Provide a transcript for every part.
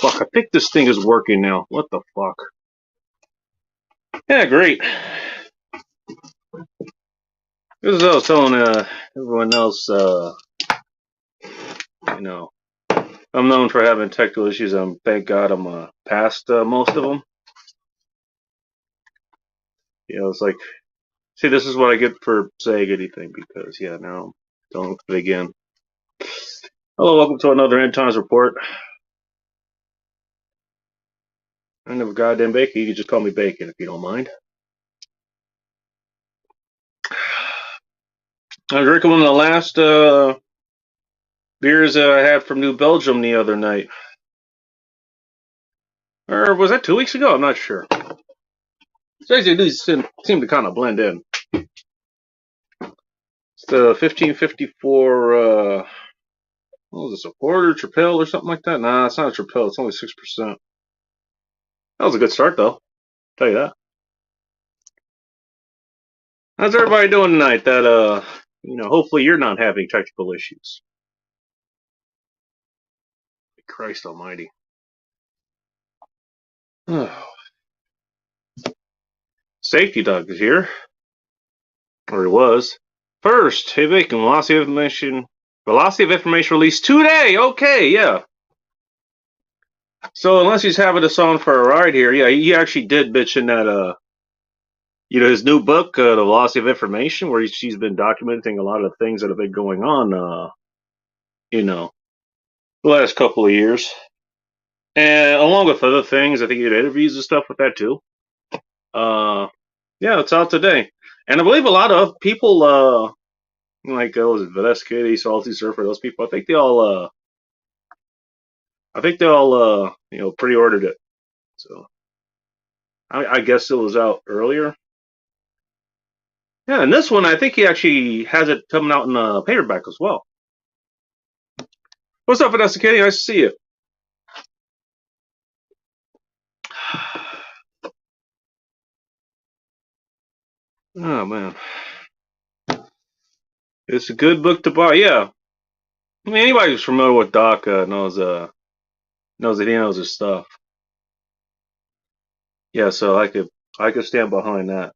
Fuck, I think this thing is working now. What the fuck? Yeah, great. This is what I was telling everyone else, you know, I'm known for having technical issues. Thank God I'm past most of them. You know, it's like, see, this is what I get for saying anything because, yeah, now don't look at it again. Hello, welcome to another End Times Report. End of goddamn bacon. You can just call me Bacon if you don't mind. I'm drinking one of the last beers I had from New Belgium the other night. Or was that 2 weeks ago? I'm not sure. These seem to kind of blend in. It's the 1554, what was this, a porter, Tripel, or something like that? Nah, it's not a Tripel. It's only 6%. That was a good start, though. I'll tell you that. How's everybody doing tonight? Hopefully you're not having technical issues. Christ almighty. Safety Dog is here. Or he was. First, hey Bacon, velocity of information released today. Okay, yeah. So unless he's having us on for a ride here, yeah, he actually did mention that his new book, The Velocity of Information, where she's been documenting a lot of things that have been going on, the last couple of years. And along with other things, I think he did interviews and stuff with that too. Yeah, it's out today. And I believe a lot of people, like those Valesca Kitty, Salty Surfer, those people, I think they all pre-ordered it. So I guess it was out earlier. Yeah, and this one, I think he actually has it coming out in paperback as well. What's up, Vanessa Kitty? Nice to see you. Oh, man. It's a good book to buy, yeah. I mean, anybody who's familiar with Doc knows that he knows his stuff. Yeah, so I could stand behind that.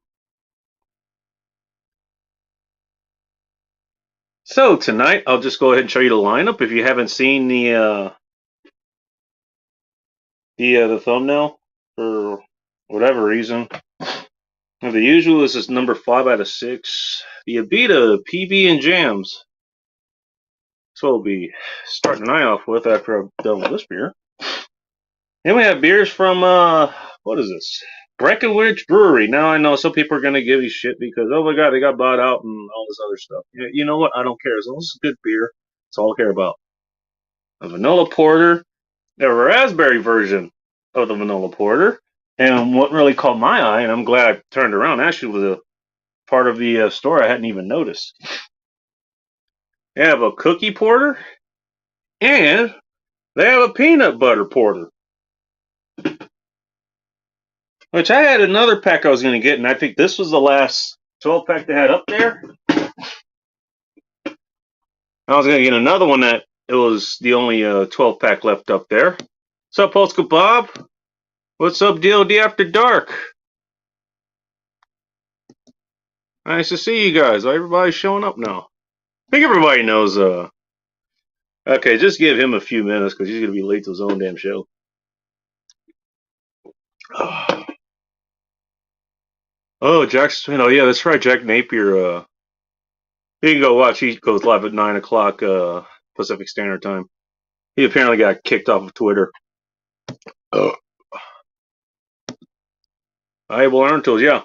So tonight, I'll just go ahead and show you the lineup. If you haven't seen the thumbnail for whatever reason, now, the usual is number 5 out of 6. The Abita PB and Jams. So we'll be starting the night off with after I've done with this beer. Then we have beers from what is this? Breckenridge Brewery. Now I know some people are gonna give you shit because, oh my god, they got bought out and all this other stuff. You know what? I don't care. As long as it's good beer, that's all I care about. A vanilla porter, a raspberry version of the vanilla porter, and what really caught my eye, and I'm glad I turned around, actually was a part of the store I hadn't even noticed. They have a cookie porter, and they have a peanut butter porter. Which I had another pack I was going to get, and I think this was the last 12 pack they had up there. I was going to get another one that it was the only 12 pack left up there. What's up, Polska Bob? What's up, DLD After Dark? Nice to see you guys. Everybody's showing up now. I think everybody knows. Okay, just give him a few minutes because he's going to be late to his own damn show. Oh, Jack's. Yeah, that's right. Jack Napier. You can go watch. He goes live at 9 o'clock Pacific Standard Time. He apparently got kicked off of Twitter. Oh. Valuable Iron Tools, yeah.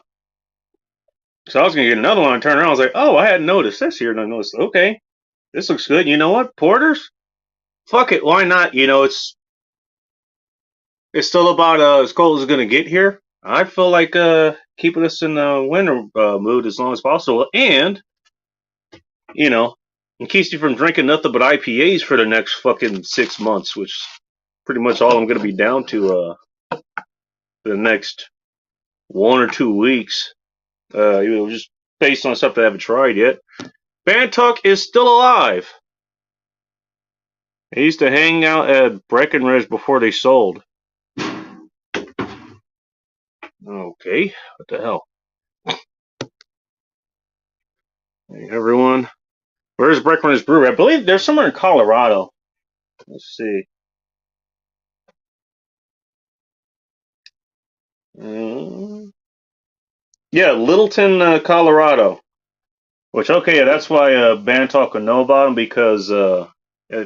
So I was going to get another one and turn around. I was like, oh, I hadn't noticed this here. And I noticed, okay, this looks good. You know what? Porters? Fuck it. Why not? It's still about as cold as it's going to get here. I feel like keeping us in the winter mood as long as possible. And, in case you from drinking nothing but IPAs for the next fucking 6 months, which is pretty much all I'm going to be down to for the next 1 or 2 weeks. Just based on stuff that I haven't tried yet. Bantuck is still alive. I used to hang out at Breckenridge before they sold. Okay, what the hell? Hey, everyone. Where's Breckenridge Brewery? I believe there's somewhere in Colorado. Let's see. Yeah, Littleton, Colorado. Which, okay, yeah, that's why Band Talk would know about him because I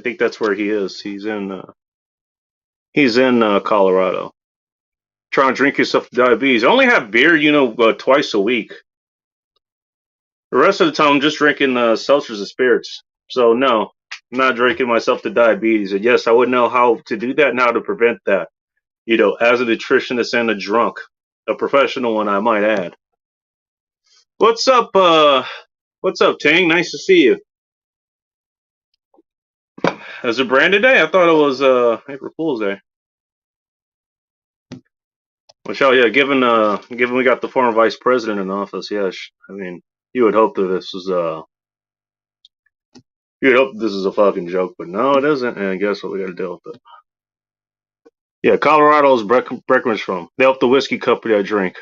think that's where he is. He's in Colorado. Trying to drink yourself diabetes. I only have beer, twice a week. The rest of the time, I'm just drinking seltzers and spirits. So no, I'm not drinking myself to diabetes. And yes, I would know how to do that and how to prevent that. As a nutritionist and a drunk, a professional one, I might add. What's up? What's up, Tang? Nice to see you. Is it branded day? I thought it was April Fool's Day. Which, oh yeah, given we got the former vice president in office, yeah, I mean, you would hope that you'd hope this is a fucking joke, but no, it isn't. And guess what? We got to deal with it. Yeah, Colorado's Breckenridge from. They help the whiskey company I drink.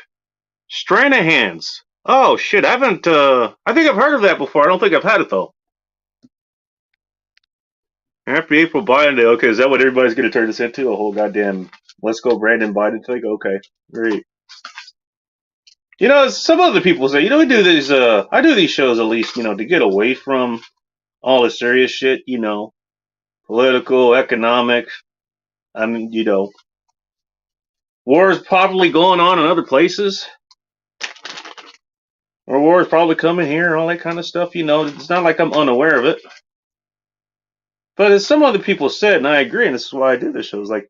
Stranahan's. Oh shit, I haven't. I think I've heard of that before. I don't think I've had it though. Happy April Biden Day. Okay, is that what everybody's gonna turn this into? A whole goddamn let's go Brandon Biden thing? Okay, great. Some other people say, we do these. I do these shows at least, to get away from all the serious shit. Political, economic. I mean, war is probably going on in other places. Or war is probably coming here, all that kind of stuff. It's not like I'm unaware of it. But as some other people said, and I agree, and this is why I do this show, is like,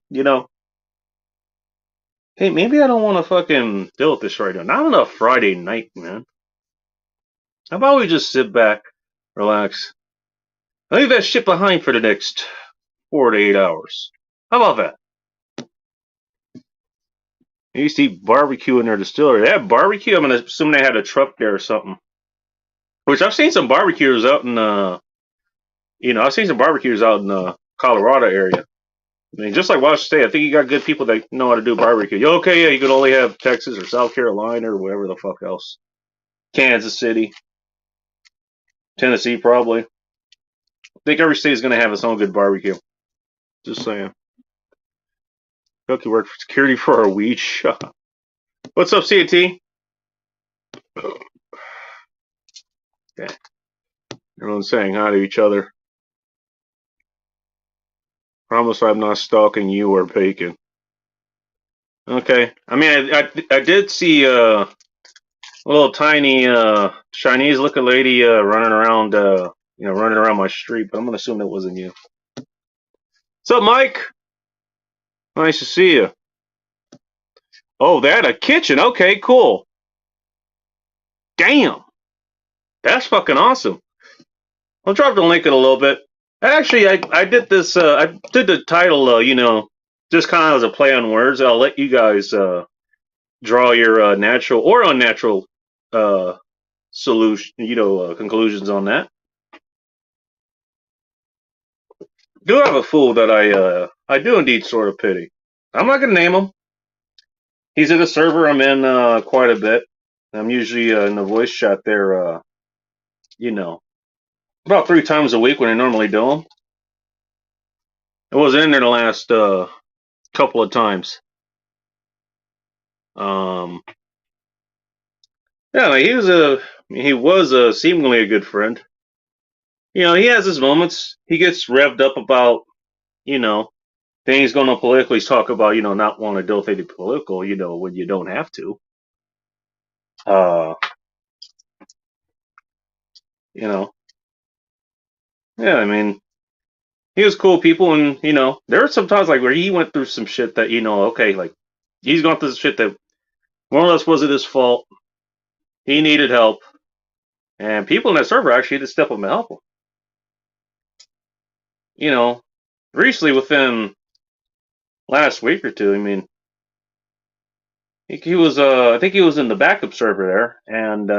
hey, maybe I don't want to fucking deal with this right now. Not on a Friday night, man. How about we just sit back, relax, leave that shit behind for the next 4 to 8 hours? How about that? I used to eat barbecue in their distillery. They had barbecue. I'm gonna assume they had a truck there or something. Which I've seen some barbecues out in I've seen some barbecues out in the Colorado area. I mean, just like Washington State, I think you got good people that know how to do barbecue. Okay, yeah, you can only have Texas or South Carolina or whatever the fuck else. Kansas City, Tennessee, probably. I think every state is gonna have its own good barbecue. Just saying. Cookie worked for security for a weed shop. What's up, CAT? Okay. Everyone's saying hi to each other. Promise I'm not stalking you or Bacon. Okay. I mean, I did see a little tiny Chinese looking lady running around running around my street, but I'm gonna assume that wasn't you. What's up, Mike? Nice to see you. Oh, they had a kitchen. Okay, cool. Damn. That's fucking awesome. I'll drop the link in a little bit. Actually, I did this. I did the title. Just kind of as a play on words. I'll let you guys draw your natural or unnatural solution. Conclusions on that. Do have a fool that I do indeed sort of pity. I'm not gonna name him. He's in a server I'm in quite a bit. I'm usually in the voice chat there. About 3 times a week when I normally do them. I wasn't in there the last couple of times. Yeah, like he was seemingly a good friend. He has his moments. He gets revved up about things going on politically. He's talk about not wanting to deal with anything political. When you don't have to. Yeah, I mean, he was cool people, and there were some times like where he went through some shit that okay, like he's gone through shit that more or less wasn't his fault. He needed help, and people in that server actually had to step up and help him. Recently within last week or two, I mean, he was I think he was in the backup server there, and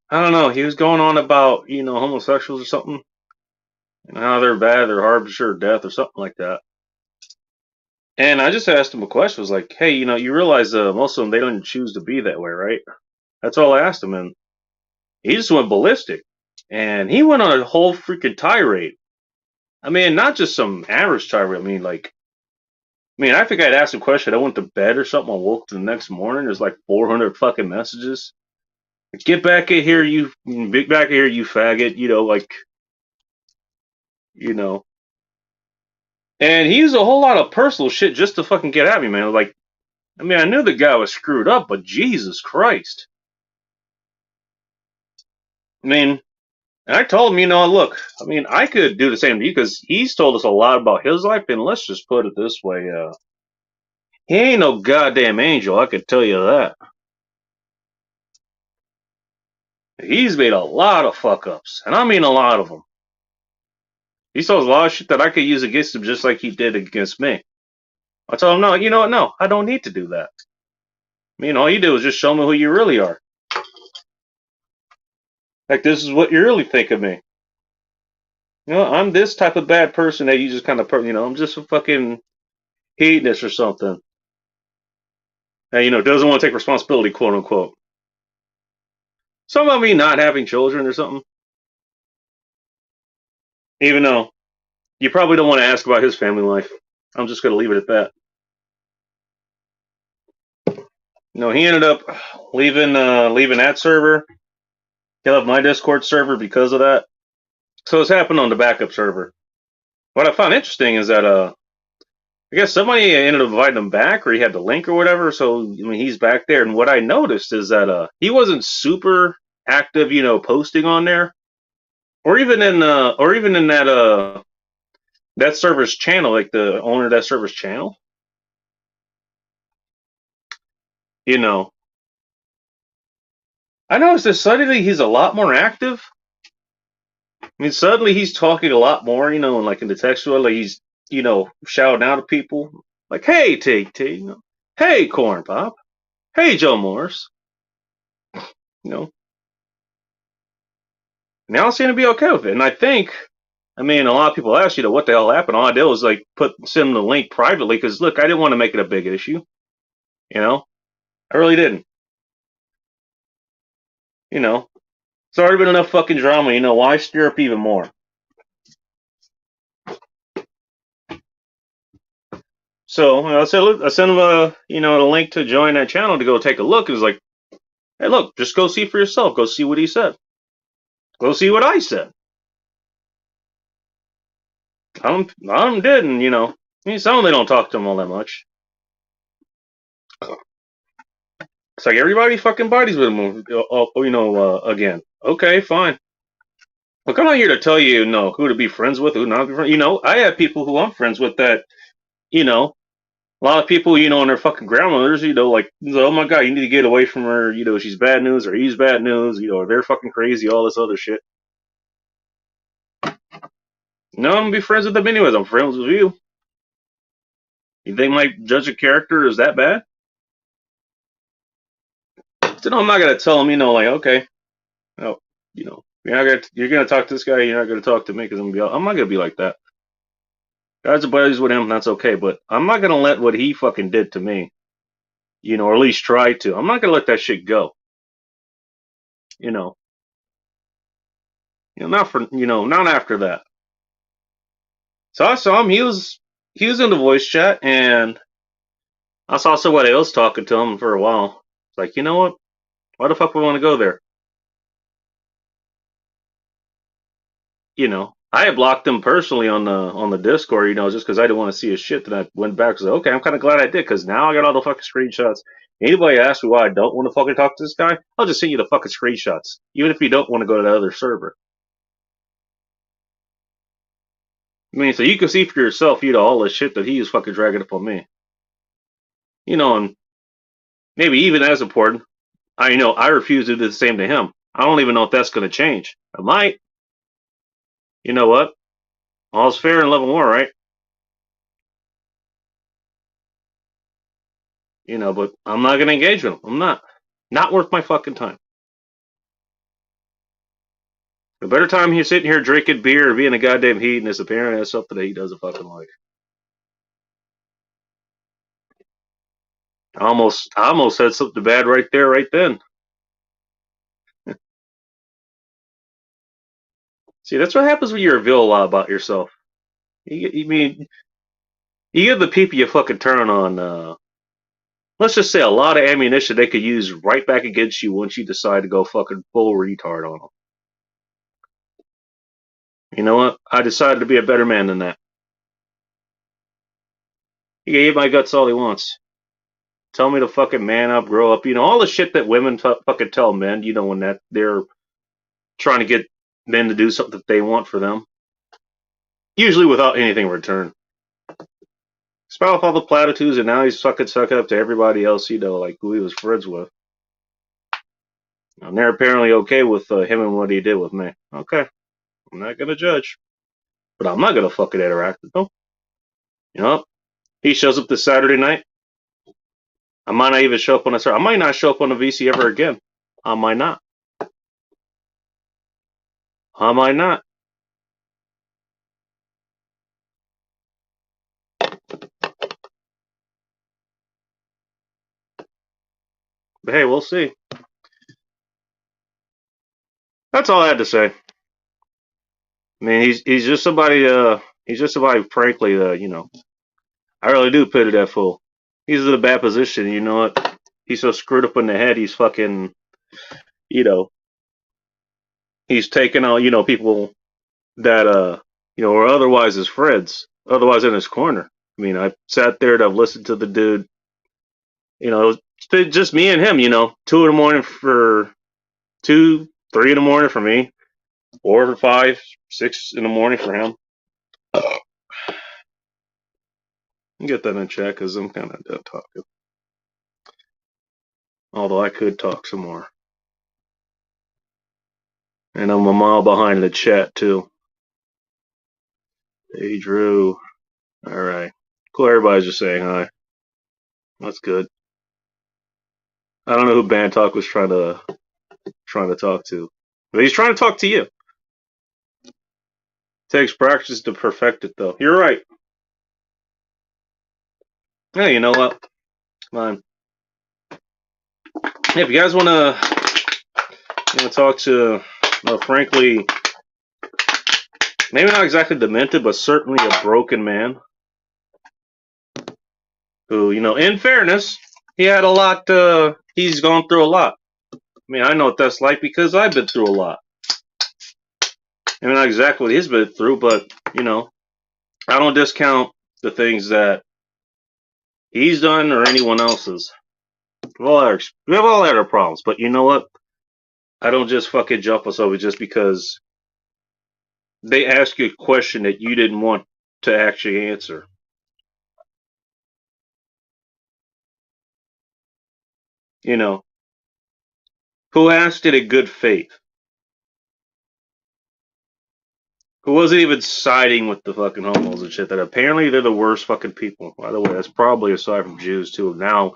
I don't know. He was going on about, homosexuals or something, and how they're bad, they're harbinger of death or something like that. And I just asked him a question. I was like, hey, you realize most of them, they don't choose to be that way, right? That's all I asked him. And he just went ballistic. And he went on a whole freaking tirade. I mean, not just some average tirade. I think I'd asked a question. I went to bed or something. I woke the next morning. There's like 400 fucking messages. Get back in here, get back in here, you faggot. You know. And he used a whole lot of personal shit just to fucking get at me, man. I knew the guy was screwed up, but Jesus Christ. I mean, and I told him, look, I could do the same to you because he's told us a lot about his life, and let's just put it this way, he ain't no goddamn angel, I could tell you that. He's made a lot of fuck ups, and I mean a lot of them. He says a lot of shit that I could use against him just like he did against me. I told him, no, you know what, no, I don't need to do that. All you do is just show me who you really are. Like, this is what you really think of me. I'm this type of bad person that you just kind of, I'm just a fucking hedonist or something. And, doesn't want to take responsibility, quote unquote. Some of me not having children or something. Even though you probably don't want to ask about his family life. I'm just going to leave it at that. He ended up leaving that server. He left my Discord server because of that. So it's happened on the backup server. What I found interesting is that I guess somebody ended up inviting him back, or he had the link or whatever. So he's back there. And what I noticed is that he wasn't super active, posting on there, or even in that server's channel, like the owner of that server's channel. I noticed that suddenly he's a lot more active. Suddenly he's talking a lot more, and like in the textual, like he's, shouting out at people, like, "Hey, T, hey, Corn Pop, hey, Joe Morris," you know. Now I seem to be okay with it, and I think, a lot of people ask, what the hell happened? All I did was like send them the link privately because look, I didn't want to make it a big issue, I really didn't, It's already been enough fucking drama, why stir up even more? So I sent him a link to join that channel to go take a look. It was like, hey, look, just go see for yourself. Go see what he said. Go see what I said. I didn't, some of them don't talk to him all that much. It's like everybody fucking buddies with him, again. Okay, fine. Look, I'm not here to tell you, who to be friends with, who not to be friends. I have people who I'm friends with that, a lot of people, and their fucking grandmothers, like, oh my god, you need to get away from her, she's bad news, or he's bad news, or they're fucking crazy, all this other shit. No, I'm gonna be friends with them anyways. I'm friends with you. You think my judge a character is that bad? So I'm not gonna tell him, like, okay, no, you're gonna talk to this guy, you're not gonna talk to me because I'm not gonna be like that. Guys are buddies with him, that's okay, but I'm not gonna let what he fucking did to me, or at least try to. I'm not gonna let that shit go. Not after that. So I saw him. He was in the voice chat, and I saw somebody else talking to him for a while. It's like, you know what? Why the fuck would I want to go there? I had blocked him personally on the Discord, just because I didn't want to see his shit. Then I went back and said, okay, I'm kind of glad I did, because now I got all the fucking screenshots. Anybody asks me why I don't want to fucking talk to this guy, I'll just send you the fucking screenshots, even if you don't want to go to the other server. So you can see for yourself, all the shit that he is fucking dragging up on me. And maybe even as important, I refuse to do the same to him. I don't even know if that's going to change. I might. You know what? All's fair in love and war, right? But I'm not going to engage with him. I'm not. Not worth my fucking time. The better time he's sitting here drinking beer or being a goddamn hedonist, apparently that's something that he doesn't fucking like. I almost said something bad right there, right then. See, that's what happens when you reveal a lot about yourself. You mean, you give the people you fucking turn on, let's just say a lot of ammunition they could use right back against you once you decide to go fucking full retard on them. You know what? I decided to be a better man than that. He can eat my guts all he wants. Tell me to fucking man up, grow up. You know, all the shit that women fucking tell men, you know, when that they're trying to get men to do something that they want for them. Usually without anything in return. Spout off all the platitudes, and now he's fucking sucking up to everybody else, you know, like who he was friends with. And they're apparently okay with him and what he did with me. Okay. I'm not gonna judge. But I'm not gonna fucking interact with him. You know? He shows up this Saturday night. I might not even show up on a Saturday. I might not show up on a VC ever again. I might not. I might not. But hey, we'll see. That's all I had to say. I mean, he's just somebody. He's just somebody. Frankly, you know, I really do pity that fool. He's in a bad position. You know what? He's so screwed up in the head. He's fucking. You know, he's taking out. You know, people that you know, are otherwise his friends, otherwise in his corner. I mean, I sat there and I've listened to the dude. You know, it's been just me and him. You know, 2 in the morning for 2, 3 in the morning for me, 4 or 5, 6 in the morning for him. Get that in check because I'm kind of done talking. Although I could talk some more. And I'm a mile behind the chat too. Hey Drew. Alright. Cool, everybody's just saying hi. That's good. I don't know who Bantalk was trying to talk to. But he's trying to talk to you. Takes practice to perfect it though. You're right. Hey, you know what? Fine. Hey, if you guys wanna talk to frankly, maybe not exactly demented, but certainly a broken man who, you know, in fairness, he had a lot, he's gone through a lot. I mean, I know what that's like because I've been through a lot. I mean, not exactly what he's been through, but, you know, I don't discount the things that he's done or anyone else's. We have all had our problems, but you know what? I don't just fucking jump us over just because they ask you a question that you didn't want to actually answer. You know, who asked it in good faith? Who wasn't even siding with the fucking homos and shit? That apparently they're the worst fucking people. By the way, that's probably aside from Jews too. Now,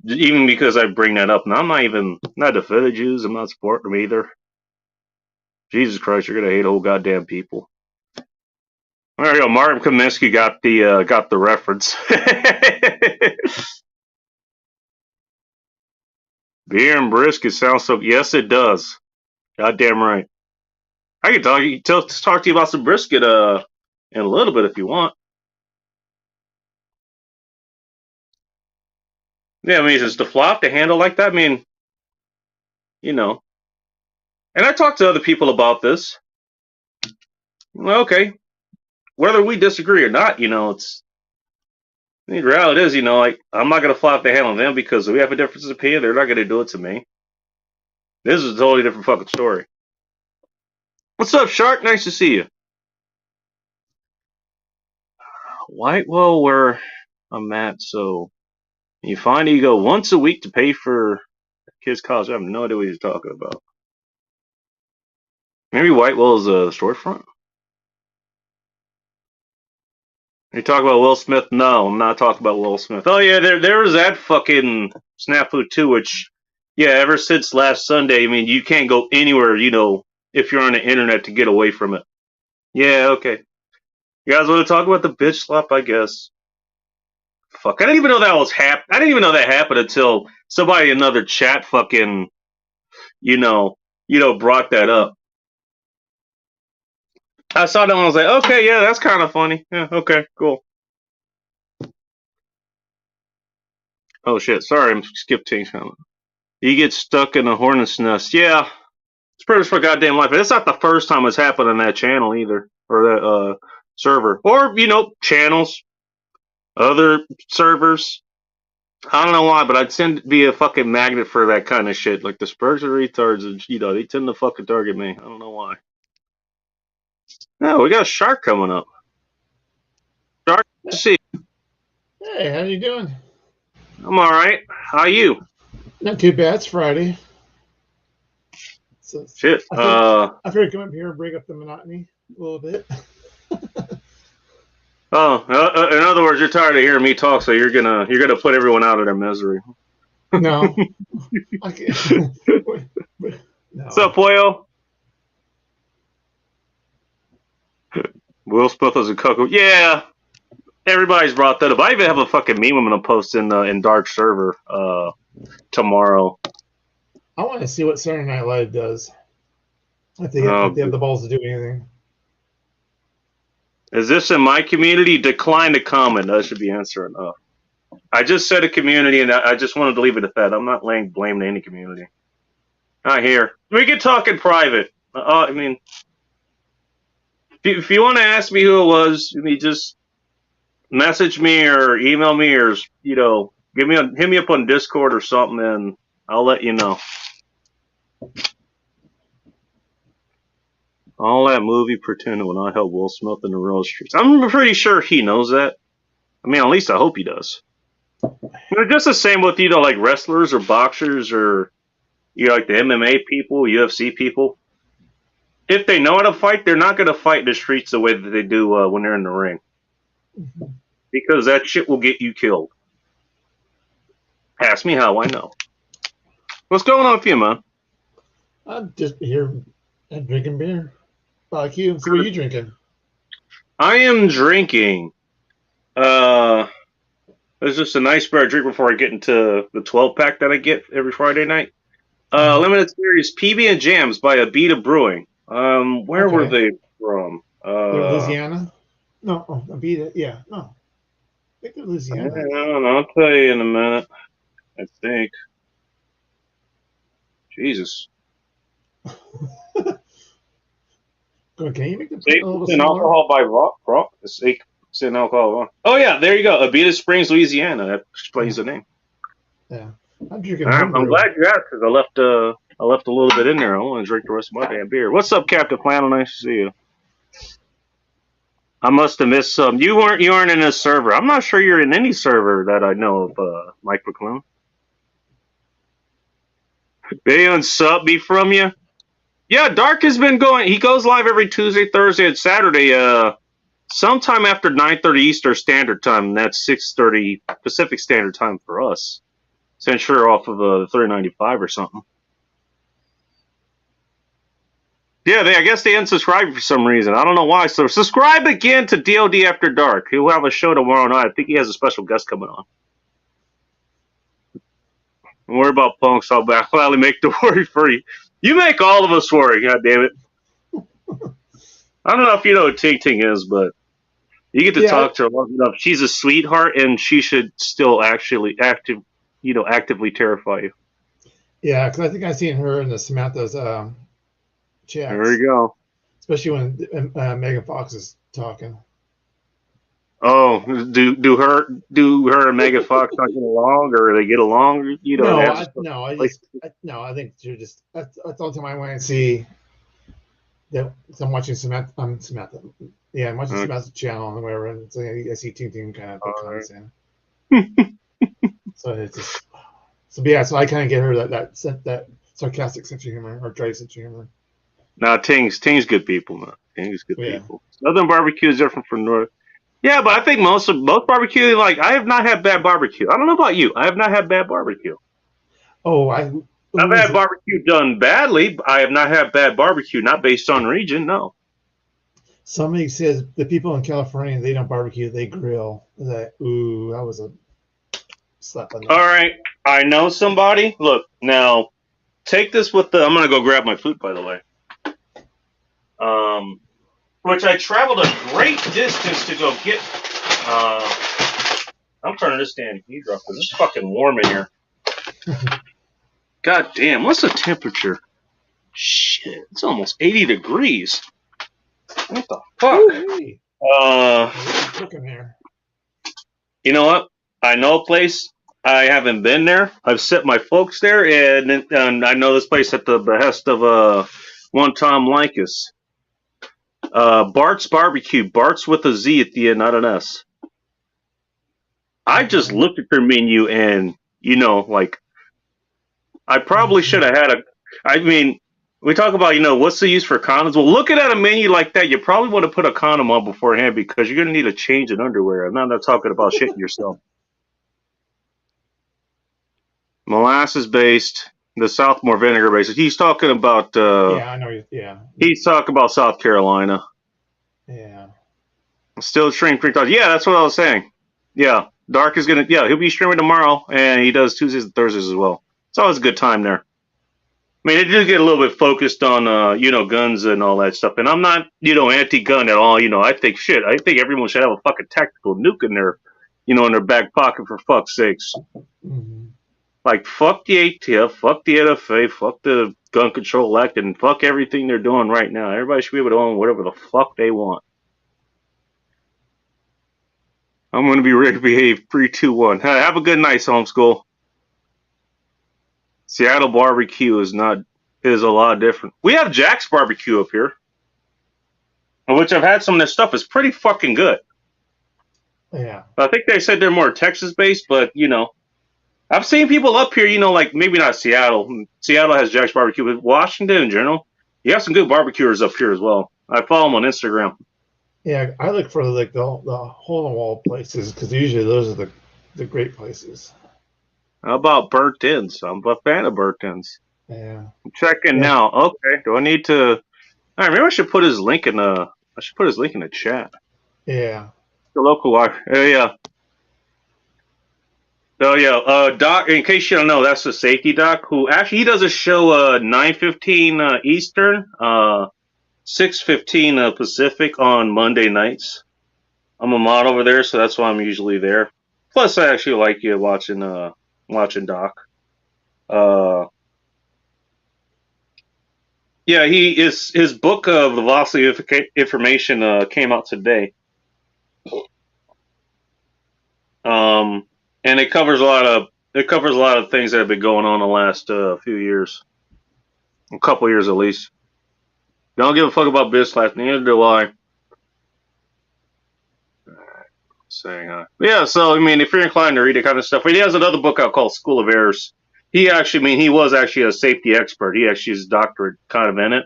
even because I bring that up, and I'm not defending Jews. I'm not supporting them either. Jesus Christ, you're gonna hate whole goddamn people. There you go. Martin Kaminsky got the reference. Beer and brisket sounds so. Yes, it does. Goddamn right. I can talk to you about some brisket in a little bit if you want. Yeah, I mean, is the flop to handle like that? I mean, you know. And I talked to other people about this. Well, okay, whether we disagree or not, you know, the reality is, you know, like I'm not gonna flop the handle on them because we have a difference of opinion. They're not gonna do it to me. This is a totally different fucking story. What's up, Shark? Nice to see you. Whitewell, where I'm at, so you find you go once a week to pay for kids' college. I have no idea what he's talking about. Maybe Whitewell's a storefront. You talk about Will Smith? No, I'm not talking about Will Smith. Oh yeah, there was that fucking snafu too, which, yeah, ever since last Sunday, I mean, you can't go anywhere, you know, if you're on the internet to get away from it. Yeah, okay. You guys want to talk about the bitch slap? I guess. Fuck, I didn't even know that was I didn't even know that happened until somebody in another chat fucking, you know, brought that up. I saw that one. I was like, okay, yeah, that's kind of funny. Yeah, okay, cool. Oh shit, sorry, I'm skipping. You get stuck in a hornet's nest. Yeah, it's pretty much for goddamn life. It's not the first time it's happened on that channel either, or that server, or channels, other servers. I don't know why, but I tend to be a fucking magnet for that kind of shit. Like the Spurs are retards, and they tend to fucking target me. I don't know why. No, we got a shark coming up. Shark, see. Hey, how you doing? I'm all right. How you? Not too bad. It's Friday. So Shit. I figured come up here and break up the monotony a little bit. In other words, you're tired of hearing me talk, so you're gonna put everyone out of their misery. No. I can't. No. What's up, Pollo? Will Smith is a cuckoo. Yeah. Everybody's brought that up. I even have a fucking meme I'm gonna post in Dark server tomorrow. I want to see what Saturday Night Live does. If they have the balls to do anything. Is this in my community? Decline to comment. That should be answer enough. I just said a community, and I just wanted to leave it at that. I'm not laying blame to any community. Not here. We can talk in private. I mean, if you want to ask me who it was, just message me or email me or hit me up on Discord or something, and I'll let you know. All that movie pretending will not help Will Smith in the real streets. I'm pretty sure he knows that. I mean, at least I hope he does. Just the same with like wrestlers or boxers or like the MMA people, UFC people. If they know how to fight, they're not going to fight in the streets the way that they do when they're in the ring. Because that shit will get you killed. Ask me how, I know. What's going on with you, man? I'm just here and drinking beer. Like you. So what are you drinking? I am drinking. It's just a nice beer I drink before I get into the 12-pack that I get every Friday night. Limited series PB and Jams by Abita Brewing. Where were they from? Louisiana? No, Abita. Yeah, no. I think they're Louisiana. I don't know. I'll tell you in a minute. I think. Jesus. Can you make the 8% alcohol by Rock? It's 8% alcohol. Oh yeah, there you go. Abita Springs, Louisiana. That explains the name. Yeah, I'm drinking. I'm glad you asked because I left a little bit in there. I want to drink the rest of my damn beer. What's up, Captain Flannel? Nice to see you. I must have missed some. You weren't in a server. I'm not sure you're in any server that I know of, Mike McClune. They unsub me from you? Yeah, Dark has been going. He goes live every Tuesday, Thursday, and Saturday. Sometime after 9:30 Eastern Standard Time. And that's 6:30 Pacific Standard Time for us. Since you're off of $3.95 or something. Yeah, I guess they unsubscribed for some reason. I don't know why. So subscribe again to DOD After Dark. He'll have a show tomorrow night. I think he has a special guest coming on. Don't worry about punks. I'll gladly make the worry free. You make all of us worry, god damn it. I don't know if you know what Ting Ting is, but you get to talk to her long enough. She's a sweetheart, and she should still actually actively terrify you. Yeah, because I think I've seen her in the Samantha's chats. There you go. Especially when Megan Fox is talking. Oh, do her and Megan Fox not get along, or they get along? I think you're just that's the only time I want to see that I'm watching Samantha. Yeah, I'm watching Samantha's channel and whatever, and so I see Ting Ting kind of comments in. So it's just so I kind of get her that sarcastic sense of humor or dry sense of humor. No, Ting's good people, man. Ting's good people. Southern barbecue is different from North. Yeah, but I think most barbecue, like, I have not had bad barbecue. I don't know about you. I have not had bad barbecue. Oh, I've had barbecue done badly. I have not had bad barbecue, not based on region, no. Somebody says the people in California, they don't barbecue, they grill. That ooh, that was a slap on the. All right, I know somebody. Look, now take this with the. I'm gonna go grab my food, by the way. Which I traveled a great distance to go get. I'm turning this damn heater off because it's fucking warm in here. God damn, what's the temperature? Shit, it's almost 80 degrees. What the fuck? Ooh, hey. Cooking here. You know what? I know a place. I haven't been there. I've sent my folks there, and I know this place at the behest of one Tom Likas. Bart's Barbecue. Bart's with a Z at the end, not an S. I just looked at their menu, and like I probably should have had a. I mean, we talk about what's the use for condoms. Well, looking at a menu like that, you probably want to put a condom on beforehand because you're gonna need a change in underwear. I'm not talking about shitting yourself. Molasses based, the Southmore vinegar based. He's talking about. Yeah, I know. Yeah. He's talking about South Carolina. Yeah. Still stream 3,000. Yeah, that's what I was saying. Yeah, Dark is gonna. Yeah, he'll be streaming tomorrow, and he does Tuesdays and Thursdays as well. It's always a good time there. I mean, it did get a little bit focused on, guns and all that stuff. And I'm not, anti-gun at all. I think I think everyone should have a fucking tactical nuke in their, in their back pocket for fuck's sakes. Mm-hmm. Like, fuck the ATF, fuck the NFA, fuck the Gun Control Act, and fuck everything they're doing right now. Everybody should be able to own whatever the fuck they want. I'm going to be ready to behave. 3, 2, 1. Have a good night, homeschool. Seattle barbecue is a lot different. We have Jack's barbecue up here, which I've had some of their stuff. It's pretty fucking good. Yeah. I think they said they're more Texas based, but I've seen people up here. Like maybe not Seattle. Seattle has Jack's barbecue, but Washington in general, you have some good barbecuers up here as well. I follow them on Instagram. Yeah, I look for the hole in the wall places because usually those are the great places. How about burnt ends? I'm a fan of burnt ends. Yeah. I'm checking now. Okay. Do I need to? All right. Maybe I should put his link in the. I should put his link in the chat. Yeah. The local library. Yeah. Oh yeah. Doc. In case you don't know, that's the safety doc. Who actually he does a show 9:15 Eastern, 6:15 Pacific on Monday nights. I'm a mod over there, so that's why I'm usually there. Plus, I actually like watching Doc. Yeah, his book of the Velocity of Information came out today. And it covers a lot of things that have been going on the last few years, a couple years at least. Don't give a fuck about Bislash, neither do I. Saying hi. Yeah, so I mean, if you're inclined to read that kind of stuff, he has another book out called School of Errors. He was actually a safety expert. He actually has a doctorate kind of in it.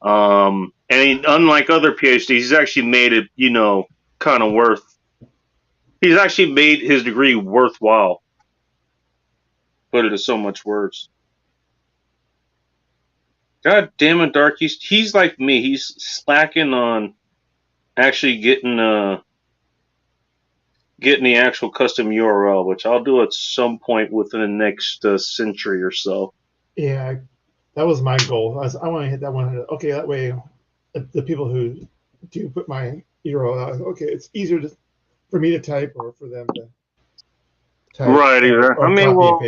And unlike other PhDs, he's actually made it, kind of worth. He's actually made his degree worthwhile. Put it in so much words. God damn it, Dark. He's like me. He's slacking on actually getting the actual custom URL, which I'll do at some point within the next century or so. Yeah, that was my goal. I want to hit that 100. Okay, that way the people who do put my URL out, okay, it's easier for me to type or for them to type. Right, exactly. I mean, well,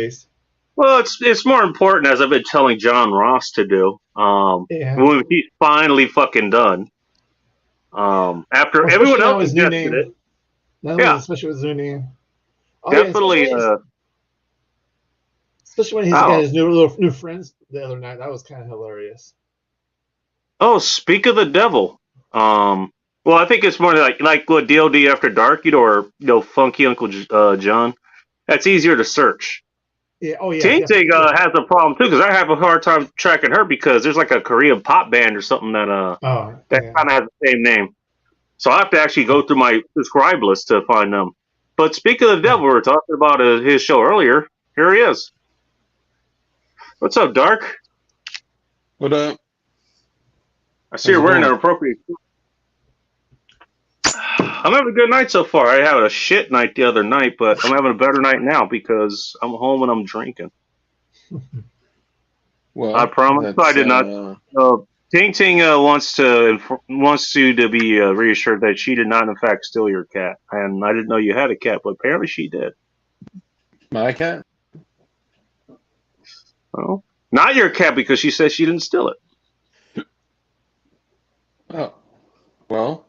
it's more important, as I've been telling John Ross to do. When he's finally fucking done. After everyone else suggested it. Yeah, especially with Zuni. Definitely. Especially when he's got his new friends the other night. That was kind of hilarious. Oh, speak of the devil. Well, I think it's more like what DOD After Dark, or Funky Uncle John. That's easier to search. Yeah. Oh yeah. Ting has a problem too because I have a hard time tracking her because there's like a Korean pop band or something that kind of has the same name. So I have to actually go through my subscribe list to find them. But speaking of the devil, we were talking about his show earlier. Here he is. What's up, Dark? What up? I see How's you're it wearing an going? appropriate. I'm having a good night so far. I had a shit night the other night, but I'm having a better night now because I'm home and I'm drinking. I Well, promise. I that's did not. Ting Ting wants you to be reassured that she did not, in fact, steal your cat. And I didn't know you had a cat, but apparently she did. my cat. Well, not your cat because she says she didn't steal it. Oh, well,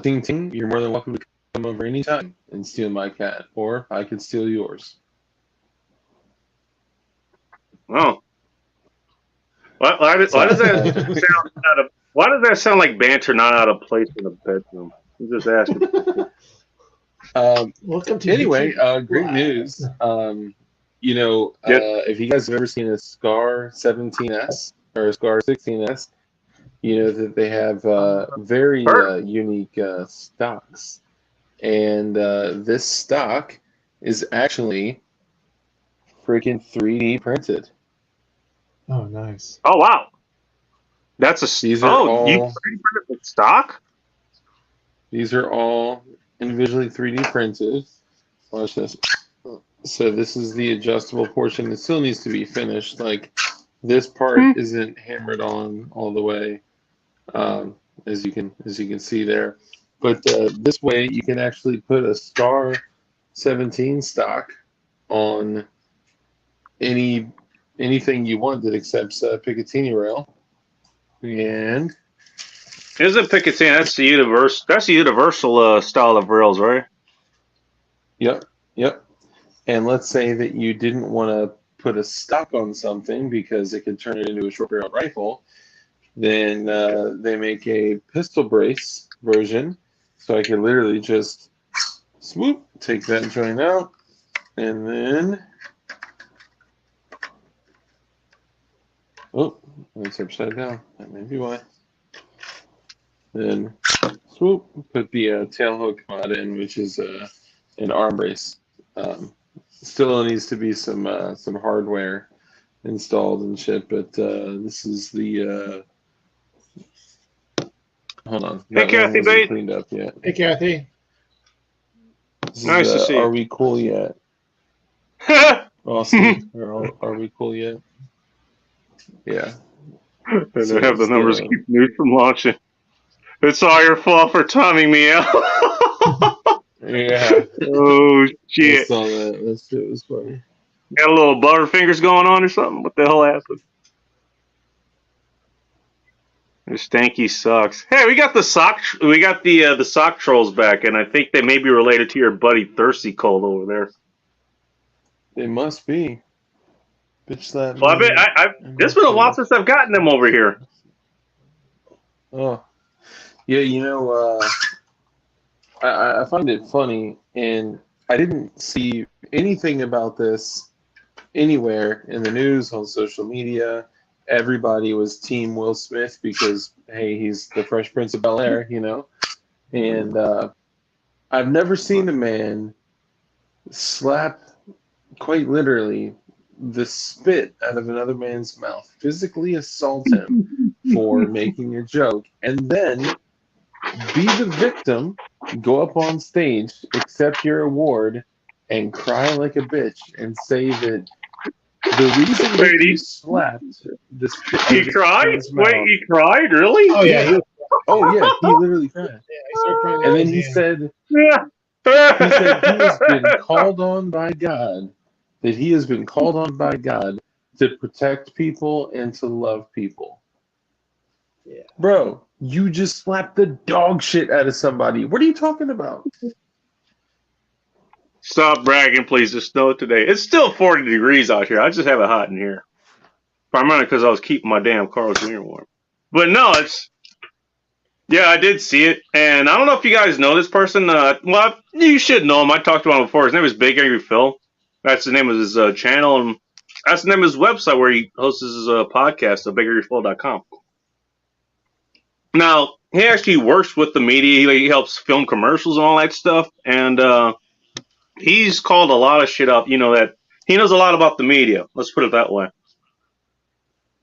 Ting Ting, you're more than welcome to come over anytime and steal my cat, or I could steal yours. Oh, why does So, that sound out of? Why does that sound like banter, not out of place in the bedroom? I'm just asking. Welcome to anyway, YouTube great Live. news. Yep. If you guys have ever seen a Scar 17S or a Scar 16S, you know that they have very unique stocks. And this stock is actually freaking 3D printed. Oh, nice. Oh wow, that's These are you all 3D printed with stock? these are all individually 3D printed. Watch this. So this is the adjustable portion. It still needs to be finished. Like this part isn't hammered on all the way, as you can see there. But this way you can actually put a Scar 17 stock on anything you want that accepts Picatinny rail. And Isn't Picatinny? That's the universal. That's the universal style of rails, right? yep. And let's say that you didn't want to put a stock on something because it could turn it into a short barrel rifle. Then they make a pistol brace version, so I can literally just swoop, take that joint out, and then it's upside down. That may be why. Then swoop, put the tail hook mod in, which is an arm brace. Still needs to be some hardware installed and shit, but this is the hold on. Hey, That one Kathy wasn't Bate. cleaned up yet. Hey, Kathy. This Nice is, to see you. Are we cool yet? Austin, are we cool yet? Yeah. And So I have the it's numbers the- keep news from launching. It's all your fault for timing me out. Yeah. Oh I shit! saw that. That shit was funny. Got a little butterfingers going on or something? What the hell happened? This stanky sucks. Hey, we got the sock trolls back, and I think they may be related to your buddy Thirsty Cold over there. They must be. Bitch that. Well, I bet it's been a while since I've gotten them over here. Oh, yeah. You know, I find it funny, and I didn't see anything about this anywhere in the news, on social media. Everybody was Team Will Smith because, hey, he's the Fresh Prince of Bel-Air, you know? And I've never seen a man slap, quite literally, the spit out of another man's mouth, physically assault him for making a joke, and then be the victim, go up on stage, accept your award, and cry like a bitch and say that the reason that you slapped the spit out of He this cried? man's mouth. Wait, he cried? Really? Oh, yeah. He literally cried. He started crying And at then the he end. said Yeah. he has been called on by God, that he has been called on by God to protect people and to love people. Yeah. Bro, you just slapped the dog shit out of somebody. What are you talking about? Stop bragging, please. It's snow today. It's still 40 degrees out here. I just have it hot in here. Primarily because I was keeping my damn Carl Jr. warm. But no, yeah, I did see it. And I don't know if you guys know this person. Well, you should know him. I talked about him before. His name is Big Angry Phil. That's the name of his channel. And that's the name of his website where he hosts his podcast at bigangryphil.com. Now, he actually works with the media. He helps film commercials and all that stuff. And he's called a lot of shit up, that he knows a lot about the media. Let's put it that way.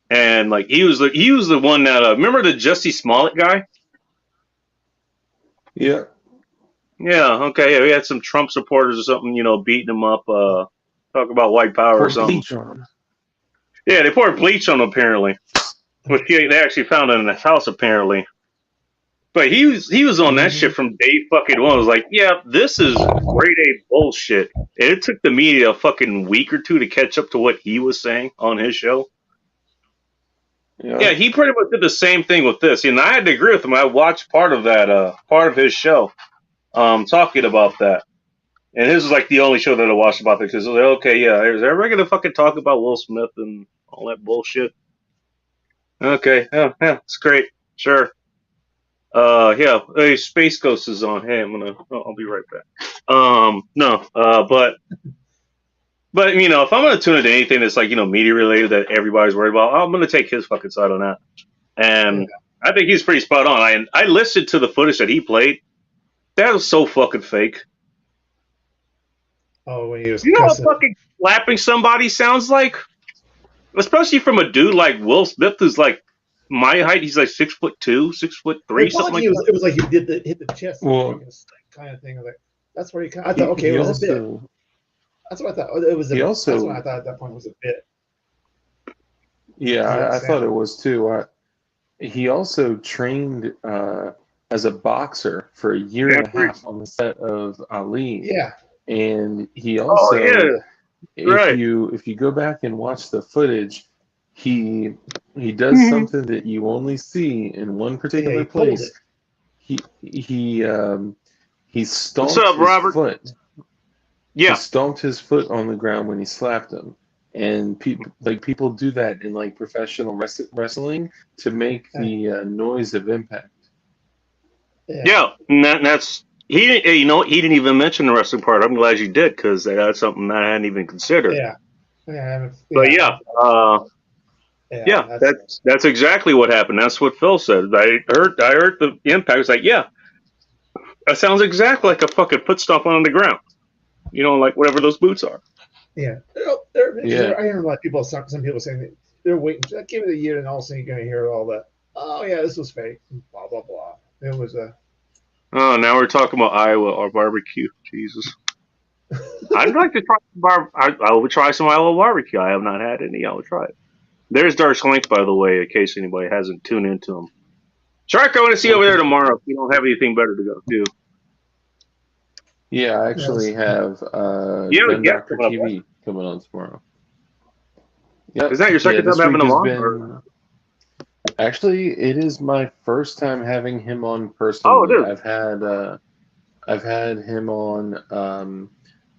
and like he was the one that remember the Jussie Smollett guy? Yeah. Yeah, okay, yeah, we had some Trump supporters or something, beating him up, talk about white power or Pour something. bleach on him. Yeah, they poured bleach on him apparently, which they actually found it in his house apparently. But he was on that shit from day fucking one. I was like, yeah, this is grade A bullshit. And it took the media a fucking week or two to catch up to what he was saying on his show. Yeah, he pretty much did the same thing with this. And I had to agree with him. I watched part of that, part of his show, talking about that. And his was like the only show that I watched about it because I was like, okay, yeah, is everybody gonna fucking talk about Will Smith and all that bullshit? Okay, yeah, it's great, sure. Yeah, hey, Space Ghost is on. Hey, I'll be right back. No, but if I'm gonna tune into anything that's like media related that everybody's worried about, I'm gonna take his fucking side on that. And I think he's pretty spot on. I listened to the footage that he played. That was so fucking fake. Oh, when he was what fucking slapping somebody sounds like? Especially from a dude like Will Smith, who's like my height. He's like 6'2", 6'3", something like that. It was like he hit the chest, well, kind of thing. Like that's where I thought, okay, it was a bit. That's what I thought. It was. That's what I thought at that point was a bit. Yeah, I thought it was too. He also trained as a boxer for a year and a half on the set of Ali. Yeah. And he also, if you go back and watch the footage, he does something that you only see in one particular place. He stomped his foot. Yeah, he stomped his foot on the ground when he slapped him, and people do that in like professional wrestling to make the noise of impact. Yeah, and that's. He didn't. He didn't even mention the wrestling part. I'm glad you did because that's something that I hadn't even considered. But that's exactly what happened. That's what Phil said. I heard the impact. It's like, yeah, that sounds exactly like a fucking foot stomp on the ground. Like whatever those boots are. Yeah, I hear a lot of people. Some people saying that they're waiting. Give it a year, and all of a sudden you're going to hear all that. Oh yeah, this was fake. Blah blah blah. It was a. Oh, now we're talking about Iowa or barbecue. Jesus. I'd like to try I will try some Iowa barbecue. I have not had any. I will try it. There's Dark Link, by the way, in case anybody hasn't tuned into him. Shark, I want to see you over there tomorrow if you don't have anything better to go do. Yeah, I actually have Dr. TV coming on tomorrow. Yep. Is that your second time having him on? Actually, it is my first time having him on personally. Oh, I've had him on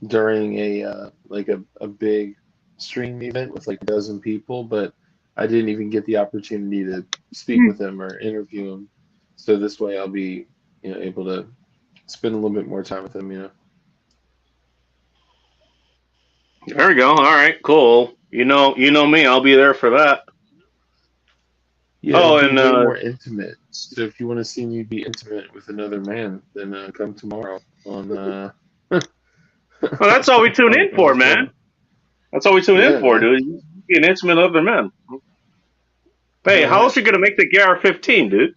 during a big stream event with like a dozen people, but I didn't even get the opportunity to speak with him or interview him. So this way, I'll be able to spend a little bit more time with him. There we go. All right, cool. You know me. I'll be there for that. Yeah, and more intimate. So if you want to see me be intimate with another man, then come tomorrow on. Well, that's all we tune in for, man. That's all we tune in for, dude. Be an intimate other man. Hey, how else are you gonna make the GR-15, dude?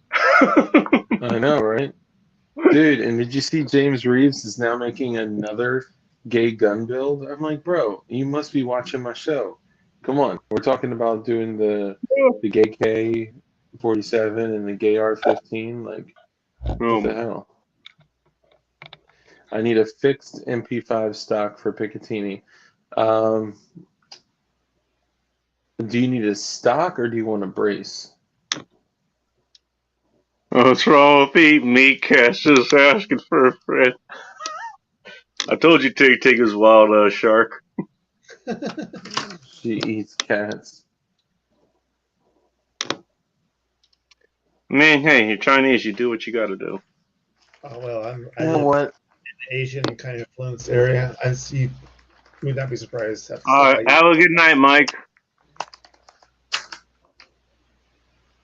I know, right? Dude, and did you see James Reeves is now making another gay gun build? I'm like, bro, you must be watching my show. Come on, we're talking about doing the gay K-47 and the gay R-15. Like, what the hell? I need a fixed MP5 stock for Picatinny. Do you need a stock or do you want a brace? What's wrong with eating meat? Cash just asking for a friend. I told you Tig is wild shark. She eats cats. Man, hey, you're Chinese. You do what you got to do. Oh well, I'm you know what? In the Asian kind of influenced area. I see. Would not be surprised. All right, have a good night, Mike.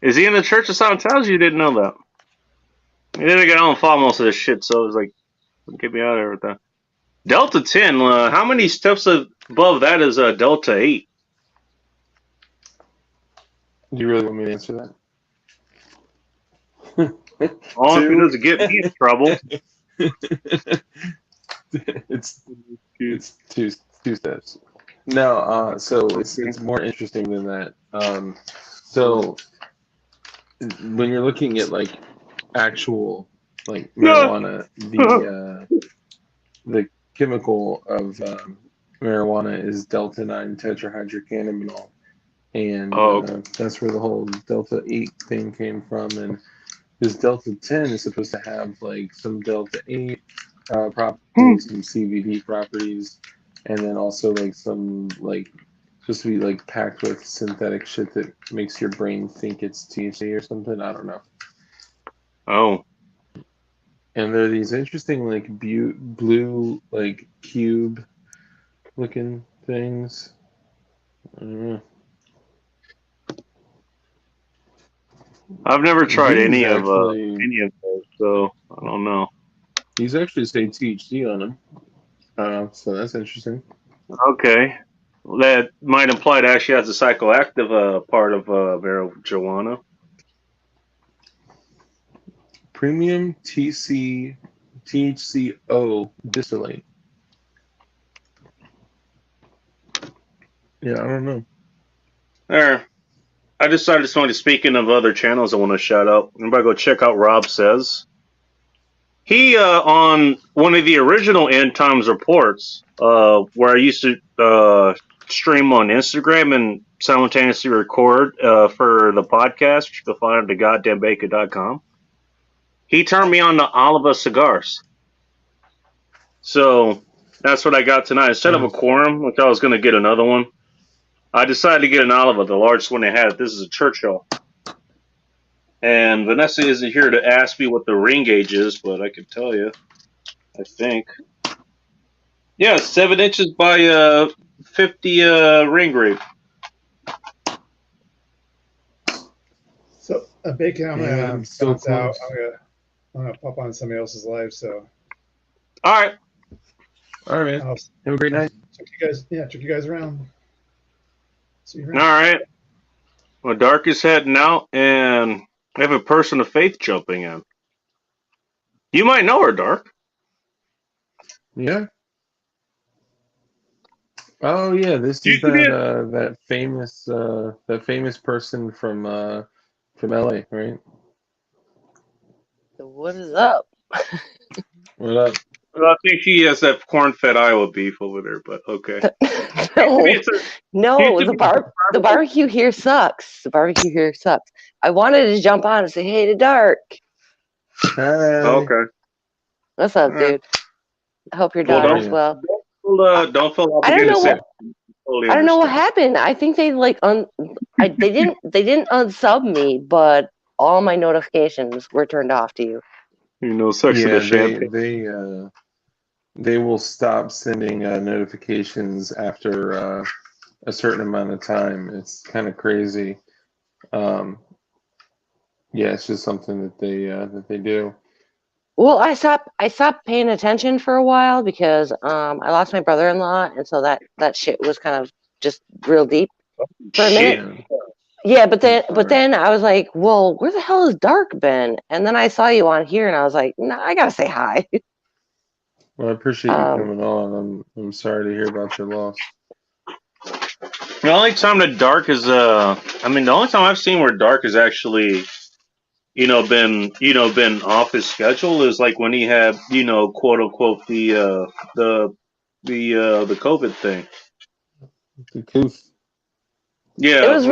Is he in the Church of Scientology? You didn't know that. He didn't get on follow most of this shit, so it was like, get me out of there with that. Delta 10, how many steps above that is Delta 8? Do you really want me to answer that? All if it Two. doesn't get me in trouble. it's two steps. No, so it's more interesting than that. So when you're looking at like actual like marijuana, the chemical of marijuana is delta 9 tetrahydrocannabinol, and that's where the whole delta 8 thing came from. And this delta 10 is supposed to have like some delta 8 properties, some CBD properties, and then also like some like supposed to be like packed with synthetic shit that makes your brain think it's THC or something. I don't know. Oh. And there are these interesting like blue like cube looking things. I don't know. I've never tried These any actually, of those, so I don't know. these actually say THC on them, so that's interesting. Okay. Well, that might imply it actually has a psychoactive part of marijuana. Premium THCO distillate. Yeah, I don't know. There. I decided this morning, speaking of other channels I want to shout out, everybody go check out Rob Says. He, on one of the original End Times reports, where I used to stream on Instagram and simultaneously record for the podcast, the firethegoddamnbacon.com, he turned me on to Oliva cigars. So that's what I got tonight. Instead of a Quorum, which I was going to get another one, I decided to get an Oliva, the largest one they had. This is a Churchill. And Vanessa isn't here to ask me what the ring gauge is, but I can tell you, I think. Yeah, 7 inches by 50 ring grape. So, Bacon, I'm Yeah, gonna so bounce out. close. I'm gonna pop on somebody else's live. So, All right. All right, man. I'll Have a great night. check you guys. Yeah, check you guys around. See you All around. right. Well, Dark is heading out, and we have a person of faith jumping in. You might know her, Dark. Yeah. Oh yeah, this is that famous person from LA, right? What is up? What up? Well, I think she has that corn-fed Iowa beef over there, but okay. No, the barbecue here sucks. The barbecue here sucks. I wanted to jump on and say hey to Dark. Hi. Okay. What's up, dude? I hope your daughter's well. Don't feel I don't know obligated to say. what I don't know what happened. I think they like they didn't unsub me, but all my notifications were turned off to you. You know, section of champagne. They will stop sending notifications after a certain amount of time. It's kind of crazy. Yeah, it's just something that they do. Well, I stopped paying attention for a while because I lost my brother-in-law, and so that shit was kind of just real deep for a minute. Yeah, but then I was like, well, where the hell has Dark been? And then I saw you on here, and I was like, nah, I gotta say hi. Well, I appreciate you coming on. I'm sorry to hear about your loss. The only time that Dark is the only time I've seen where Dark has actually been off his schedule is like when he had, quote unquote the COVID thing. The coof. Yeah. It was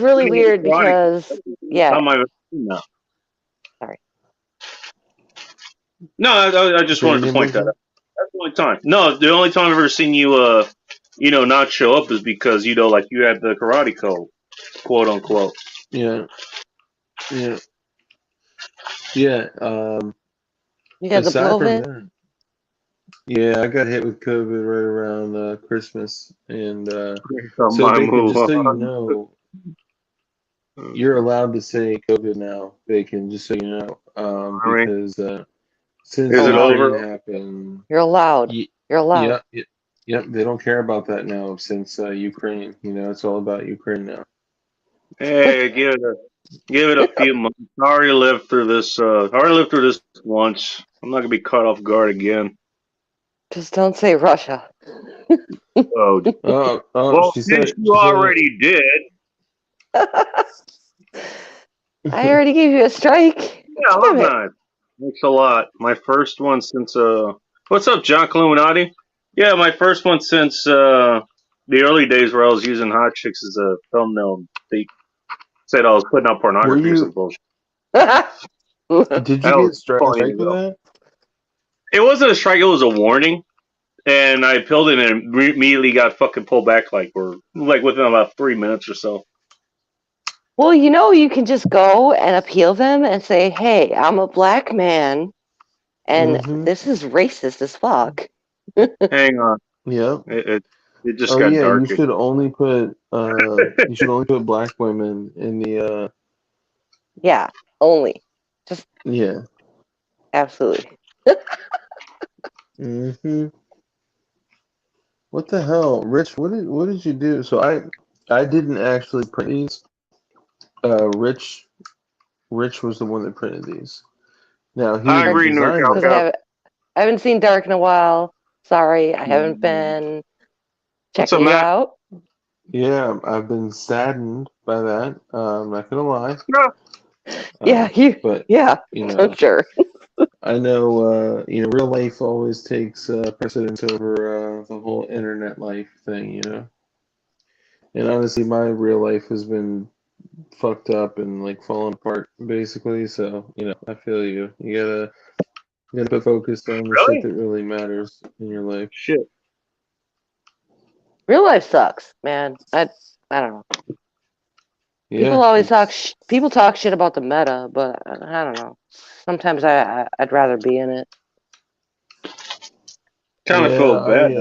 really weird because Sorry. No, I just wanted to point that out. That's the only time. No, the only time I've ever seen you not show up is because, like you had the karate code, quote unquote. Yeah. You got the COVID? Yeah, I got hit with COVID right around Christmas, and so Bacon, just so you know, you're allowed to say COVID now, Bacon. Just so you know, because since is it over? Happened, you're allowed. You're allowed. Yep. They don't care about that now since Ukraine. It's all about Ukraine now. Hey, give it a few months. I already lived through this. I already lived through this once. I'm not gonna be caught off guard again. Just don't say Russia. Oh, well, She since said. you She said it. already did, I already gave you a strike. yeah, I love Damn it. that. Thanks a lot. My first one since what's up, John Illuminati? Yeah, my first one since the early days where I was using hot chicks as a thumbnail. They said I was putting out Were pornography or some you? bullshit. Did you That get was a 20 years strike for ago. that? It wasn't a strike; it was a warning. And I appealed it and immediately got fucking pulled back like within about 3 minutes or so. Well, you can just go and appeal them and say, "Hey, I'm a black man, and Mm-hmm. this is racist as fuck." Hang on, Yep. it just Oh got yeah, dark. you should only put black women in the Yeah, only. Just yeah. absolutely. Mm-hmm. What the hell, Rich? What did you do? So I didn't actually print these. Rich was the one that printed these. Now he I didn't agree, design NorCal Because them. I haven't seen Dark in a while. Sorry, I haven't Mm. been What's up, checking you Matt? out. Yeah, I've been saddened by that. I'm not gonna lie. Yeah, But yeah, you know, I'm sure. I know real life always takes precedence over the whole internet life thing. And honestly, my real life has been fucked up and like falling apart basically. So I feel you. You gotta put focus on the shit Really? that really matters in your life. Shit. Real life sucks, man. I don't know. Yeah, People always people talk shit about the meta, but I don't know. Sometimes I'd rather be in it. Kind of yeah. feel bad.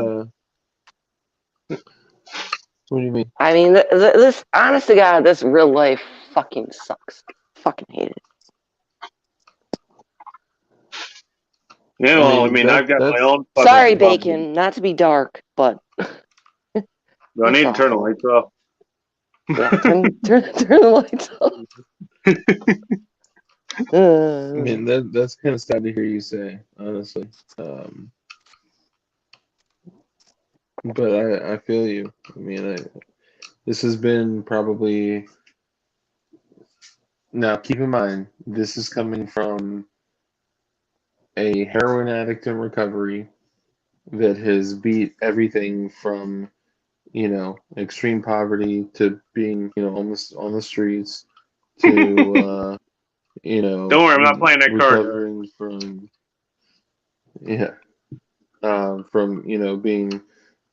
What do you mean? I mean, this honest to God, this real life fucking sucks. Fucking hate it. Yeah, well, I mean, I've got my That's own fucking Sorry, problems. Bacon. Not to be dark, but Do I it's need to turn the awful. lights off? Yeah, turn the lights off. I mean that's kind of sad to hear you say, honestly. But I feel you. I mean, this has been probably. Now, keep in mind, this is coming from a heroin addict in recovery that has beat everything from, extreme poverty to being, almost on the streets to, Don't worry, I'm not playing that card. recovering yeah, from, being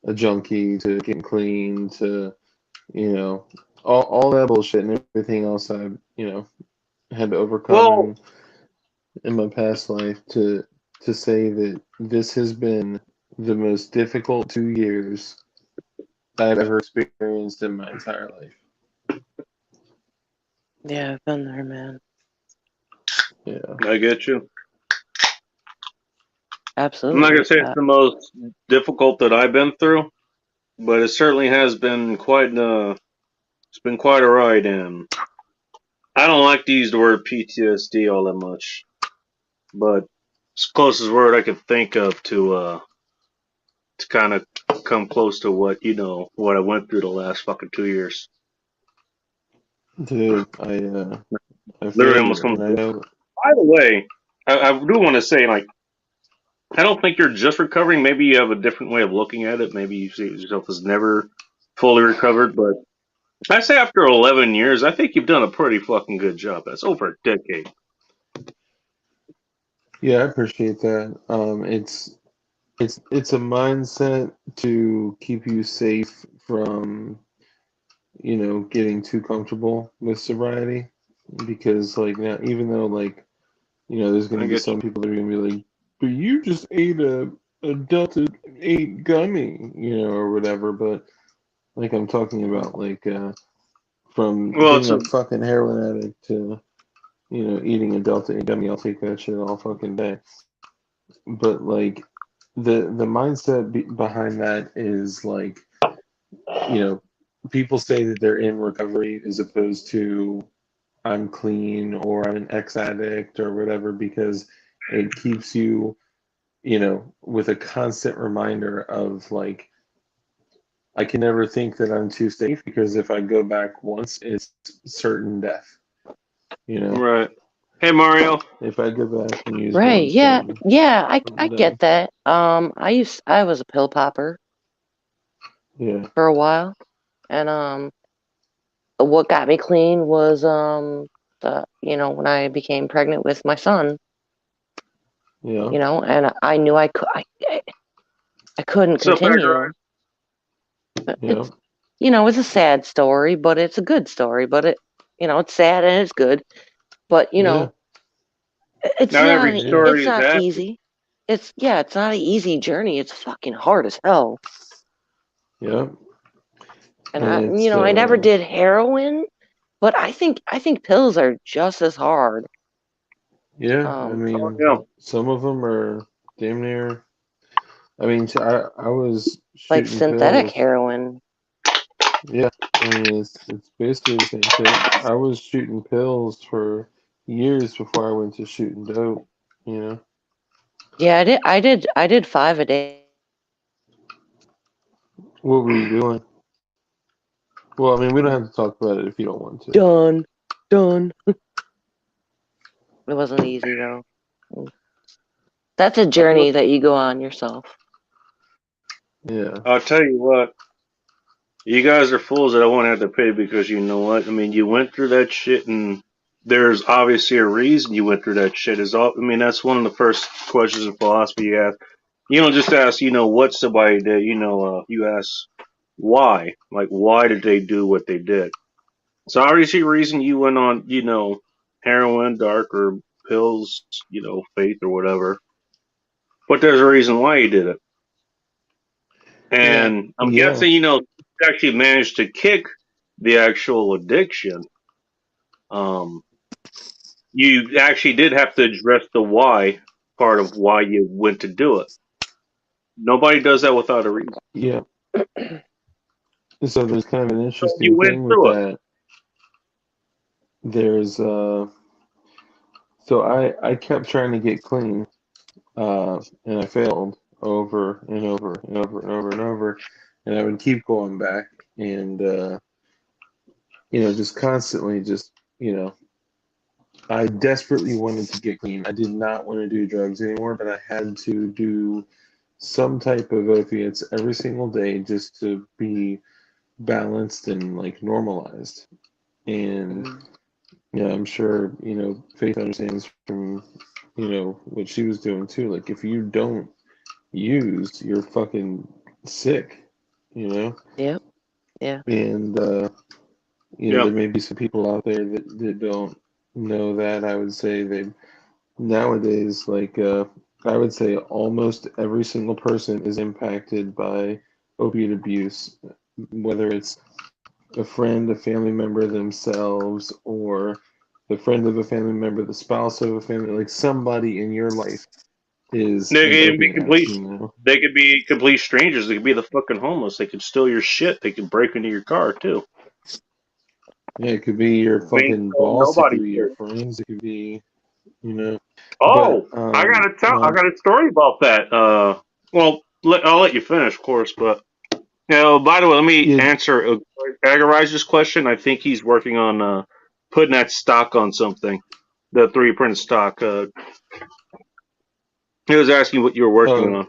a junkie to getting clean to, all that bullshit and everything else I've, had to overcome Well, in my past life to say that this has been the most difficult 2 years I've ever experienced in my entire life. Yeah, I've been there, man. Yeah. I get you. Absolutely. I'm not gonna say it's the most difficult that I've been through, but it certainly has been quite. It's been quite a ride, and I don't like to use the word PTSD all that much, but it's the closest word I could think of to kind of come close to what I went through the last fucking 2 years. Dude, I feel Literally almost you, comes. and I know. By the way, I do want to say, like, I don't think you're just recovering. Maybe you have a different way of looking at it. Maybe you see yourself as never fully recovered, but I say after 11 years, I think you've done a pretty fucking good job. That's over a decade. Yeah, I appreciate that. It's a mindset to keep you safe from getting too comfortable with sobriety, because like now, even though like there's going I to be get some people that are going to be like, but you just ate a Delta 8 gummy, or whatever. But like I'm talking about like from you. Well, being a fucking heroin addict to eating a Delta 8 gummy, I'll take that shit all fucking day. But like the mindset behind that is like, people say that they're in recovery as opposed to I'm clean or I'm an ex-addict or whatever, because it keeps you, with a constant reminder of like, I can never think that I'm too safe, because if I go back once, it's certain death. Right. Hey, Mario. If I go back and use Right. once, Yeah. then Yeah. I I'm get done. that. I was a pill popper Yeah. for a while, and what got me clean was when I became pregnant with my son, Yeah. and I knew I couldn't What's up, continue. Yeah. It's a sad story, but it's a good story. But it's sad and it's good. But Yeah. it's Not not every story it's is not happy. easy. It's not an easy journey. It's fucking hard as hell. Yeah. And And it's I never did heroin, but I think pills are just as hard. yeah, I mean, Yeah. some of them are damn near. I mean, I was Like shooting synthetic pills. heroin. Yeah, I mean, it's basically the same thing. I was shooting pills for years before I went to shooting dope. You know, Yeah, I did 5 a day. what were you doing? Well, I mean, we don't have to talk about it if you don't want to. Done. It wasn't easy though. That's a journey that you go on yourself. Yeah, I'll tell you what. You guys are fools that I won't have to pay, because you know what? I mean, you went through that shit, and there's obviously a reason you went through that shit. I mean, that's one of the first questions in philosophy you ask. You don't just ask, what somebody did. You ask why. Like, why did they do what they did? So obviously, a reason you went on, heroin, dark, or pills, faith or whatever. But there's a reason why you did it. And I'm yeah, guessing, you actually managed to kick the actual addiction. Um, you actually did have to address the why part of why you went to do it. Nobody does that without a reason. yeah. So there's kind of an So you interesting went thing with through it. that. There's so I kept trying to get clean, and I failed over and over and over and over and over, and I would keep going back, and just constantly, I desperately wanted to get clean. I did not want to do drugs anymore, but I had to do some type of opiates every single day just to be balanced and like normalized. And I'm sure, Faith understands from, what she was doing too. Like if you don't use, you're fucking sick, you know? Yep. Yeah. And Yeah. there may be some people out there that don't know that. I would say they nowadays, like I would say almost every single person is impacted by opiate abuse, whether it's a friend, a family member themselves, or the friend of a family member, the spouse of a family, like somebody in your life is They an could even be opiate addict, complete. They could be complete strangers. They could be the fucking homeless. They could steal your shit. They could break into your car too. Yeah, it could be your I mean, fucking so boss, it could nobody be your cares. friends, it could be, you know. But Oh, I got a story about that. Well, I'll let you finish, of course. But by the way, let me yeah, answer Agarize's question. I think he's working on putting that stock on something, the 3D printed stock. He was asking what you were working oh, on.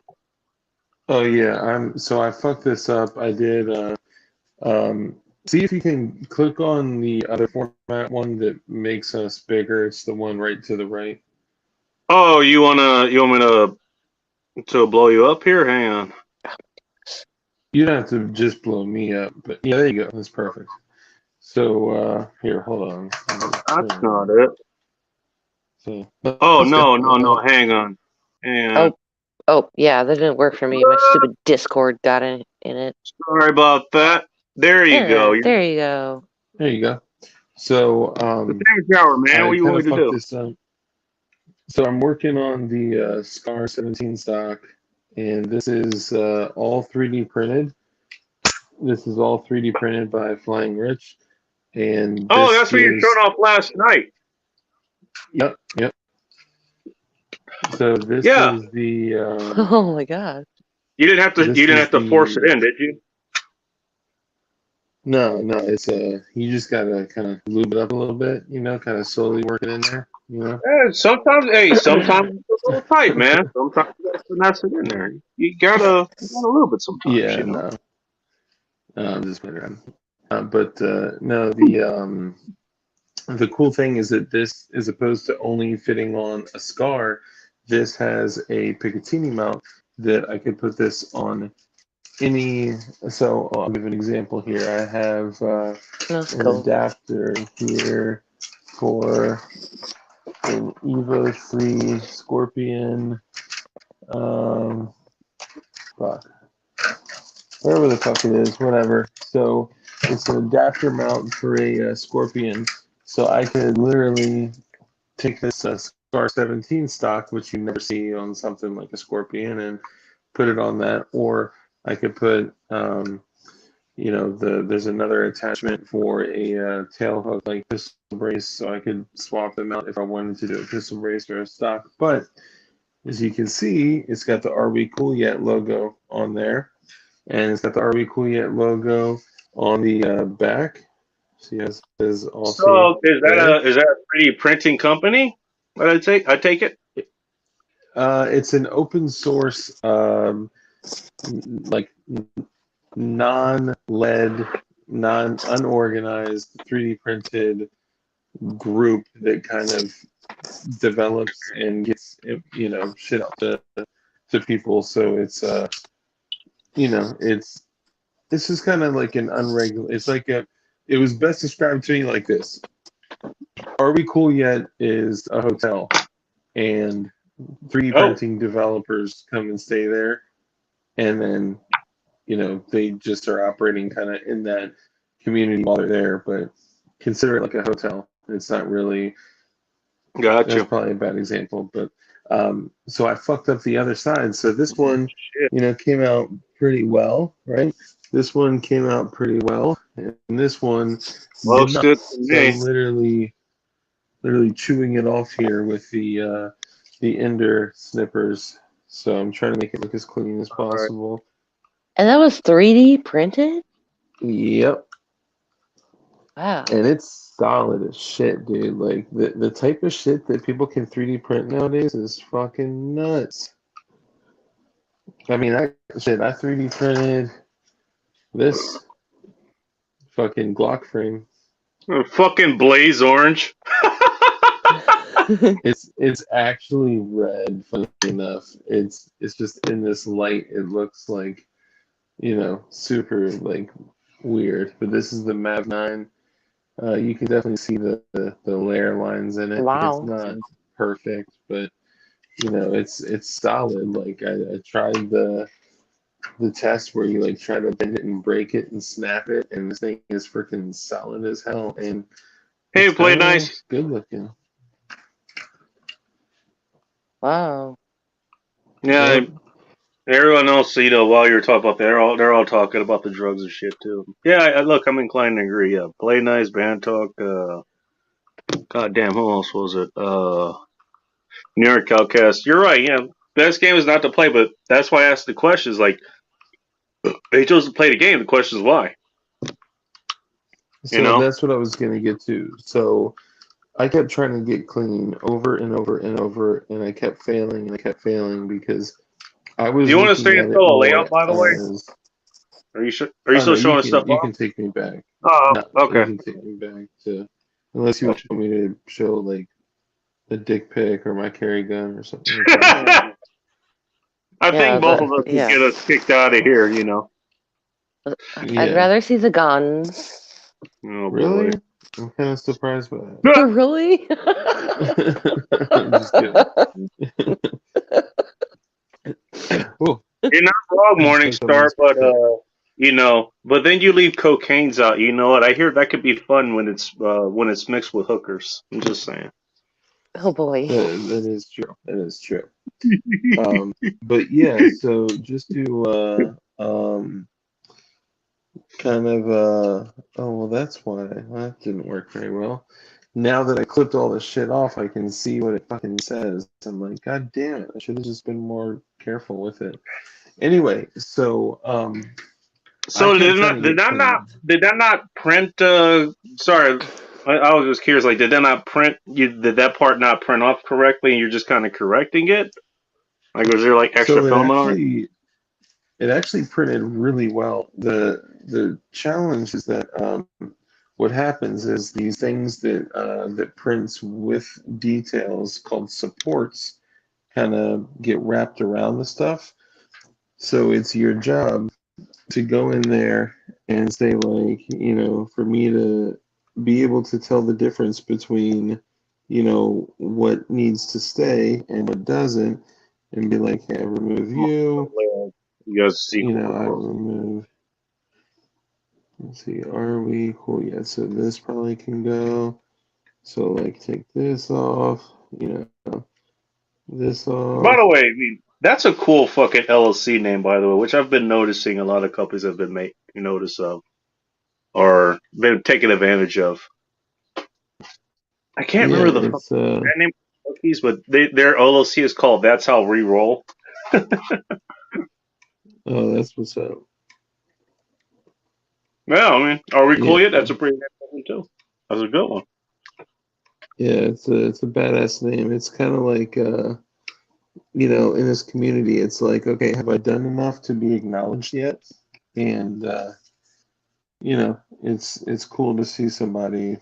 oh yeah, so I fucked this up. I did um see if you can click on the other format one that makes us bigger. It's the one right to the right. Oh, you want me to blow you up here? Hang on. You don't have to just blow me up, but yeah, there you go. That's perfect. So here, hold on. That's not it. So Oh that's good. no. Hang on. Hang on. Oh, yeah, that didn't work for me. My stupid Discord got in it. Sorry about that. There you go. There you go. There you go. So The same tower, man. What I do you kind want of me to fucked do? this up. So I'm working on the SCAR 17 stock, and this is all 3D printed. This is all 3D printed by Flying Rich, and Oh, this that's what you is showed off last night. yep. So this Yeah, is the Oh my god. you didn't have to. You this didn't is have to force it the in, did you? no, it's you just gotta kind of lube it up a little bit, kind of slowly work it in there. Sometimes, hey, sometimes it's a little tight, man. Sometimes you gotta finesse it in there. You gotta a little bit sometimes, Yeah, you know. no, I'm just playing around. But no, the cool thing is that this, as opposed to only fitting on a Scar, this has a Picatinny mount that I could put this on any. So I'll give an example here. I have That's an cool. adapter here for an Evo 3 Scorpion. Fuck. Whatever the fuck it is, whatever. So it's an adapter mount for a Scorpion. So I could literally take this Scar 17 stock, which you never see on something like a Scorpion, and put it on that. Or I could put, there's another attachment for a tail hook like pistol brace, so I could swap them out if I wanted to do a pistol brace or a stock. But as you can see, it's got the Are We Cool Yet logo on there, and it's got the Are We Cool Yet logo on the back. So yes, it says also So is there. that a 3D printing company? I take it. It's an open source, like non-led, unorganized 3D printed group that kind of develops and gets shit out to people. So it's it's this is kind of like an unregulated. It's like it was best described to me like this: Are We Cool Yet is a hotel, and 3D printing developers come and stay there, and then they just are operating kind of in that community while they're there, but consider it like a hotel. It's not really. Gotcha. That's probably a bad example, but so I fucked up the other side. So this one, came out pretty well, right? This one came out pretty well, and this one Looks did not. good to So I'm me. literally chewing it off here with the Ender snippers. So I'm trying to make it look as clean as possible. And that was 3D printed? Yep. Wow. And it's solid as shit, dude. Like the type of shit that people can 3D print nowadays is fucking nuts. I mean, I 3D printed this fucking Glock frame. Fucking blaze orange. It's actually red. Funny enough, it's just in this light. It looks like super like weird. But this is the Mav 9. You can definitely see the layer lines in it. Wow. It's not perfect, but it's solid. Like I tried the test where you like try to bend it and break it and snap it, and this thing is freaking solid as hell. And Hey, play nice. good looking. Wow. Yeah, Yep. everyone else, while you're talking about that, they're all talking about the drugs and shit too. Yeah, look, I'm inclined to agree. Yeah, play nice, band talk. Goddamn, who else was it? New York Outcast. You're right. Yeah, best game is not to play, but that's why I asked the questions. Like, they chose to play the game. The question is why. So that's what I was gonna get to. So I kept trying to get clean over and over and over, and I kept failing and I kept failing because I was. Do you want to stay and fill a layout, by the way? Are you still showing stuff you off? can take me back. Oh, No, okay. You can take me back to, unless you want me to show like a dick pic or my carry gun or something. I think both of us would get us kicked out of here, I'd rather see the guns. Oh, really? boy. I'm kind of surprised by that. Really? I'm just kidding. You're not wrong, Morningstar, but but then you leave cocaines out. You know what? I hear that could be fun when it's mixed with hookers. I'm just saying. Oh boy. That is true. That is true. But yeah, so just to kind of oh well, that's why that didn't work very well. Now that I clipped all this shit off, I can see what it fucking says. I'm like, God damn it, I should have just been more careful with it. Anyway, so So I kept trying to did get that not clean. did that not print? Sorry, I was just curious. Like, did that not print? Did that part not print off correctly, and you're just kind of correcting it? Like, was there like extra So filament on it? it actually printed really well. The challenge is that what happens is these things that prints with details called supports kind of get wrapped around the stuff. So it's your job to go in there and say, like, for me to be able to tell the difference between, what needs to stay and what doesn't, and be like, hey, I remove you, You guys see I remove. Let's see, are we cool? Yeah, so this probably can go. So, like, take this off, this By the off. way, I mean, that's a cool fucking LLC name, by the way, which I've been noticing a lot of companies have been making notice of or been taking advantage of. I can't Yeah, remember the it's, fucking brand name of cookies, but their LLC is called That's How We Roll. oh, that's what's up. Yeah, I mean, are we cool Yeah. yet? That's a pretty good one too. That's a good one. Yeah, it's a badass name. It's kind of like, in this community, it's like, okay, have I done enough to be acknowledged yet? And it's cool to see somebody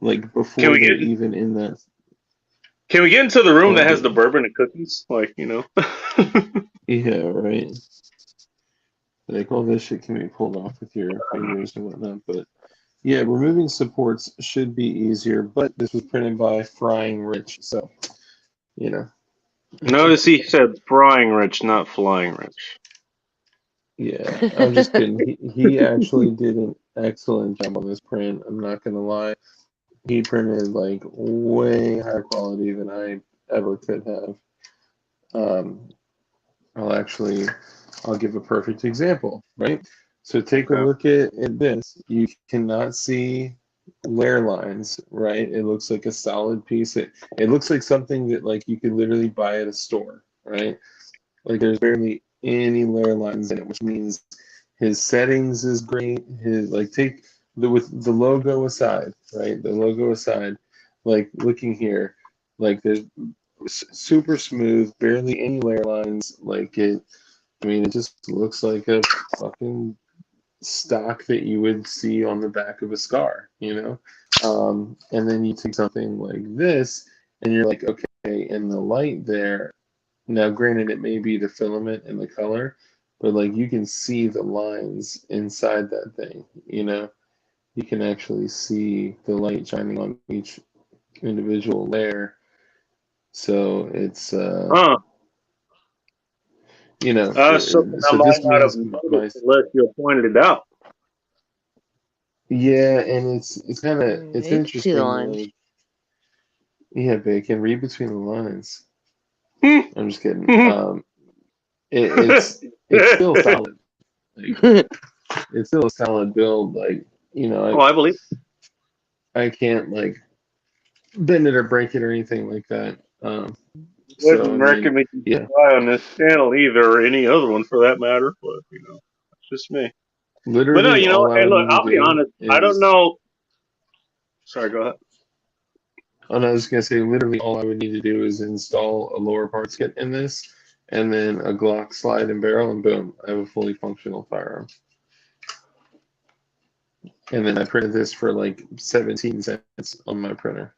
like Can before we they're get even in that. Can we get into the room Oh, that has yeah, the bourbon and cookies? Like, yeah, right. Like all this shit can be pulled off with your fingers and whatnot, but yeah, removing supports should be easier. But this was printed by Frying Rich, so you know, Notice he said frying rich, not flying rich. yeah, I'm just kidding. He actually did an excellent job on this print. I'm not gonna lie. He printed like way higher quality than I ever could have. Um, I'll give a perfect example, right? So take a Okay. look at this. You cannot see layer lines, right? It looks like a solid piece. It looks like something that like you could literally buy at a store, right? Like there's barely any layer lines in it, which means his settings is great. His like take with the logo aside, right? The logo aside, like looking here, like the super smooth, barely any layer lines. Like it, I mean, it just looks like a fucking stock that you would see on the back of a scar, And then you take something like this, and you're like, okay, in the light there. Now, granted, it may be the filament and the color, but like you can see the lines inside that thing, You can actually see the light shining on each individual layer. So it's Huh. Something I so might this not have means my noticed unless you pointed it out. yeah, and it's kind of it's You can see the interesting. lines. Like, yeah, but it can read between the lines. Hmm. I'm just kidding. It's still solid. Like it's still a solid build. Like Oh, I believe. I can't like bend it or break it or anything like that. So I Wouldn't mean, recommend you yeah, try on this channel either, or any other one for that matter. But it's just me. But no, literally all I hey, would look, need to I'll be do honest. I don't is. know. Sorry, go ahead. And I was gonna say, literally all I would need to do is install a lower parts kit in this, and then a Glock slide and barrel, and boom, I have a fully functional firearm. And then I printed this for like 17 cents on my printer.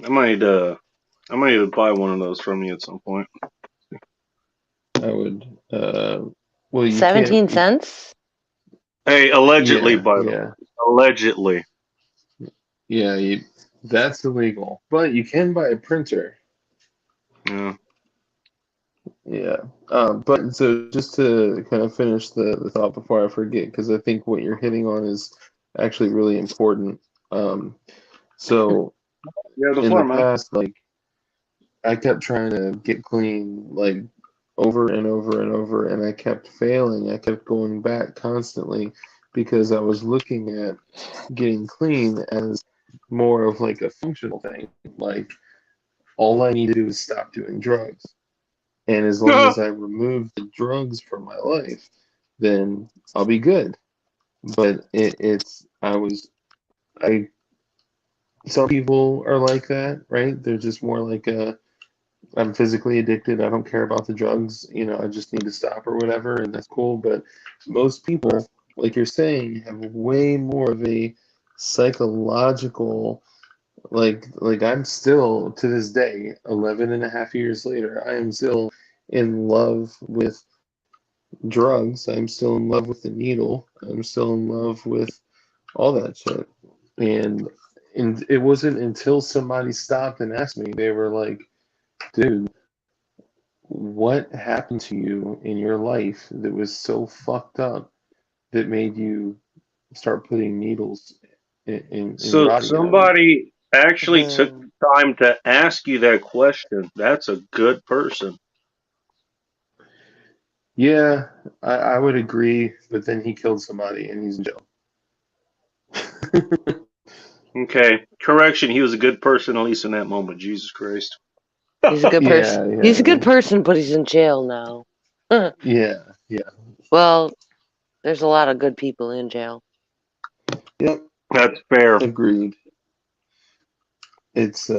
I might need to buy one of those from you at some point. I would, well, you 17 can't, cents? Hey, allegedly, yeah, by the way. yeah, Allegedly. yeah, that's illegal. But you can buy a printer. Yeah. Yeah. But so just to kind of finish the thought before I forget, because I think what you're hitting on is actually really important. So Yeah, the in floor, the man. past, like I kept trying to get clean, like over and over and over, and I kept failing. I kept going back constantly because I was looking at getting clean as more of like a functional thing. Like, all I need to do is stop doing drugs. And as long as I remove the drugs from my life, then I'll be good. But some people are like that, right? They're just more like I'm physically addicted. I don't care about the drugs. I just need to stop or whatever, and that's cool. But most people, like you're saying, have way more of a psychological, like I'm still to this day, 11 and a half years later, I am still in love with drugs. I'm still in love with the needle. I'm still in love with all that shit. And it wasn't until somebody stopped and asked me, they were like, dude, what happened to you in your life that was so fucked up that made you start putting needles in So your body? somebody actually took Mhm. the time to ask you that question. That's a good person. Yeah, I would agree, but then he killed somebody and he's in jail. Okay, correction. He was a good person, at least in that moment. Jesus Christ. He's a good person. Yeah, He's a yeah, good person, but he's in jail now. yeah, yeah. Well, there's a lot of good people in jail. Yep, That's fair. agreed. It's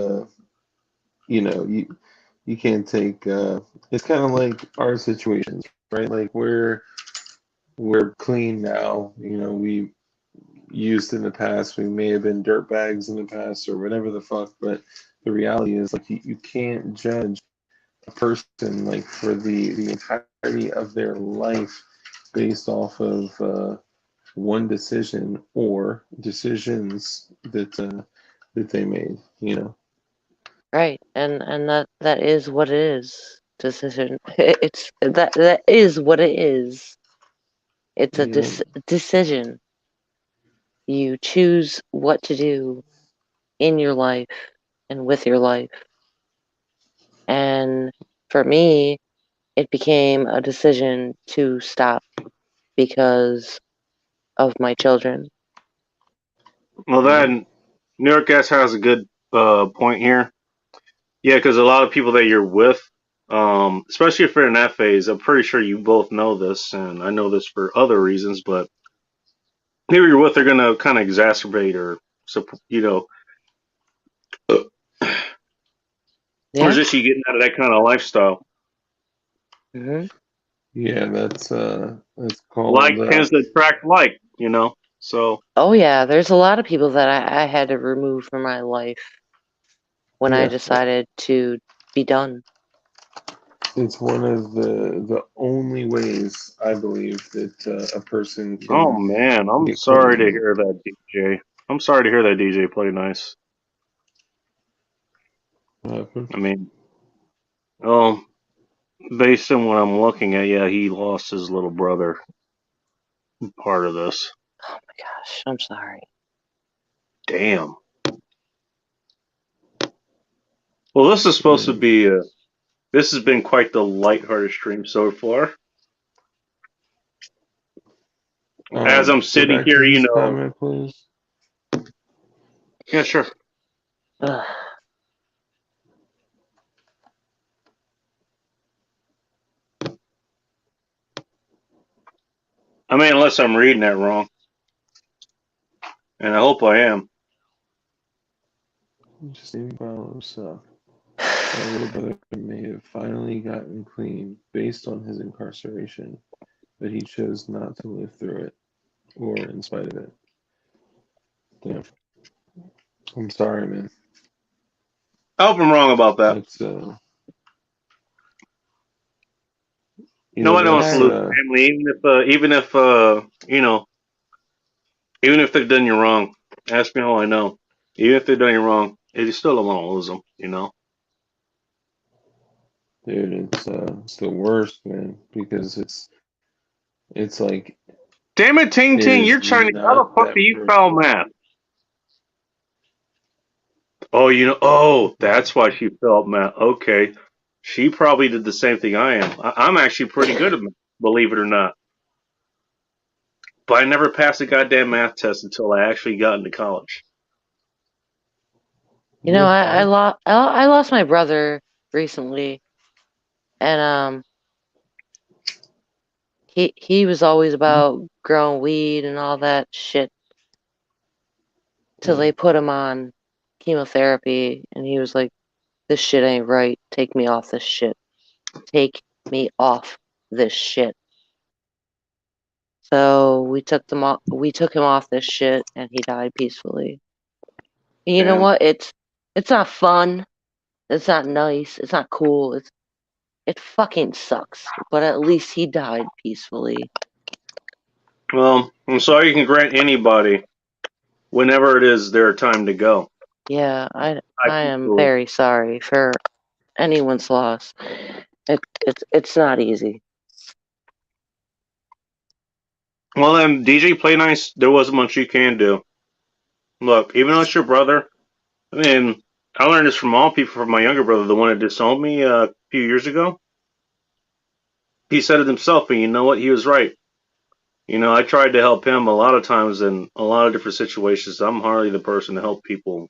you can't take it's kind of like our situations, right? Like we're clean now. We used in the past, we may have been dirt bags in the past or whatever the fuck, but the reality is, like, you can't judge a person like for the entirety of their life based off of one decision or decisions that they made. Right. And that is what it is. Decision. It's that is what it is. It's a Yeah. decision. You choose what to do in your life and with your life. And for me, it became a decision to stop because of my children. Well, then New York Gas has a good point here. Yeah, because a lot of people that you're with, especially if you're in that phase, I'm pretty sure you both know this, and I know this for other reasons, but people you're with are going to kind of exacerbate or, Yeah. resist you getting out of that kind of lifestyle. Hmm. Yeah, that's called Like tends to attract like. So, Oh yeah, there's a lot of people that I had to remove from my life when I yeah. decided to be done. It's one of the only ways I believe that a person oh can man, I'm get sorry to clean. hear that, DJ. I'm sorry to hear that DJ play nice. I mean, oh, based on what I'm looking at, yeah, he lost his little brother. Part of this. Oh my gosh, I'm sorry. Damn. Well, this is supposed to be. This has been quite the lighthearted stream so far. As I'm Go sitting back here, to this comment, please. Yeah, sure. Ugh. I mean, unless I'm reading that wrong, and I hope I am. Just thinking about himself. My little brother may have finally gotten clean based on his incarceration, but he chose not to live through it, or in spite of it. Damn. I'm sorry, man. I hope I'm wrong about that. That's No one wants to lose that's family, even if they've done you wrong. Ask me how I know. Even if they've done you wrong, you still don't want to lose them. dude, it's the worst, man, because it's like Damn it, Ting it Ting, is you're trying to. How the not fuck that do you person. spell math? Oh, that's why she felt math. Okay. She probably did the same thing I am. I'm actually pretty good at math, believe it or not. But I never passed a goddamn math test until I actually got into college. You know, I lost my brother recently, and he was always about growing weed and all that shit till they put him on chemotherapy, and he was like, "This shit ain't right. Take me off this shit. Take me off this shit." So we took them off. We took him off this shit, and he died peacefully. And you know Damn. what? It's not fun. It's not nice. It's not cool. It fucking sucks. But at least he died peacefully. Well, I'm sorry you can grant anybody whenever it is their time to go. Yeah, I am peacefully. very sorry for anyone's loss. It's not easy. Well then, DJ Play Nice, there wasn't much you can do. Look, even though it's your brother, I mean, I learned this from all people, from my younger brother, the one that disowned me a few years ago. He said it himself, and you know what? He was right. You know, I tried to help him a lot of times in a lot of different situations. I'm hardly the person to help people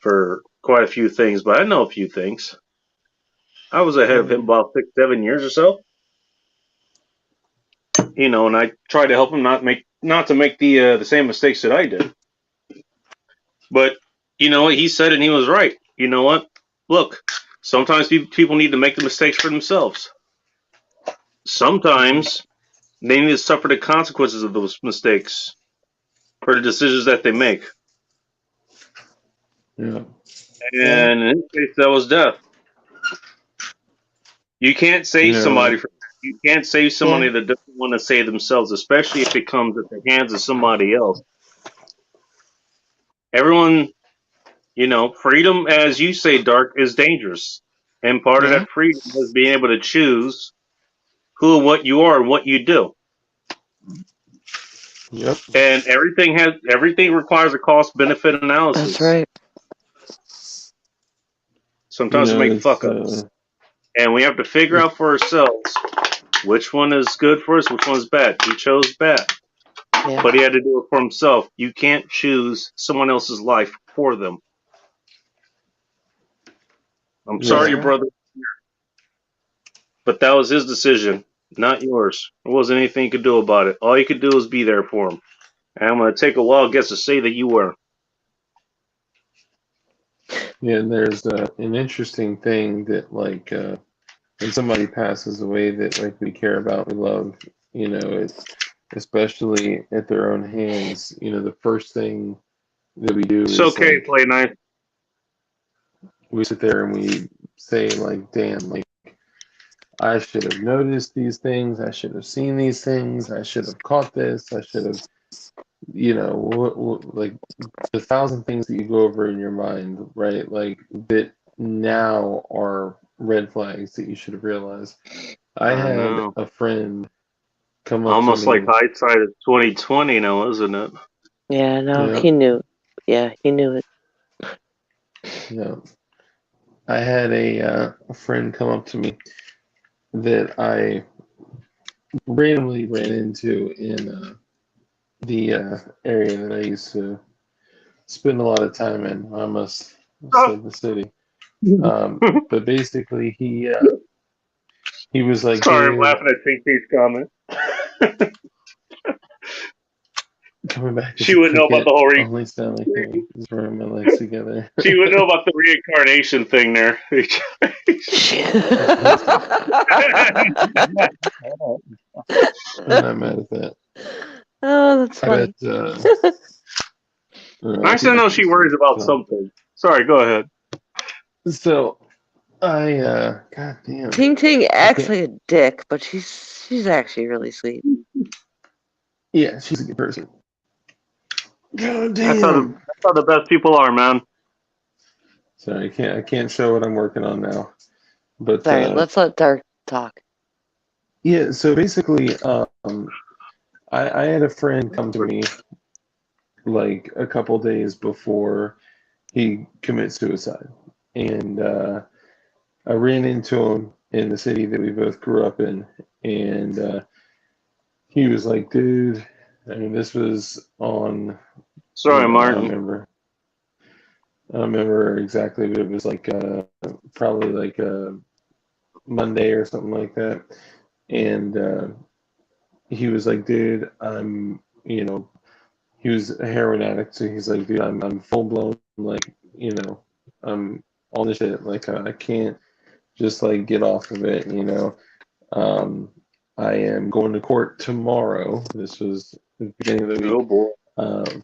for quite a few things, but I know a few things. I was ahead of him about 6, 7 years or so. You know, and I tried to help him not to make the same mistakes that I did. But you know what? He said it and he was right. You know what? Look, sometimes people need to make the mistakes for themselves. Sometimes they need to suffer the consequences of those mistakes for the decisions that they make. Yeah. And in this case, that was death. You can't save somebody. You can't save somebody that doesn't want to save themselves, especially if it comes at the hands of somebody else. Everyone, you know, freedom, as you say, Dark, is dangerous. And part of that freedom is being able to choose who and what you are and what you do. Yep. And everything requires a cost benefit analysis. That's right. Sometimes we make fuck ups. And we have to figure out for ourselves which one is good for us, which one's bad. He chose bad. Yeah. But he had to do it for himself. You can't choose someone else's life for them. I'm sorry, your brother. But that was his decision, not yours. There wasn't anything you could do about it. All you could do was be there for him. And I'm going to take a wild guess to say that you were. Yeah, and there's an interesting thing that, like, when somebody passes away that, like, we care about, we love, you know, it's especially at their own hands, you know, the first thing that we do is, okay, like, Play Nice. We sit there and we say, like, damn, like, I should have noticed these things, I should have seen these things, I should have caught this, I should have, you know, like, the 1,000 things that you go over in your mind, right? Like, that now are red flags that you should have realized. I had a friend come up almost to me. like hindsight is 2020 now, isn't it? Yeah, no, he knew. Yeah, he knew it. Yeah. I had a friend come up to me that I randomly ran into in the area that I used to spend a lot of time in. I must say the city. But basically, he was like, Sorry, hey, I'm laughing at TT's comment. coming back. She wouldn't know about the whole only sound like me. Just rubbing my legs together. She wouldn't know about the reincarnation thing there. I'm not mad at that. Oh, that's funny. I still know she worries about something. Sorry, go ahead. So, God damn. Ting Ting acts like a dick, but she's actually really sweet. Yeah, she's a good person. God damn. That's how the best people are, man. Sorry, I can't show what I'm working on now. But sorry, let's let Dark talk. Yeah, so basically, I had a friend come to me like a couple days before he commits suicide, and I ran into him in the city that we both grew up in, and he was like, "Dude," I mean, this was on, Sorry, I Martin. don't remember exactly, but it was like probably like a Monday or something like that, and he was like, "Dude, he was a heroin addict, so he's like, dude, I'm full blown, like, I'm on this shit, like, I can't just like get off of it. Um, I am going to court tomorrow. This was the beginning of the week Oh boy.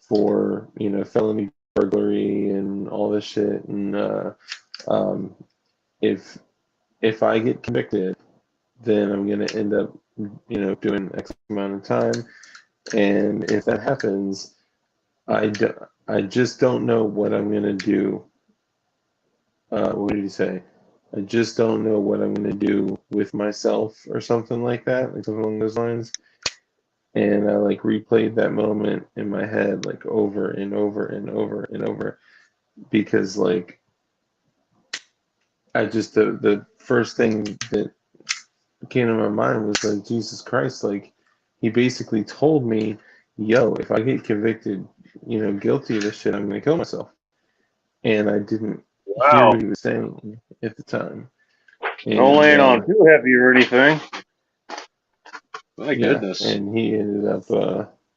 for felony burglary and all this shit, and um, if I get convicted, then I'm gonna end up doing X amount of time, and if that happens, I just don't know what I'm gonna do. What did he say? I just don't know what I'm gonna do with myself or something like that, like something along those lines. And I like replayed that moment in my head like over and over and over and over because like I just the first thing that came to my mind was like Jesus Christ, like he basically told me, yo, if I get convicted, guilty of this shit, I'm gonna kill myself. And I didn't hear Wow. what he was saying at the time. Don't And lay it on too heavy or anything. My yeah, goodness. and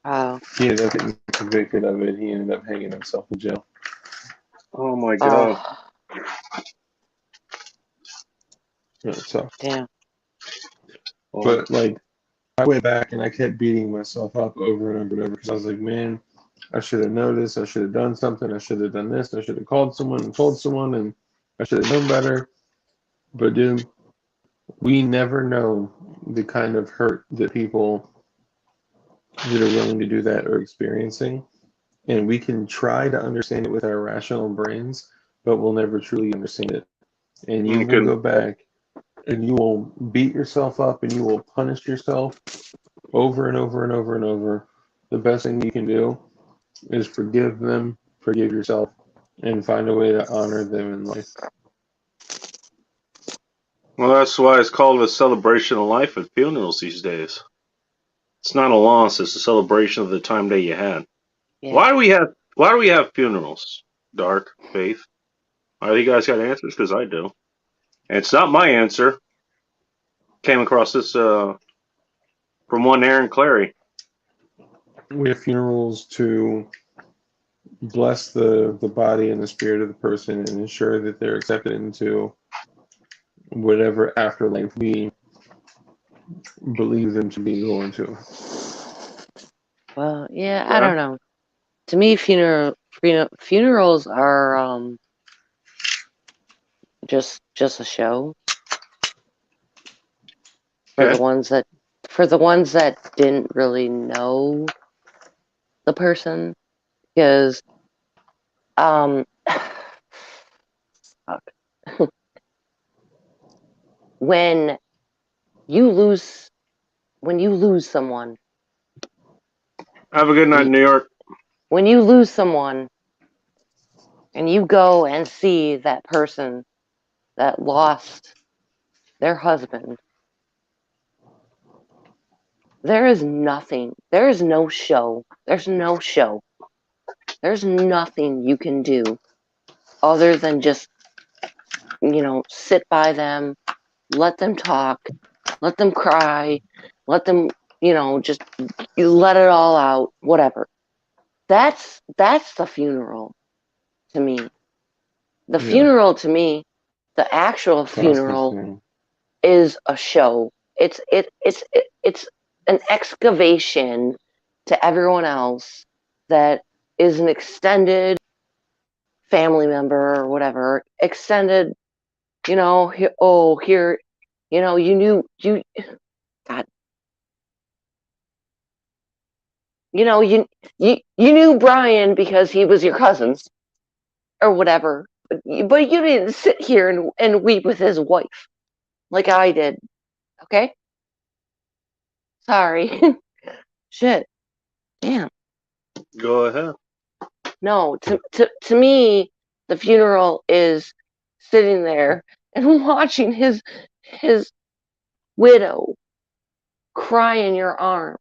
Wow. he ended up getting convicted of it. He ended up hanging himself in jail. Oh my God. Oh, Yeah, so, damn. Well, but like I went back and I kept beating myself up over and over and over because I was like, man, I should have noticed. I should have done something. I should have done this. I should have called someone and told someone, and I should have known better. But dude, we never know the kind of hurt that people that are willing to do that are experiencing. And we can try to understand it with our rational brains, but we'll never truly understand it. And you you will couldn't. go back and you will beat yourself up and you will punish yourself over and over and over and over. The best thing you can do is forgive them, forgive yourself, and find a way to honor them in life. Well, that's why it's called a celebration of life at funerals these days. It's not a loss; it's a celebration of the time that you had. Yeah. Why do we have funerals? Dark Faith. Are you guys got answers? Because I do. And it's not my answer. Came across this from one Aaron Clary. We have funerals to bless the body and the spirit of the person and ensure that they're accepted into whatever afterlife we believe them to be going to. Well, yeah, I Yeah. don't know. To me, funerals are just a show for Okay. the ones that didn't really know the person, because fuck. when you lose someone, Have a good night, New York. when you lose someone and you go and see that person that lost their husband, there is nothing. There is no show. There's no show. There's nothing you can do other than just, sit by them, let them talk, let them cry, let them, just you let it all out, whatever. That's the funeral to me. The Yeah. funeral to me, the actual funeral is a show. It's an excavation to everyone else that is an extended family member or whatever. Extended, here, you knew God, you knew Brian because he was your cousins or whatever. But you didn't sit here and weep with his wife like I did. Okay? Sorry. Shit. Damn. Go ahead. No, to me, the funeral is sitting there and watching his widow cry in your arms.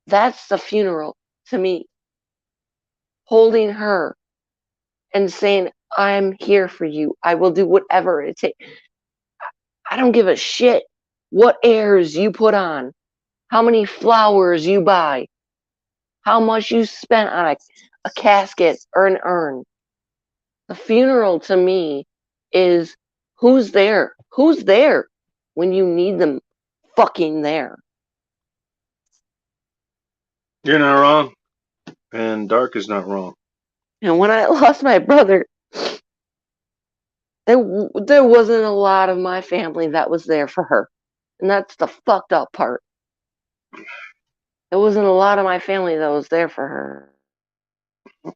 That's the funeral to me. Holding her and saying, I'm here for you. I will do whatever it takes. I don't give a shit what airs you put on, how many flowers you buy, how much you spent on a casket or an urn. The funeral to me is who's there? Who's there when you need them fucking there? You're not wrong, and Dark is not wrong. And when I lost my brother, there wasn't a lot of my family that was there for her. And that's the fucked up part. There wasn't a lot of my family that was there for her. I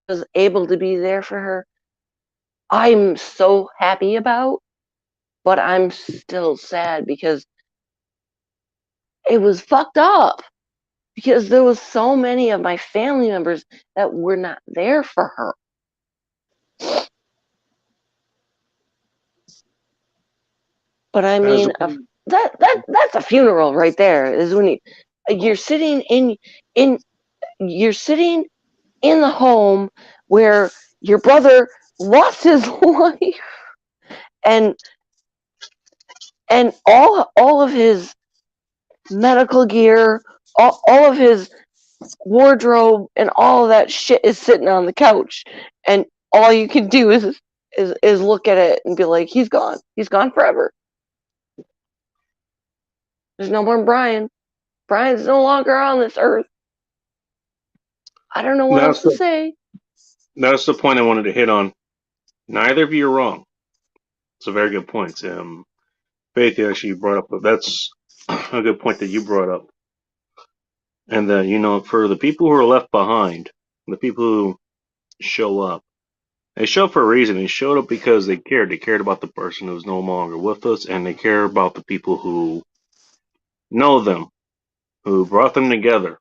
was able to be there for her. I'm so happy about, but I'm still sad because it was fucked up. Because there was so many of my family members that were not there for her. But I mean, that's a funeral right there. Is when you're sitting in the home where your brother lost his life, and all of his medical gear, all of his wardrobe, and all of that shit is sitting on the couch, and all you can do is look at it and be like, he's gone forever. There's no more Brian. Brian's no longer on this earth. I don't know what else to say. That's the point I wanted to hit on. Neither of you are wrong. It's a very good point. Faith actually brought up, that's a good point that you brought up. And that, for the people who are left behind, the people who show up, they show up for a reason. They showed up because they cared. They cared about the person who's no longer with us, and they care about the people who know them, who brought them together.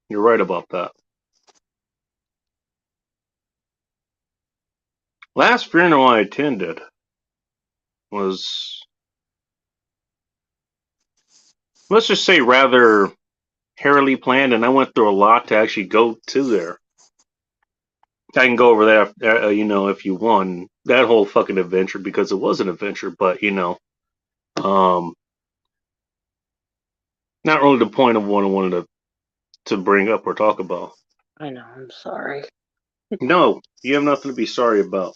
You're right about that. Last funeral I attended was, let's just say, rather hairily planned, and I went through a lot to actually go to there. I can go over that, if you want that whole fucking adventure, because it was an adventure, but not really the point of what I wanted to bring up or talk about. I know, I'm sorry. No, you have nothing to be sorry about.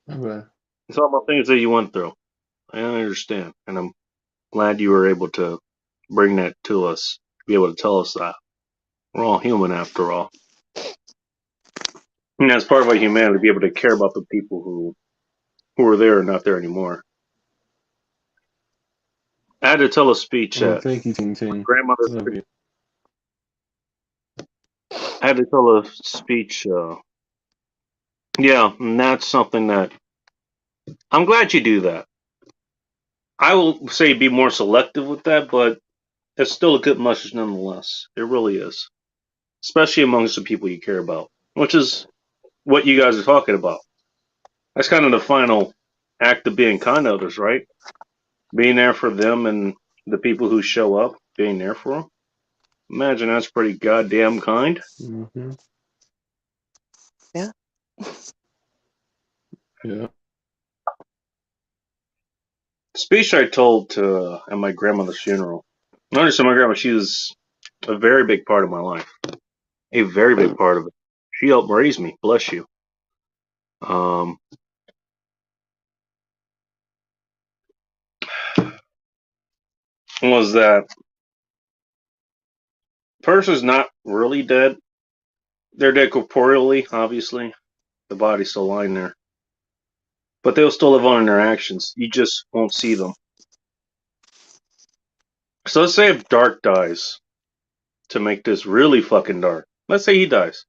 Okay. It's all about things that you went through. I understand, and I'm glad you were able to bring that to us, be able to tell us that. We're all human after all. And that's part of our humanity, to be able to care about the people who are there and not there anymore. I had to tell a speech at thank you, Ting Ting. grandmother's. I had to tell a speech. Yeah, and that's something that I'm glad you do that. I will say be more selective with that, but it's still a good message nonetheless. It really is, especially amongst the people you care about, which is what you guys are talking about. That's kind of the final act of being kind to others, right? Being there for them and the people who show up, being there for them. Imagine that's pretty goddamn kind. Mm-hmm. Yeah. Yeah. The speech I told at my grandmother's funeral. Notice my grandma, she was a very big part of my life. A very big part of it. She helped raise me. Bless you. Was that person's not really dead. They're dead corporeally, obviously. The body's still lying there. But they'll still live on in their actions. You just won't see them. So let's say if Dark dies, to make this really fucking dark. Let's say he dies.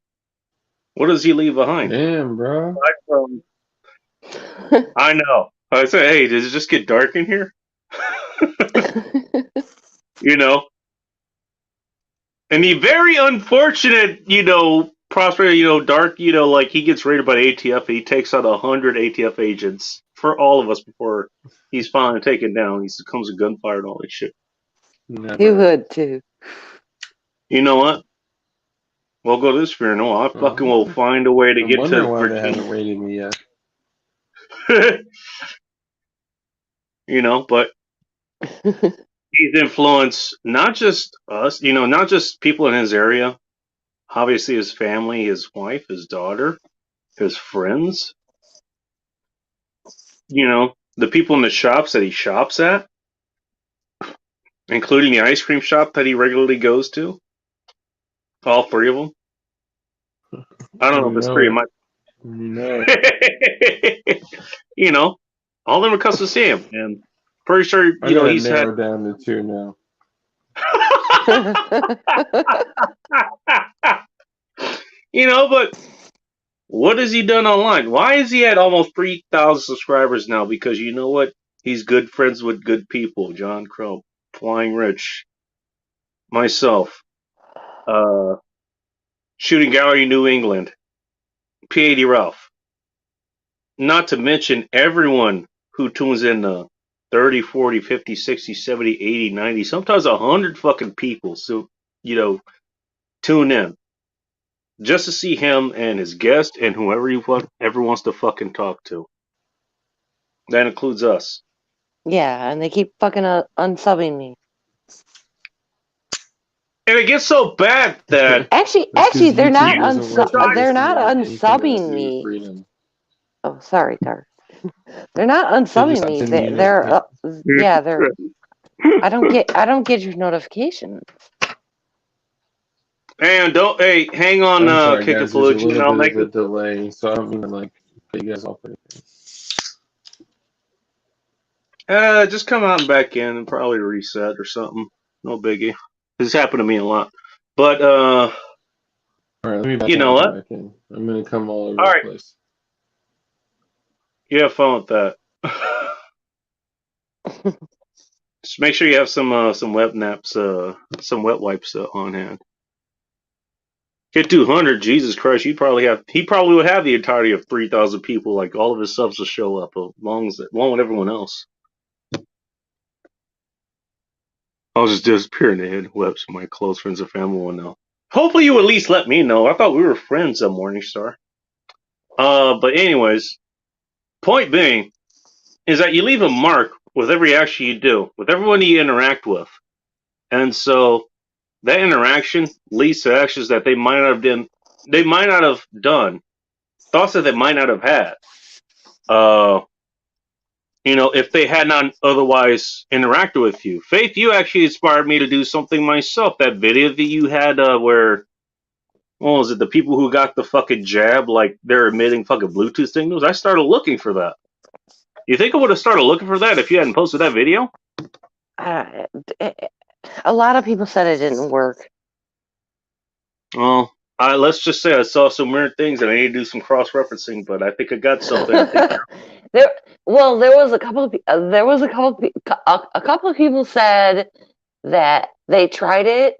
What does he leave behind? Damn, bro. I know. I say, hey, does it just get dark in here? And the very unfortunate, Prospero, Dark, like he gets raided by the ATF and he takes out 100 ATF agents for all of us before he's finally taken down. He succumbs to gunfire and all that shit. Never. You would too. You know what? We'll go this fear. No, I fucking will find a way to I'm get to wondering why they Virginia. haven't raided me yet. But he's influenced not just us, not just people in his area. Obviously, his family, his wife, his daughter, his friends. The people in the shops that he shops at, including the ice cream shop that he regularly goes to. All three of them. I don't know if it's three of my. All of them are custom to see him, and pretty sure he's had. Down to two now. But what has he done online? Why is he at almost 3,000 subscribers now? Because you know what? He's good friends with good people. John Crow, Flying Rich, myself, Shooting Gallery New England, P80 Ralph. Not to mention everyone who tunes in 30, 40, 50, 60, 70, 80, 90, sometimes 100 fucking people. So, tune in just to see him and his guest and whoever ever wants to fucking talk to. That includes us. Yeah, and they keep fucking unsubbing me. And it gets so bad that actually they're not unsubbing me. Oh, sorry, Dark. They're not unsubbing me. They're I don't get your notifications. And hang on, Kick and Felucci, and I'll make a delay, so I don't mean to get you guys off anything. Just come out and back in and probably reset or something. No biggie. This has happened to me a lot. But all right, let me back what? Back in. I'm gonna come all over the place. You have fun with that. Just make sure you have some wet naps, some wet wipes on hand. Hit 200, Jesus Christ! He probably would have the entirety of 3,000 people. Like all of his subs will show up, along with everyone else. I'll just disappear in the head webs. My close friends and family will know. Hopefully, you at least let me know. I thought we were friends at Morningstar. But anyways, point being is that you leave a mark with every action you do, with everyone you interact with, and so that interaction leads to actions that they might not have done, thoughts that they might not have had. If they had not otherwise interacted with you. Faith, you actually inspired me to do something myself. That video that you had where, what was it, the people who got the fucking jab, like they're emitting fucking Bluetooth signals? I started looking for that. You think I would have started looking for that if you hadn't posted that video? A lot of people said it didn't work. Well, let's just say I saw some weird things and I need to do some cross-referencing, but I think I got something. There was a couple of people said that they tried it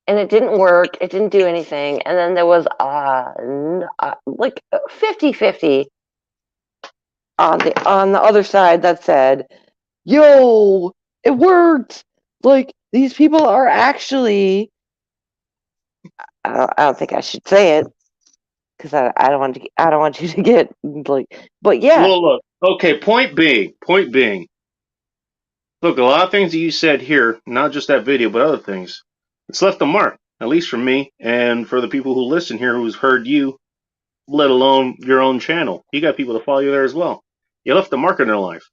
and it didn't work. It didn't do anything. And then there was like 50-50 on the other side that said, "Yo, it worked! Like these people are actually." I don't think I should say it because I don't want you to get like. But yeah. Well, look. Okay. Point being. Look, a lot of things that you said here, not just that video, but other things, it's left a mark. At least for me and for the people who listen here, who's heard you, let alone your own channel. You got people to follow you there as well. You left a mark in their life.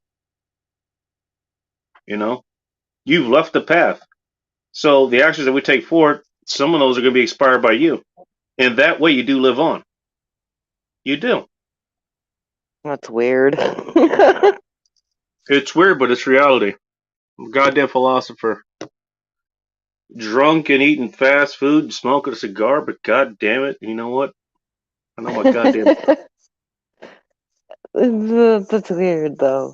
You've left the path. So the actions that we take forward, some of those are going to be inspired by you. And that way you do live on. You do. That's weird. It's weird, but it's reality. I'm a goddamn philosopher. Drunk and eating fast food and smoking a cigar, but god damn it, you know what? I know my goddamn... That's weird, though.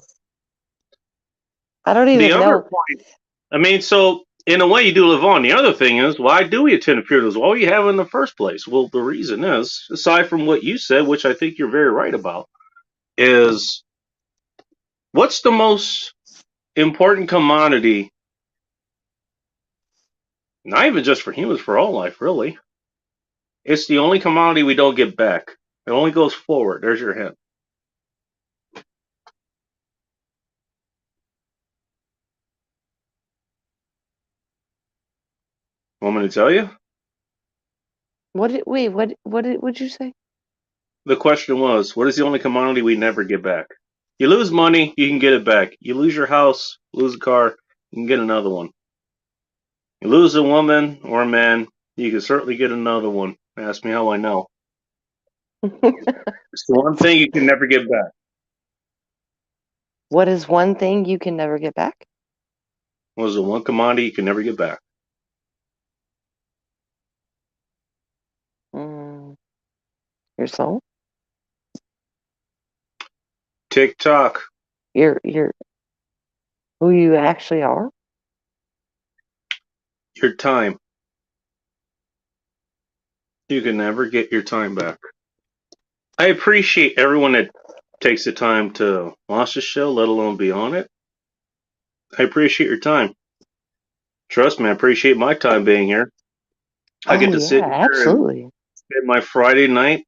I don't even know. Point, so in a way, you do live on. The other thing is, why do we attend funerals? Why we have in the first place? Well, the reason is, aside from what you said, which I think you're very right about, is what's the most important commodity? Not even just for humans, for all life, really. It's the only commodity we don't get back. It only goes forward. There's your hint. Want me to tell you? What'd you say? The question was, what is the only commodity we never get back? You lose money, you can get it back. You lose your house, lose a car, you can get another one. You lose a woman or a man, you can certainly get another one. Ask me how I know. It's the one thing you can never get back. What is one thing you can never get back? What is the one commodity you can never get back? Your soul? TikTok. Your who you actually are? Your time. You can never get your time back. I appreciate everyone that takes the time to watch the show, let alone be on it. I appreciate your time. Trust me, I appreciate my time being here. I get to sit here absolutely. and spend my Friday night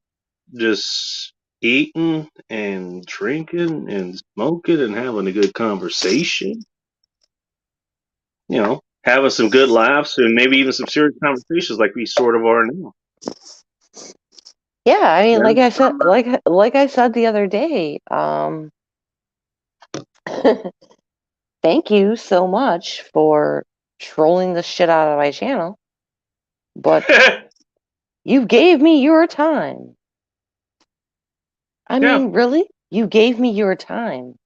just eating and drinking and smoking and having a good conversation. You know, having some good laughs and maybe even some serious conversations like we sort of are now. Yeah, I mean, like I said the other day, thank you so much for trolling the shit out of my channel, but you gave me your time. I mean, really? You gave me your time.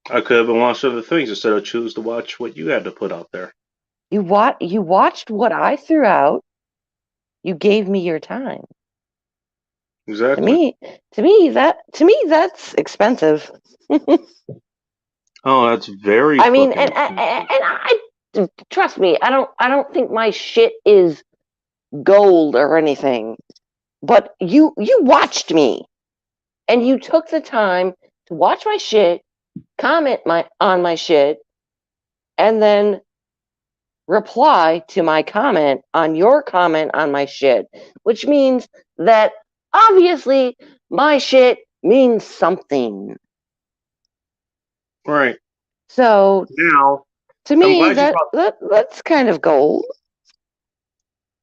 I could have been watching other things instead of choose to watch what you had to put out there. You watched what I threw out. You gave me your time. Exactly. To me, that's expensive. Oh, that's very. I mean, and I trust me, I don't think my shit is gold or anything. But you watched me, and you took the time to watch my shit, comment on my shit, and then reply to my comment on your comment on my shit, which means that obviously my shit means something. Right. So now, to me, that's kind of gold.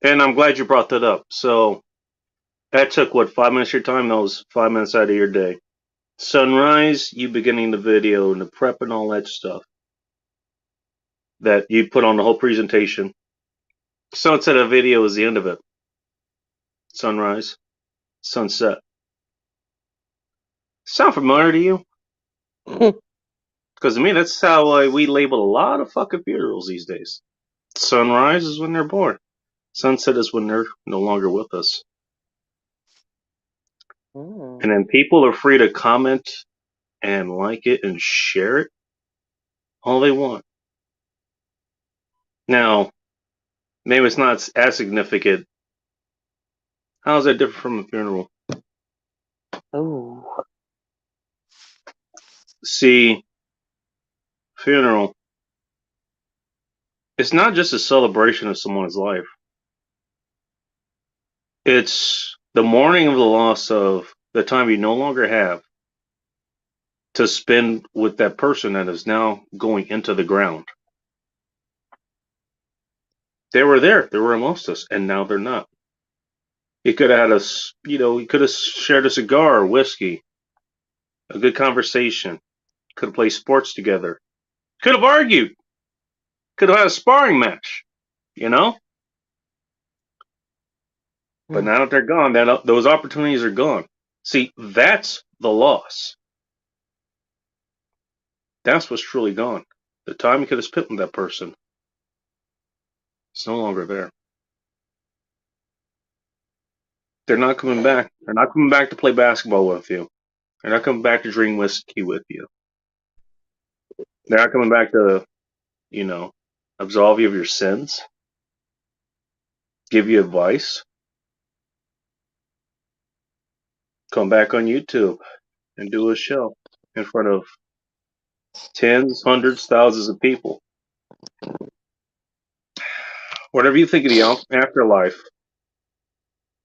And I'm glad you brought that up. So that took what, 5 minutes of your time? That was 5 minutes out of your day. Sunrise, you beginning the video and the prep and all that stuff that you put on the whole presentation. Sunset of video is the end of it. Sunrise, sunset. Sound familiar to you? Because to me, that's how we label a lot of fucking funerals these days. Sunrise is when they're born. Sunset is when they're no longer with us. And then people are free to comment and like it and share it all they want. Now, maybe it's not as significant. How is that different from a funeral? Oh. See, funeral, it's not just a celebration of someone's life. It's the mourning of the loss of the time you no longer have to spend with that person that is now going into the ground. They were there. They were amongst us, and now they're not. You could have had you could have shared a cigar or whiskey, a good conversation, could have played sports together, could have argued, could have had a sparring match, you know? But now that they're gone, those opportunities are gone. See, that's the loss. That's what's truly gone. The time you could have spent with that person, it's no longer there. They're not coming back. They're not coming back to play basketball with you. They're not coming back to drink whiskey with you. They're not coming back to, absolve you of your sins, give you advice, come back on YouTube and do a show in front of tens, hundreds, thousands of people. Whatever you think of the afterlife,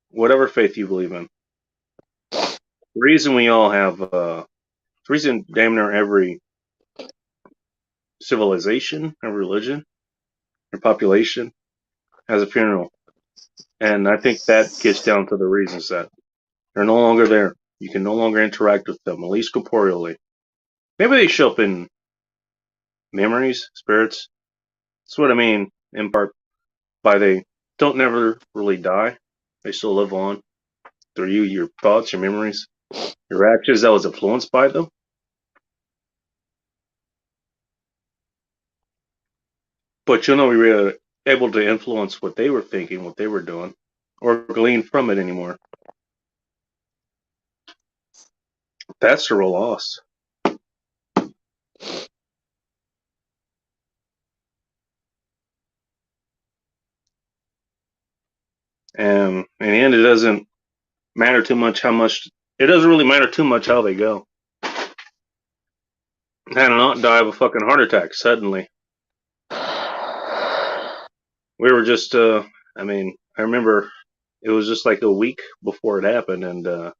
whatever faith you believe in, the reason we all have, the reason damn near every civilization, every religion, or population has a funeral. And I think that gets down to the reasons that they're no longer there. You can no longer interact with them, at least corporeally. Maybe they show up in memories, spirits. That's what I mean, in part, by they don't never really die. They still live on through you, your thoughts, your memories, your actions that was influenced by them. But you'll know we were able to influence what they were thinking, what they were doing, or glean from it anymore. That's the real loss. And in the end, it doesn't matter too much how much. It doesn't really matter too much how they go. I did not die of a fucking heart attack suddenly. We were just, I remember it was just like a week before it happened, and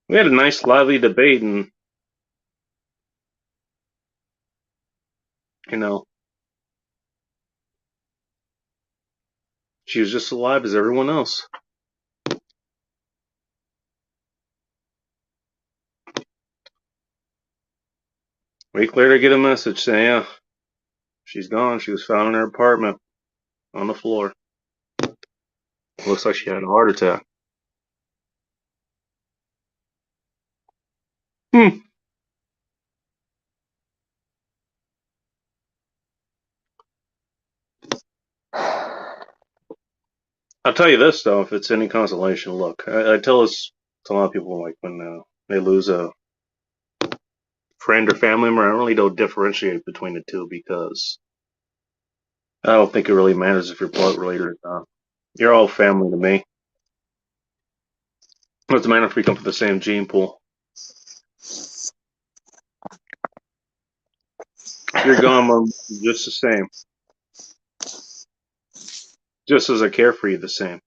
we had a nice, lively debate, and she was just alive as everyone else. A week later, I get a message saying, yeah, she's gone. She was found in her apartment on the floor. Looks like she had a heart attack. I'll tell you this, though, if it's any consolation, look, I tell this to a lot of people, like when they lose a friend or family member, I really don't differentiate between the two because I don't think it really matters if you're blood related or not. You're all family to me. It doesn't matter if we come from the same gene pool. If you're gone, I'm just the same. Just as I care for you the same.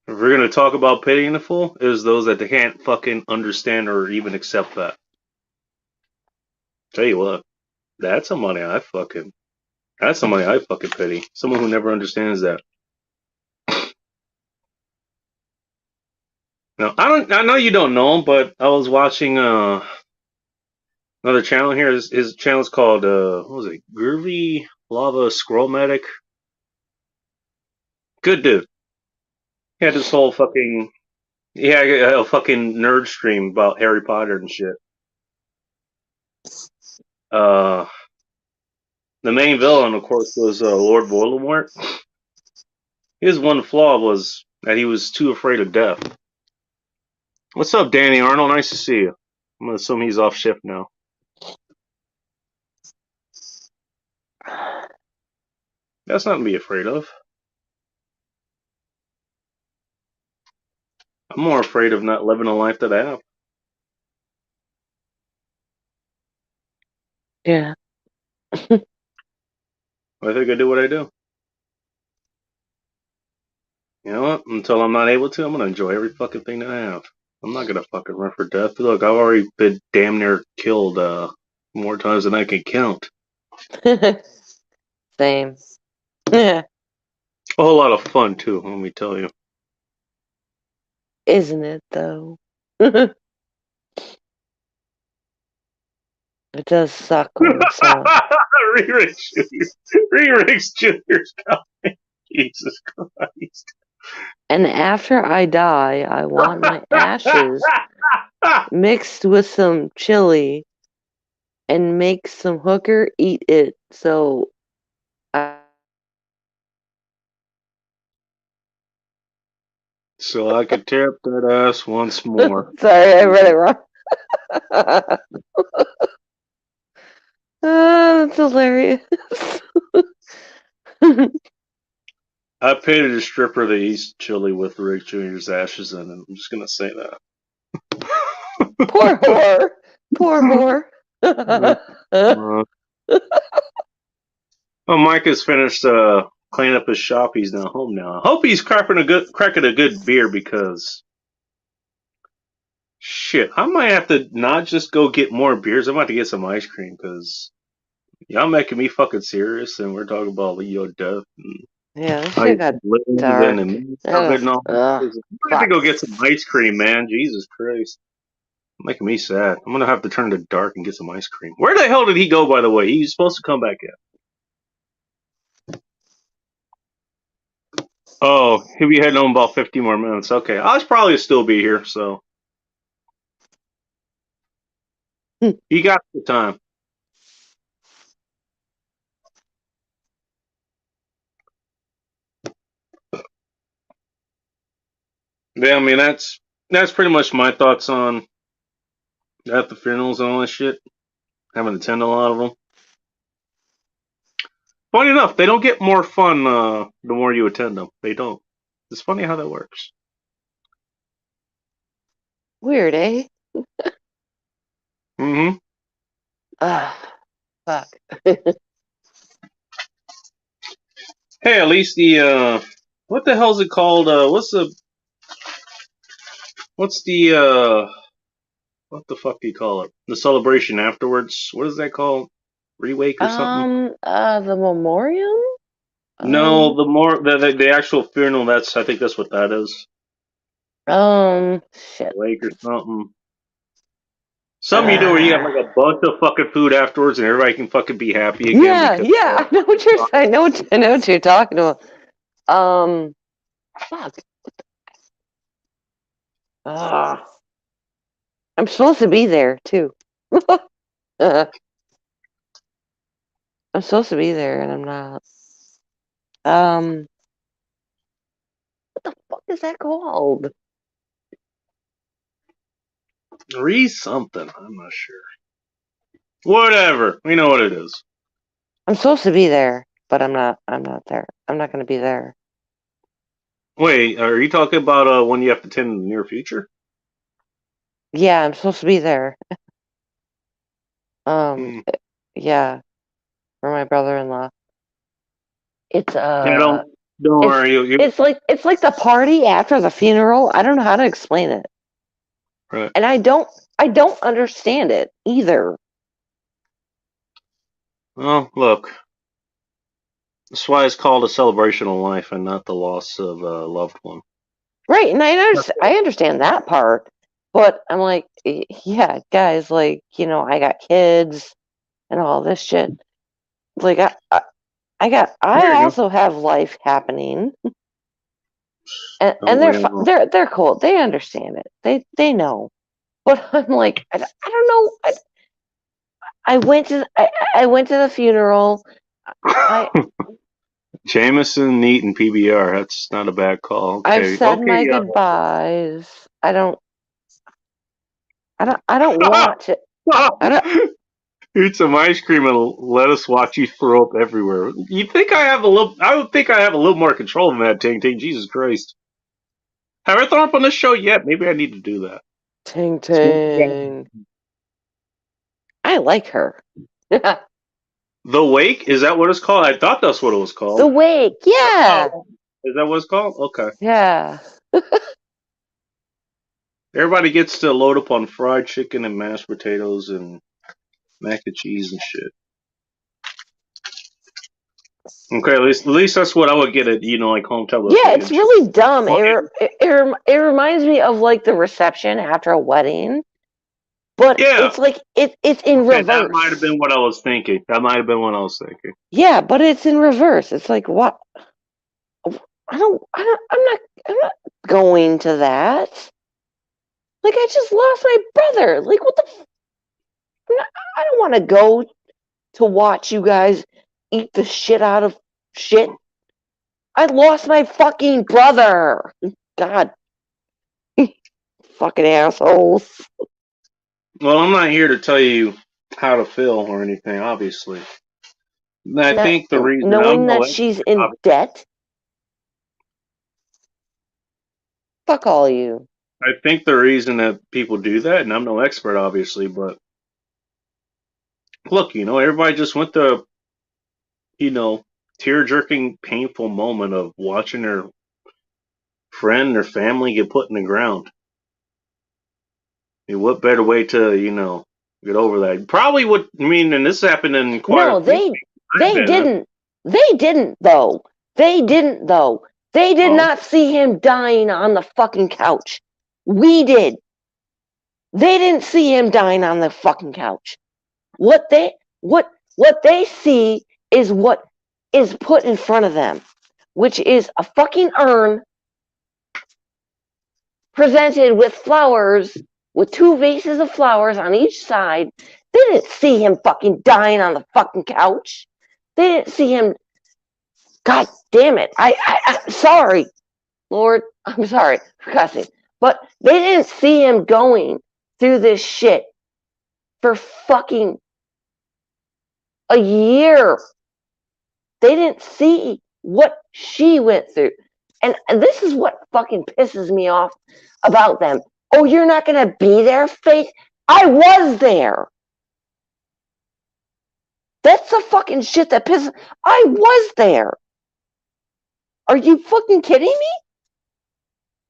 If we're going to talk about pitying the fool, it is those that they can't fucking understand or even accept that. Tell you what, that's somebody I fucking pity. Someone who never understands that. Now, I know you don't know him, but I was watching another channel here. His channel's called what was it? Groovy Lava Scroll Medic. Good dude. He had this whole fucking a fucking nerd stream about Harry Potter and shit. The main villain, of course, was Lord Voldemort. His one flaw was that he was too afraid of death. What's up, Danny Arnold? Nice to see you. I'm gonna assume he's off shift now. That's nothing to be afraid of. I'm more afraid of not living a life that I have. Yeah. I think I do what I do. You know what? Until I'm not able to, I'm gonna enjoy every fucking thing that I have. I'm not gonna fucking run for death. Look, I've already been damn near killed more times than I can count. Same. Yeah. A whole lot of fun too, let me tell you. Isn't it though? It does suck when it's so. Re-Rix Jr.'s coming. Jesus Christ. And after I die, I want my ashes mixed with some chili and make some hooker eat it so So I could tear up that ass once more. Sorry, I read it wrong. That's hilarious. I painted a stripper that eats chili with Rick Jr.'s ashes in it. I'm just gonna say that. Poor whore. Poor whore. Well, Mike has finished cleaning up his shop. He's now home now. I hope he's cracking a good beer because shit, I might have to not just go get more beers. I'm about to get some ice cream because y'all making me fucking serious, and we're talking about death. And Yeah, this shit got dark. I'm gonna go get some ice cream, man. Jesus Christ. Making me sad. I'm gonna have to turn to dark and get some ice cream. Where the hell did he go, by the way? He's supposed to come back in. Oh, he'll be heading home about 50 more minutes. Okay, I'll probably still be here, so. He got the time. Yeah, I mean, that's pretty much my thoughts on at the funerals and all that shit. Haven't attended a lot of them. Funny enough, they don't get more fun the more you attend them. They don't. It's funny how that works. Weird, eh? Mm-hmm. Fuck. Hey, at least the what the hell's it called? What the fuck do you call it? The celebration afterwards. What is that called? Rewake or something? The memoriam? No, the actual funeral. I think that's what that is. Shit. Wake or something. Something you do where you have like a bunch of fucking food afterwards and everybody can fucking be happy again. Yeah. I know what you're saying. I know what you're talking about. Fuck. I'm supposed to be there too. I'm supposed to be there and I'm not. What the fuck is that called? Something. I'm not sure. Whatever. We know what it is. I'm supposed to be there, but I'm not there. I'm not going to be there. Wait, are you talking about when you have to attend in the near future? Yeah, I'm supposed to be there. Yeah, for my brother-in-law. It's don't worry. It's like the party after the funeral. I don't know how to explain it. Right. And I don't understand it either. Well, look. That's why it's called a celebration of life and not the loss of a loved one. Right, and I understand that part, but I'm like, yeah, guys, like, I got kids and all this shit. Like, I also have life happening, and they're cool. They understand it. They know, but I'm like, I don't know. I went to the funeral. Jameson, Neat, and PBR. That's not a bad call. Okay. I've said my goodbyes. I don't want to. Eat some ice cream and let us watch you throw up everywhere. You think I have a little? I would think I have a little more control than that, Ting Ting. Jesus Christ! Have I thrown up on this show yet? Maybe I need to do that. Ting Ting. I like her. The Wake? Is that what it's called? I thought that's what it was called. The Wake, yeah. Oh, is that what it's called? Okay. Yeah. Everybody gets to load up on fried chicken and mashed potatoes and mac and cheese and shit. Okay, at least that's what I would get at, like home television. Yeah, it's really dumb. It reminds me of like the reception after a wedding. But it's like it's in reverse. That might have been what I was thinking. Yeah, but it's in reverse. It's like what? I'm not going to that. Like I just lost my brother. Like what the? I don't want to go to watch you guys eat the shit out of shit. I lost my fucking brother. God Fucking assholes. Well, I'm not here to tell you how to feel or anything, obviously. I think the reason knowing that she's in debt. Fuck all you. I think the reason that people do that, and I'm no expert, obviously, but look, everybody just went the, tear-jerking, painful moment of watching their friend or family get put in the ground. I mean, what better way to, get over that? Probably would mean, and this happened in quite. No, they didn't. They didn't though. They didn't though. They did not see him dying on the fucking couch. We did. They didn't see him dying on the fucking couch. What they see is what is put in front of them, which is a fucking urn presented with flowers, with 2 vases of flowers on each side. They didn't see him fucking dying on the fucking couch. They didn't see him. God damn it. I'm sorry, Lord. I'm sorry for cussing. But they didn't see him going through this shit for fucking a year. They didn't see what she went through. And this is what fucking pisses me off about them. Oh, you're not going to be there, Faith? I was there. That's the fucking shit that pisses. I was there. Are you fucking kidding me?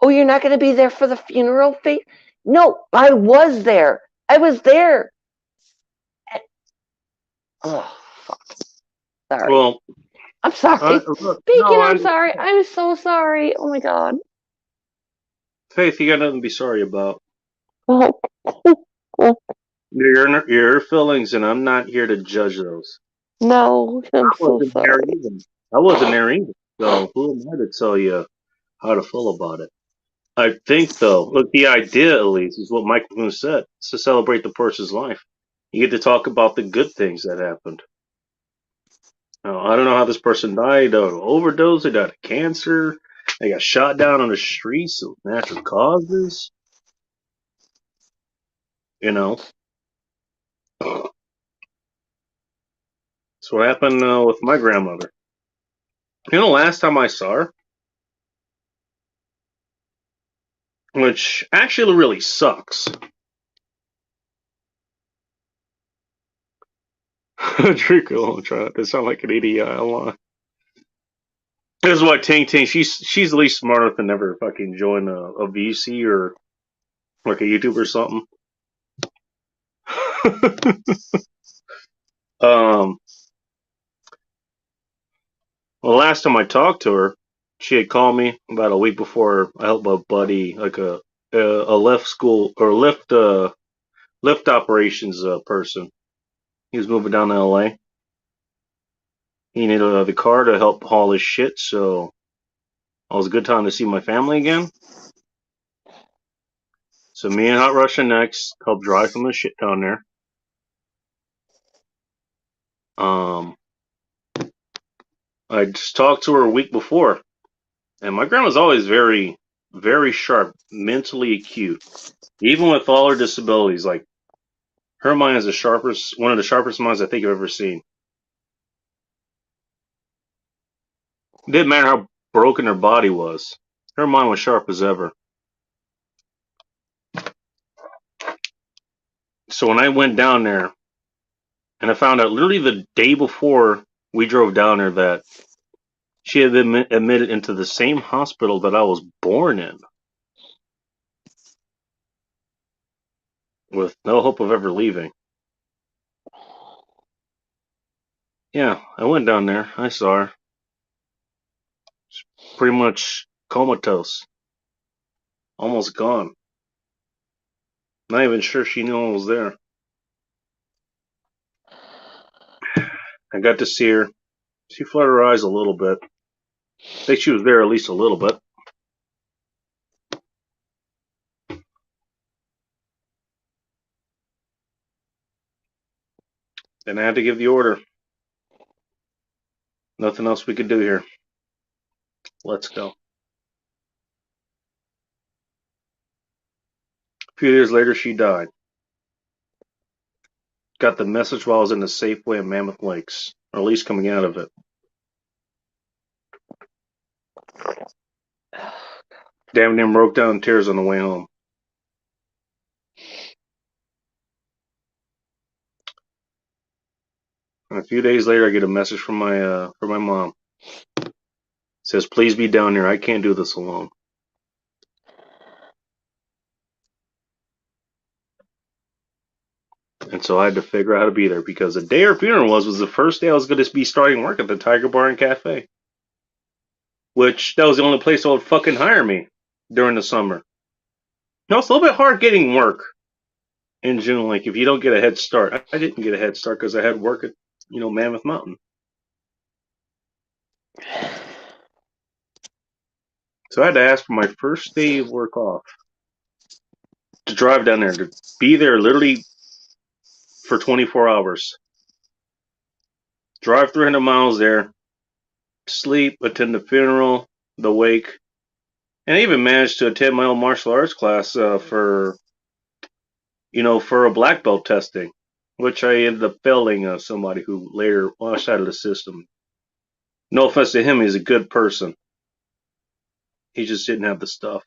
Oh, you're not going to be there for the funeral, Faith? No, I was there. I was there. Oh, fuck. Sorry. Well, I'm sorry. I'm sorry. I'm so sorry. Oh my God. Faith, you got nothing to be sorry about. Oh. Your feelings, and I'm not here to judge those. No, I'm so sorry. I wasn't there either. So who am I to tell you how to feel about it? I think, though, look, the idea, at least, is what Michael Moon said. It's to celebrate the person's life. You get to talk about the good things that happened. Now, I don't know how this person died of overdose. They died of cancer. They got shot down on the streets of natural causes. That's what happened with my grandmother. Last time I saw her, which actually really sucks. Draco, I'm trying to sound like an idiot. This is what Ting Ting. She's at least smart enough to never fucking join a VC or like a YouTube or something. Well, last time I talked to her, she had called me about a week before I helped my buddy, like a lift school or lift operations person. He was moving down to LA. He needed the car to help haul his shit, so it was a good time to see my family again. So me and Hot Russian Next helped drive some of the shit down there. I just talked to her a week before, and my grandma's always very, very sharp, mentally acute, even with all her disabilities. Like her mind is one of the sharpest minds I think I've ever seen. It didn't matter how broken her body was; her mind was sharp as ever. So when I went down there, and I found out literally the day before we drove down there that she had been admitted into the same hospital that I was born in, with no hope of ever leaving. Yeah, I went down there. I saw her. She's pretty much comatose. Almost gone. Not even sure she knew I was there. I got to see her. She fluttered her eyes a little bit. I think she was there at least a little bit. Then I had to give the order. Nothing else we could do here. Let's go. few years later, she died. Got the message while I was in the Safeway in Mammoth Lakes, or at least coming out of it. Damn near broke down in tears on the way home. And a few days later, I get a message from my mom. It says, "Please be down here. I can't do this alone." And so I had to figure out how to be there because the day her funeral was the first day I was going to be starting work at the Tiger Bar and Cafe. Which, that was the only place that would fucking hire me during the summer. No, it's a little bit hard getting work in June, like if you don't get a head start. I didn't get a head start because I had work at, Mammoth Mountain. So I had to ask for my first day of work off to drive down there, to be there literally for 24 hours. Drive 300 miles there, sleep, attend the funeral, the wake, and I even managed to attend my own martial arts class for a black belt testing, which I ended up failing somebody who later washed out of the system. No offense to him, he's a good person. He just didn't have the stuff.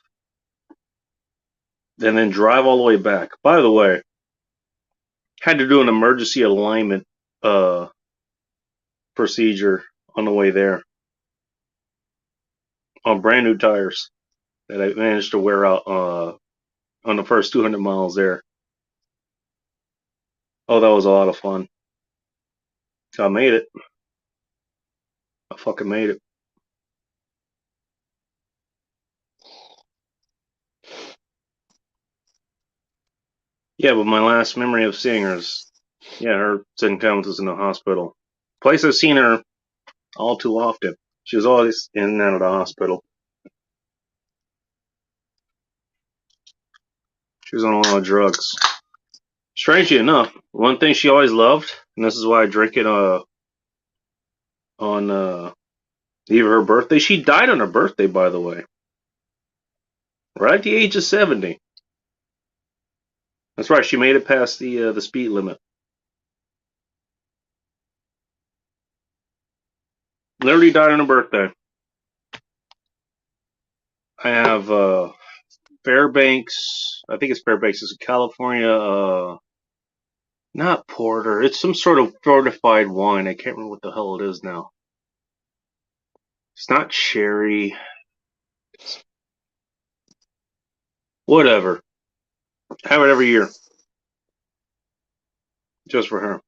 And then drive all the way back. By the way, had to do an emergency alignment procedure on the way there on brand new tires that I managed to wear out on the first 200 miles there. Oh, that was a lot of fun. I made it. I fucking made it. Yeah, but my last memory of seeing her is, her sitting down with us in the hospital. Place I've seen her all too often. She was always in and out of the hospital. She was on a lot of drugs. Strangely enough, one thing she always loved, and this is why I drink it on the eve of her birthday. She died on her birthday, by the way. Right at the age of 70. That's right, she made it past the speed limit. Literally died on her birthday. I have Fairbanks. I think it's Fairbanks. It's a California, not porter. It's some sort of fortified wine. I can't remember what the hell it is now. It's not sherry. Whatever. I have it every year. Just for her.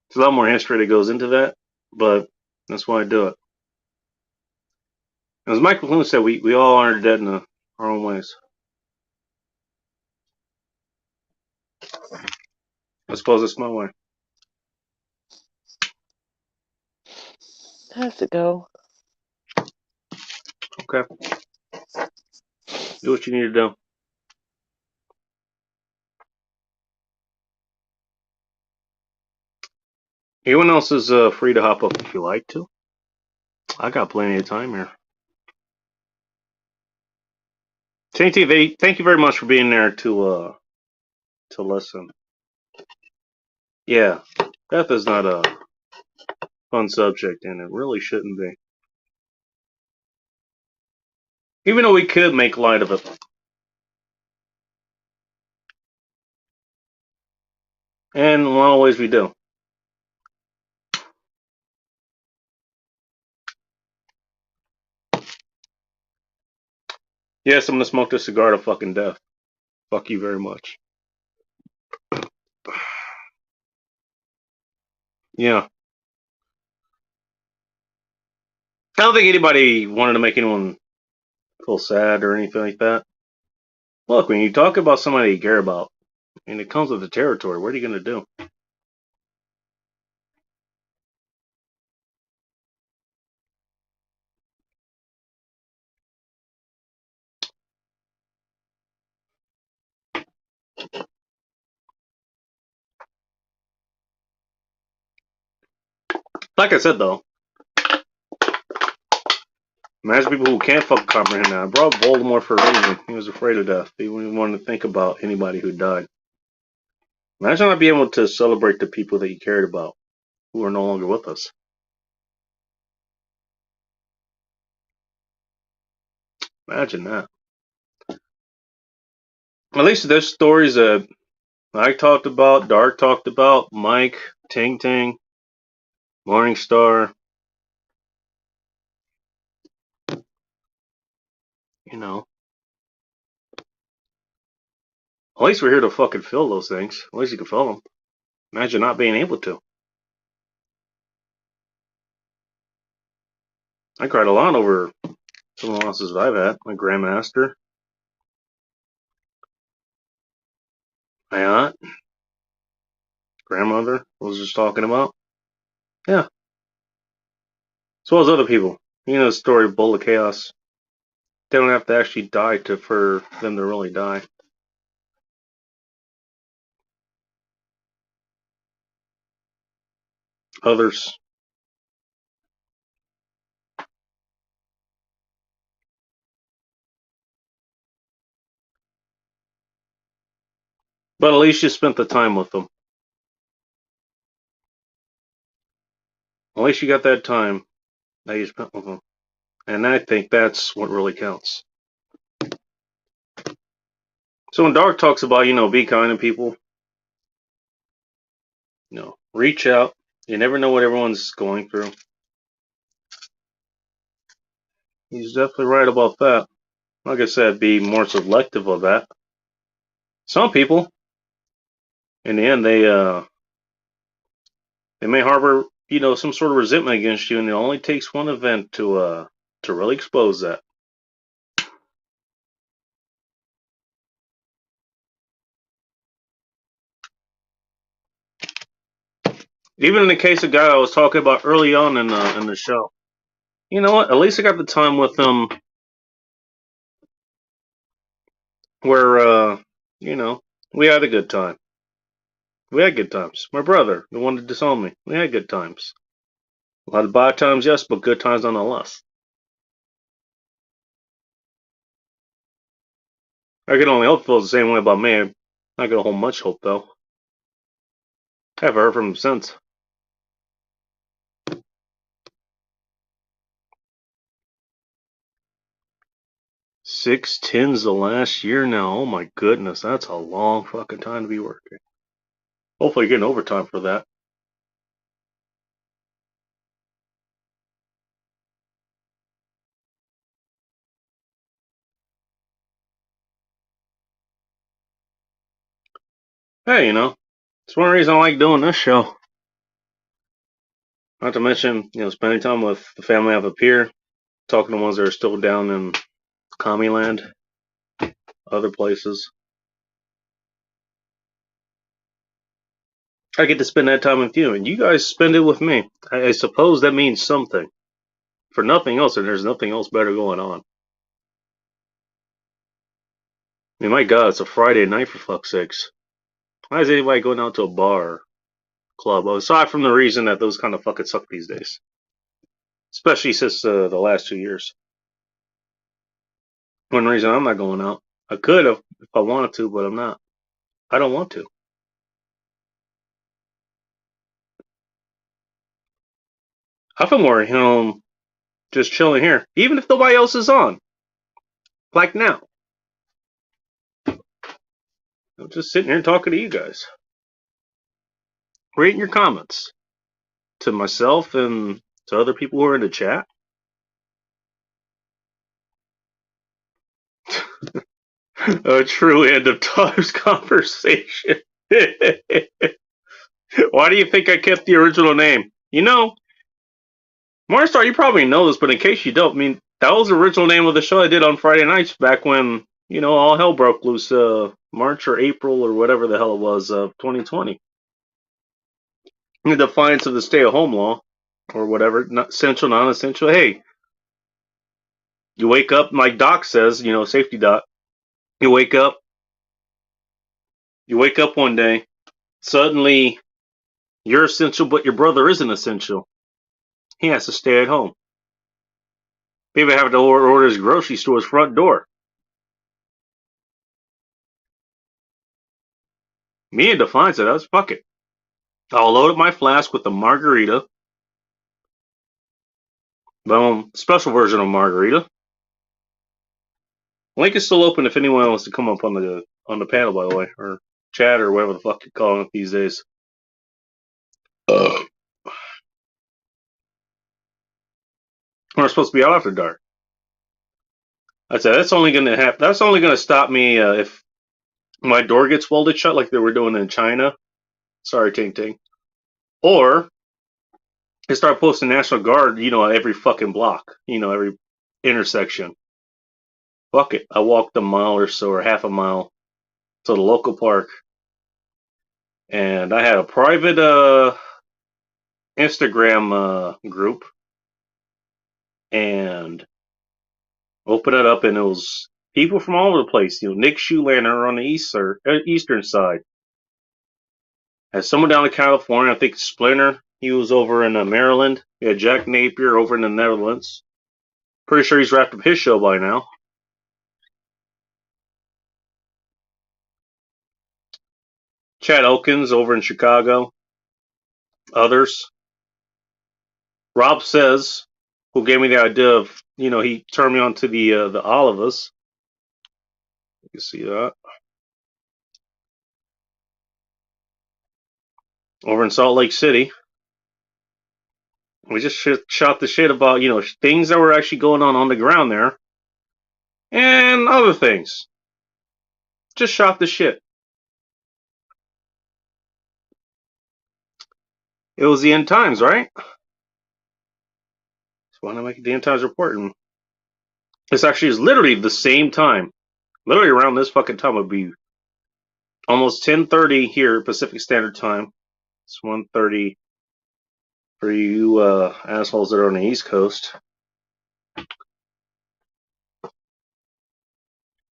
There's a lot more history that goes into that, but that's why I do it. As Michael Bloom said, we all are dead in our own ways. I suppose it's my way. Has to go. Okay. Do what you need to do. Anyone else is free to hop up if you like to. I got plenty of time here. Thank you very much for being there to listen. Yeah, death is not a fun subject, and it really shouldn't be. Even though we could make light of it. And in a lot of ways we do. Yes, I'm gonna smoke this cigar to fucking death. Fuck you very much. Yeah. I don't think anybody wanted to make anyone feel sad or anything like that. Look, when you talk about somebody you care about, and it comes with the territory, what are you gonna do? Like I said though, Imagine people who can't fucking comprehend that. I brought Voldemort for a reason. He was afraid of death. He wouldn't want to think about anybody who died. Imagine not being able to celebrate the people that you cared about who are no longer with us. Imagine that. At least there's stories that I talked about, Dark talked about, Mike, Ting Ting, Morningstar. You know. At least we're here to fucking feel those things. At least you can feel them. Imagine not being able to. I cried a lot over some of the losses that I've had. My grandmaster, my aunt, grandmother, I was just talking about. Yeah. As well as other people. You know the story of Bowl of Chaos. They don't have to actually die for them to really die. Others. But at least you spent the time with them. At least you got that time that you spent with them. And I think that's what really counts. So when Dark talks about, be kind to people, reach out. You never know what everyone's going through. He's definitely right about that. Like I said, be more selective of that. Some people, in the end, they may harbor, some sort of resentment against you, and it only takes one event to really expose that. Even in the case of guy I was talking about early on in the show, you know what? At least I got the time with them where we had a good time. We had good times. My brother, the one that disowned me, we had good times. A lot of bad times, yes, but good times nonetheless. I can only hope feels the same way about me. I'm not gonna hold much hope though. I haven't heard from him since. $610's the last year now. Oh my goodness, that's a long fucking time to be working. Hopefully you're getting overtime for that. Hey, it's one reason I like doing this show. Not to mention, spending time with the family I have up here, talking to ones that are still down in Commie-land, other places. I get to spend that time with you, and you guys spend it with me. I suppose that means something. For nothing else, and there's nothing else better going on. I mean, my God, it's a Friday night for fuck's sakes. Why is anybody going out to a bar or club? Aside from the reason that those kind of fucking suck these days. Especially since the last 2 years. One reason I'm not going out. I could have if I wanted to, but I'm not. I don't want to. I feel more, just chilling here. Even if nobody else is on. Like now. I'm just sitting here talking to you guys. Reading your comments. To myself and to other people who are in the chat. A true end of times conversation. Why do you think I kept the original name? Morningstar, you probably know this, but in case you don't, I mean, that was the original name of the show I did on Friday nights back when, all hell broke loose, March or April or whatever the hell it was of 2020. In defiance of the stay-at-home law or whatever, not essential, non-essential. Hey, you wake up, like Doc says, safety doc. You wake up one day, suddenly you're essential, but your brother isn't essential. He has to stay at home. Maybe have to order his groceries to his front door. Me and Defiance said, "That's fuck it. I'll load up my flask with the margarita. Boom, special version of margarita. Link is still open if anyone wants to come up on the panel, by the way, or chat or whatever the fuck you're calling it these days. We're supposed to be out after dark. I said that's only going to happen. That's only going to stop me if my door gets welded shut, like they were doing in China. Sorry, Ting Ting. Or they start posting National Guard, every fucking block, every intersection. Fuck it. I walked a mile or so, or half a mile, to the local park, and I had a private Instagram group, and open it up, and it was people from all over the place. Nick Shoelander on the eastern side. Had someone down in California, I think Splinter. He was over in Maryland. We had Jack Napier over in the Netherlands. Pretty sure he's wrapped up his show by now. Chad Elkins over in Chicago. Others. Rob Says, who gave me the idea of, he turned me on to the Olivas. You can see that. Over in Salt Lake City. We just shot the shit about, things that were actually going on the ground there. And other things. Just shot the shit. It was the end times, right? So why not make it the end times report? And this actually is literally the same time. Literally around this fucking time would be almost 10:30 here, Pacific Standard Time. It's 1:30 for you assholes that are on the East Coast.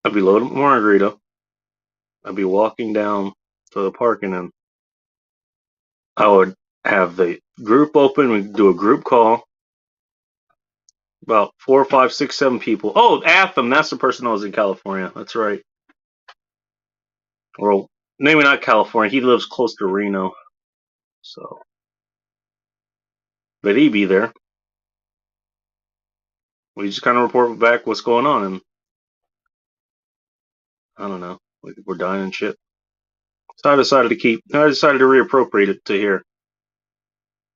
I'd be loading margarita. I'd be walking down to the park, and then I would have the group open. We'd do a group call. About 4, 5, 6, 7 people. Oh, Atham, that's the person that was in California. That's right. Well, maybe not California. He lives close to Reno. So, but he'd be there. We just kind of report back what's going on, and I don't know. We're dying and shit. So I decided to reappropriate it to here.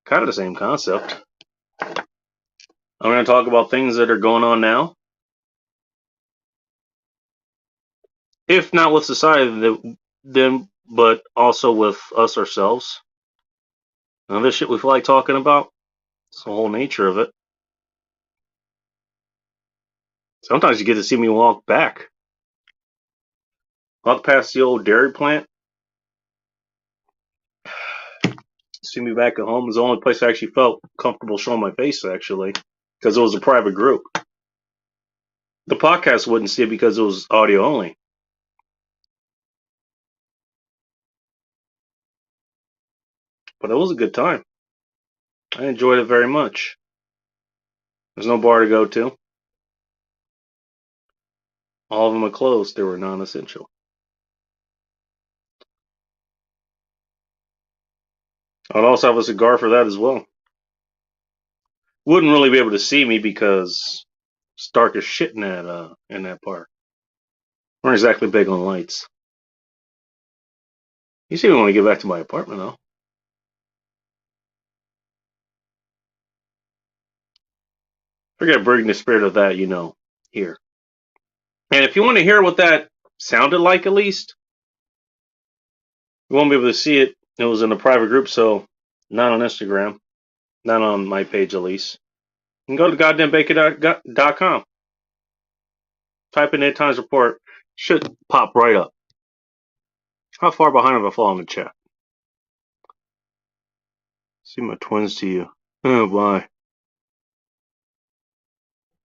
Kind of the same concept. I'm going to talk about things that are going on now. If not with society, then but also with us ourselves. And this shit we feel like talking about. It's the whole nature of it. Sometimes you get to see me walk back. Walk past the old dairy plant. See me back at home is the only place I actually felt comfortable showing my face, actually. Because it was a private group. The podcast wouldn't see it because it was audio only. But it was a good time. I enjoyed it very much. There's no bar to go to. All of them are closed. They were non-essential. I'd also have a cigar for that as well. Wouldn't really be able to see me because it's dark as shit in that park. We're not exactly big on lights. You see me when I get back to my apartment, though. Forget bringing the spirit of that, here. And if you want to hear what that sounded like, at least, you won't be able to see it. It was in a private group, so not on Instagram. Not on my page, at least. You can go to goddamnbacon.com. Type in 8 times report. Should pop right up. How far behind have I fallen in the chat? See my twins to you. Oh, bye.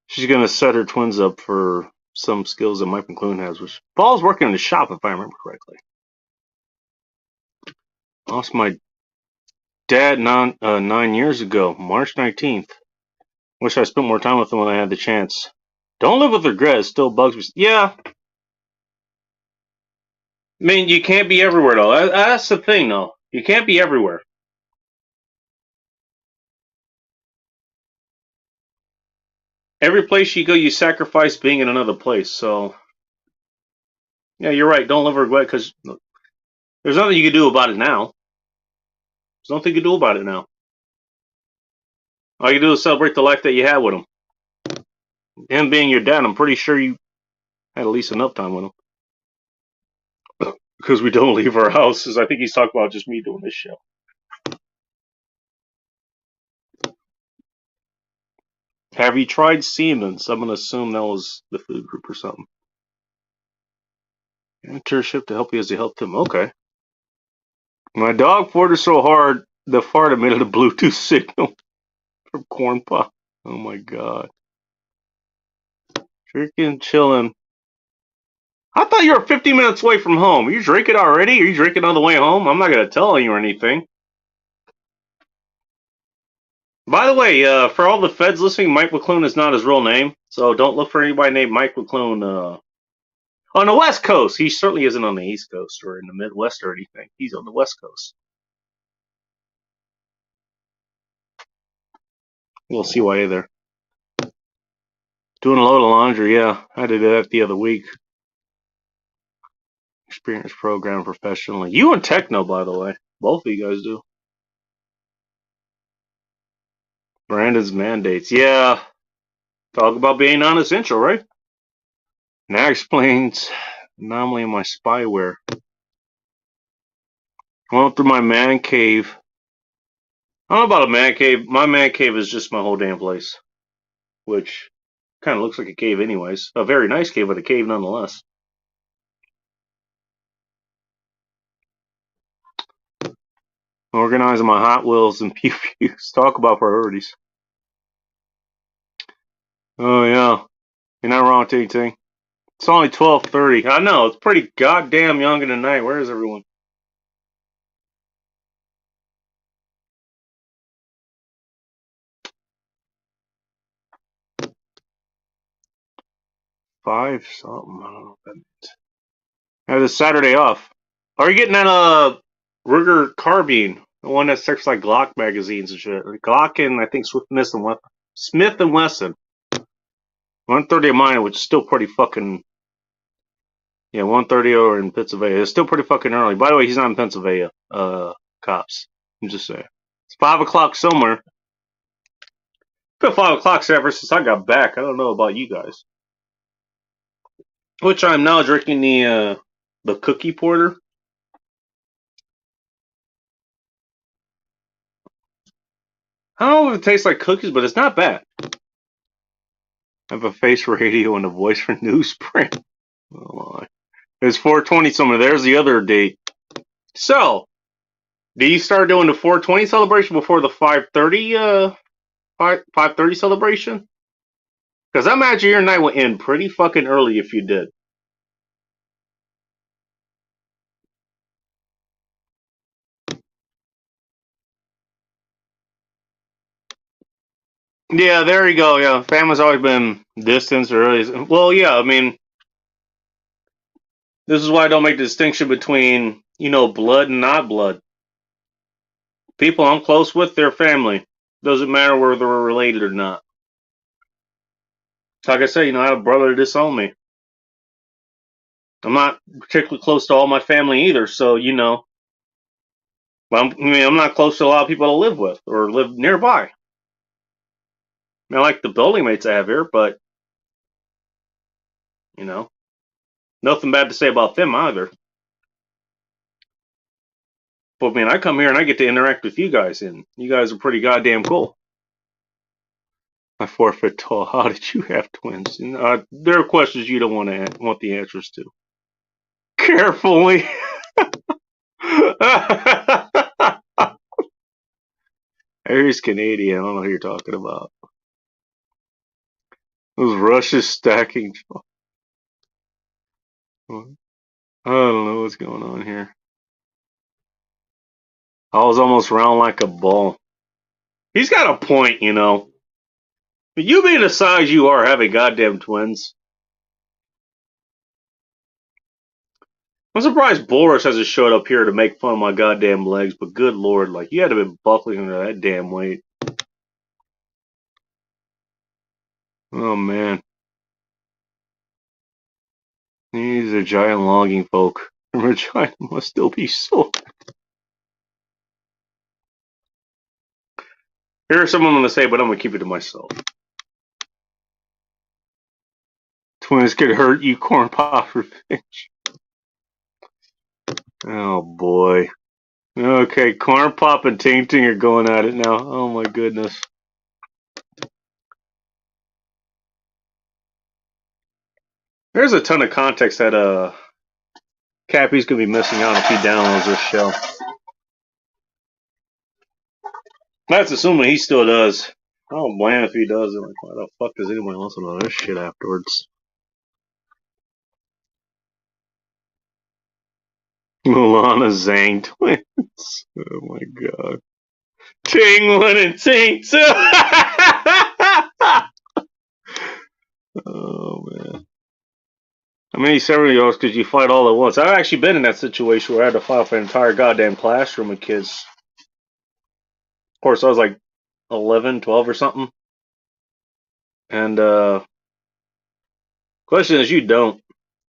She's going to set her twins up for some skills that Mike McLuhan has, which Paul's working in the shop, if I remember correctly. Lost my dad 9 years ago, March 19th, Wish I spent more time with them when I had the chance. Don't live with regret. It still bugs me. Yeah. I mean, you can't be everywhere, though. That's the thing, though. You can't be everywhere. Every place you go, you sacrifice being in another place. So, yeah, you're right. Don't live with regret because there's nothing you can do about it now. There's nothing you can do about it now. All you do is celebrate the life that you had with him. Him being your dad, I'm pretty sure you had at least enough time with him. Because we don't leave our houses. I think he's talking about just me doing this show. Have you tried Siemens? I'm going to assume that was the food group or something. Internship to help you as you helped him. Okay. My dog farted so hard, the fart emitted a Bluetooth signal from Corn Pop. Oh my god. Drinking, chilling. I thought you were 50 minutes away from home. Are you drinking already? Are you drinking on the way home? I'm not going to tell you or anything. By the way, for all the feds listening, Mike McClune is not his real name. So don't look for anybody named Mike McClune on the West Coast. He certainly isn't on the East Coast or in the Midwest or anything. He's on the West Coast. We'll see why there. Doing a load of laundry, yeah. I did that the other week. Experience program professionally. You and Techno, by the way. Both of you guys do. Brandon's mandates. Yeah. Talk about being non-essential, right? Now explains anomaly in my spyware. Went through my man cave. I don't know about a man cave. My man cave is just my whole damn place. Which kind of looks like a cave anyways. A very nice cave, but a cave nonetheless. Organizing my Hot Wheels and Pew Pews. Talk about priorities. Oh, yeah. You're not wrong with anything. It's only 12:30. I know. It's pretty goddamn young in the night. Where is everyone? Five something. I don't know what that means. I have this Saturday off. Are you getting that Ruger carbine? The one that sticks like Glock magazines and shit. Glock and I think Smith and Wesson. 130 of mine, which is still pretty fucking. Yeah, 130 over in Pennsylvania. It's still pretty fucking early. By the way, he's not in Pennsylvania. Cops. I'm just saying. It's 5 o'clock somewhere. It's been 5 o'clock ever since I got back. I don't know about you guys. Which I'm now drinking the cookie porter. I don't know if it tastes like cookies, but it's not bad. I have a face for radio and a voice for newsprint. Oh my. It's 420 somewhere. There's the other date. So, do you start doing the 420 celebration before the 530 celebration? Because I imagine your night would end pretty fucking early if you did. Yeah, there you go. Yeah, family's always been distance or early. Well, yeah, I mean, this is why I don't make the distinction between, blood and not blood. People I'm close with, their family. Doesn't matter whether they're related or not. Like I say, I have a brother that disowned me. I'm not particularly close to all my family either, so, Well, I'm not close to a lot of people I live with or live nearby. I like the building mates I have here, but, nothing bad to say about them either. But, I come here and I get to interact with you guys, and you guys are pretty goddamn cool. I'm 4 foot tall. How did you have twins? There are questions you don't want the answers to. Carefully. Harry's Canadian. I don't know who you're talking about. Those Russia's stacking. I don't know what's going on here. I was almost round like a ball. He's got a point, But you being the size you are, having goddamn twins. I'm surprised Boris hasn't showed up here to make fun of my goddamn legs, but good lord, like, you had to have been buckling under that damn weight. Oh, man. These are giant logging folk. The vagina must still be sore. Here's something I'm going to say, but I'm going to keep it to myself. Twins could hurt you, corn pop revenge. Oh, boy. Okay, corn pop and Ting Ting are going at it now. Oh, my goodness. There's a ton of context that Cappy's gonna be missing out if he downloads this show. That's assuming he still does. I don't blame him if he doesn't. Like, why the fuck does anyone listen to this shit afterwards? Milana Zhang twins. Oh my god. Ting 1 and Ting 2! Oh man. How many 7-year-olds could you fight all at once? I've actually been in that situation where I had to fight for an entire goddamn classroom of kids. Of course, I was like 11, 12 or something. And question is, you don't.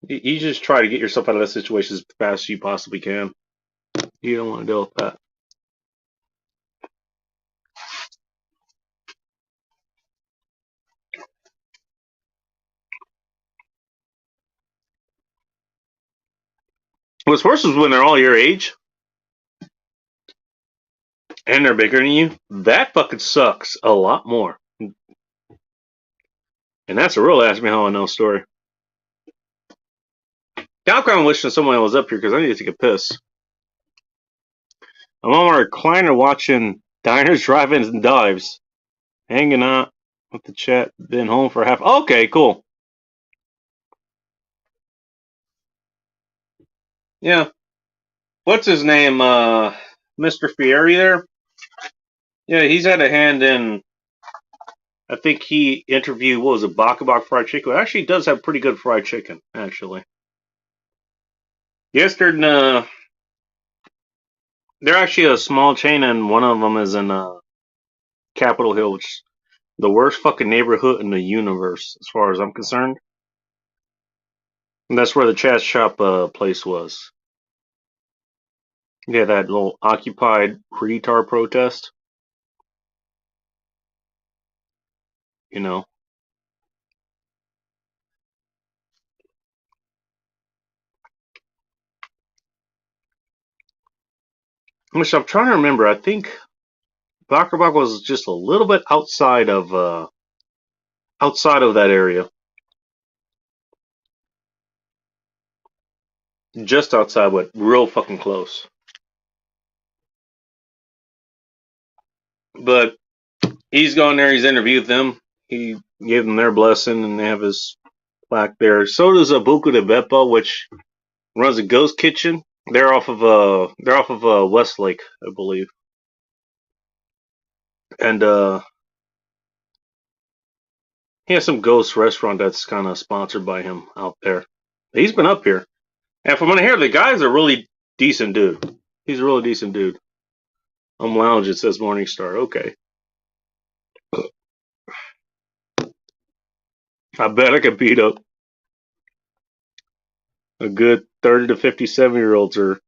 You just try to get yourself out of that situation as fast as you possibly can. You don't want to deal with that. What's worse is when they're all your age and they're bigger than you. That fucking sucks a lot more. And that's a real ask me how I know story. I'm kind of wishing someone was up here because I need to take a piss. I'm on my recliner watching diners, drive-ins, and dives. Hanging out with the chat. Been home for half. Okay, cool. Yeah. What's his name? Mr. Fieri there? Yeah, he's had a hand in. I think he interviewed, what was it, Bakabak Fried Chicken? It actually does have pretty good fried chicken, actually. Yes, they're actually a small chain, and one of them is in Capitol Hill, which is the worst fucking neighborhood in the universe, as far as I'm concerned. And that's where the Chat Shop place was. Yeah, that little Occupy retard protest. You know. Which I'm trying to remember. I think Bakabak was just a little bit outside of that area. Just outside, but real fucking close. But he's gone there, he's interviewed them. He gave them their blessing, and they have his plaque there. So does Buca de Beppo, which runs a ghost kitchen. They're off of Westlake, I believe. And he has some ghost restaurant that's kind of sponsored by him out there. He's been up here. And from what I hear, the guy's a really decent dude. He's a really decent dude. I'm lounge, it says Morningstar. Okay. I bet I could beat up a good 30 to 57-year-olds or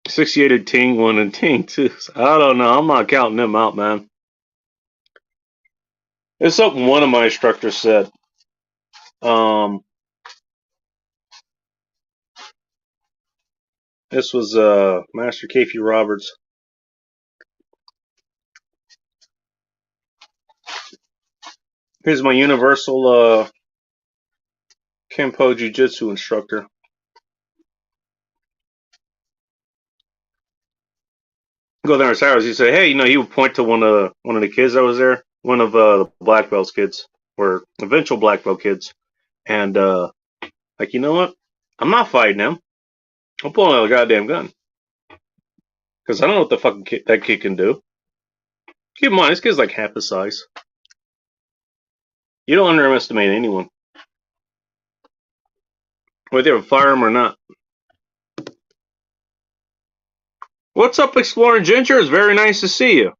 68 Ting 1 and Ting 2. I don't know. I'm not counting them out, man. It's something one of my instructors said. This was Master Kafey Roberts. Here's my universal Kenpo Jiu-Jitsu instructor. Go there in his house. He said, "Hey, he would point to one of the kids that was there, one of the black belts kids, or eventual black belt kids, and like, you know what? I'm not fighting him. I'm pulling out a goddamn gun because I don't know what the fucking that kid can do. Keep in mind, this kid's like half his size. You don't underestimate anyone, whether you're a firearm or not. What's up, Exploring Ginger? It's very nice to see you.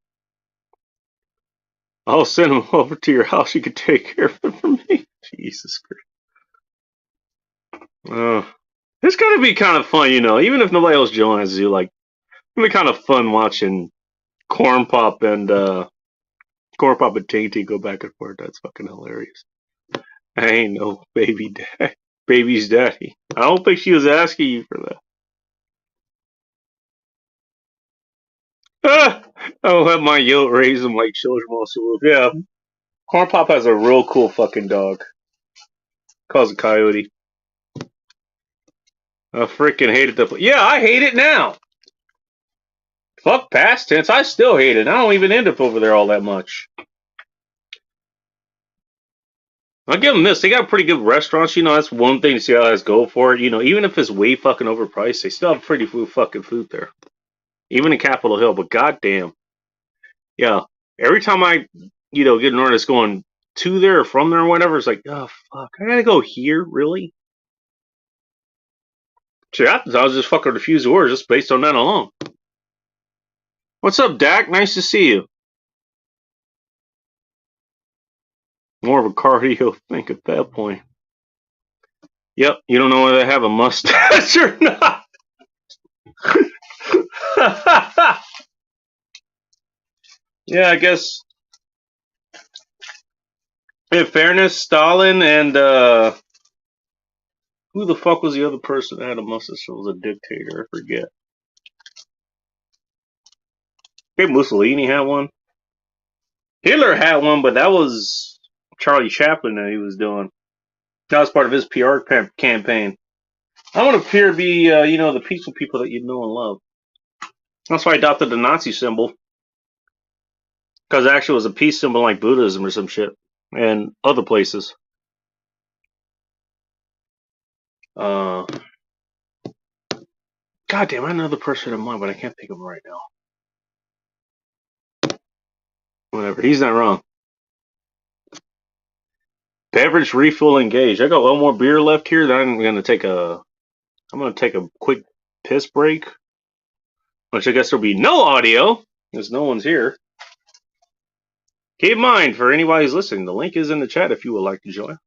I'll send him over to your house. You can take care of it for me. Jesus Christ. It's gonna be kind of fun, you know, even if nobody else joins you. Like, it's gonna be kind of fun watching Corn Pop and Tinty go back and forth. That's fucking hilarious. I ain't no baby's daddy. I don't think she was asking you for that. I'll have my yoke raise him like Shows Muscle. Yeah. Corn Pop has a real cool fucking dog. Calls a coyote. I freaking hated the. Yeah, I hate it now. Fuck past tense. I still hate it. I don't even end up over there all that much. I'll give them this. They got pretty good restaurants. You know, that's one thing to see how guys go for it. You know, even if it's way fucking overpriced, they still have pretty fucking food there. Even in Capitol Hill. But goddamn. Yeah. Every time I, you know, get an order that's going to there or from there or whatever, it's like, oh, fuck. I gotta go here? Really? Shit happens. I was just fucking refuse the order just based on that alone. What's up, Dak? Nice to see you. More of a cardio thing at that point. Yep, you don't know whether they have a mustache or not. Yeah, I guess. In fairness, Stalin and who the fuck was the other person that had a mustache that was a dictator? I forget. Okay, Mussolini had one. Hitler had one, but that was Charlie Chaplin that he was doing. That was part of his PR campaign. I want to appear to be, you know, the peaceful people that you know and love. That's why I adopted the Nazi symbol. Because it actually was a peace symbol like Buddhism or some shit. And other places. God damn, I had another person in mind, but I can't think of him right now. Whatever, he's not wrong. Beverage refill engaged. I got one more beer left here. Then I'm gonna take a quick piss break. Which I guess there'll be no audio, because no one's here. Keep in mind, for anybody who's listening, the link is in the chat if you would like to join.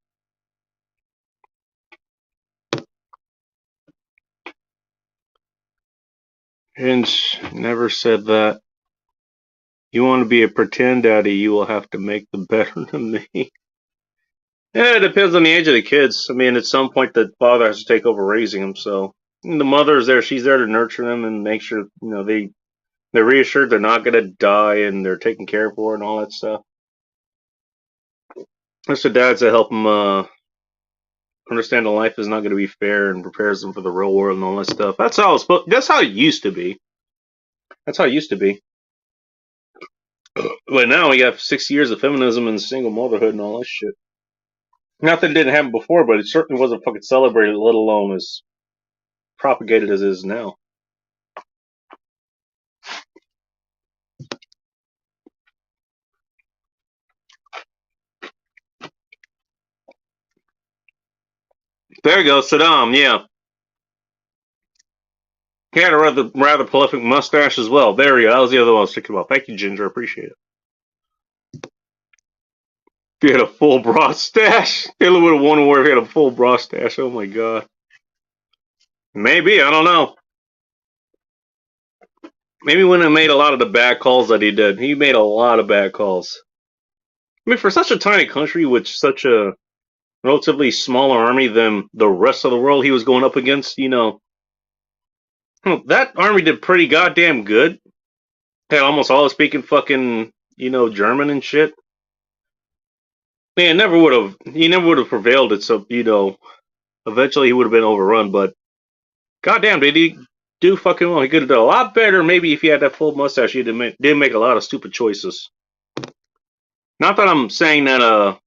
Hinch never said that. You want to be a pretend daddy, you will have to make them better than me. Yeah, it depends on the age of the kids. I mean, at some point, the father has to take over raising them. So the mother is there; she's there to nurture them and make sure you know they're reassured they're not gonna die and they're taken care for and all that stuff. That's the dads that help them understand that life is not going to be fair and prepares them for the real world and all that stuff. That's how it used to be. That's how it used to be. But now we have 60 years of feminism and single motherhood and all that shit. Nothing didn't happen before, but it certainly wasn't fucking celebrated, let alone as propagated as it is now. There you go, Saddam, yeah. He had a rather prolific mustache as well. There you go, that was the other one I was thinking about. Thank you, Ginger, I appreciate it. If he had a full bra stash, Taylor would have won war if he had a full bra stash. Oh my god. Maybe, I don't know. Maybe when he made a lot of the bad calls that he did. He made a lot of bad calls. I mean, for such a tiny country with such a relatively smaller army than the rest of the world he was going up against, you know, that army did pretty goddamn good. Had almost all speaking fucking, you know, German and shit. Man, he never would have prevailed it, so, you know, eventually he would have been overrun, but goddamn, did he do fucking well. He could have done a lot better maybe if he had that full mustache. He did make a lot of stupid choices. Not that I'm saying that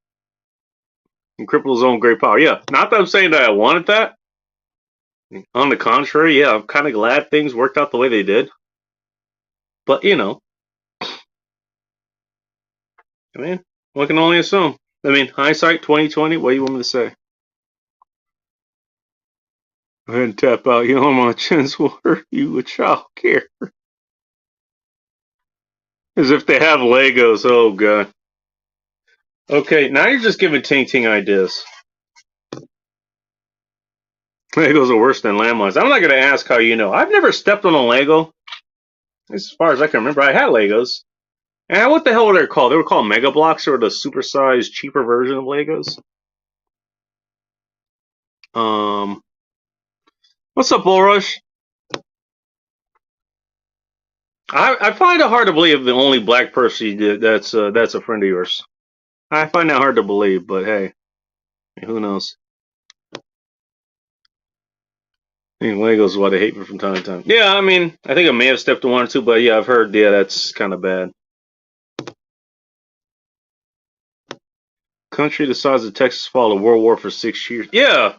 cripple his own great power. Yeah, not that I'm saying that I wanted that. On the contrary, yeah, I'm kind of glad things worked out the way they did. But, you know, I mean, one can only assume. I mean, hindsight 2020. What do you want me to say? Go ahead and tap out. You know I'm on chin's water. You with child care. As if they have Legos. Oh god. Okay, now you're just giving Ting Ting ideas. Legos are worse than landmines. I'm not gonna ask how you know. I've never stepped on a Lego. As far as I can remember, I had Legos. And what the hell were they called? They were called Mega Blocks, or the supersized, cheaper version of Legos. What's up, Bull Rush? I find it hard to believe the only black person you did that's a friend of yours. I find that hard to believe, but hey, who knows? I mean, Legos is what I hate me from time to time. Yeah, I mean, I think I may have stepped on one or two, but yeah, I've heard, yeah, that's kind of bad. Country the size of Texas fought a world war for 6 years. Yeah,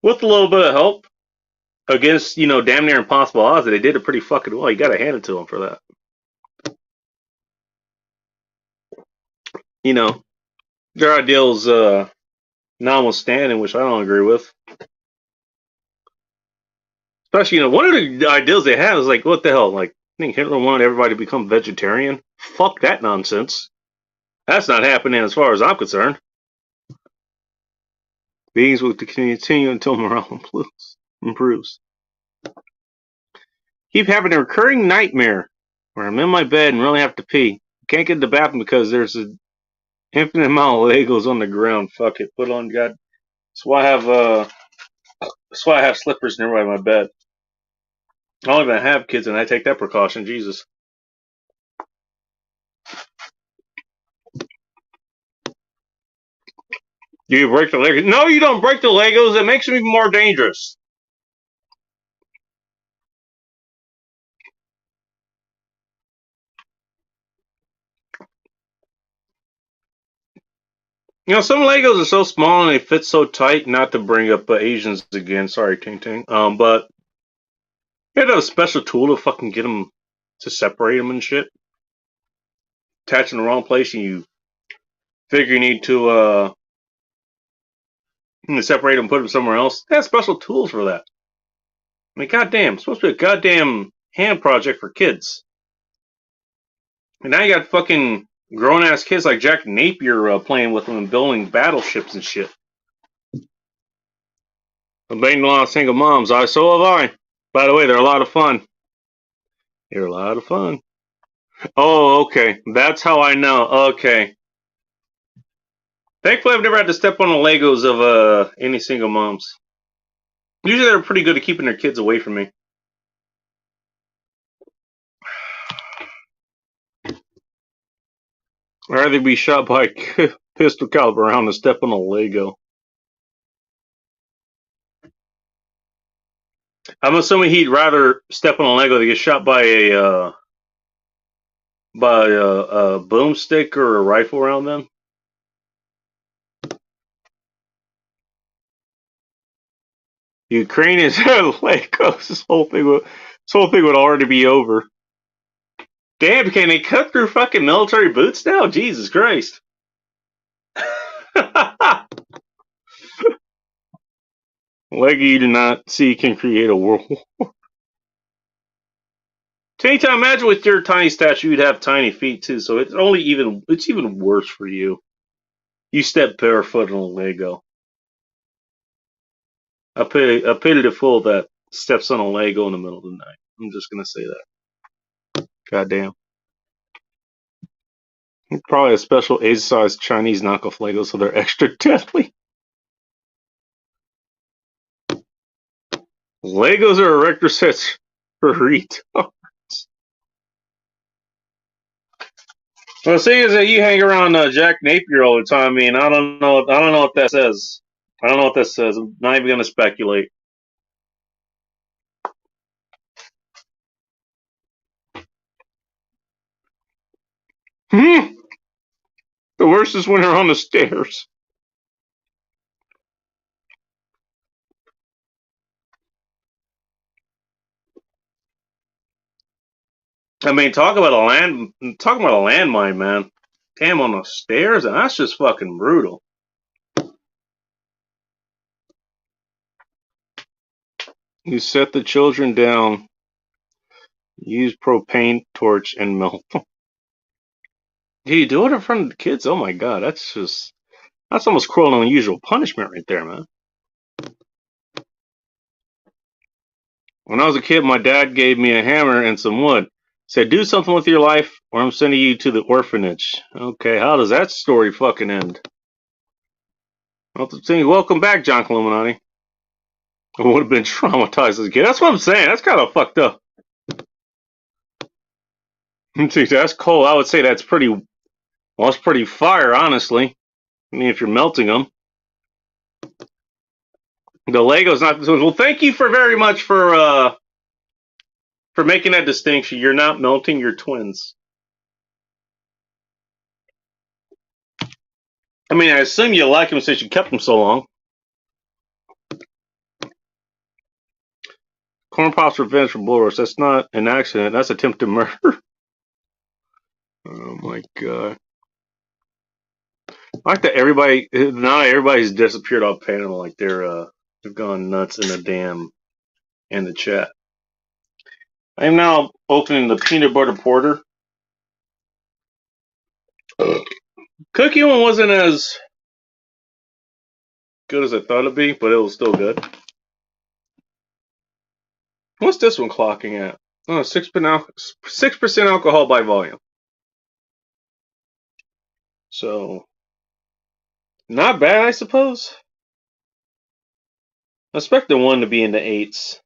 with a little bit of help against, damn near impossible odds, they did it pretty fucking well. You got to hand it to them for that. Their ideals notwithstanding, which I don't agree with. Especially, one of the ideals they had is like, what the hell? Like, I think Hitler wanted everybody to become vegetarian. Fuck that nonsense. That's not happening as far as I'm concerned. Beings will continue until morale improves. Keep having a recurring nightmare where I'm in my bed and really have to pee. Can't get to the bathroom because there's an infinite amount of Legos on the ground. Fuck it. Put on God. That's why I have slippers nearby my bed. I don't even have kids and I take that precaution. Jesus. Do you break the Legos? No, you don't break the Legos. It makes them even more dangerous. Some Legos are so small and they fit so tight. Not to bring up Asians again. Sorry, Ting Ting. But you have to have a special tool to fucking get them to separate them and shit. Attach in the wrong place, and you figure you need to separate them, put them somewhere else. They have special tools for that. I mean, goddamn, it's supposed to be a goddamn hand project for kids. And now you got fucking grown ass kids like Jack Napier playing with them and building battleships and shit. I'm dating a lot of single moms. So have I. By the way, they're a lot of fun. They're a lot of fun. Oh, okay. That's how I know. Okay. Thankfully, I've never had to step on the Legos of any single moms. Usually, they're pretty good at keeping their kids away from me. I'd rather be shot by a pistol caliber round than step on a Lego. I'm assuming he'd rather step on a Lego than get shot by a boomstick or a rifle around them. Ukraine is Legos. This whole thing would already be over. Damn, can they cut through fucking military boots now? Jesus Christ. Lego you do not see can create a world war. Anytime, imagine with your tiny statue, you'd have tiny feet too, so it's even worse for you. You step barefoot on a Lego. I pity the fool that steps on a Lego in the middle of the night. I'm just gonna say that. Goddamn. Probably a special Asia-sized Chinese knockoff Lego, so they're extra deadly. Legos are erector sets for retards. Well, seeing as that you hang around Jack Napier all the time, I mean, I don't know what that says. I don't know what that says. I'm not even gonna speculate. The worst is when they're on the stairs. I mean, talk about a landmine, man. Damn, on the stairs? And that's just fucking brutal. You set the children down, use propane torch, and melt them. You do it in front of the kids? Oh my god, that's almost cruel and unusual punishment right there, man. When I was a kid, my dad gave me a hammer and some wood. Said, do something with your life or I'm sending you to the orphanage. Okay, how does that story fucking end? Welcome back, John Illuminati. I would have been traumatized as a kid. That's what I'm saying. That's kind of fucked up. That's cold. I would say that's pretty, well, it's pretty fire, honestly. I mean, if you're melting them. The Lego's not, well, thank you for very much for making that distinction. You're not melting your twins. I mean, I assume you like them since you kept them so long. Corn Pop's revenge for Bull Rush. That's not an accident. That's attempted murder. Oh my god. I like that everybody's disappeared off panel. Like they've gone nuts in the chat. I am now opening the peanut butter porter. Cookie one wasn't as good as I thought it'd be, but it was still good. What's this one clocking at? Oh, 6% alcohol by volume. So, not bad, I suppose. I expect the one to be in the 8s.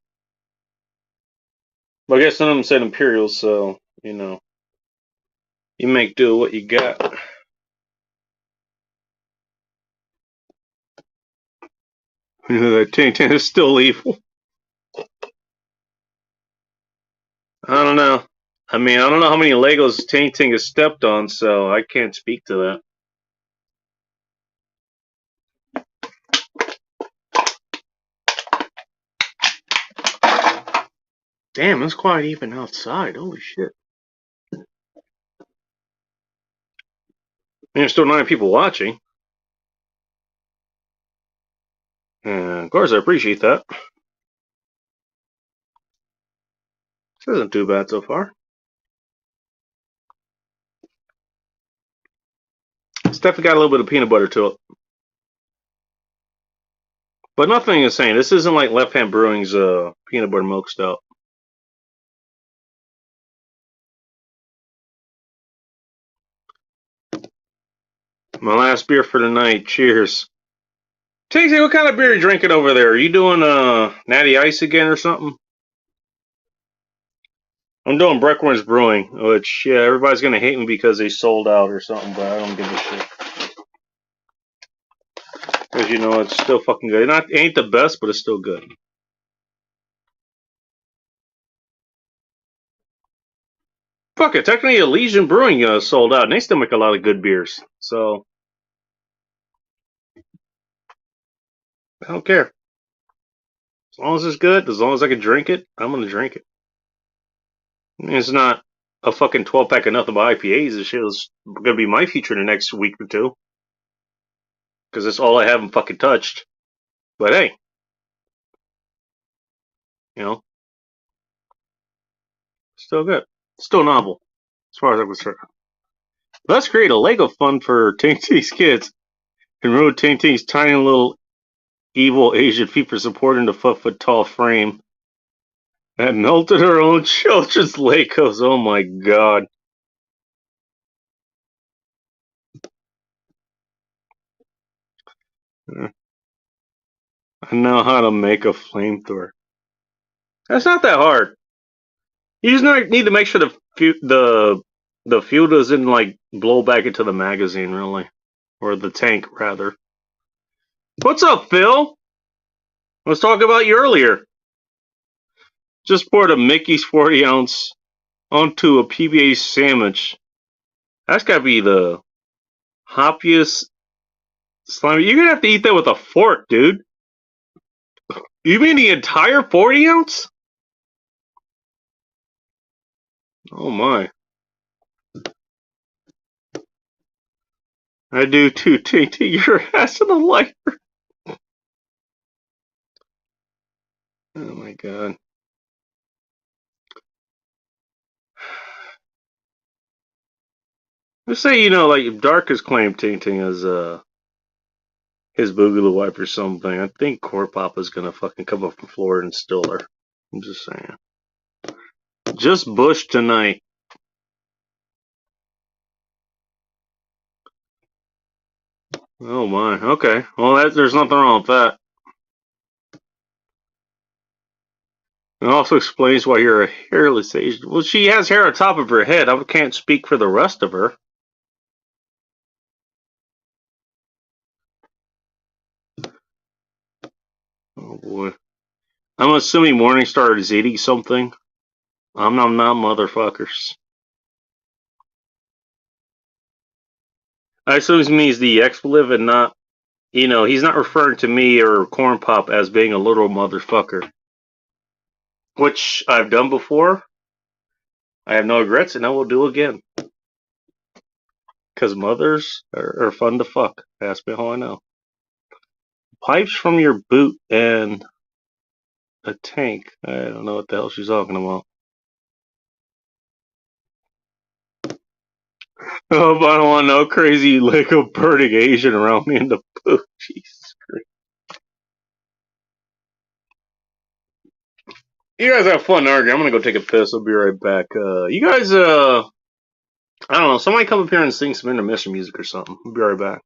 But I guess none of them said Imperials, so, you know. You make do what you got. That Ting Ting is still evil. I don't know. I mean, I don't know how many Legos Ting Ting has stepped on, so I can't speak to that. Damn, it's quite even outside. Holy shit. I mean, there's still 9 people watching. Of course, I appreciate that. This isn't too bad so far. It's definitely got a little bit of peanut butter to it. But nothing insane. This isn't like Left Hand Brewing's peanut butter milk stout. My last beer for the night. Cheers. Tasty, what kind of beer are you drinking over there? Are you doing Natty Ice again or something? I'm doing Breckwin's Brewing, which, yeah, everybody's going to hate me because they sold out or something, but I don't give a shit. Because, you know, it's still fucking good. It ain't the best, but it's still good. Fuck it, technically Elysian Brewing sold out, and they still make a lot of good beers. So, I don't care. As long as it's good, as long as I can drink it, I'm going to drink it. I mean, it's not a fucking 12-pack of nothing but IPAs. This shit is going to be my feature in the next week or two. Because that's all I haven't fucking touched. But hey. You know. Still good. Still novel. As far as I'm concerned. Let's create a Lego fund for Ting Ting's kids. And remove Ting Ting's tiny little evil Asian feet for supporting the foot-tall frame. That melted her own children's Legos. Oh my god. I know how to make a flamethrower. That's not that hard. You just need to make sure the fuel doesn't like blow back into the magazine, really, or the tank rather. What's up, Phil? I was talking about you earlier. Just poured a Mickey's 40-ounce onto a PBA sandwich. That's gotta be the hoppiest slimy. You're gonna have to eat that with a fork, dude. You mean the entire 40-ounce? Oh my. I do too, Ting. Your ass in the lighter. Oh my god. Just say, like if Dark has claimed Ting as his Boogaloo wife or something, I think Core Papa's gonna fucking come up from Florida and steal her. I'm just saying. Just Bush tonight. Oh my. Okay. Well, there's nothing wrong with that. It also explains why you're a hairless Asian. Well, she has hair on top of her head. I can't speak for the rest of her. Oh boy. I'm assuming Morningstar is eating something. I'm not motherfuckers. I assume he means the expletive and not, he's not referring to me or Corn Pop as being a little motherfucker. Which I've done before. I have no regrets and I will do again. Because mothers are fun to fuck. Ask me how I know. Pipes from your boot and a tank. I don't know what the hell she's talking about. Oh, but I don't want no crazy Lego burning Asian around me in the boot. Jesus Christ. You guys have fun arguing. I'm gonna go take a piss. I'll be right back. You guys, I don't know. Somebody come up here and sing some intermission music or something. I'll be right back.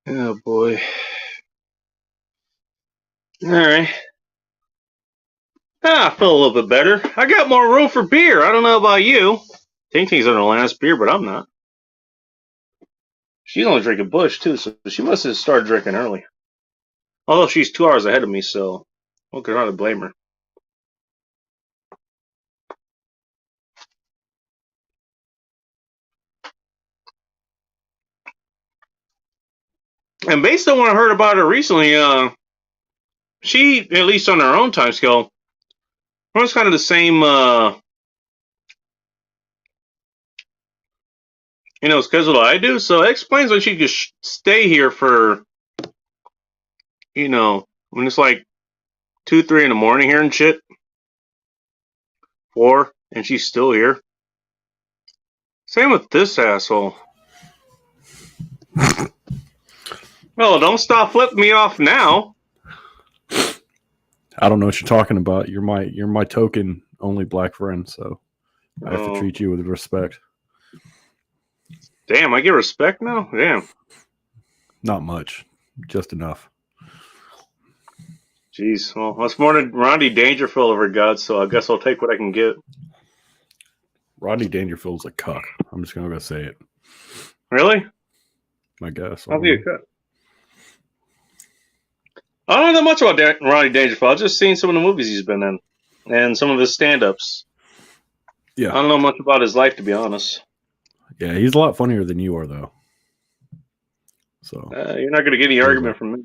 Oh boy. Alright. I feel a little bit better. I got more room for beer. I don't know about you. Ting on her last beer, but I'm not. She's only drinking Bush too, so she must have started drinking early. Although she's 2 hours ahead of me, so I could hardly blame her. And based on what I heard about her recently, she, at least on her own time scale, runs kind of the same, schedule I do. So it explains why she could stay here for, when it's like 2, 3 in the morning here and shit. 4, and she's still here. Same with this asshole. Well, don't stop flipping me off now. I don't know what you're talking about. You're my token only black friend, so I have to treat you with respect. Damn, I get respect now? Damn. Not much. Just enough. Jeez. Well, that's more than Rodney Dangerfield ever got, so I guess I'll take what I can get. Rodney Dangerfield's a cuck. I'm just going to go say it. Really? I guess. I'll be a cuck. I don't know much about Rodney Dangerfield. I've just seen some of the movies he's been in and some of his stand-ups. Yeah. I don't know much about his life, to be honest. Yeah, he's a lot funnier than you are, though. So you're not going to get any argument from me.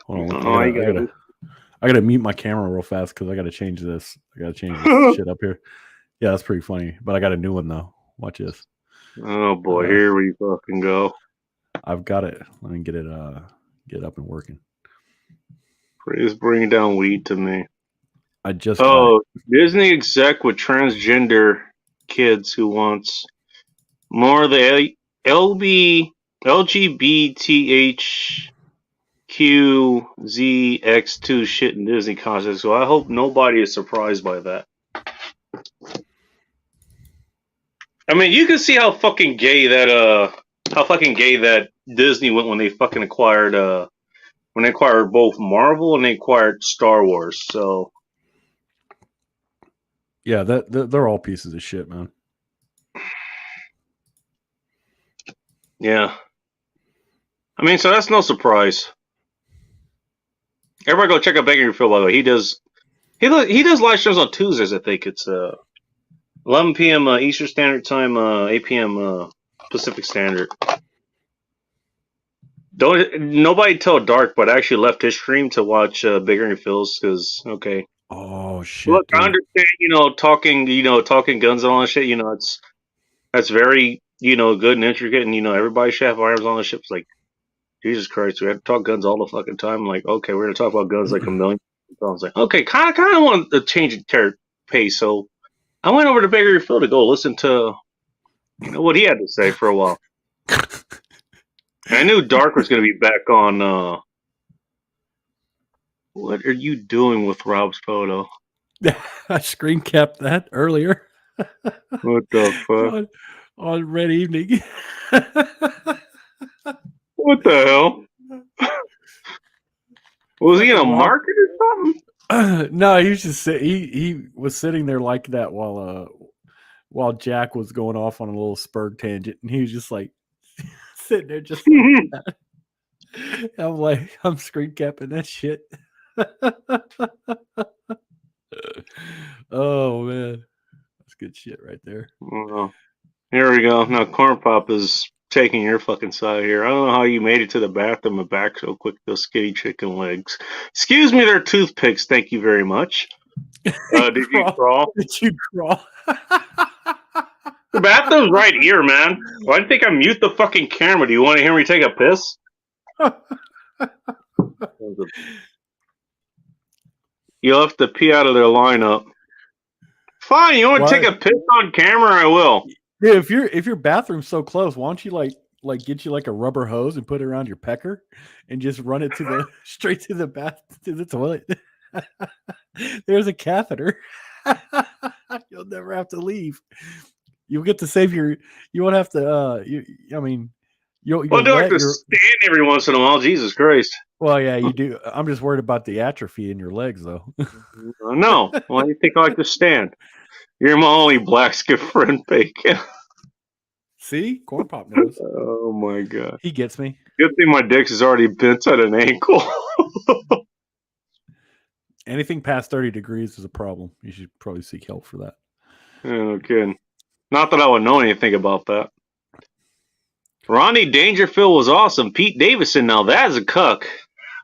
Hold on. I gotta mute my camera real fast because I gotta change this. I gotta change this shit up here. Yeah, that's pretty funny. But I got a new one though. Watch this. Oh boy, here we fucking go. I've got it. Let me get it up and working. Please bring down weed to me. I just Oh, Disney exec with transgender kids who wants more of the LGBTHQZX2 shit in Disney content. So I hope nobody is surprised by that. I mean, you can see how fucking gay that Disney went when they fucking acquired both Marvel and they acquired Star Wars. So yeah, they're all pieces of shit, man. yeah, I mean, so that's no surprise. Everybody go check out Baker Phil, by the way. He does live shows on Tuesdays. I think it's 11 p.m. Eastern Standard Time, 8 p.m. Pacific Standard. Nobody tell Dark, but I actually left his stream to watch Bigger and Phil's because okay. Oh shit! Look, dude. I understand. Talking guns and all that shit. That's very good and intricate, and everybody should have arms on the ships. Like Jesus Christ, we have to talk guns all the fucking time. Like okay, we're gonna talk about guns like a million. So I was like, okay, kind of want to change the pace. So I went over to Baker Phil to go listen to what he had to say for a while. And I knew Dark was going to be back on. What are you doing with Rob's photo? I screen capped that earlier. What the fuck? on Red Evening. What the hell? Was he in a market or something? No, he was just he was sitting there like that while Jack was going off on a little Spurg tangent, and he was just like sitting there just like that. I'm like, I'm screen capping that shit. Oh man, that's good shit right there. Well, here we go. Now Corn Pop is taking your fucking side here. I don't know how you made it to the bathroom and back so quick. Those skinny chicken legs. Excuse me, they're toothpicks. Thank you very much. Did you crawl? Did you crawl? The bathroom's right here, man. Why do you think I mute the fucking camera? Do you want to hear me take a piss? You'll have to pee out of their lineup. Fine, you want to take a piss on camera? I will. Yeah, if your bathroom's so close, why don't you like get you like a rubber hose and put it around your pecker and just run it straight to the toilet. There's a catheter. You'll never have to leave. You'll get to save you won't have to you'll do I have to stand every once in a while? Jesus Christ. Well, yeah, you do. I'm just worried about the atrophy in your legs, though. No. Why do you think I like to stand? You're my only black skin friend, Bacon. See? Corn Pop knows. Oh, my God. He gets me. Good thing my dick is already bent at an ankle. Anything past 30 degrees is a problem. You should probably seek help for that. Yeah, no kidding. Not that I would know anything about that. Ronnie Dangerfield was awesome. Pete Davidson, now that's a cuck.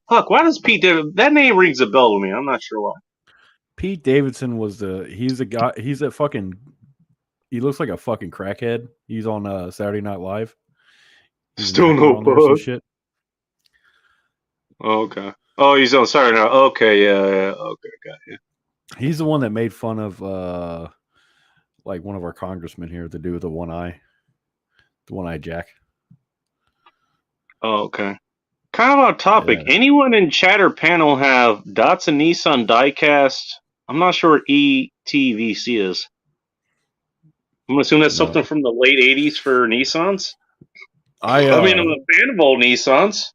Fuck, why does Pete Davidson... That name rings a bell to me. I'm not sure why. Pete Davidson he's a guy... He's a fucking... He looks like a fucking crackhead. He's on Saturday Night Live. Still no bug. Shit. Oh, okay. Oh, he's on Saturday Night. Okay, yeah. Okay, got you. He's the one that made fun of like one of our congressmen here to do with the one-eye Jack. Oh, okay. Kind of on topic. Yeah. Anyone in chat or panel have Datsun Nissan diecast? I'm not sure what ETVC is. I'm gonna assume that's something from the late '80s for Nissans. I mean, I'm a fan of old Nissans.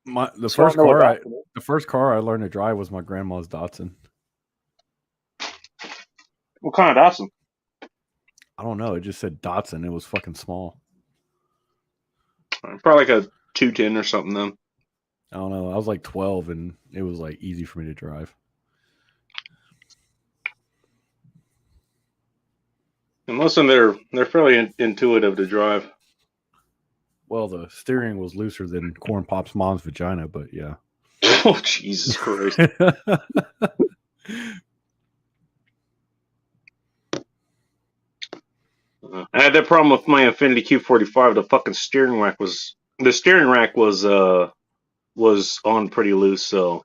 The first car I learned to drive was my grandma's Datsun. What kind of Datsun? I don't know. It just said Datsun. It was fucking small. Probably like a 210 or something then. I don't know. I was like 12 and it was like easy for me to drive. And most of them, they're fairly intuitive to drive. Well, the steering was looser than Corn Pop's mom's vagina, but yeah. Oh, Jesus Christ. I had that problem with my Infiniti Q45. The fucking steering rack was on pretty loose, so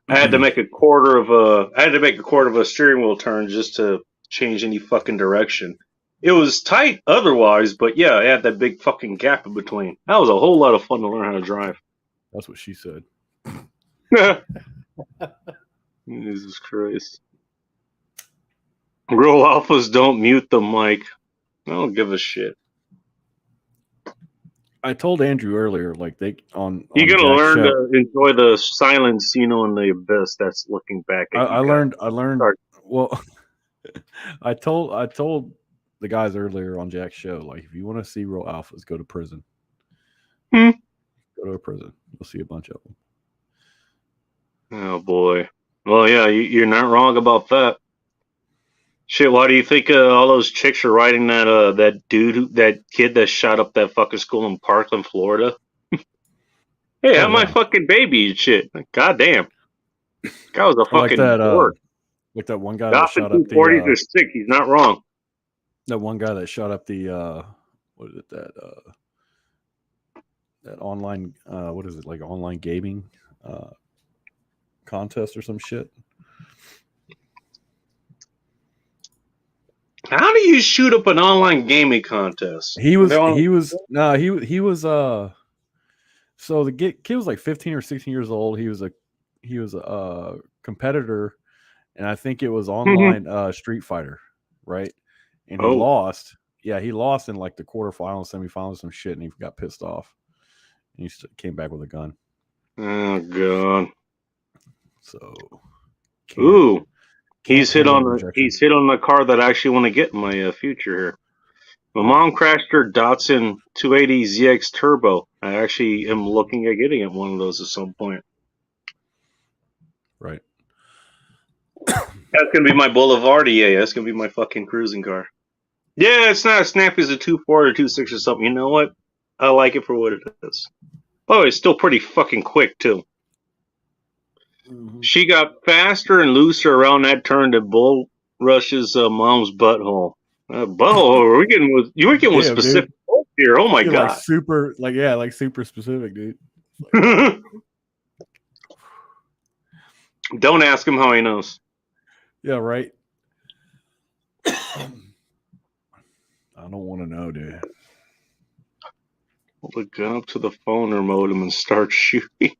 I had to make a quarter of a steering wheel turn just to change any fucking direction. It was tight otherwise, but yeah, I had that big fucking gap in between. That was a whole lot of fun to learn how to drive. That's what she said. Jesus Christ. Real alphas don't mute the mic. I don't give a shit. I told Andrew earlier, like You're gonna learn to enjoy the silence, in the abyss. That's looking back at I learned. Sorry. Well, I told the guys earlier on Jack's show, like, if you want to see real alphas, go to prison. Go to a prison. You'll see a bunch of them. Oh boy. Well, yeah, you're not wrong about that. Shit, why do you think all those chicks are riding that kid that shot up that fucking school in Parkland, Florida? Hey, have my fucking baby and shit. God damn. Guy was a fucking dork. Like that one guy that shot up the 40s are sick. He's not wrong. That one guy that shot up the what is it, that online what is it, like online gaming contest or some shit. How do you shoot up an online gaming contest? He was so the kid was like 15 or 16 years old. He was a competitor, and I think it was online Street Fighter, right? And he lost. Yeah, he lost in like the quarterfinals, semifinals, some shit, and he got pissed off. And he came back with a gun. Oh god. So he's hit on the car that I actually want to get in my future here. My mom crashed her Datsun 280 ZX Turbo. I actually am looking at getting one of those at some point. Right. That's gonna be my Boulevard EA. That's gonna be my fucking cruising car. Yeah, it's not as snappy as a 2.4 or 2.6 or something. You know what? I like it for what it is. Oh, it's still pretty fucking quick too. Mm-hmm. She got faster and looser around that turn to Bull Rush's mom's butthole. Butthole? You were getting with specific here. Oh my god! Like super specific, dude. Don't ask him how he knows. Yeah, right. I don't want to know, dude. Hold the gun up to the phone or modem and start shooting.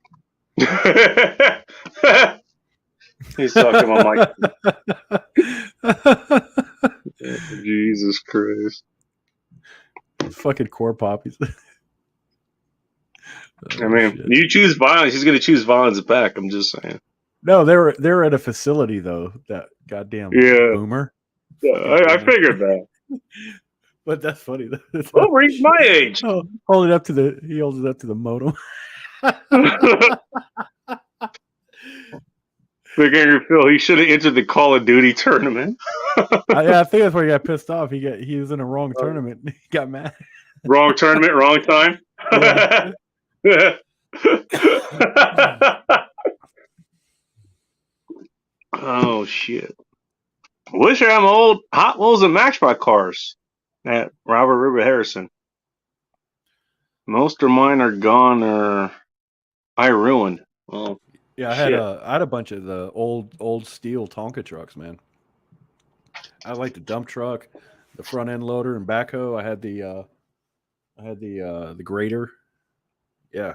He's talking about my. Jesus Christ! Fucking core poppies. I mean, shit. You choose violence. He's gonna choose violence back. I'm just saying. No, they're at a facility though. That goddamn boomer. Yeah, I figured that. But that's funny. Well, he's my age. He holds it up to the modem. Big Andrew Phil, he should have entered the Call of Duty tournament. I think that's why he got pissed off. He was in a wrong tournament. He got mad. Wrong tournament, wrong time. Oh shit! Wish I had old Hot Wheels and Matchbox cars at Robert River Harrison. Most of mine are gone or I ruined. Well, yeah, I had a bunch of the old steel Tonka trucks, man. I like the dump truck, the front end loader and backhoe. I had the grader. Yeah.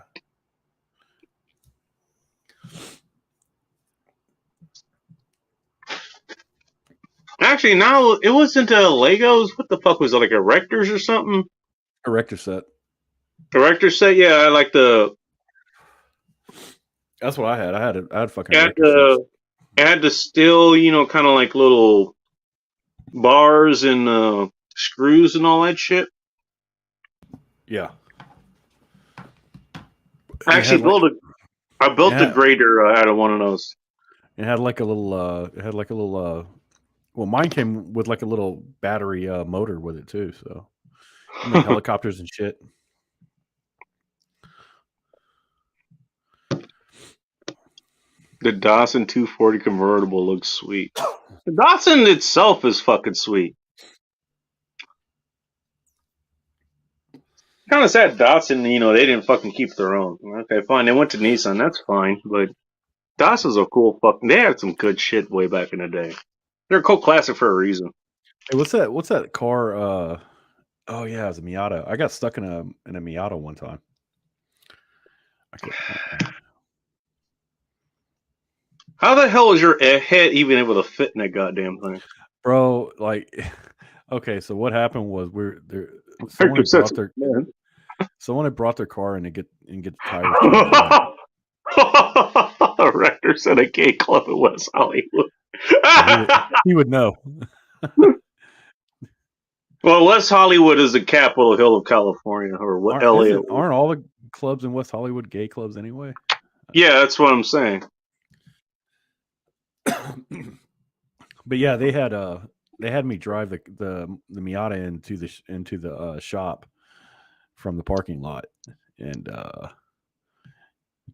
Actually, now it wasn't Legos. What the fuck was it? Like Erectors or something? Erector set. Erector set? Yeah, I like the. That's what I had. I had fucking. I had the steel, kind of like little bars and screws and all that shit. Yeah. I actually built the grader out of one of those. It had like a little. Well, mine came with like a little battery motor with it too. So, helicopters and shit. The Datsun 240 convertible looks sweet. The Datsun itself is fucking sweet. Kind of sad Datsun, they didn't fucking keep their own. Okay, fine. They went to Nissan. That's fine, but Dacia's a cool fucking. They had some good shit way back in the day. They're a cult classic for a reason. Hey, what's that car? Oh yeah, it was a Miata. I got stuck in a Miata one time. How the hell is your head even able to fit in that goddamn thing? Bro, like, okay, so what happened was someone had brought their car in to get the tires. Rector said a gay club in West Hollywood. he would know. Well, West Hollywood is the Capitol Hill of California, or what? LA. Aren't all the clubs in West Hollywood gay clubs anyway? Yeah, that's what I'm saying. But yeah, they had me drive the Miata into the shop from the parking lot, and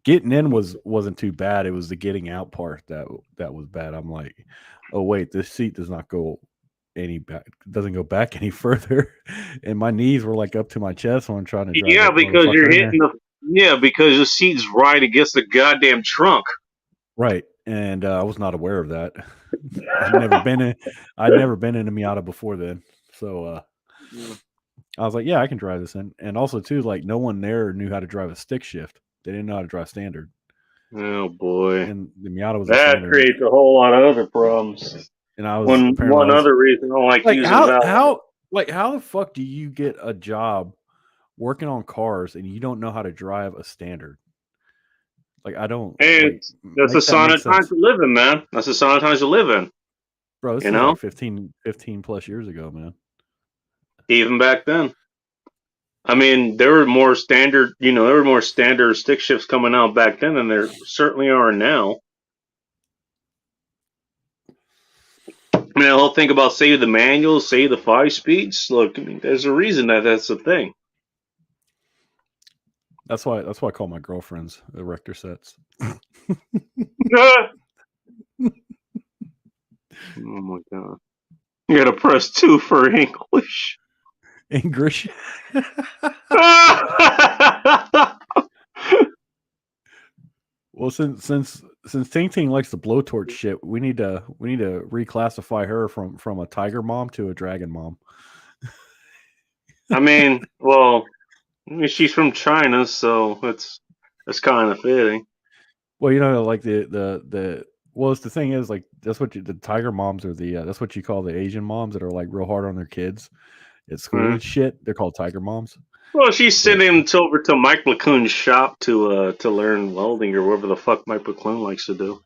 getting in wasn't too bad. It was the getting out part that was bad. I'm like, oh wait, this seat does not go doesn't go back any further, and my knees were like up to my chest when I'm trying to drive. Yeah, because you're hitting because the seat's right against the goddamn trunk. Right, and I was not aware of that. I'd never been in a Miata before then, so I was like, yeah, I can drive this in. And also too, like, no one there knew how to drive a stick shift. They didn't know how to drive standard. Oh boy! And the Miata was that creates a whole lot of other problems. And I was one other reason I like using how the fuck do you get a job working on cars and you don't know how to drive a standard? Like, I don't. Hey, that's the sign of times to live in, man. That's the sign of times to live in. Bro, this is like 15 plus years ago, man. Even back then. I mean, there were more standard stick shifts coming out back then than there certainly are now. I mean, the whole thing about save the manuals, save the 5-speeds. Look, I mean, there's a reason that's the thing. That's why I call my girlfriends erector sets. Oh my god! You gotta press 2 for English. English. Well, since Ting Ting likes the blowtorch shit, we need to reclassify her from a tiger mom to a dragon mom. I mean, well, she's from China, so it's kind of fitting. Well, like it's the thing is, like, that's what the tiger moms are that's what you call the Asian moms that are like real hard on their kids at school and shit. They're called tiger moms. Well, she's sending him over to Mike McClune's shop to learn welding or whatever the fuck Mike McClune likes to do.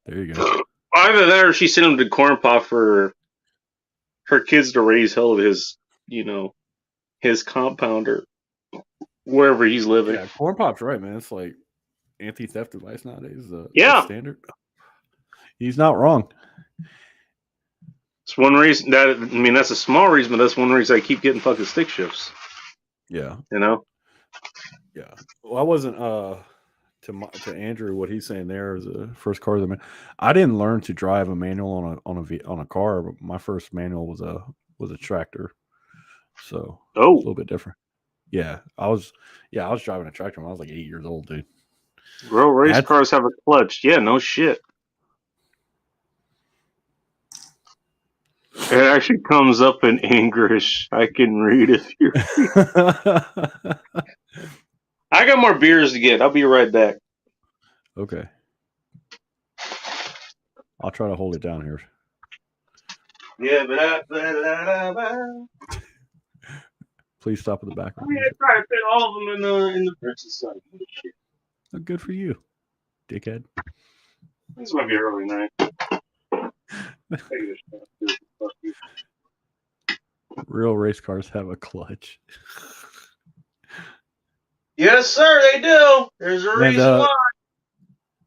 There you go. Either that or she sent him to Corn Pop for her kids to raise hell of his, his compound or wherever he's living. Yeah, Corn Pop's right, man. It's like anti-theft advice nowadays. Yeah. Standard. He's not wrong. It's one reason that's a small reason, but that's one reason I keep getting fucking stick shifts. Yeah. Yeah. Well, I wasn't to Andrew, what he's saying there is the first car that I didn't learn to drive a manual on a car, but my first manual was a tractor. So a little bit different. Yeah. I was driving a tractor when I was like 8 years old, dude. Real race cars have a clutch. Yeah, no shit. It actually comes up in English. I can read if you're. I got more beers to get. I'll be right back. Okay. I'll try to hold it down here. Yeah, Please stop at the background. I try to fit all of them in the princess side. Oh, good for you, dickhead. This might be early night. Real race cars have a clutch. Yes, sir, they do. There's a reason why.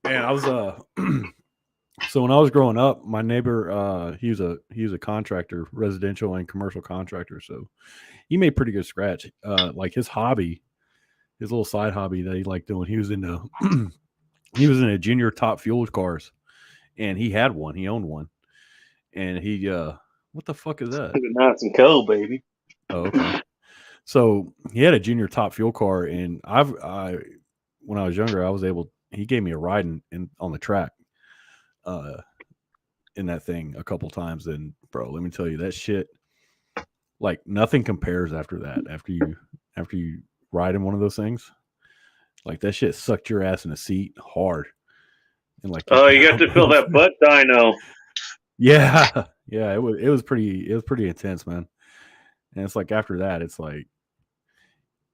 Man, I was so when I was growing up, my neighbor, he was a contractor, residential and commercial contractor. So he made pretty good scratch. Like his hobby, his little side hobby that he liked doing, he was into he was in a junior top fueled cars, and he had one. He owned one, and he what the fuck is that? Nuts and coal, baby. Oh, okay. So he had a junior top fuel car, and when I was younger, I was able he gave me a ride in on the track, in that thing a couple times. And bro, let me tell you, that shit, like nothing compares after that. After you ride in one of those things, like that shit sucked your ass in a seat hard. And like, Oh, you got to feel that butt dyno. Yeah, yeah, it was pretty intense, man. And it's like after that, it's like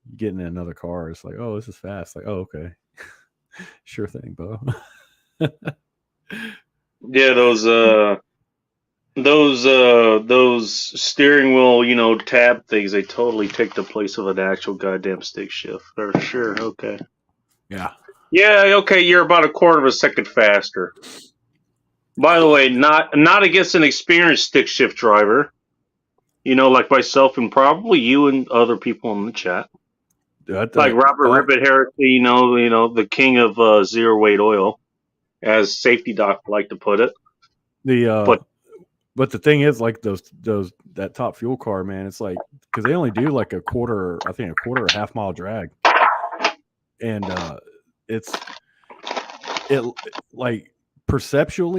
you get in another car. It's like, oh, this is fast. Like, oh, okay, sure thing, Bo. Yeah, those steering wheel, tab things, they totally take the place of an actual goddamn stick shift for sure. Okay. Yeah. Yeah, okay, you're about a quarter of a second faster. By the way, not against an experienced stick shift driver, like myself and probably you and other people in the chat. Like Robert Ribbit Heresy, the king of zero weight oil, as Safety Doc like to put it. But the thing is, like that Top Fuel car, man, it's like because they only do like a quarter or half mile drag, and it like perception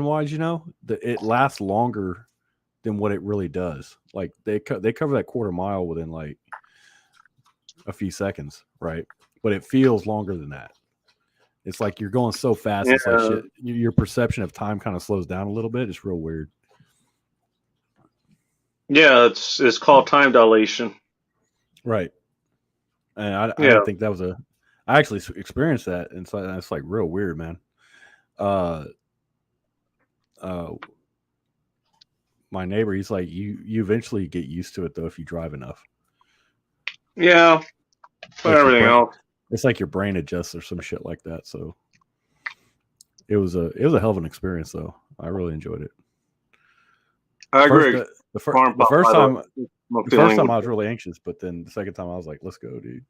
wise, it lasts longer than what it really does. Like they cover that quarter mile within like a few seconds, right? But it feels longer than that. It's like you're going so fast. Yeah. It's like shit, your perception of time kind of slows down a little bit. It's real weird. Yeah, it's called time dilation. Right. And I didn't think that was I actually experienced that, and so it's like real weird, man. My neighbor, he's like, you eventually get used to it though if you drive enough. Yeah. But like everything else. It's like your brain adjusts or some shit like that. So it was a hell of an experience though. I really enjoyed it. I agree. The first time I was really anxious, but then the second time I was like, let's go, dude.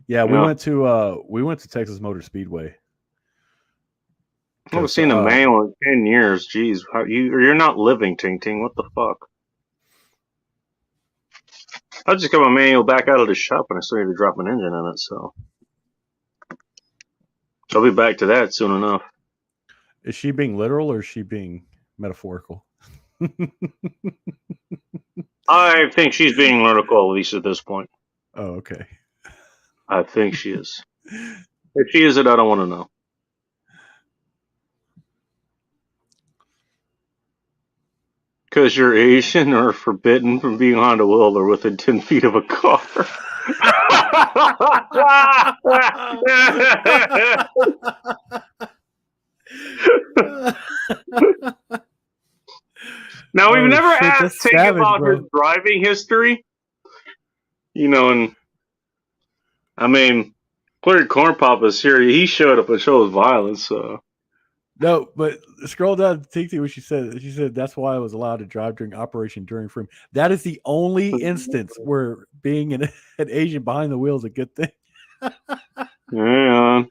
Yeah, we went to Texas Motor Speedway. I haven't seen a manual in 10 years. Jeez, you're not living, Ting Ting. What the fuck? I just got my manual back out of the shop and I still need to drop an engine in it, so I'll be back to that soon enough. Is she being literal or is she being metaphorical? I think she's being literal, at least at this point. Oh, okay. I think she is. If she isn't, I don't want to know. Because you're Asian or forbidden from being on the wheel or within 10 feet of a car. Now, we've never asked Ting about his driving history. And I mean, Clear Corn Pop is here. He showed up and showed violence, so. No, but scroll down to Tiki what she said. She said that's why I was allowed to drive during Operation Enduring Freedom. That is the only instance where being an Asian behind the wheel is a good thing. Yeah.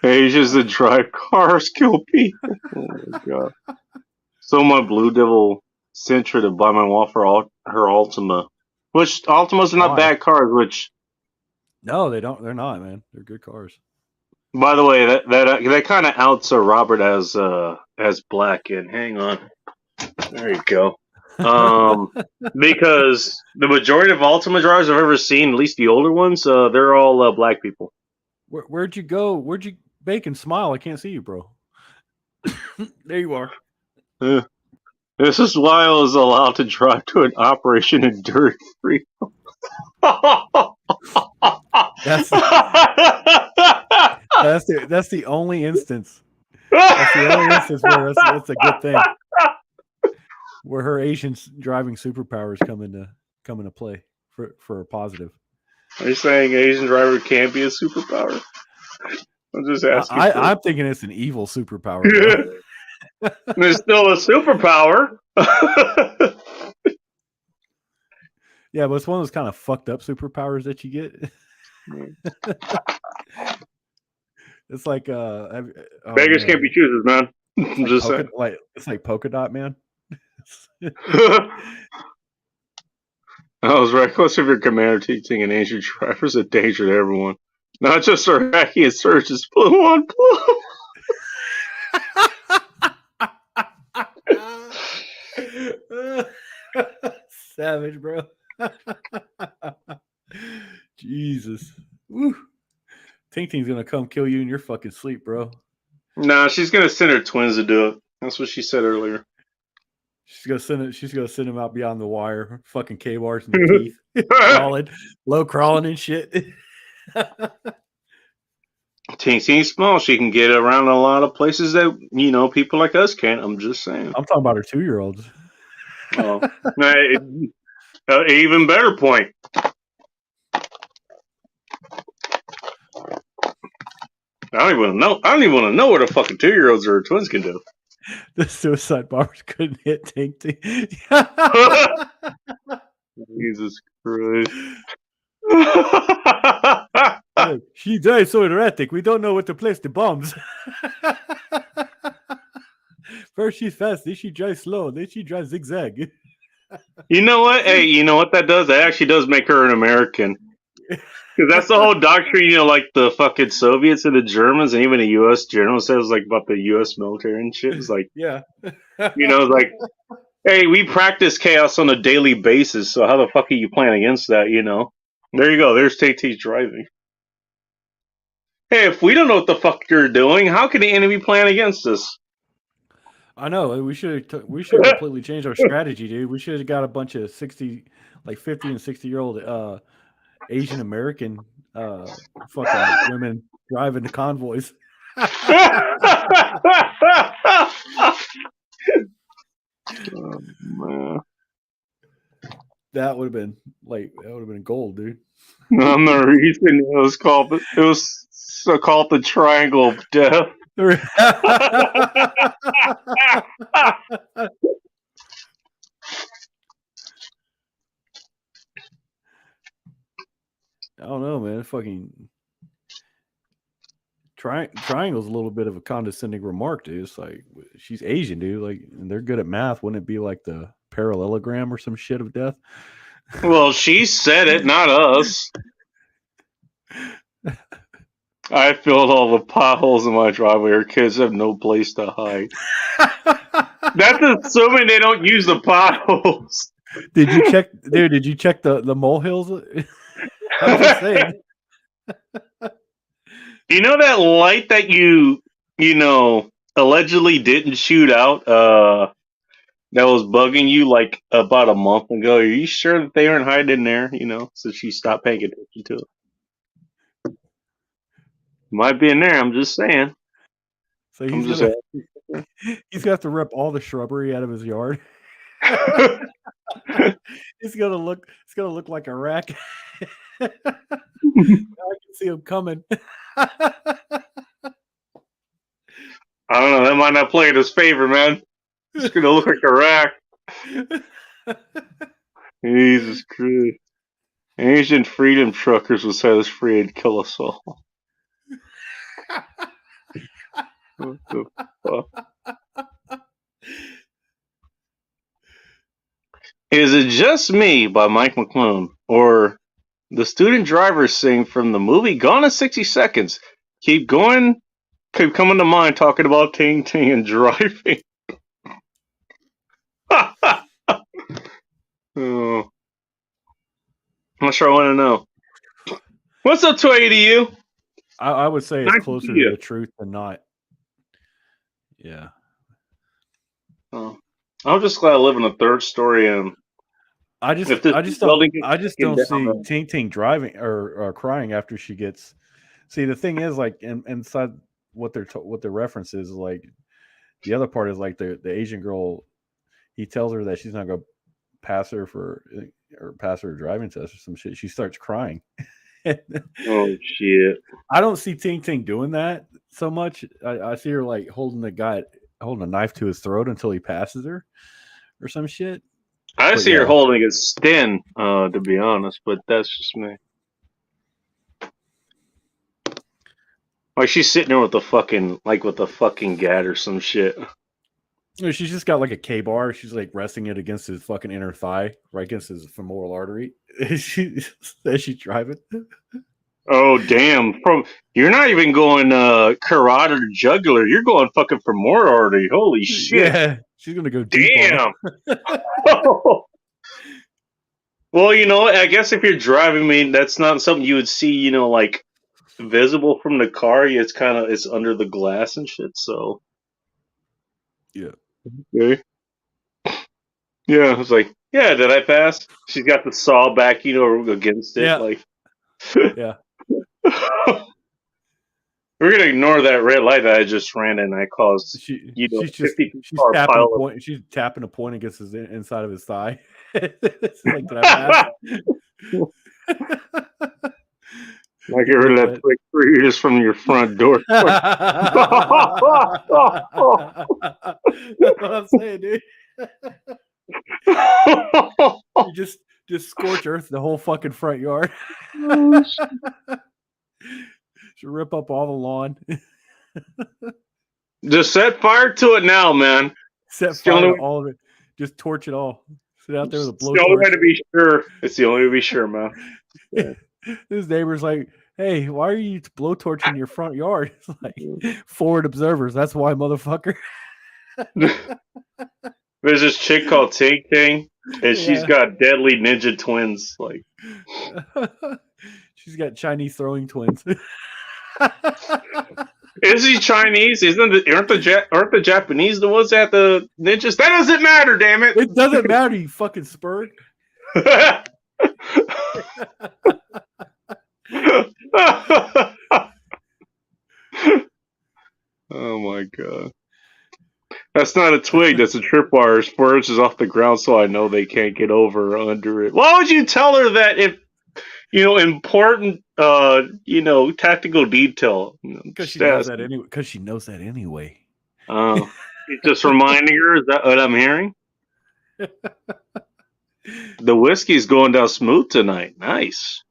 Asians that drive cars kill people. Oh my god. So my Blue Devil Sentra to buy my wife her Altima. Which Altimas are not bad cars, which. No, they don't. They're not, man. They're good cars. By the way, that kind of outs Robert as black. And hang on, there you go. Because the majority of Altima drivers I've ever seen, at least the older ones, they're all black people. Where'd you go? Where'd you bake and smile? I can't see you, bro. There you are. This is why I was allowed to drive to an Operation Enduring Freedom. That's the only instance. That's the only instance where that's a good thing. Where her Asian driving superpowers come into play for a positive. Are you saying Asian driver can't be a superpower? I'm just asking. I'm thinking it's an evil superpower. It's still a superpower. Yeah, but it's one of those kind of fucked up superpowers that you get. It's like beggars can't be choosers, man. I'm just saying. It's like Polka Dot Man. I was reckless of your commander teaching an Asian driver's a danger to everyone. Not just our hacking and search, it's blue on blue. Savage, bro. Jesus. Woo. Ting Ting's gonna come kill you in your fucking sleep, bro. Nah, she's gonna send her twins to do it. That's what she said earlier. She's gonna send him out beyond the wire, fucking K-bars in the teeth, crawling, low crawling and shit. Ting Ting's small. She can get around a lot of places that people like us can't. I'm just saying. I'm talking about her 2-year-olds. Oh, even better point. I don't even want to know what a fucking 2-year-olds or twins can do. The suicide bombers couldn't hit Ting Ting. Jesus Christ. She died so erratic. We don't know where to place the bombs. First she's fast, then she drives slow, then she drives zigzag. You know what? Hey, you know what that does? That actually does make her an American. Because that's the whole doctrine, like the fucking Soviets and the Germans and even the U.S. general says, like, about the U.S. military and shit. It's like, yeah. It's like, hey, we practice chaos on a daily basis, so how the fuck are you playing against that, There you go. There's Tay-Tay driving. Hey, if we don't know what the fuck you're doing, how can the enemy plan against us? I know. We should completely change our strategy, dude. We should have got a bunch of 50 and 60-year-old Asian American fucking women driving the convoys. Oh, man. That would have been gold, dude. On the reason it was called the Triangle of Death. I don't know, man. Fucking triangle's a little bit of a condescending remark, dude. It's like she's Asian, dude. Like, and they're good at math. Wouldn't it be like the parallelogram or some shit of death? Well, she said it, not us. I filled all the potholes in my driveway. Our kids have no place to hide. That's assuming they don't use the potholes. Did you check, dude? Did you check the molehills? I'm just saying. You know that light that you allegedly didn't shoot out? That was bugging you like about a month ago. Are you sure that they aren't hiding in there? So she stopped paying attention to it. Might be in there. I'm just saying. So he's gonna have to rip all the shrubbery out of his yard. It's gonna look like a rack. I can see him coming. I don't know. That might not play in his favor, man. It's gonna look like a rack. Jesus Christ. Asian freedom truckers will set us free and kill us all. What the fuck? Is It Just Me by Mike McClone, or the student drivers sing from the movie Gone in 60 Seconds? Keep coming to mind talking about Ting Ting and driving. Oh. I'm not sure I want to know. What's up, 280 to you? I would say it's closer to the truth than not. Yeah. Oh. I'm just glad I live in a third story, and I just don't see Ting Ting driving or crying after she gets. See, the thing is, like, inside what their reference is, like, the other part is like the Asian girl. He tells her that she's not going to pass her a driving test or some shit. She starts crying. Oh shit! I don't see Ting Ting doing that so much. I see her like holding a knife to his throat until he passes her, or some shit. I see her holding a stin, to be honest, but that's just me. Like she's sitting there with the fucking gat or some shit. She's just got like a K bar. She's like resting it against his fucking inner thigh, right against his femoral artery. As she's driving. Oh damn! You're not even going carotid or jugular. You're going fucking femoral artery. Holy shit! Yeah, she's gonna go deep. Damn. Well, I guess if you're driving, I mean, that's not something you would see, like visible from the car. It's under the glass and shit. So. Yeah. Okay. Yeah, I was like, yeah, did I pass? She's got the saw back, against it. Yeah. Like, Yeah. We're gonna ignore that red light that I just ran and I caused. She's 50 tapping a point. She's tapping a point against his inside of his thigh. It's like, did I pass? I get rid of that quick 3 years from your front door. That's what I'm saying, dude. You just scorch earth the whole fucking front yard. Should rip up all the lawn. Just set fire to it now, man. Set fire to all of it. Just torch it all. Sit out there with a blowtorch. It's the only way to be sure. It's the only way to be sure, man. Yeah. His neighbor's like, hey, why are you blowtorching your front yard? It's like, forward observers. That's why, motherfucker. There's this chick called Ting Ting, and she's got deadly ninja twins. Like, she's got Chinese throwing twins. Is he Chinese? Aren't the Japanese the ones that the ninjas? That doesn't matter, damn it! It doesn't matter, you fucking spurg. Oh my god. That's not a twig, that's a tripwire. Spurs is off the ground, so I know they can't get over or under it. Why would you tell her that if important tactical detail? Because she knows that anyway. Because she knows that anyway. Oh. Just reminding her, is that what I'm hearing? The whiskey's going down smooth tonight. Nice.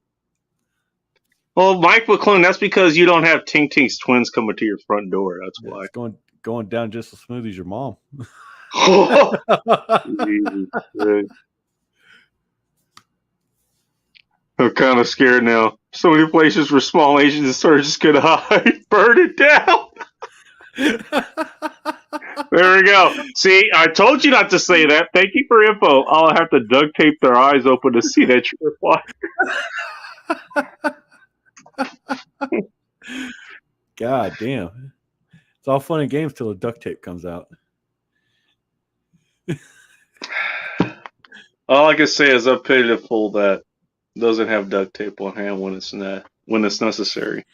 Well, Mike McClung, that's because you don't have Ting Ting's twins coming to your front door. That's why. It's going down just as smooth as your mom. I'm kind of scared now. So many places where small Asians are just going to hide. Burn it down. There we go. See, I told you not to say that. Thank you for info. I'll have to duct tape their eyes open to see that tripwire. God damn. It's all fun and games till the duct tape comes out. All I can say is I'm pitiful that doesn't have duct tape on hand when it's necessary.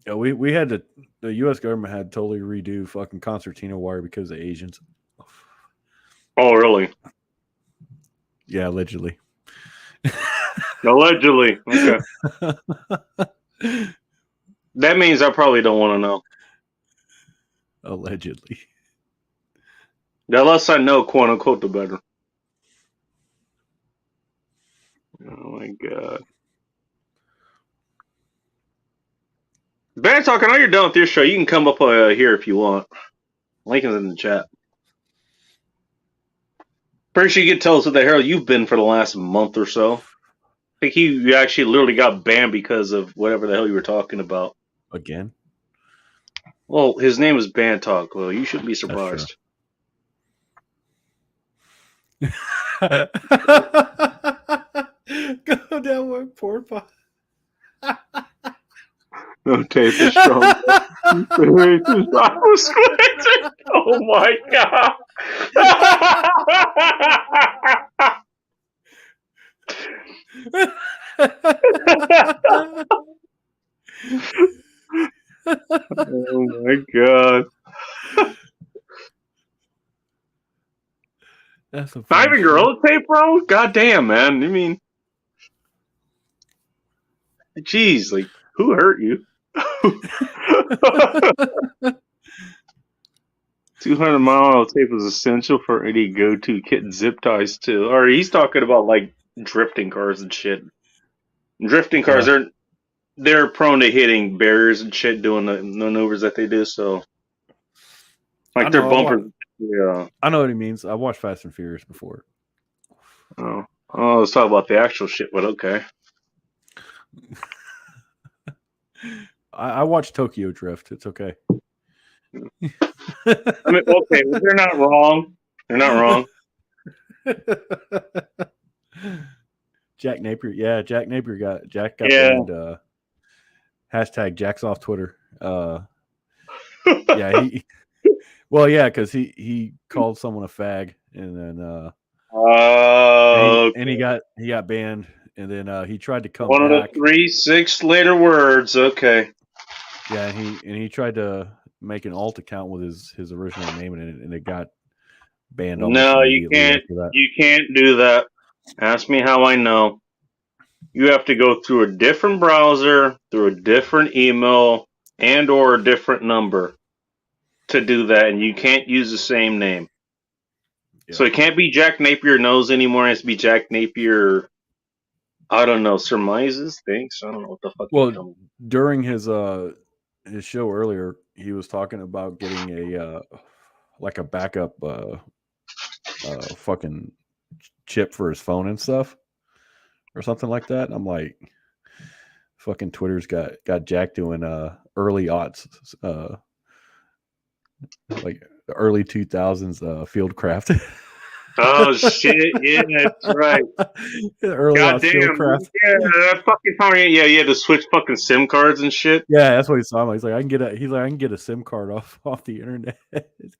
Yeah, we had the U.S. government had to totally redo fucking concertina wire because of Asians. Oh, really? Yeah, allegedly. Allegedly. Okay. That means I probably don't want to know. Allegedly. The less I know, quote unquote, the better. Oh my god. Bad Talk, I know you're done with your show. You can come up here if you want. Link is in the chat. Pretty sure you can tell us what the hell you've been for the last month or so. I think you actually literally got banned because of whatever the hell you were talking about. Again? Well, his name is Bad Talk. Well, you shouldn't be surprised. Go down one poor pot. No tape is strong. I was squinting. Oh my god. Oh my god. That's a not even Gorilla Tape, bro? God damn, man. I mean, jeez, like, who hurt you? 200-mile tape is essential for any go-to kit and zip ties too. Or he's talking about like drifting cars and shit. Drifting cars aren't they're prone to hitting barriers and shit, doing the maneuvers that they do. So, like their bumpers. Yeah. I know what he means. I watched Fast and Furious before. Oh, let's talk about the actual shit. But okay. I watched Tokyo Drift. It's okay. I mean, okay, they're not wrong. They're not wrong. Jack Napier. Yeah, Jack got banned. Hashtag Jack's off Twitter. Yeah, because he called someone a fag, and then and he got banned, and then he tried to come one back. Of the 3 6 later words. Okay. Yeah, and he tried to make an alt account with his original name in it, and it got banned. No, you can't. You can't do that. Ask me how I know. You have to go through a different browser, through a different email, and or a different number to do that, and you can't use the same name. Yeah. So it can't be Jack Napier Knows anymore. It has to be Jack Napier. I don't know. Surmises, thinks. I don't know what the fuck. Well, during his show earlier, he was talking about getting a like a backup fucking chip for his phone and stuff, or something like that. And I'm like, fucking Twitter's got Jack doing early aughts, like the early 2000s Fieldcraft. Oh shit! Yeah, that's right. Early Fieldcraft. Yeah, that fucking time. Yeah, you had to switch fucking SIM cards and shit. Yeah, that's what he saw. He's like, I can get a SIM card off the internet.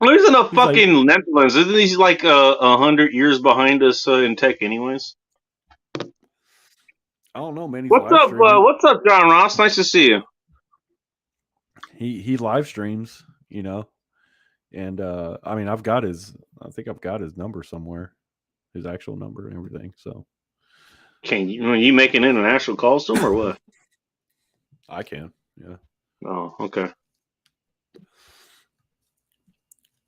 Well, he's in the fucking Netherlands. Isn't he like 100 years behind us in tech, anyways? I don't know, man. What's up? What's up, John Ross? Nice to see you. He live streams, you know, and I mean, I think I've got his number somewhere, his actual number and everything. So, can you making international calls to him or what? I can, yeah. Oh, okay.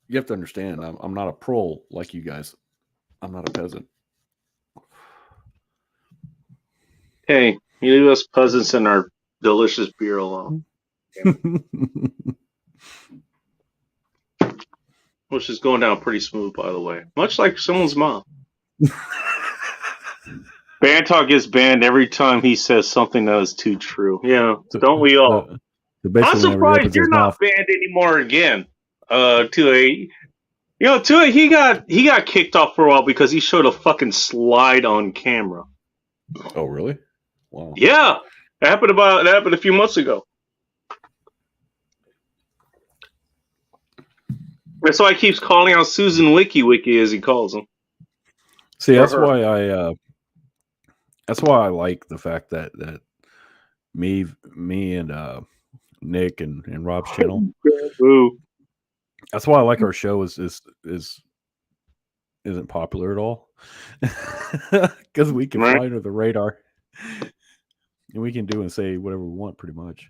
You have to understand, I'm not a pro like you guys. I'm not a peasant. Hey, you leave us peasants and our delicious beer alone. Which is going down pretty smooth, by the way. Much like someone's mom. Bantalk gets banned every time he says something that is too true. Yeah, don't we all? I'm surprised you're not banned anymore again. Tua, he got kicked off for a while because he showed a fucking slide on camera. Oh, really? Wow. Yeah, that happened a few months ago. That's why he keeps calling out Susan Wiki as he calls him. See, that's why I like the fact that me and Nick and Rob's channel. Ooh. That's why I like our show isn't popular at all. Because we can fly under the radar. And we can do and say whatever we want, pretty much.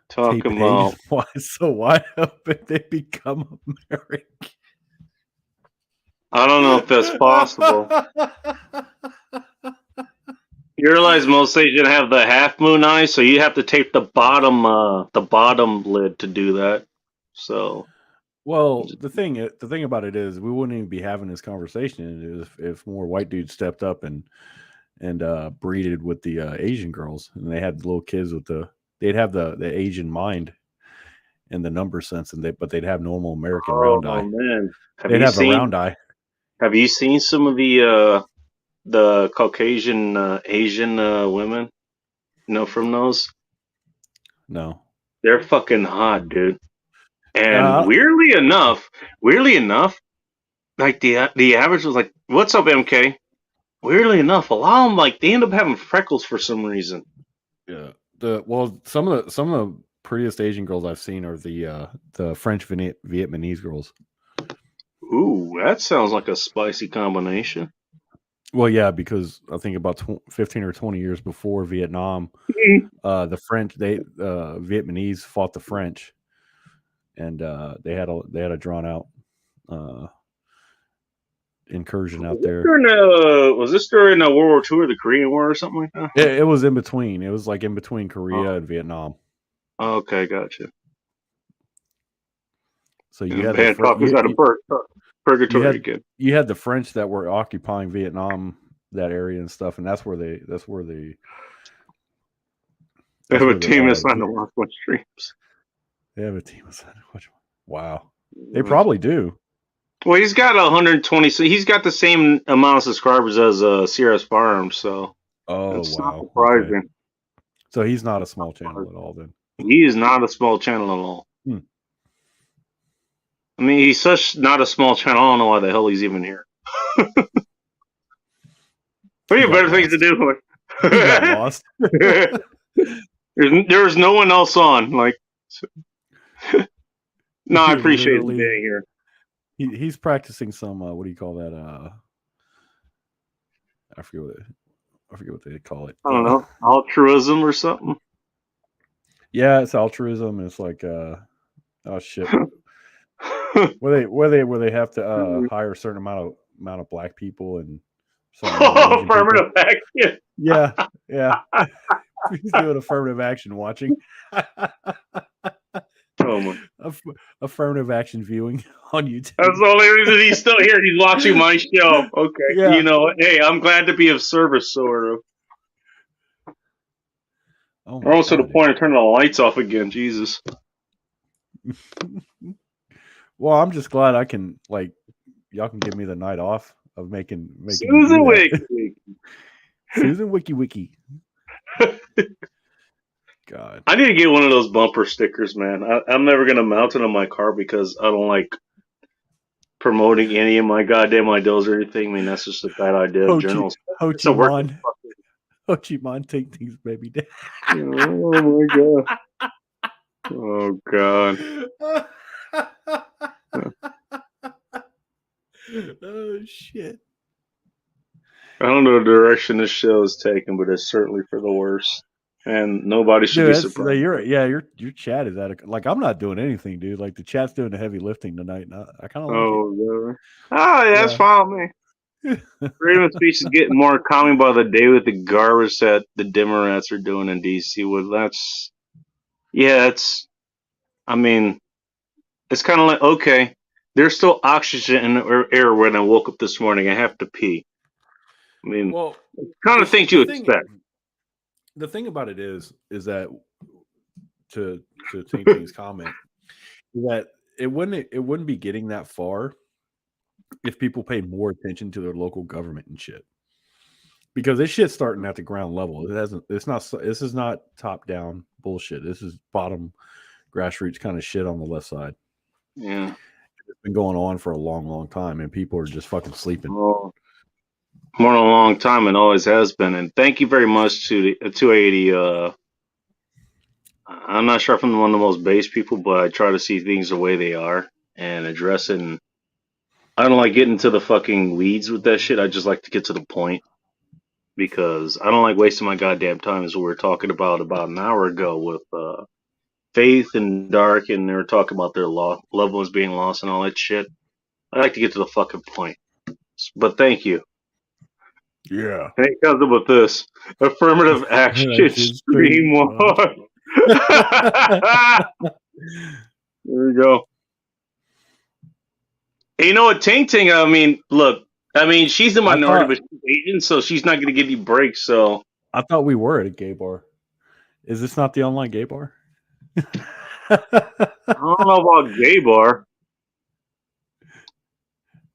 Talk about why so wide open they become American. I don't know if that's possible. You realize most Asians have the half moon eyes, so you have to tape the bottom lid to do that. So, well, the thing about it is, we wouldn't even be having this conversation if more white dudes stepped up and breeded with the Asian girls, and they had little kids with they'd have the Asian mind and the number sense, but they'd have normal American round eye. Oh man, they'd have a round eye. Have you seen some of the Caucasian Asian women? From those? No. They're fucking hot, dude. And weirdly enough, like the average was like, "What's up, MK?" Weirdly enough, a lot of them they end up having freckles for some reason. Yeah. Some of the prettiest Asian girls I've seen are the French Vietnamese girls. Ooh, that sounds like a spicy combination. Well, yeah, because I think about 15 or 20 years before Vietnam, the French, Vietnamese fought the French, and they had a drawn out incursion out there. Was this during World War II or the Korean War or something like that? It was in between. It was like in between Korea and Vietnam. Okay, gotcha. So you had copies out of purgatory again. You had the French that were occupying Vietnam, that area and stuff, and that's where they have a team assigned to watch my streams. They have a team assigned to watch. Wow, they probably do. Well, he's got 120. So he's got the same amount of subscribers as CRS Farms. So that's not surprising. Okay. So he's not a small channel at all. Then he is not a small channel at all. I mean, he's such not a small channel. I don't know why the hell he's even here. We have better things to do. He got lost. There's no one else on. Like, no, I appreciate him being here. He's practicing some. What do you call that? I forget what they call it. I don't know, altruism or something. Yeah, it's altruism. It's like, oh shit. where they have to hire a certain amount of black people and affirmative action. Yeah. He's doing affirmative action watching. Affirmative action viewing on YouTube. That's the only reason he's still here. He's watching my show. Okay. Yeah. You know, hey, I'm glad to be of service, sort of. We're almost to the point of turning the lights off again. Jesus. Well, I'm just glad I can, like, y'all can give me the night off of making Susan Wiki. Susan Wiki. God, I need to get one of those bumper stickers, man. I'm never gonna mount it on my car because I don't like promoting any of my goddamn ideals or anything. I mean, that's just a bad idea. Ho Chi Minh, take things, baby. Oh my god. Oh god. Oh shit. I don't know the direction this show is taking, but it's certainly for the worse. And nobody should be surprised. Your chat is like, I'm not doing anything, dude. Like, the chat's doing the heavy lifting tonight. And I kind of like it. Yeah, that's fine with me. Freedom of speech is getting more common by the day with the garbage that the Democrats are doing in D.C. Well, I mean, it's kind of like, okay, there's still oxygen in the air when I woke up this morning. I have to pee. I mean, well, kind of things you expect. The thing about it is that to Ting-Ting's comment, that it wouldn't be getting that far if people paid more attention to their local government and shit. Because this shit's starting at the ground level. This is not top down bullshit. This is bottom grassroots kind of shit on the left side. Yeah. It's been going on for a long, long time, and people are just fucking sleeping. Oh. More than a long time, and always has been. And thank you very much to the 280. I'm not sure if I'm one of the most base people, but I try to see things the way they are and addressing. I don't like getting to the fucking weeds with that shit. I just like to get to the point because I don't like wasting my goddamn time. As we were talking about an hour ago with Faith and Dark, and they were talking about their loved ones being lost and all that shit. I like to get to the fucking point. But thank you. Yeah. And it comes up with this affirmative action stream one. There we go. Hey, you know what, Ting? I mean, look, she's the minority, but she's Asian, so she's not going to give you breaks. So I thought we were at a gay bar. Is this not the online gay bar? I don't know about gay bar.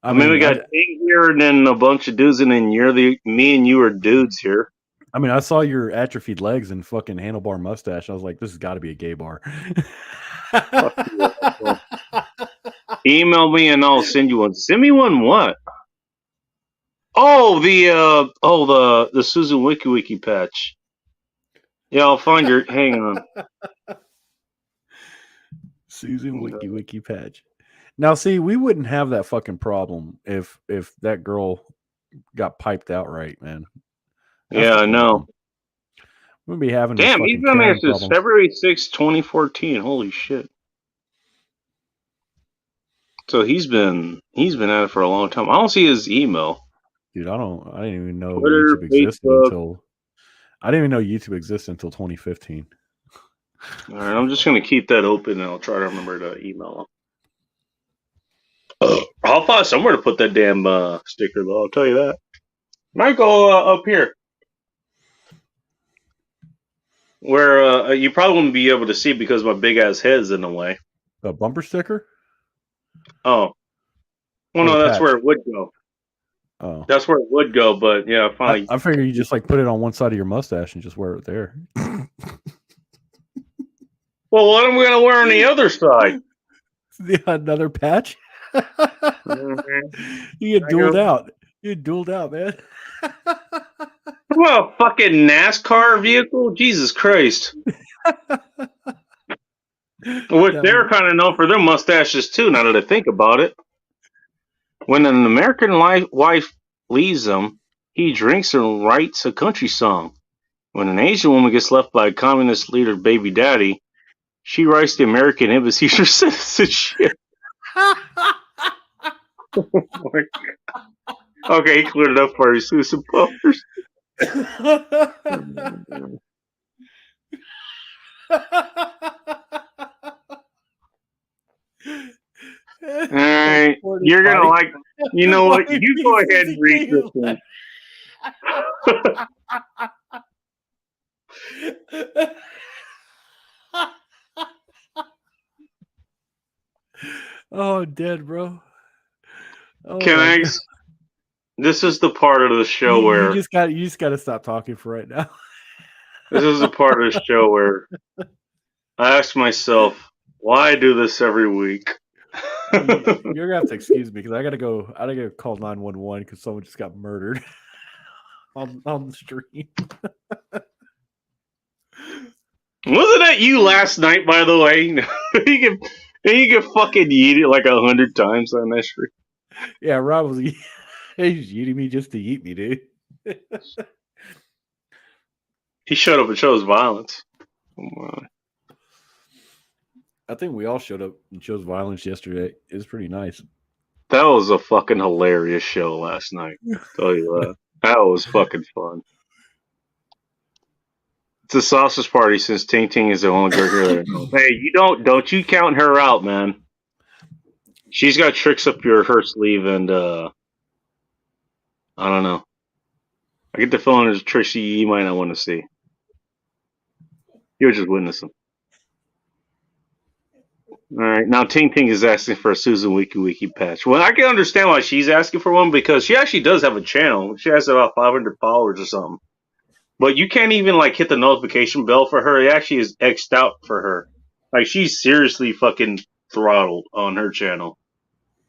I mean, we got Ting here and then a bunch of dudes, and then me and you are dudes here. I mean, I saw your atrophied legs and fucking handlebar mustache. I was like, this has got to be a gay bar. Email me and I'll send you one. Send me one what? Oh, the Susan Wiki patch. Yeah, I'll find your. Hang on. Susan Wiki patch. Now, see, we wouldn't have that fucking problem if that girl got piped out right, man. Yeah, I know. We'd be having. Damn, he's been there since February 6, 2014. Holy shit. So he's been at it for a long time. I don't see his email. Dude, I didn't even know Twitter, YouTube existed Facebook. until I didn't even know YouTube existed until 2015. All right, I'm just gonna keep that open and I'll try to remember to email him. I'll find somewhere to put that damn sticker though. I'll tell you that. Might go up here where you probably won't be able to see because my big ass head's in the way. A bumper sticker? Oh, well, Or no, the that's patch? where it would go. Oh, That's where it would go, but yeah, finally. I figure you just like put it on one side of your mustache and just wear it there. Well, what am I gonna wear on the other side? Another patch? Mhm. You get I dueled go- out. You get dueled out, man. Well, fucking NASCAR vehicle? Jesus Christ. Which they're kind of known for their mustaches too, now that I think about it. When an American wife leaves him, he drinks and writes a country song. When an Asian woman gets left by a communist leader baby daddy, she writes the American embassy for citizenship. Okay, he cleared it up for you, Susan Powers. Alright, you're gonna like, you know what? You go ahead and read this one. Oh, I'm dead, bro. Oh, Can my I? God. This is the part of the show You where just got to stop talking for right now. this is the part of the show where I ask myself, why I do this every week? You're gonna have to excuse me because I gotta go. I gotta call 911 because someone just got murdered on the stream. Wasn't that you last night, by the way? you get fucking yeeted like 100 times on that stream. Yeah, Rob was he's eating me just to eat me, dude. He showed up and chose violence. Come on. I think we all showed up and chose violence yesterday. It was pretty nice. That was a fucking hilarious show last night. Tell you that. That was fucking fun. It's a sausage party since Ting Ting is the only girl here. Hey, you don't you count her out, man. She's got tricks up her sleeve, and I don't know. I get the feeling there's tricks you might not want to see. You'll just witness them. All right, now Ting Ting is asking for a Susan Wiki patch. Well, I can understand why she's asking for one because she actually does have a channel. She has about 500 followers or something. But you can't even like hit the notification bell for her. It actually is X'd out for her. Like she's seriously fucking throttled on her channel.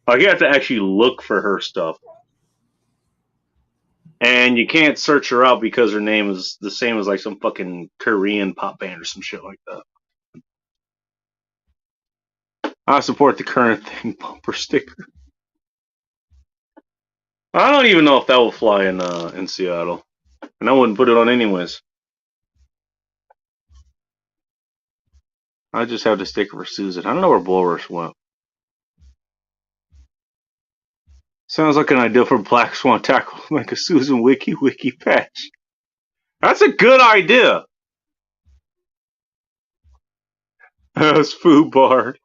Like you have to actually look for her stuff. And you can't search her out because her name is the same as like some fucking Korean pop band or some shit like that. I support the current thing bumper sticker. I don't even know if that will fly in Seattle. And I wouldn't put it on anyways. I just have the sticker for Susan. I don't know where Bulrush went. Sounds like an idea for Black Swan Tackle to make a Susan Wiki patch. That's a good idea. That's Foo Bard.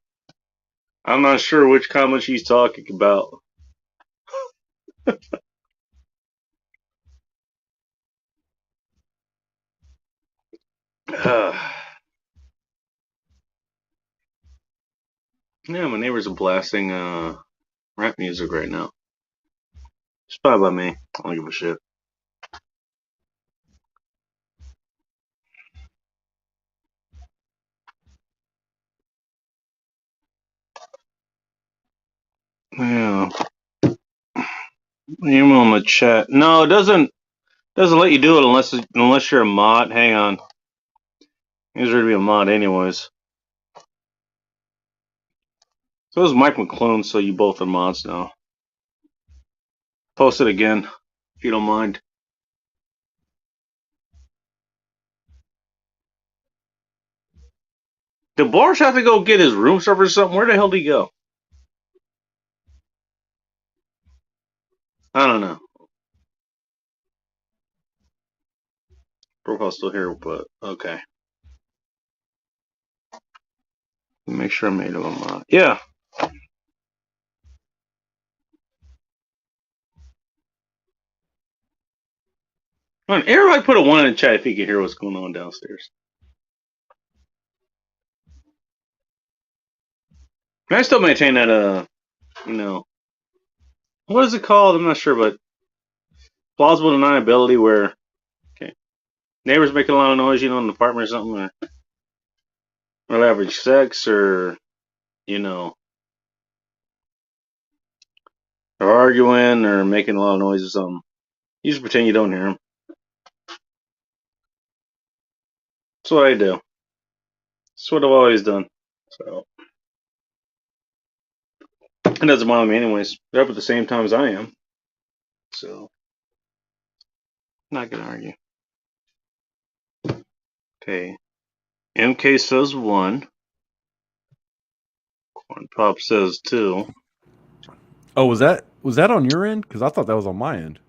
I'm not sure which comment she's talking about. Yeah, my neighbors are blasting rap music right now. It's fine by me. I don't give a shit. Yeah. Email in the chat. No, it doesn't let you do it unless you're a mod. Hang on. He's ready to be a mod anyways. So is Mike McClone, so you both are mods now. Post it again, if you don't mind. Did Boris have to go get his room service or something? Where the hell did he go? I don't know. Profile's still here, but okay. Make sure I made them. Yeah. Come on, everybody put a 1 in the chat if you can hear what's going on downstairs. And I still maintain that, you know, what is it called? I'm not sure, but plausible deniability where, okay, neighbors making a lot of noise, you know, in the apartment or something, or average sex, or, you know, or arguing or making a lot of noise or something. You just pretend you don't hear them. That's what I do. That's what I've always done. So it doesn't bother me anyways. They're up at the same time as I am. So I'm not gonna argue. Okay. MK says 1. Corn Pop says 2. Oh, was that on your end? Because I thought that was on my end.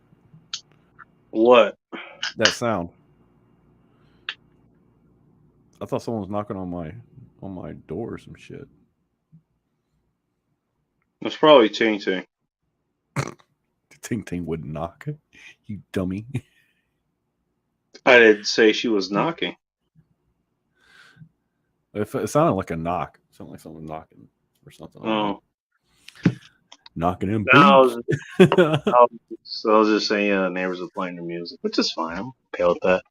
What? That sound. I thought someone was knocking on my door or some shit. It's probably Ting Ting. Ting Ting wouldn't knock. You dummy. I didn't say she was knocking. It sounded like a knock. It sounded like someone knocking or something. Oh. Knocking in No, boots. I was just saying neighbors are playing their music, which is fine. I'm okay with that.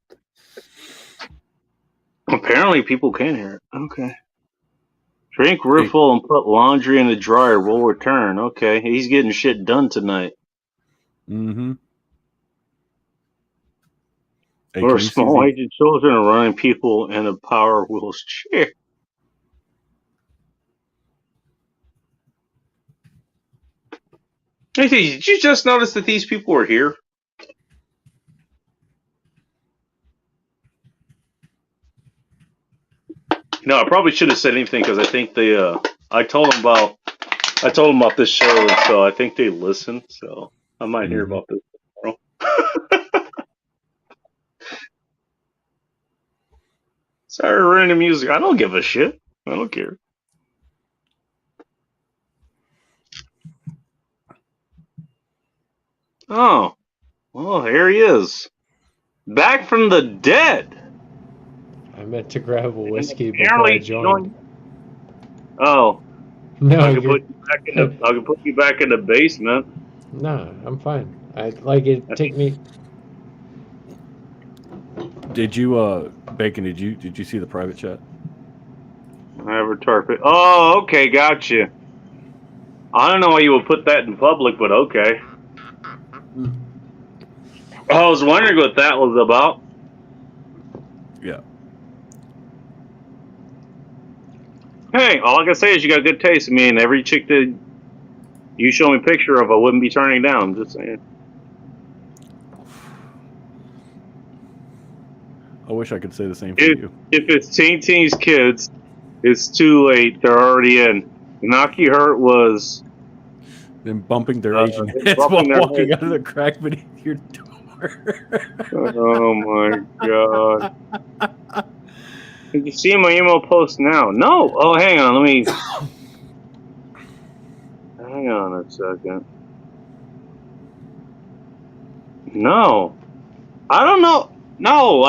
Apparently people can hear it. Okay. Drink refill and put laundry in the dryer. We'll return. Okay. He's getting shit done tonight. Mm-hmm. Hey, Or small aged children are running people in a Power Wheels chair. Hey, did you just notice that these people are here? No, I probably should have said anything because I think they. I told them about this show, and so I think they listen. So I might hear about this tomorrow. Sorry, random music. I don't give a shit. I don't care. Oh, well, here he is, back from the dead. I meant to grab a whiskey before I joined. Oh. No, I can put you back in the basement. No, I'm fine. I'd like it take me. Did you Bacon, did you see the private chat? Avatar. Oh, okay, gotcha. I don't know why you would put that in public, but okay. I was wondering what that was about. Yeah. Hey, all I can say is you got good taste. I mean, every chick that you show me a picture of, I wouldn't be turning down. Just saying. I wish I could say the same for you. If it's Teen Teen's kids, it's too late. They're already in. Naki Hurt was... Then bumping their Asian heads while walking out of the crack beneath your door. Oh my god. Did you see my email post now? No. Oh, hang on. Let me... Hang on a second. No. I don't know. No,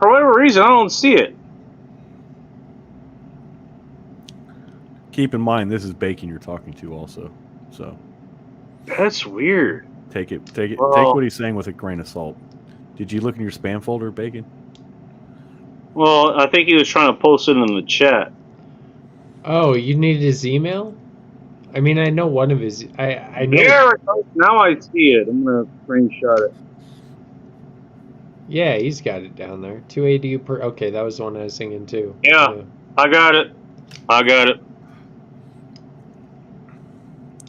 for whatever reason, I don't see it. Keep in mind, this is Bacon you're talking to also. So... That's weird. Take what he's saying with a grain of salt. Did you look in your spam folder, Bacon? Well, I think he was trying to post it in the chat. Oh, you need his email? I mean, I know one of his. I know. There it goes. Now I see it. I'm gonna screenshot it. Yeah, he's got it down there. 2 ADU per. Okay, that was the one I was singing too. Yeah, I got it. I got it.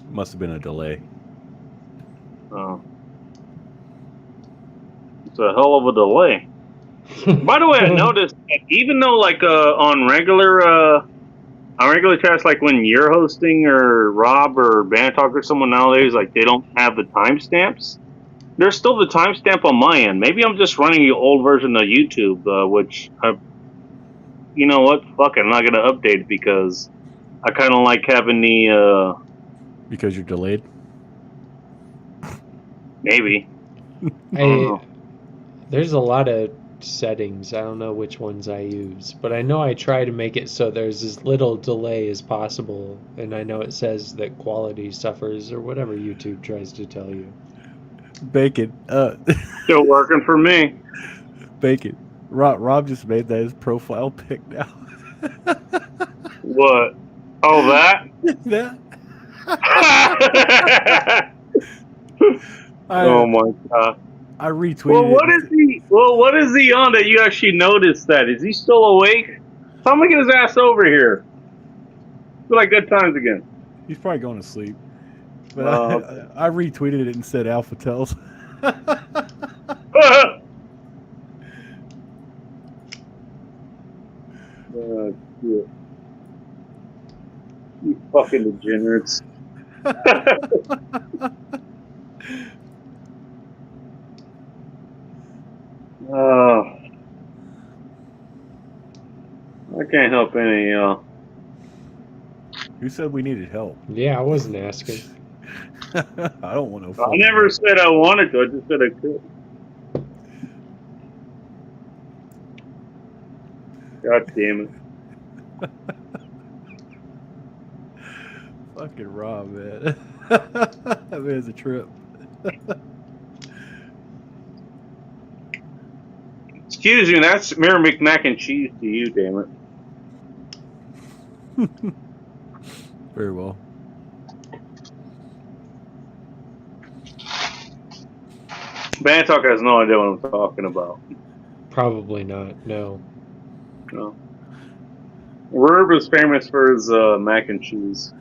Must have been a delay. Oh. It's a hell of a delay. By the way, I noticed that even though, like, on regular on regular chats, like when you're hosting or Rob or Bantalk or someone nowadays, like they don't have the timestamps. There's still the timestamp on my end. Maybe I'm just running the old version of YouTube, which you know what? Fuck it, I'm not gonna update it because I kind of like having the. Because you're delayed. Maybe. I don't know. There's a lot of settings. I don't know which ones I use, but I know I try to make it so there's as little delay as possible. And I know it says that quality suffers or whatever YouTube tries to tell you. Bacon. Still working for me. Bacon. Rob just made that his profile pic now. What? Oh, that? That. Oh my god. I retweeted. Well, what is he on that you actually noticed that? Is he still awake? Tell him to get his ass over here. Feel like good times again. He's probably going to sleep. But I retweeted it and said Alpha Tells. Shit. You fucking degenerates. I can't help any of y'all. Who said we needed help? Yeah, I wasn't asking. I don't want to. I never said I wanted to. I just said I could. God damn it. Fucking Rob, man. That man's a trip. Excuse me, that's Merrimack mac and cheese to you, damn it. Very well. Bantalk has no idea what I'm talking about. Probably not, no. No. Rube is famous for his mac and cheese.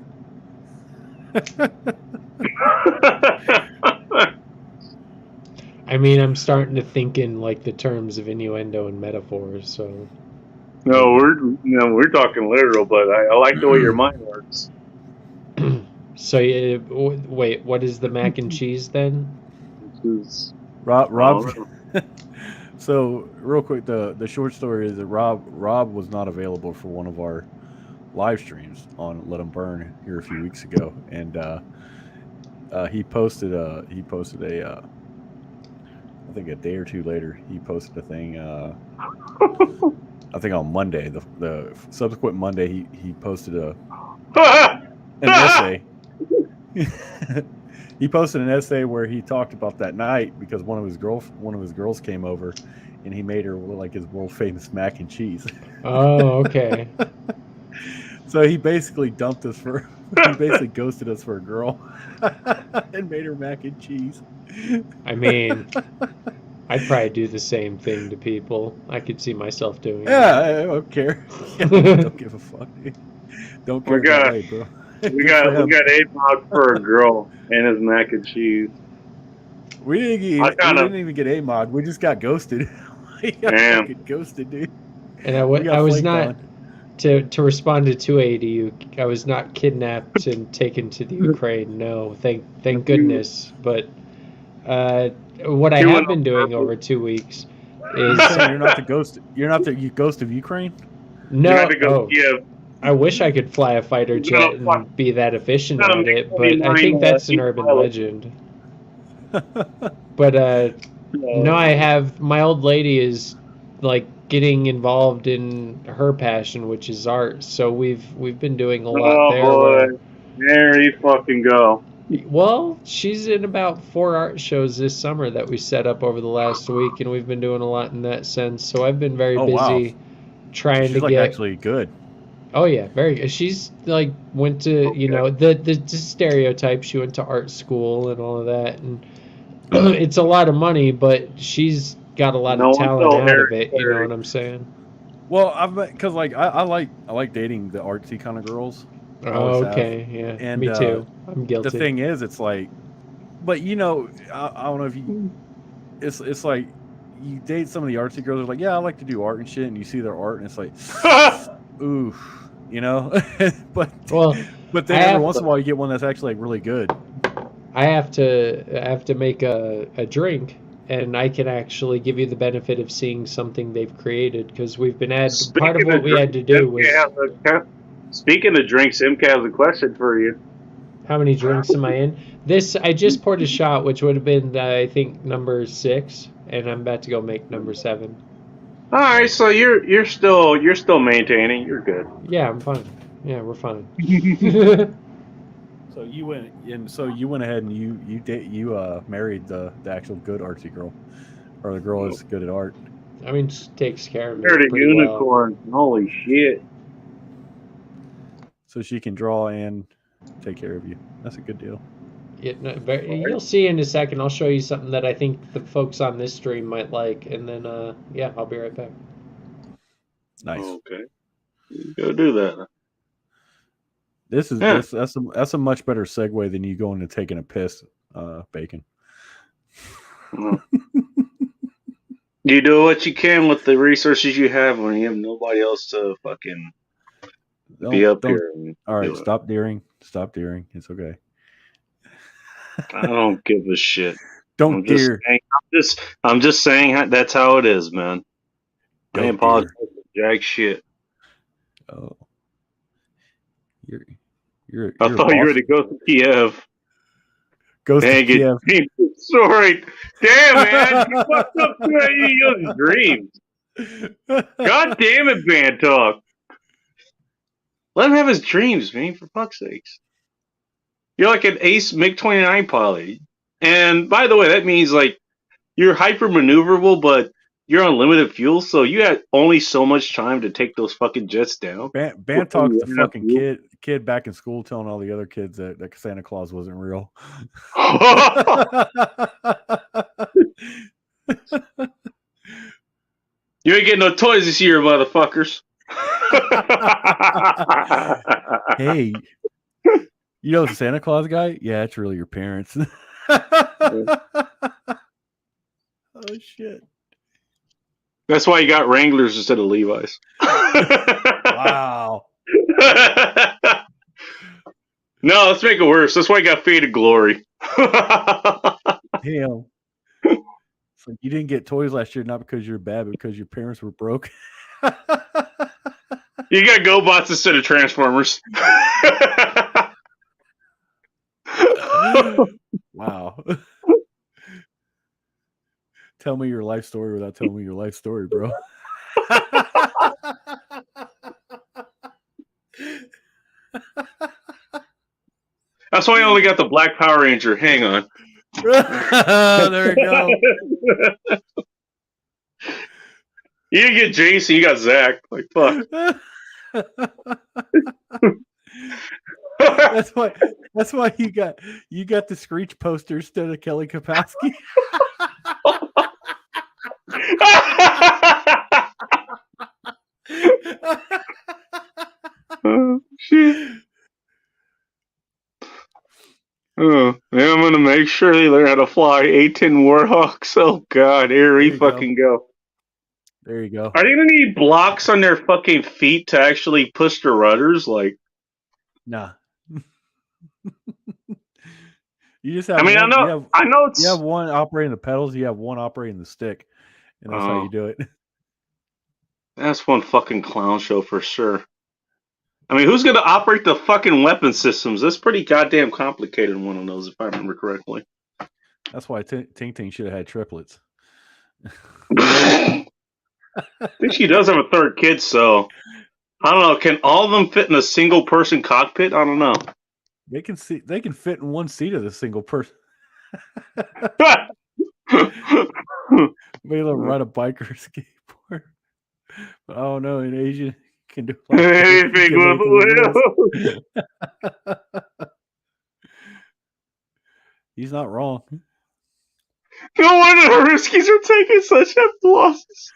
I mean, I'm starting to think in like the terms of innuendo and metaphors, so. No, we're talking literal, but I like the way your mind works. So, wait, what is the mac and cheese then? Rob. So, real quick, the short story is that Rob was not available for one of our live streams on Let 'Em Burn here a few weeks ago, and he posted a I think a day or two later he posted a thing. I think on Monday, the subsequent Monday, he posted an essay. He posted an essay where he talked about that night because one of his girls came over, and he made her like his world famous mac and cheese. Oh, okay. So he basically dumped us for. He basically ghosted us for a girl, and made her mac and cheese. I mean, I'd probably do the same thing to people. I could see myself doing it. Yeah, I don't care. Don't give a fuck, dude. Don't care. Bro. We got AMOG for a girl and his mac and cheese. We didn't even get AMOG. We just got ghosted. We got fucking ghosted, dude. And I was not to respond to 280. I was not kidnapped and taken to the Ukraine. No, thank goodness. But what I have been doing over 2 weeks is you're not the ghost. You're not the ghost of Ukraine. No. I wish I could fly a fighter jet and be that efficient at it, but I think that's an urban legend. But no, I have my old lady is like getting involved in her passion, which is art. So we've been doing a lot there. Boy. There you fucking go. Well, she's in about 4 art shows this summer that we set up over the last week, and we've been doing a lot in that sense. So I've been very busy trying to get actually good. Oh yeah, very good. She's like went to the stereotype. She went to art school and all of that, and it's a lot of money, but she's got a lot of talent out of it. You know what I'm saying? Well, because like I like dating the artsy kind of girls. Oh, okay, yeah, and me too. I'm guilty. The thing is, it's like, but I don't know if you, it's like you date some of the artsy girls. They're like, yeah, I like to do art and shit, and you see their art, and it's like, ooh, you know. but Well, then every once in a while you get one that's actually like really good. I have to make a drink, and I can actually give you the benefit of seeing something they've created, because we've been part of what we had to do was. Speaking of drinks, MK has a question for you. How many drinks am I in? This, I just poured a shot, which would have been, I think, number 6, and I'm about to go make number 7. All right, so you're still maintaining. You're good. Yeah, I'm fine. Yeah, we're fine. So you went ahead and you married the actual good artsy girl, or the girl that's good at art. I mean, she takes care of me. You're the pretty unicorn. well. Holy shit! So she can draw and take care of you. That's a good deal. Yeah, no, you'll see in a second. I'll show you something that I think the folks on this stream might like, and then yeah, I'll be right back. Nice. Okay, go do that. This is that's a much better segue than you going to taking a piss, Bacon. You do what you can with the resources you have when you have nobody else to fucking be up here. All right, stop deering. Stop deering. It's okay. I don't give a shit. Don't deer. I'm just saying that's how it is, man. I ain't apologize for jack shit. Oh, I thought you were to go to Kiev. Go to Kiev. Sorry, damn man, you fucked up your dreams. God damn it, Van Talk. Let him have his dreams, man. For fuck's sakes. You're like an ace MiG-29 pilot. And by the way, that means like you're hyper maneuverable, but you're on limited fuel, so you had only so much time to take those fucking jets down. Bantalk's the fucking kid back in school telling all the other kids that Santa Claus wasn't real. You ain't getting no toys this year, motherfuckers. Hey, you know the Santa Claus guy? Yeah, it's really your parents. Oh shit. That's why you got Wranglers instead of Levi's. Wow. No, let's make it worse. That's why you got Faded Glory. Damn. It's like you didn't get toys last year, not because you're bad, but because your parents were broke. You got GoBots instead of Transformers. Wow. Tell me your life story without telling me your life story, bro. That's why I only got the Black Power Ranger. Hang on. There you go. You didn't get Jason, you got Zach. Like, fuck. That's why you got the Screech poster instead of Kelly Kapowski. Oh shit. Oh, yeah, I'm gonna make sure they learn how to fly A-10 Warhawks. Oh god, here we fucking go. There you go. Are they gonna need blocks on their fucking feet to actually push the rudders? Like, nah. You just have. I mean, one, I know. It's... You have one operating the pedals. You have one operating the stick, and that's how you do it. That's one fucking clown show for sure. I mean, who's gonna operate the fucking weapon systems? That's pretty goddamn complicated. One of those, if I remember correctly. That's why Ting Ting should have had triplets. I think she does have a third kid, so I don't know. Can all of them fit in a single person cockpit? I don't know. They can fit in one seat of the single person. Maybe they'll ride a bike or a skateboard. But oh no, in Asia can do anything with the wheel. He's not wrong. No wonder the Ruskies are taking such hefty losses.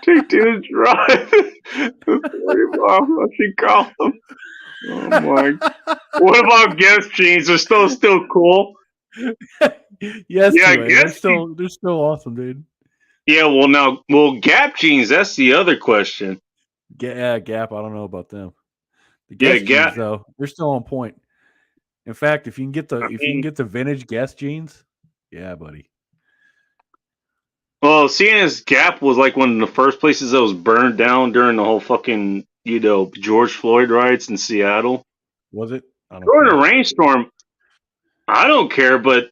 Take to drive. What she call them? Oh my! What about guest jeans? They're still cool. Yes, yeah, they're still awesome, dude. Yeah, Gap jeans. That's the other question. Yeah, Gap. I don't know about them. The Yeah, Guess Gap. jeans, though, they're still on point. In fact, if you can get the vintage Guess jeans, yeah, buddy. Well, seeing as Gap was like one of the first places that was burned down during the whole fucking, George Floyd riots in Seattle. Was it? I don't During care. a rainstorm, I don't care, but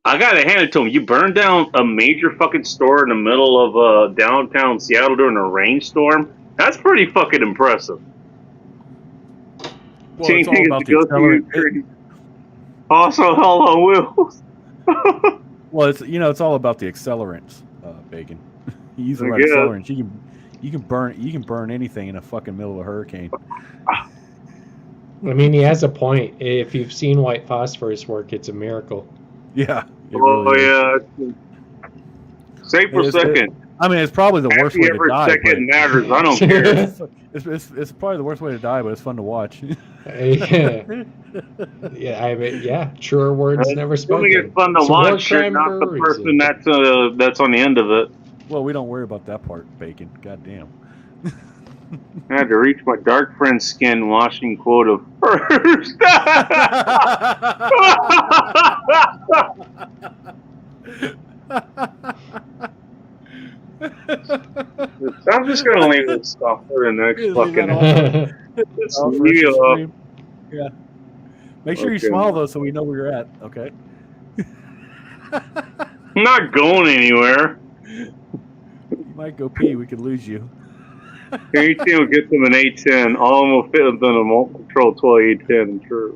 I gotta hand it to him. You burned down a major fucking store in the middle of downtown Seattle during a rainstorm. That's pretty fucking impressive. Well, it's all about the accelerant. Also, hell on wheels. Well, it's all about the accelerants, Bacon. You use the right Yeah. accelerants, you can burn anything in a fucking middle of a hurricane. I mean, he has a point. If you've seen white phosphorus work, it's a miracle. Yeah. Yeah. Say per second. I mean, it's probably the worst way to Every die. second matters. I don't care. It's probably the worst way to die, but it's fun to watch. Yeah. Truer words never spoken. It's fun to It's a war watch. You're crime not for the a person reason. that's on the end of it. Well, we don't worry about that part, Bacon. God damn. I had to reach my dark friend's skin washing quota first. I'm just gonna leave this stuff for the next fucking. Yeah. Make sure you Okay. smile though, so we know where you're at. Okay. I'm not going anywhere. You might go pee. We could lose you. Any team will get them an A10. All of them will fit within a Remote Control 12 A10. I'm sure.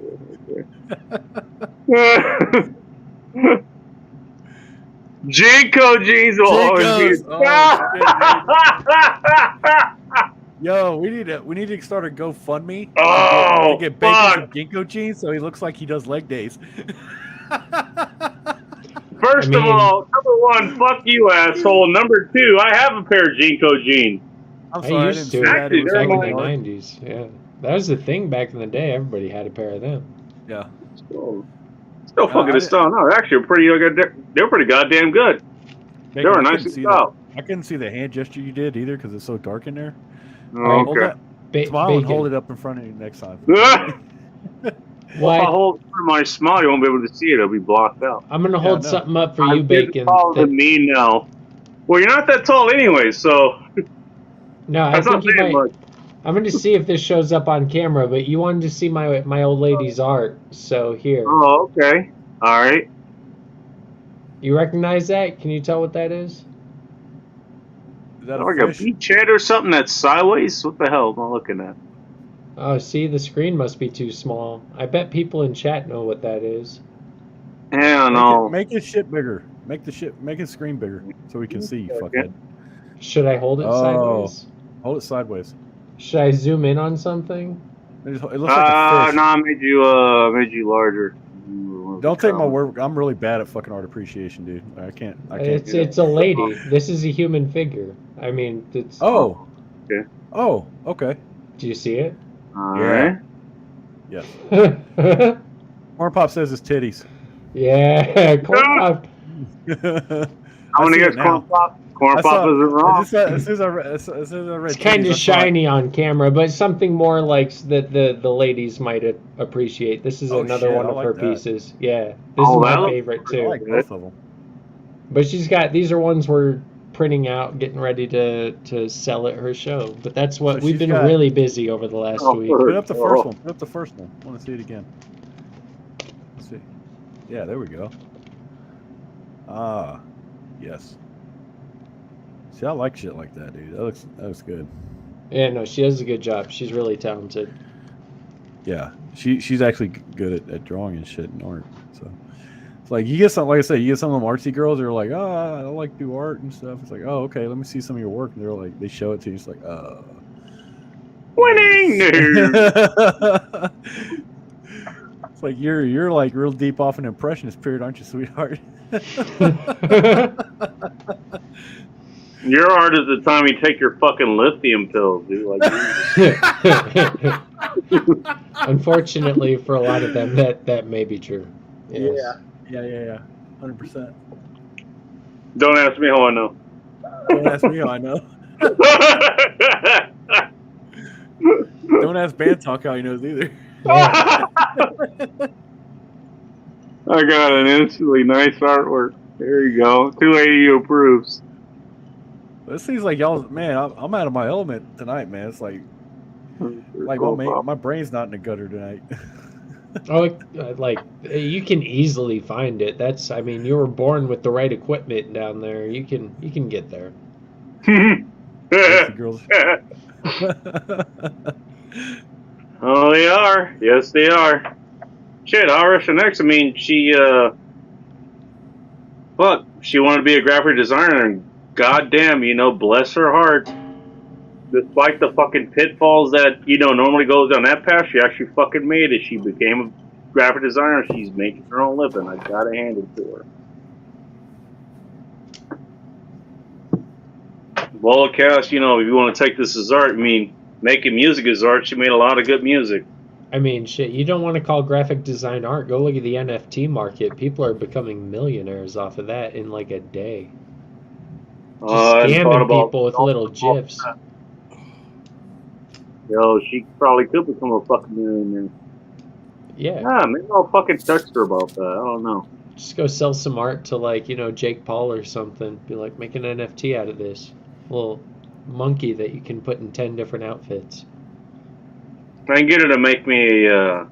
Jinko jeans will always Jinkos. be. Yo, we need to start a GoFundMe Oh, to get Bacon fuck. some Ginkgo jeans so he looks like he does leg days. First of all, number one, fuck you, asshole. Number two, I have a pair of Jinko jeans. I'm I sorry, I used didn't to. see that. It was Back in the fucking hard. 90s, yeah. That was the thing back in the day. Everybody had a pair of them. Yeah. Still fucking I a style. No, they're actually pretty. They're pretty goddamn good. They were I nice couldn't and see style. that. I couldn't see the hand gesture you did either because it's so dark in there. Oh, Hold okay. that, smile and Bacon. hold it up in front of you next time. Well, if I What? hold it for my smile, you won't be able to see it. It'll be blocked out. I'm gonna Yeah, hold no. something up for I'm you, getting Bacon. taller than me now. Well, you're not that tall anyway, so No, I that's not think you saying might. much. I'm going to see if this shows up on camera, but you wanted to see my old lady's art, so here. Oh, okay. All right. You recognize that? Can you tell what that is? Is that Like a a fish? beachhead or something that's sideways? What the hell am I looking at? Oh, see, the screen must be too small. I bet people in chat know what that is. Hell no. Make his shit bigger. Make his screen bigger so we can see you, fuckhead. Should I hold it Oh. sideways? Hold it sideways. Should I zoom in on something? It looks like a fish. No, I made you larger. Don't take my word. I'm really bad at fucking art appreciation, dude. I can't. It's a lady. This is a human figure. I mean, it's. Oh. Okay. Oh. Okay. Do you see it? All Yeah. right. yeah. Corn Pop says his titties. Corn Pop. How many guys corn pop? Corn pop isn't wrong. As soon as I read It's kind titties, of I thought- shiny on camera, but something more like that the ladies might appreciate. This is Oh, another shit, one I of like her that. pieces. Yeah, this Oh, is that my looks favorite I too. like both of them. But these are ones we're printing out, getting ready to sell at her show. But that's what So we've she's been got- really busy over the last Oh, week. Put up the Oh. first one. Put up the first one. I want to see it again. Let's see. Yeah, there we go. Ah, yes. See, I like shit like that, dude. That looks good. Yeah, no, she does a good job. She's really talented. Yeah, she's actually good at drawing and shit and art. So it's like you get some, like I said, you get some of them artsy girls that are like, oh, I like to do art and stuff. It's like, oh, okay, let me see some of your work, and they're like, they show it to you. It's like, Winning news. It's like you're like real deep off an impressionist period, aren't you, sweetheart? Your art is the time you take your fucking lithium pills, dude. Like, Unfortunately, for a lot of them, that may be true. Yes. Yeah. 100%. don't ask me how I know. Don't ask me how I know. Don't ask Bantalk how he knows either. Yeah. I got an instantly nice artwork. There you go. 280 approves. This seems like y'all, man. I'm out of my element tonight, man. It's like my brain's not in the gutter tonight. Oh, like you can easily find it. I mean, you were born with the right equipment down there. You can get there. The girls. Oh, they are. Yes, they are. Shit, RSNX, I mean, she wanted to be a graphic designer, and goddamn, bless her heart. Despite the fucking pitfalls that, normally goes down that path, she actually fucking made it. She became a graphic designer. She's making her own living. I gotta hand it to her. Volcast, if you want to take this as art, I mean, making music is art. She made a lot of good music. I mean, shit, you don't want to call graphic design art. Go look at the NFT market. People are becoming millionaires off of that in like a day. Just scamming people with little GIFs. Yo, she probably could become a fucking millionaire. Yeah. Maybe I'll fucking text her about that. I don't know. Just go sell some art to Jake Paul or something. Be like, make an NFT out of this. Little monkey that you can put in 10 different outfits. I can get her to make me an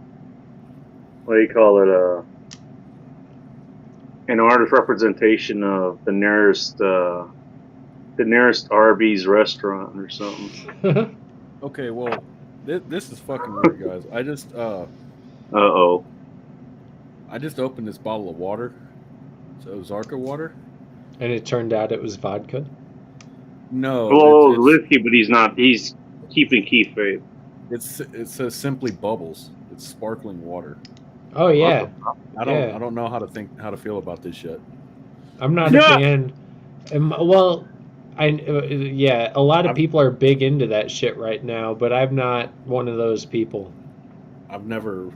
artist representation of the nearest Arby's restaurant or something. Okay, well, this is fucking weird, guys. I just I just opened this bottle of water. So Ozarka water. And it turned out it was vodka? No. Well, it's whiskey, but he's keeping kayfabe. It says simply bubbles. It's sparkling water. Oh yeah. I don't know how to feel about this shit. I'm not a fan. Well, a lot of people are big into that shit right now, but I'm not one of those people. I've never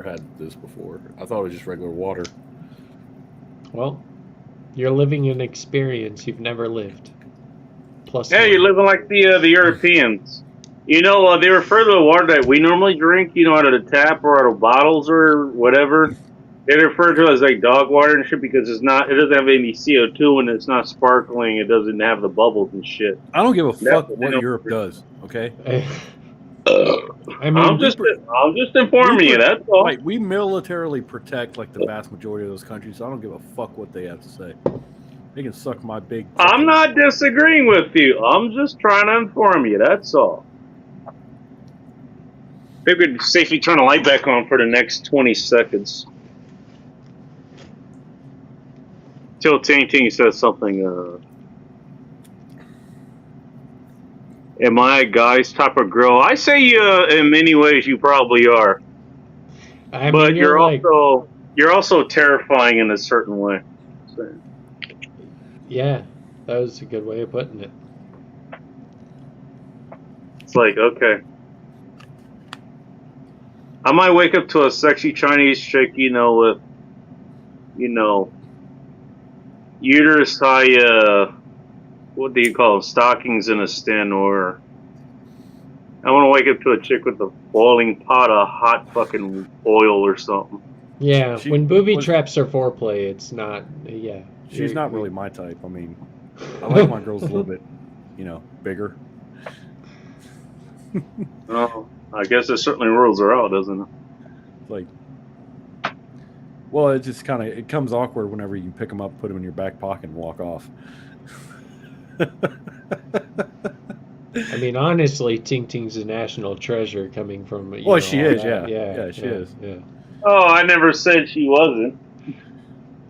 had this before. I thought it was just regular water. Well, you're living an experience you've never lived. Plus, you're living like the Europeans. They refer to the water that we normally drink, out of the tap or out of bottles or whatever. They refer to it as like dog water and shit because it doesn't have any CO2 and it's not sparkling. It doesn't have the bubbles and shit. I don't give a fuck what Europe does. Okay. I mean, I'm just informing you. That's all. Like, we militarily protect like the vast majority of those countries. So I don't give a fuck what they have to say. They can suck my big. I'm not disagreeing with you. I'm just trying to inform you. That's all. Maybe we'd safely turn the light back on for the next 20 seconds. Till Ting says something. Am I a guy's type of girl? I say in many ways you probably are. But you're also terrifying in a certain way. So. Yeah, that was a good way of putting it. It's like, okay. I might wake up to a sexy Chinese chick, with, uterus high, what do you call them, stockings in a stint, or I want to wake up to a chick with a boiling pot of hot fucking oil or something. Yeah, when booby traps are foreplay, it's not, She's not really my type. I mean, I like my girls a little bit, bigger. Oh, I guess it certainly rules her out, doesn't it? Like, well, it just it comes awkward whenever you pick them up, put them in your back pocket, and walk off. I mean, honestly, Ting Ting's a national treasure coming from. She is. Yeah, she is. Yeah. Oh, I never said she wasn't.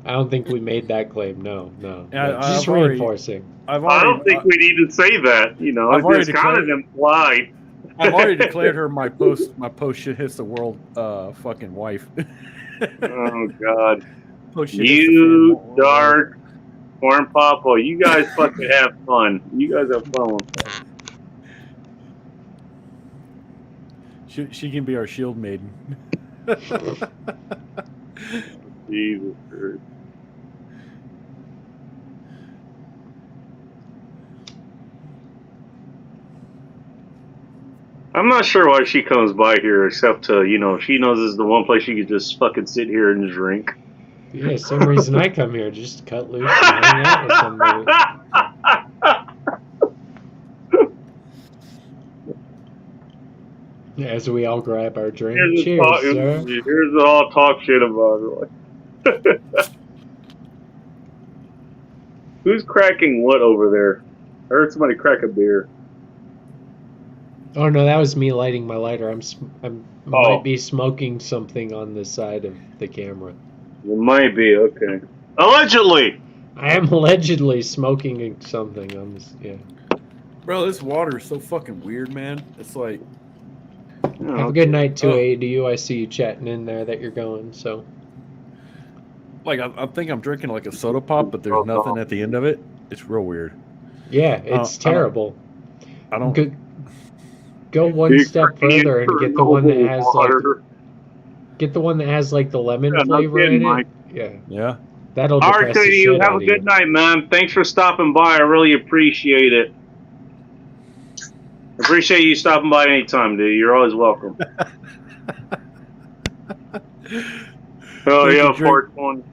I don't think we made that claim. No. Just reinforcing. I don't think we need to say that. It's kind of implied. I've already declared her my post shit hits the world fucking wife. Oh God. You dark corn papa, you guys fucking have fun. You guys have fun with that. She can be our shield maiden. Jesus Christ. I'm not sure why she comes by here, except to, you know, she knows this is the one place she could just fucking sit here and drink. Yeah, same reason I come here, just to cut loose and hang out with somebody. As we all grab our drink. Cheers, sir. Here's all talk shit about it. Who's cracking what over there? I heard somebody crack a beer. Oh no, that was me lighting my lighter. Might be smoking something on the side of the camera. It might be, okay. Allegedly! I am allegedly smoking something on this, yeah. Bro, this water is so fucking weird, man. It's like... Have a good night, 2ADU. I see you chatting in there that you're going, so... Like, I think I'm drinking like a soda pop, but there's nothing at the end of it. It's real weird. Yeah, it's terrible. I don't... Go one step further and get the one that has like the lemon flavor in it. Yeah. That'll all depress right, the you shit have out a of good you. night, man. Thanks for stopping by. I really appreciate it. Appreciate you stopping by anytime, dude. You're always welcome. Oh yeah, 420.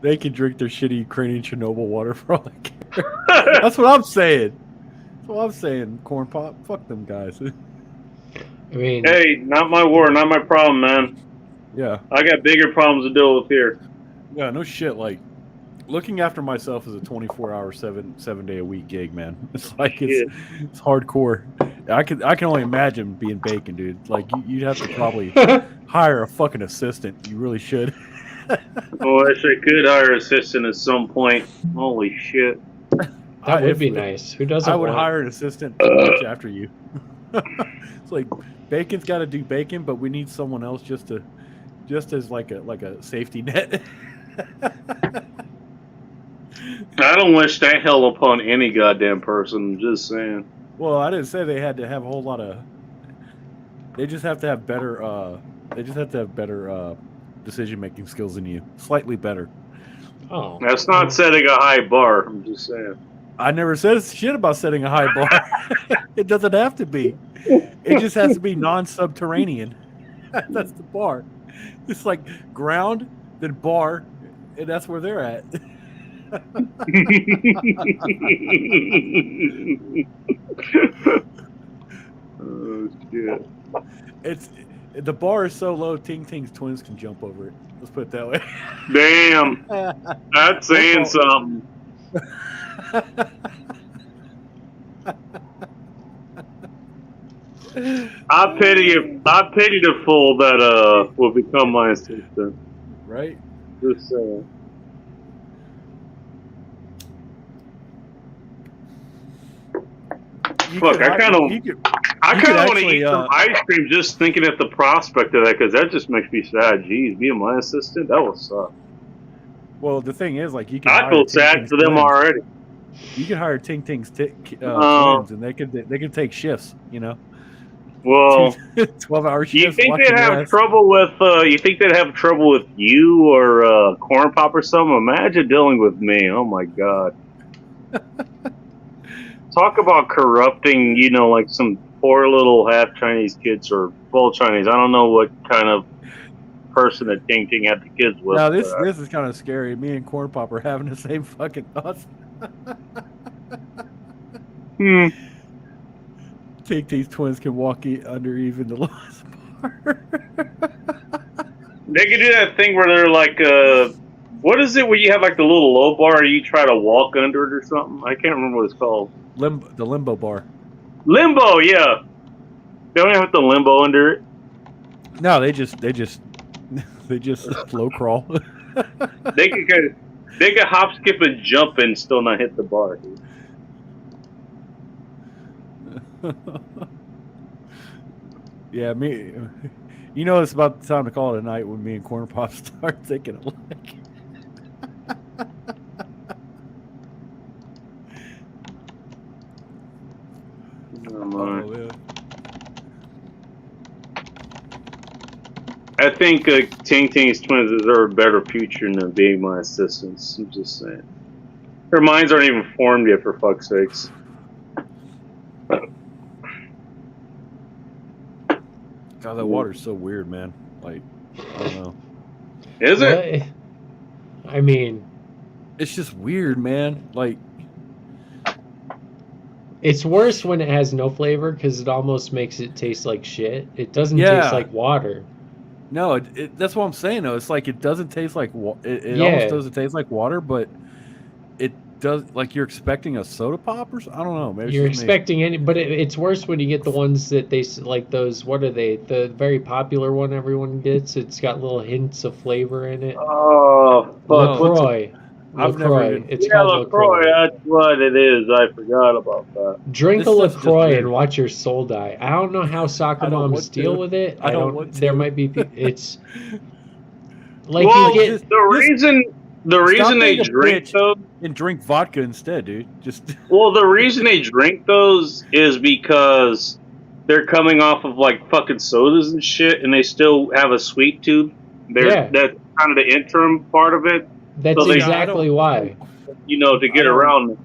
They can drink their shitty Ukrainian Chernobyl water for all I care. That's what I'm saying. That's what I'm saying, Corn Pop. Fuck them guys. I mean, hey, not my war, not my problem, man. Yeah. I got bigger problems to deal with here. Yeah, no shit. Like, looking after myself is a 24-hour, 7-day-a-week gig, man. It's like it's hardcore. I can only imagine being bacon, dude. Like, you'd have to probably hire a fucking assistant. You really should. Oh, I wish I could hire an assistant at some point. Holy shit. That would be nice. Who doesn't? I would hire an assistant to watch after you. It's like bacon's got to do bacon, but we need someone else just as like a safety net. I don't wish that hell upon any goddamn person. I'm just saying. Well, I didn't say they had to have a whole lot of. They just have to have better. They just have to have better decision-making skills than you. Slightly better. Oh, that's not setting a high bar. I'm just saying. I never said shit about setting a high bar. It doesn't have to be. It just has to be non-subterranean. That's the bar. It's like ground, then bar, and that's where they're at. Oh shit! It's the bar is so low, Ting Ting's twins can jump over it. Let's put it that way. Damn, that's saying something. I pity the fool that will become my assistant. Right? Just saying. Fuck, I kind of want to eat some ice cream just thinking at the prospect of that, because that just makes me sad. Jeez, being my assistant, that would suck. Well, the thing is, like, you can. I feel sad for them already. You can hire Ting Ting's twins, and they could take shifts. You know. Well, 12-hour shifts. You think they'd have trouble with? You think they'd have trouble with you or Corn Pop or something? Imagine dealing with me. Oh my god. Talk about corrupting, you know, like some poor little half Chinese kids or full Chinese. I don't know what kind of person that Ting Ting had the kids with. Now this is kind of scary. Me and Corn Pop are having the same fucking thoughts. Ting Ting's twins can walk under even the lowest bar. They could do that thing where they're like, what is it where you have like the little low bar and you try to walk under it or something? I can't remember what it's called. The limbo bar. Limbo, yeah. They don't have to limbo under it. No, they just slow crawl. They could hop, skip, and jump and still not hit the bar. Dude. Yeah, me. You know, it's about the time to call it a night when me and Corn Pop start thinking alike. Oh, I think Ting Ting's twins deserve a better future than being my assistants. I'm just saying. Their minds aren't even formed yet, for fuck's sakes. God, that water's so weird, man. Like, I don't know. Is it? I mean, it's just weird, man. Like, it's worse when it has no flavor because it almost makes it taste like shit. It doesn't taste like water. No, that's what I'm saying, though. It's like it doesn't taste like it almost doesn't taste like water, but it does. Like you're expecting a soda pop or something. I don't know. Maybe you're expecting any, but it's worse when you get the ones that they like those. What are they? The very popular one everyone gets. It's got little hints of flavor in it. Oh, fuck. LaCroix. I've never. It's called LaCroix. That's what it is. I forgot about that. Drink a LaCroix and watch your soul die. I don't know how soccer moms deal with it. I don't. There might be. It's like well, you get the reason they drink those and drink vodka instead, dude. Just well, the reason they drink those is because they're coming off of like fucking sodas and shit, and they still have a sweet tooth. That's kind of the interim part of it. That's so exactly why. You know, to get around it.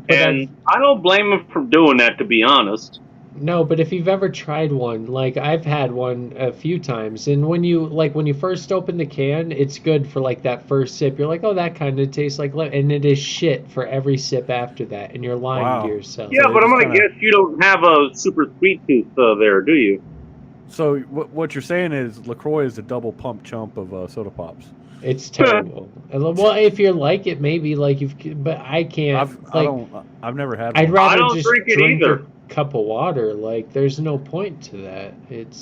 And I don't blame them for doing that, to be honest. No, but if you've ever tried one, like I've had one a few times, and when you first open the can, it's good for like that first sip. You're like, oh, that kind of tastes like, and it is shit for every sip after that, and you're lying to yourself. Yeah, but I'm gonna guess you don't have a super sweet tooth there, do you? So what you're saying is LaCroix is a double pump chump of soda pops. It's terrible. Well, if you like it, maybe but I can't. I've never had. I'd rather just drink it either. A cup of water. Like, there's no point to that.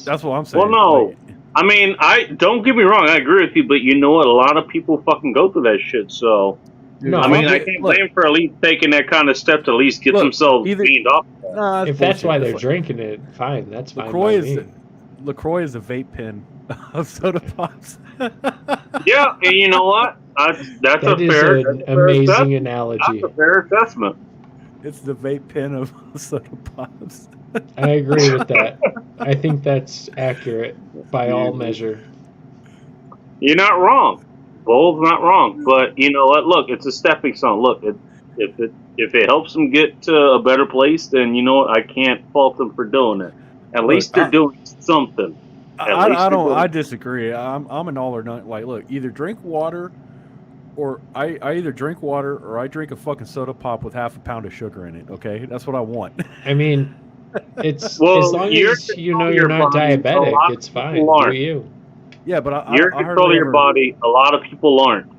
That's what I'm saying. Well, no, I mean, don't get me wrong. I agree with you, but you know what? A lot of people fucking go through that shit. So, I mean, I can't blame for at least taking that kind of step to at least get themselves weaned off. If that's why they're drinking it, fine. That's fine. LaCroix is a vape pen of soda pops. Yeah, and you know what? That's an amazing analogy. That's a fair assessment. It's the vape pen of soda pops. I agree with that. I think that's accurate by all measure. You're not wrong. Bull's not wrong. But you know what? Look, it's a stepping stone. Look, if it helps them get to a better place, then you know what? I can't fault them for doing it. At least they're doing something. I disagree. I'm an all or none. Like, look, either drink water, or I either drink water or I drink a fucking soda pop with half a pound of sugar in it. Okay, that's what I want. I mean, it's as long as you know you're not diabetic, it's fine. Do you? Yeah, but you're in control of your body. A lot of people aren't.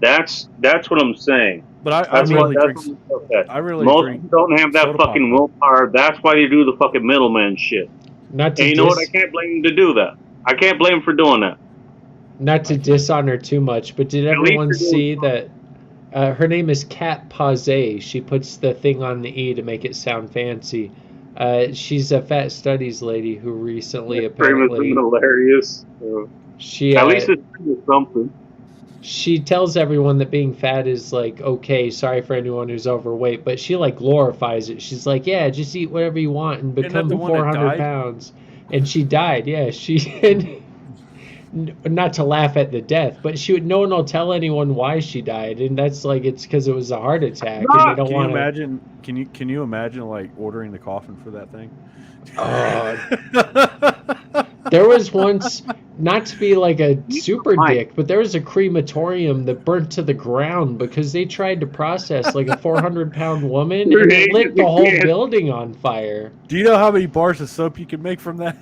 That's what I'm saying. But I really drink. Most people don't have that fucking willpower. That's why they do the fucking middleman shit. And you know what? I can't blame them to do that. I can't blame them for doing that. Not to dishonor too much, but did everyone see that? Her name is Kat Pazé. She puts the thing on the E to make it sound fancy. She's a fat studies lady who recently apparently hilarious. She at least it's something. She tells everyone that being fat is like okay. Sorry for anyone who's overweight, but she like glorifies it. She's like, yeah, just eat whatever you want and become 400 pounds. And she died. Yeah, she. Not to laugh at the death, but no one will tell anyone why she died, and that's like it's because it was a heart attack. And they don't want to imagine. Can you imagine like ordering the coffin for that thing? There was once, not to be like a super dick, but there was a crematorium that burnt to the ground because they tried to process like a 400-pound woman and it lit the whole building on fire. Do you know how many bars of soap you can make from that?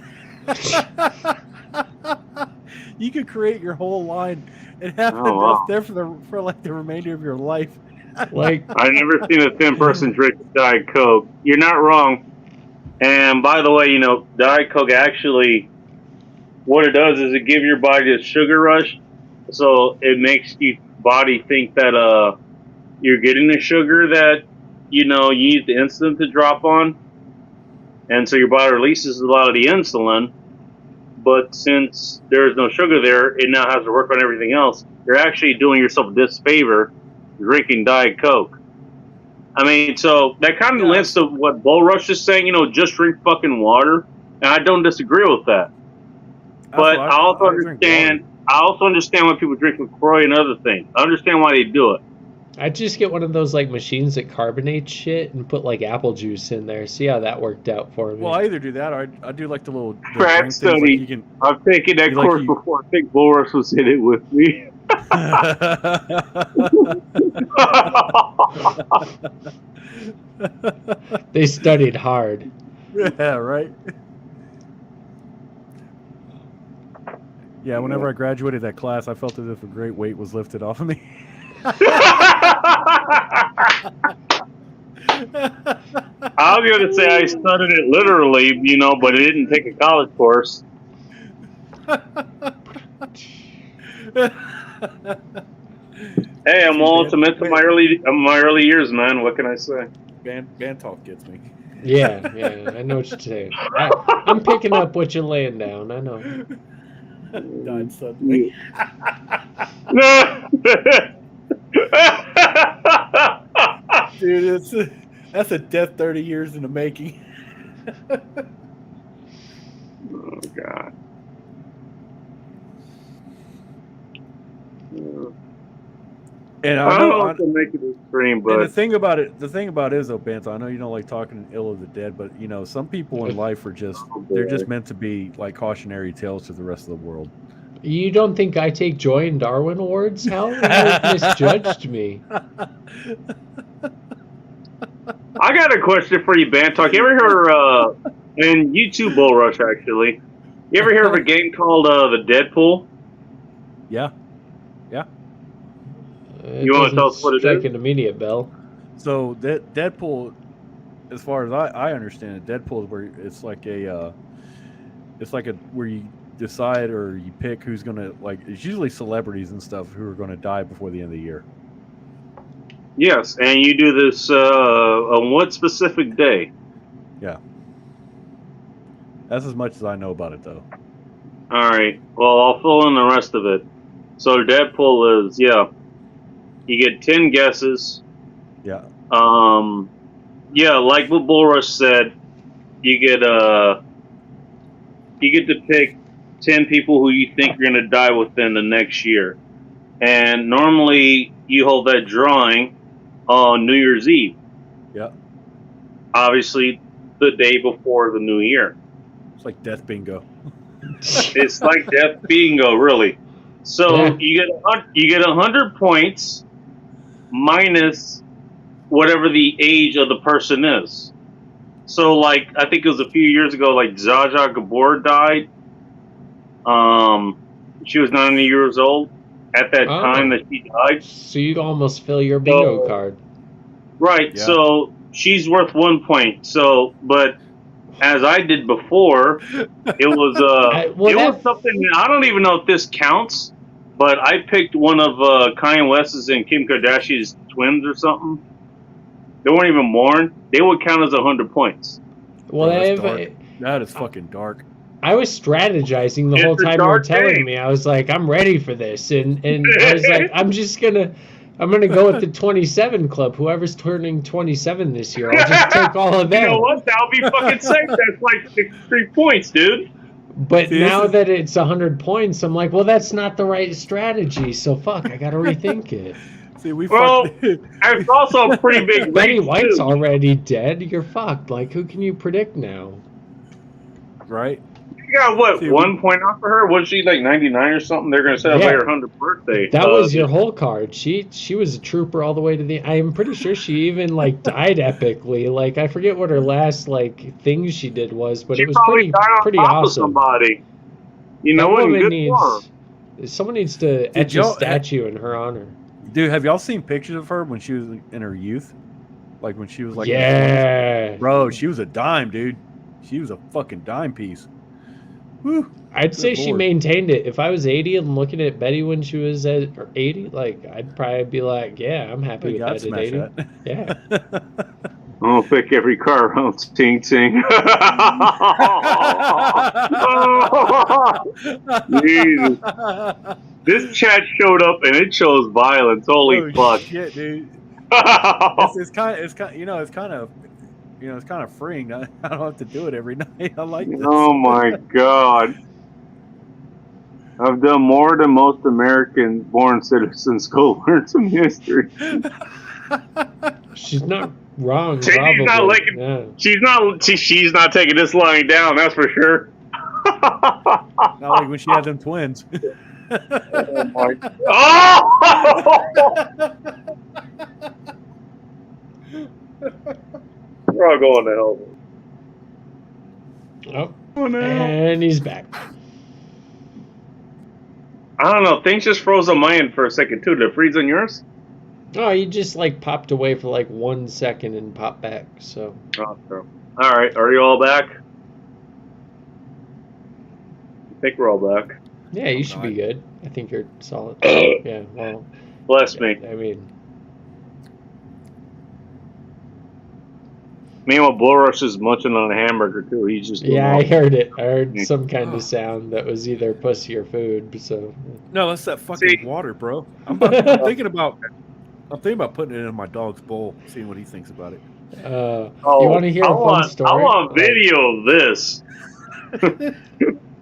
You could create your whole line and have enough there for like the remainder of your life. Like I've never seen a thin person drink Diet Coke. You're not wrong. And by the way, you know, Diet Coke actually, what it does is it gives your body a sugar rush, so it makes your body think that you're getting the sugar that you know you need the insulin to drop on, and so your body releases a lot of the insulin. But since there's no sugar there, it now has to work on everything else. You're actually doing yourself a disfavor drinking Diet Coke. I mean, so that kind of links to what Bull Rush is saying, you know, just drink fucking water. And I don't disagree with that. But I also understand why people drink LaCroix and other things. I understand why they do it. I'd just get one of those like machines that carbonates shit and put like apple juice in there. See how that worked out for me. Well, I either do that or I do like the little Fat drink things, like study. you can. I've taken that You like course you- before. I think Boris was in it with me. They studied hard. Yeah, right. Yeah, whenever I graduated that class, I felt as if a great weight was lifted off of me. I was going to say I studied it literally, you know, but I didn't take a college course. Hey, I'm all ultimate to my early years, man. What can I say? Band talk gets me. Yeah, I know what you're saying. I'm picking up what you're laying down. I know. Died suddenly. Dude, that's a death 30 years in the making. Oh God. And I don't know if to make it extreme, and but the thing about it is though, Banta, I know you don't like talking ill of the dead, but you know, some people in life are they're just meant to be like cautionary tales to the rest of the world. You don't think I take joy in Darwin Awards? How you misjudged me? I got a question for you, Bantalk. You ever hear, in YouTube Bull Rush, actually, you ever hear of a game called the Deadpool? Yeah. You wanna tell us what it strike is? an immediate bell. So that Deadpool, as far as I understand it, Deadpool is where it's like where you decide or you pick who's gonna, like, it's usually celebrities and stuff who are gonna die before the end of the year. Yes, and you do this on what specific day? Yeah. That's as much as I know about it, though. All right. Well, I'll fill in the rest of it. So Deadpool is, you get 10 guesses. Yeah. Like what Bull Rush said, you get to pick 10 people who you think are going to die within the next year. And normally you hold that drawing on New Year's Eve. Yeah. Obviously, the day before the new year. It's like death bingo. It's like death bingo, really. So Yeah. you get 100 points minus whatever the age of the person is. So, like, I think it was a few years ago, like Zsa Zsa Gabor died. She was 90 years old at that Oh. time that she died. So you'd almost fill your bingo So- card. Right. Yeah. So she's worth 1 point. So, but as I did before, it was it was something. I don't even know if this counts, but I picked one of Kanye West's and Kim Kardashian's twins or something. They weren't even born. They would count as 100 points. Well, That's dark. That is fucking dark. I was strategizing the It's whole a time you were dark telling game. me. I was like, I'm ready for this, and I was like, I'm gonna go with the 27 club. Whoever's turning 27 this year, I'll just take all of them. You know what? That'll be fucking safe. That's like 63 points, dude. But See, now this is- that it's 100 points, I'm like, well, that's not the right strategy. So fuck, I gotta rethink it. See, we Well, fucked. It's also a pretty big Betty range, White's too. already dead. You're fucked. Like, who can you predict now? Right? You got what? See, 1 point off for her? Was she like 99 or something? They're gonna celebrate Yeah. her 100th birthday. That was your whole card. She was a trooper all the way to the. I'm pretty sure she even like died epically. Like I forget what her last like thing she did was, but She it was probably died on pretty top of awesome. somebody. You know That what? woman Good for her. needs. Someone needs to Did etch a y'all- statue in her honor. Dude, have y'all seen pictures of her when she was in her youth? Like when she was like, Yeah, bro, she was a dime, dude. She was a fucking dime piece. Woo. I'd Good say she Lord. maintained it. If I was 80 and looking at Betty when she was at 80, like I'd probably be like, yeah, I'm happy with I'd that at smash 80. that. Yeah. I'm gonna pick every car around. Ting ting. Jesus. This chat showed up and it shows violence. Holy Oh, fuck. shit, dude. Oh, It's kind of, you know, it's kind of freeing. I don't have to do it every night. I like this. oh my god. I've done more than most American-born citizens go learn some history. She's not wrong. She's Probably. not licking- Yeah. She's not taking this lying down. That's for sure. Not like when she had them twins. Oh my! Oh! We're all going to hell. Oh, Oh no! and he's back. I don't know. Things just froze on my end for a second too. Did it freeze on yours? Oh, you just like popped away for like 1 second and popped back. So Oh, so. All right. Are you all back? I think we're all back. yeah, you should be good. I think you're solid. Yeah. Well, Bless me. I mean, Meanwhile, Bull Rush is munching on a hamburger too. He's just doing yeah, all- I heard it. I heard some kind of sound that was either pussy or food. So No, that's that fucking See? water, bro. I'm thinking about putting it in my dog's bowl, seeing what he thinks about it. you Oh, want to hear a fun story? I want video of this.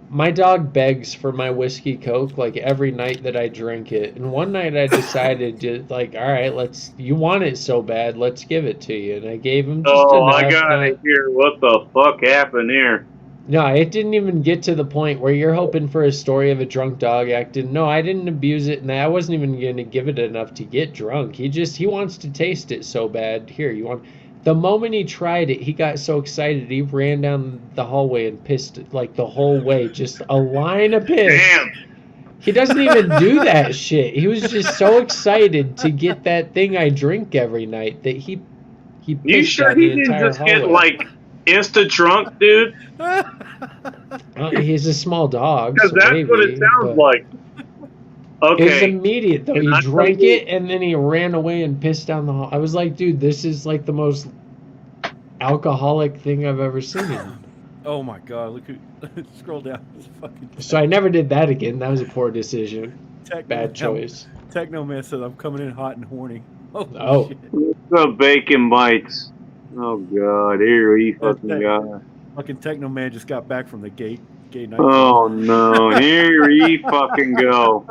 My dog begs for my whiskey Coke like every night that I drink it. And one night I decided to like, all right, you want it so bad, let's give it to you. And I gave him just Oh, enough. I gotta hear what the fuck happened here. No, it didn't even get to the point where you're hoping for a story of a drunk dog acting. No, I didn't abuse it, and I wasn't even going to give it enough to get drunk. He wants to taste it so bad. Here, you want... The moment he tried it, he got so excited, he ran down the hallway and pissed like the whole way, just a line of piss. Damn. He doesn't even do that shit. He was just so excited to get that thing I drink every night that he You pissed sure down he the didn't entire just get hallway. like instant drunk, dude? He's a small dog. Because so that's maybe, what it sounds but- like. It was Okay. immediate though. He I drank told you- it and then he ran away and pissed down the hall. I was like, dude, this is like the most alcoholic thing I've ever seen. Oh my god! Look who scroll down. This fucking So I never did that again. That was a poor decision. Techno- Bad choice. Techno Man says I'm coming in hot and horny. Oh. Shit. The bacon bites. Oh god, here we fucking go. Fucking Techno Man just got back from the gay night. Oh no, here we fucking go.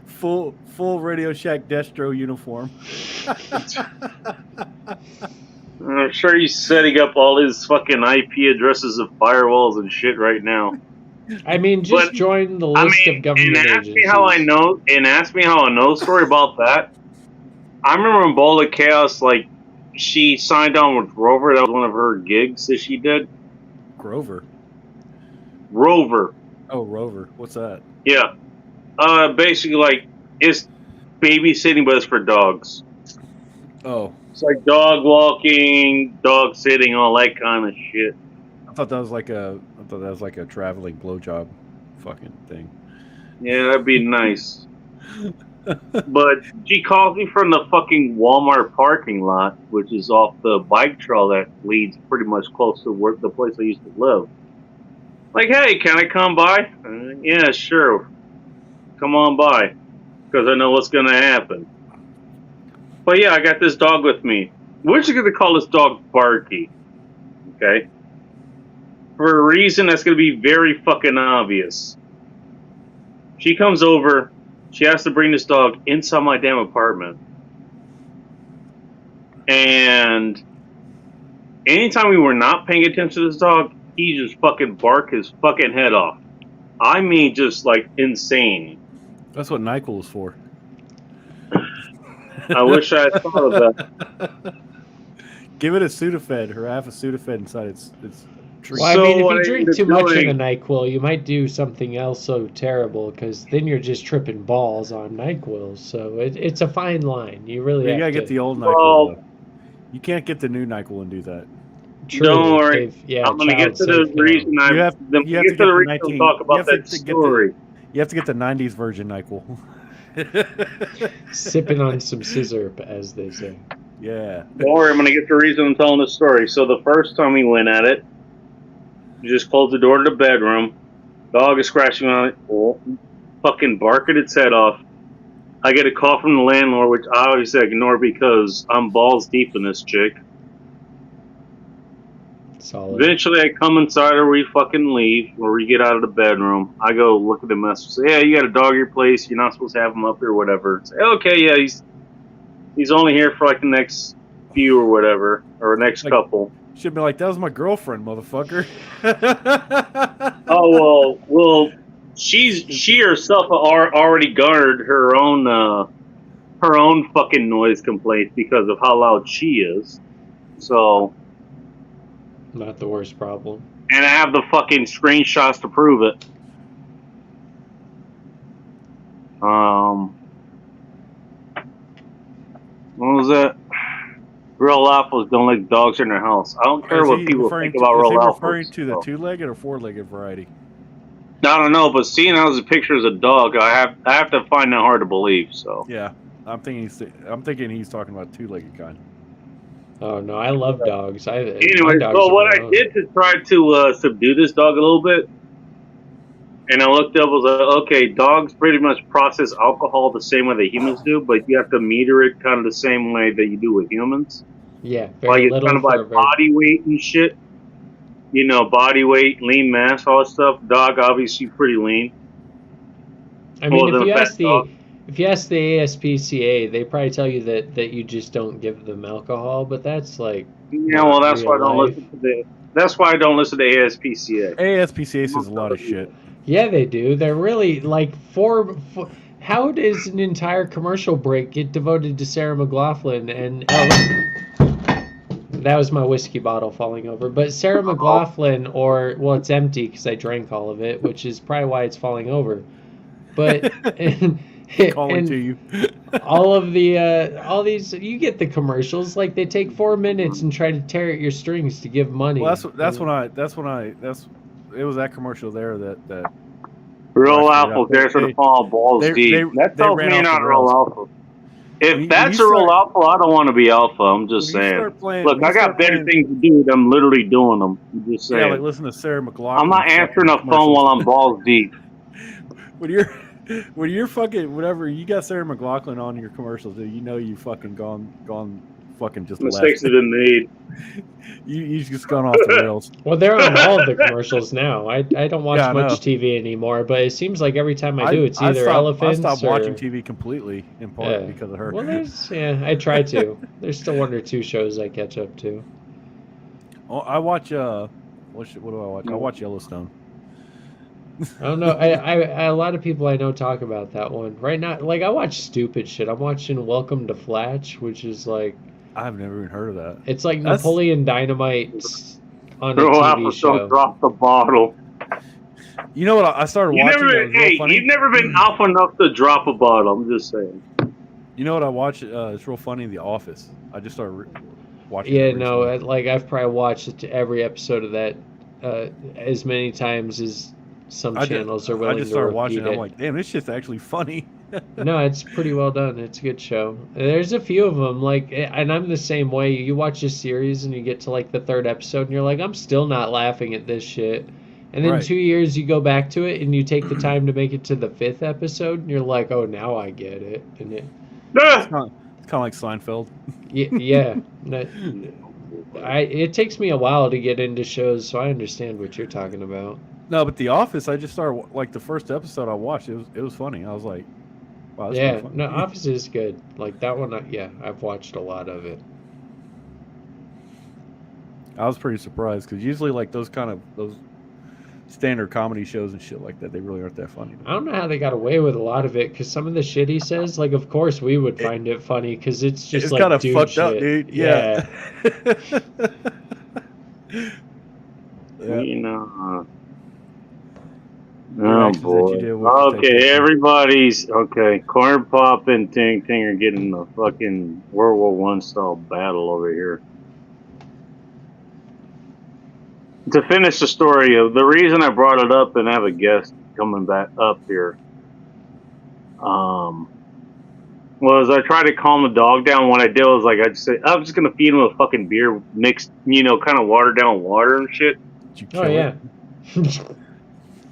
Full Radio Shack Destro uniform. I'm sure he's setting up all his fucking IP addresses of firewalls and shit right now. I mean, just But, join the I list mean, of government and ask agencies. me how I know. And ask me how I know the story about that. I remember in Bola Chaos, like she signed on with Rover. That was one of her gigs that she did. Grover. Rover, Oh, Rover. What's that? yeah. Basically, like it's babysitting, but it's for dogs. Oh, It's like dog walking, dog sitting, all that kind of shit. I thought that was like a traveling blowjob fucking thing. Yeah, that'd be nice. But she calls me from the fucking Walmart parking lot, which is off the bike trail that leads pretty much close to the place I used to live. Like, hey, can I come by? Yeah, sure. Come on by, because I know what's going to happen. But yeah, I got this dog with me. We're just going to call this dog Barky. Okay? For a reason that's going to be very fucking obvious. She comes over. She has to bring this dog inside my damn apartment. And anytime we were not paying attention to this dog, he just fucking barked his fucking head off. I mean, just like insane. That's what NyQuil is for. I wish I had thought of that. Give it a Sudafed or half a Sudafed inside its tree. Well, I So mean, what if you I drink ended too up much of doing- a NyQuil, you might do something else so terrible, because then you're just tripping balls on NyQuil. So it's a fine line. You really You have gotta to. get the old NyQuil. Well- though. You can't get the new NyQuil and do that. True, Don't worry. yeah, I'm going to get child to the safe now. reason You have- then you have get to to the get the reason 19 to talk you about have to that get the- story. You have to get the '90s version NyQuil. Sipping on some scissor, as they say. Yeah. Don't worry, I'm going to get to the reason I'm telling the story. So the first time we went at it, you just closed the door to the bedroom. Dog is scratching on it. Oh, fucking barking its head off. I get a call from the landlord, which I obviously ignore because I'm balls deep in this chick. Solid. Eventually, I come inside or we fucking leave, or we get out of the bedroom. I go look at the message. Say, yeah, you got a dog at your place. You're not supposed to have him up here or whatever. Say, okay, yeah, he's only here for like the next few or whatever, or next couple. Should be like, that was my girlfriend, motherfucker. Oh well, she herself already garnered her own fucking noise complaint because of how loud she is. So. Not the worst problem. And I have the fucking screenshots to prove it. What was that? Real Alphas don't like dogs in their house. I don't care what people think about Real Alphas. Is he referring to the 2-legged or 4-legged variety? I don't know, but seeing how the picture is a dog, I have to find that hard to believe. So yeah, I'm thinking he's talking about 2-legged kind. Oh no, I love dogs. Anyway, so what I did to try to subdue this dog a little bit, and I looked up, was like, okay, dogs pretty much process alcohol the same way that humans do, but you have to meter it kind of the same way that you do with humans. Yeah, very like it's kind of like body weight and shit. You know, body weight, lean mass, all that stuff. Dog obviously pretty lean. I mean, if you ask the ASPCA, they probably tell you that you just don't give them alcohol, but that's like well, that's why I don't listen to that's why I don't listen to ASPCA. ASPCA says a lot of shit. Yeah, they do. They're really like how does an entire commercial break get devoted to Sarah McLachlan and that was my whiskey bottle falling over. But Sarah McLachlan, well, it's empty because I drank all of it, which is probably why it's falling over. But calling to you. all these, you get the commercials. Like they take 4 minutes and try to tear at your strings to give money. Well, it was that commercial there that Real Alpha there's the fall balls deep. That tells me you're not Real Alpha. If that's a Real Alpha, I don't want to be Alpha. I'm just saying. Look, I got better things to do. I'm literally doing them. I'm just saying. Yeah, like listen to Sarah McLachlan. I'm not answering a phone while I'm balls deep. When you're fucking whatever, you got Sarah McLachlan on your commercials, you know you fucking gone fucking just mistakes have been made. You just gone off the rails. Well, they're on all of the commercials now. I don't watch much TV anymore, but it seems like every time I do, it's either elephants. I stopped watching TV completely in part because of her. Well, I try to. There's still 1 or 2 shows I catch up to. Oh, I watch what do I watch? I watch Yellowstone. I don't know. I a lot of people I know talk about that one right now. Like I watch stupid shit. I'm watching Welcome to Flatch, which is like I've never even heard of that. It's like Napoleon Dynamite on a TV show. Don't drop the bottle. You know what? I started watching. You've never been alpha enough to drop a bottle. I'm just saying. You know what I watch? It's real funny. The Office. I just started watching. Yeah, no, like I've probably watched every episode of that as many times as some channels are willing to repeat it. I just started watching. I'm like, damn, this shit's actually funny. No, it's pretty well done. It's a good show. There's a few of them, like, and I'm the same way. You watch a series and you get to like the 3rd episode and you're like, I'm still not laughing at this shit. And then 2 years you go back to it and you take the time to make it to the 5th episode and you're like, oh, now I get it. And it's kind of like Seinfeld. Yeah. It takes me a while to get into shows, so I understand what you're talking about. No, but The Office, I just started like the first episode I watched. It was funny. I was like, wow, this is funny. No, Office is good. Like that one, I've watched a lot of it. I was pretty surprised because usually like those standard comedy shows and shit like that, they really aren't that funny. I don't know how they got away with a lot of it because some of the shit he says, like, of course we would find it funny because it's just it's like kind of dude fucked shit. Up, dude. Yeah. You know. Oh boy. Okay, everybody's okay. Corn Pop and Ting Ting are getting a fucking World War I style battle over here. To finish the story of the reason I brought it up and have a guest coming back up here, was I tried to calm the dog down. What I did was like I was just gonna feed him a fucking beer mixed, kind of watered down water and shit. Oh yeah.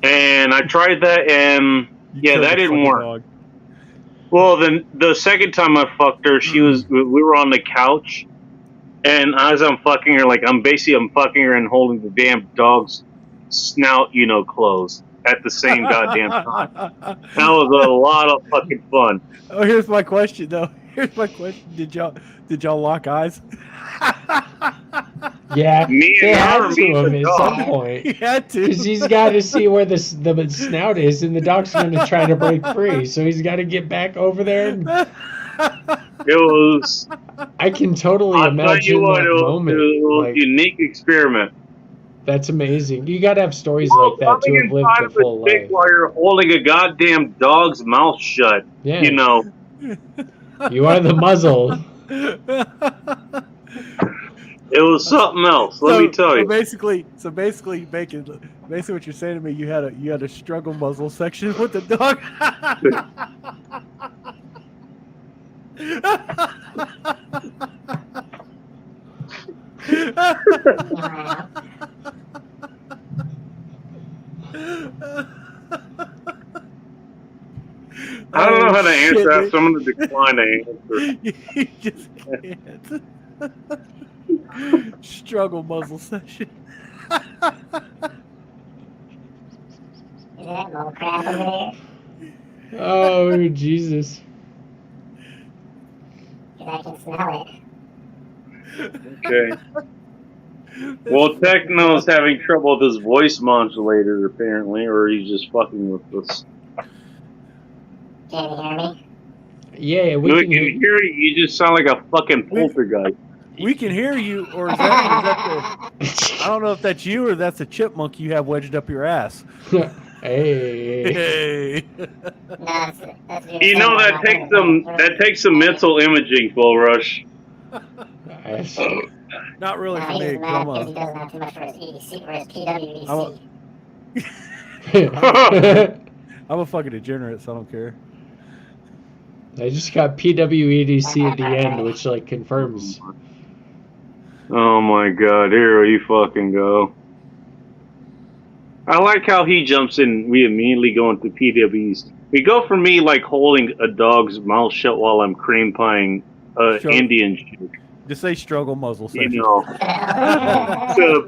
And I tried that, and that didn't work. Dog. Well, then the second time I fucked her, we were on the couch, And as I'm fucking her, like I'm fucking her and holding the damn dog's snout, closed at the same goddamn time. That was a lot of fucking fun. Oh, here's my question though. Here's my question. Did y'all lock eyes? Yeah, Me they and her, had to me and him the at dog. some point. He had to. Because he's got to see where the snout is, and the dog's going to try to break free. So he's got to get back over there. And It was. I can totally I'll tell you imagine what, that it was moment. a Like, unique experiment. that's amazing. You got to have stories like that to have lived inside a of full dick life. while you're holding a goddamn dog's mouth shut. Yeah, You you are the muzzle. It was something else. Let me tell you. Basically, Bacon. Basically, what you're saying to me, you had a struggle muzzle section with the dog. I don't know how to answer shit, that, dude. so I'm going to decline to answer. You just can't. Struggle muzzle section. Is that bull crap over there? Oh, Jesus. 'Cause I can smell it. Okay. Well, Techno's having trouble with his voice modulator, apparently, or he's just fucking with us. Can you hear me? Yeah, We we can can hear. hear you. You just sound like a fucking poltergeist. We can hear you, or is that the? I don't know if that's you or that's a chipmunk you have wedged up your ass. Hey. Hey. No, that's You know that takes some mental imaging, Full Rush. Not really No, for he's me. mad Come because he on. doesn't have too much for his EDC, for his PWEC. I'm a fucking degenerate, so I don't care. I just got PWEDC at the end, which like confirms. Oh my god, here we fucking go. I like how he jumps in, we immediately go into PWEs. We go from me like holding a dog's mouth shut while I'm cream pieing Sure. Indian shit, Just say struggle muzzle section. to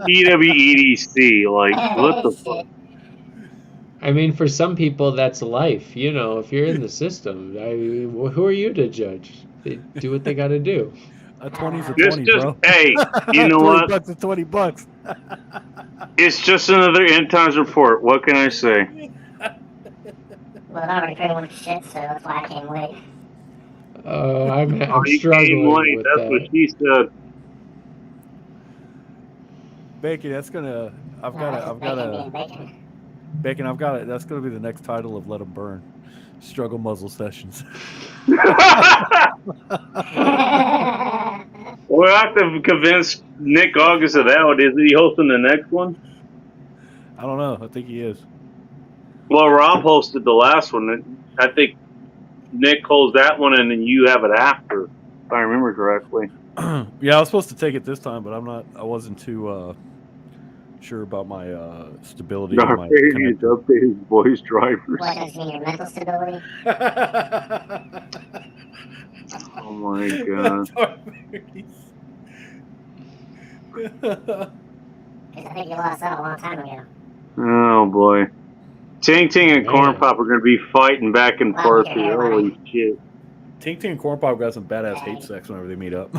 PWEDC, like, what the fuck? I mean, for some people, that's life. You know, if you're in the system, who are you to judge? They do what they got to do. A 20's a Just, 20, just, bro. hey, you know 20 what? bucks is 20 bucks. It's just another end times report. What can I say? Well, I already pretty much shit, so that's why I came late. I'm You came struggling late, with that's what that. she said. Bacon, that's gonna. I've got Bacon a. being bacon. Bacon, I've got it. That's gonna be the next title of Let 'Em Burn. Struggle muzzle sessions. We'll have to convince Nick August of that one. Is he hosting the next one? I don't know. I think he is. Well, Rob hosted the last one. I think Nick holds that one, and then you have it after, if I remember correctly. Yeah, I was supposed to take it this time, but I'm not. I wasn't too sure about my stability. and my He's updated his voice drivers. What does mean, your mental stability? Oh my god. Because I think you lost that a long time ago. Oh boy. Ting Ting and Corn Man. Pop are going to be fighting back and forth here. Holy shit. Tink Tink and Corn Pop got some badass hate sex whenever they meet up.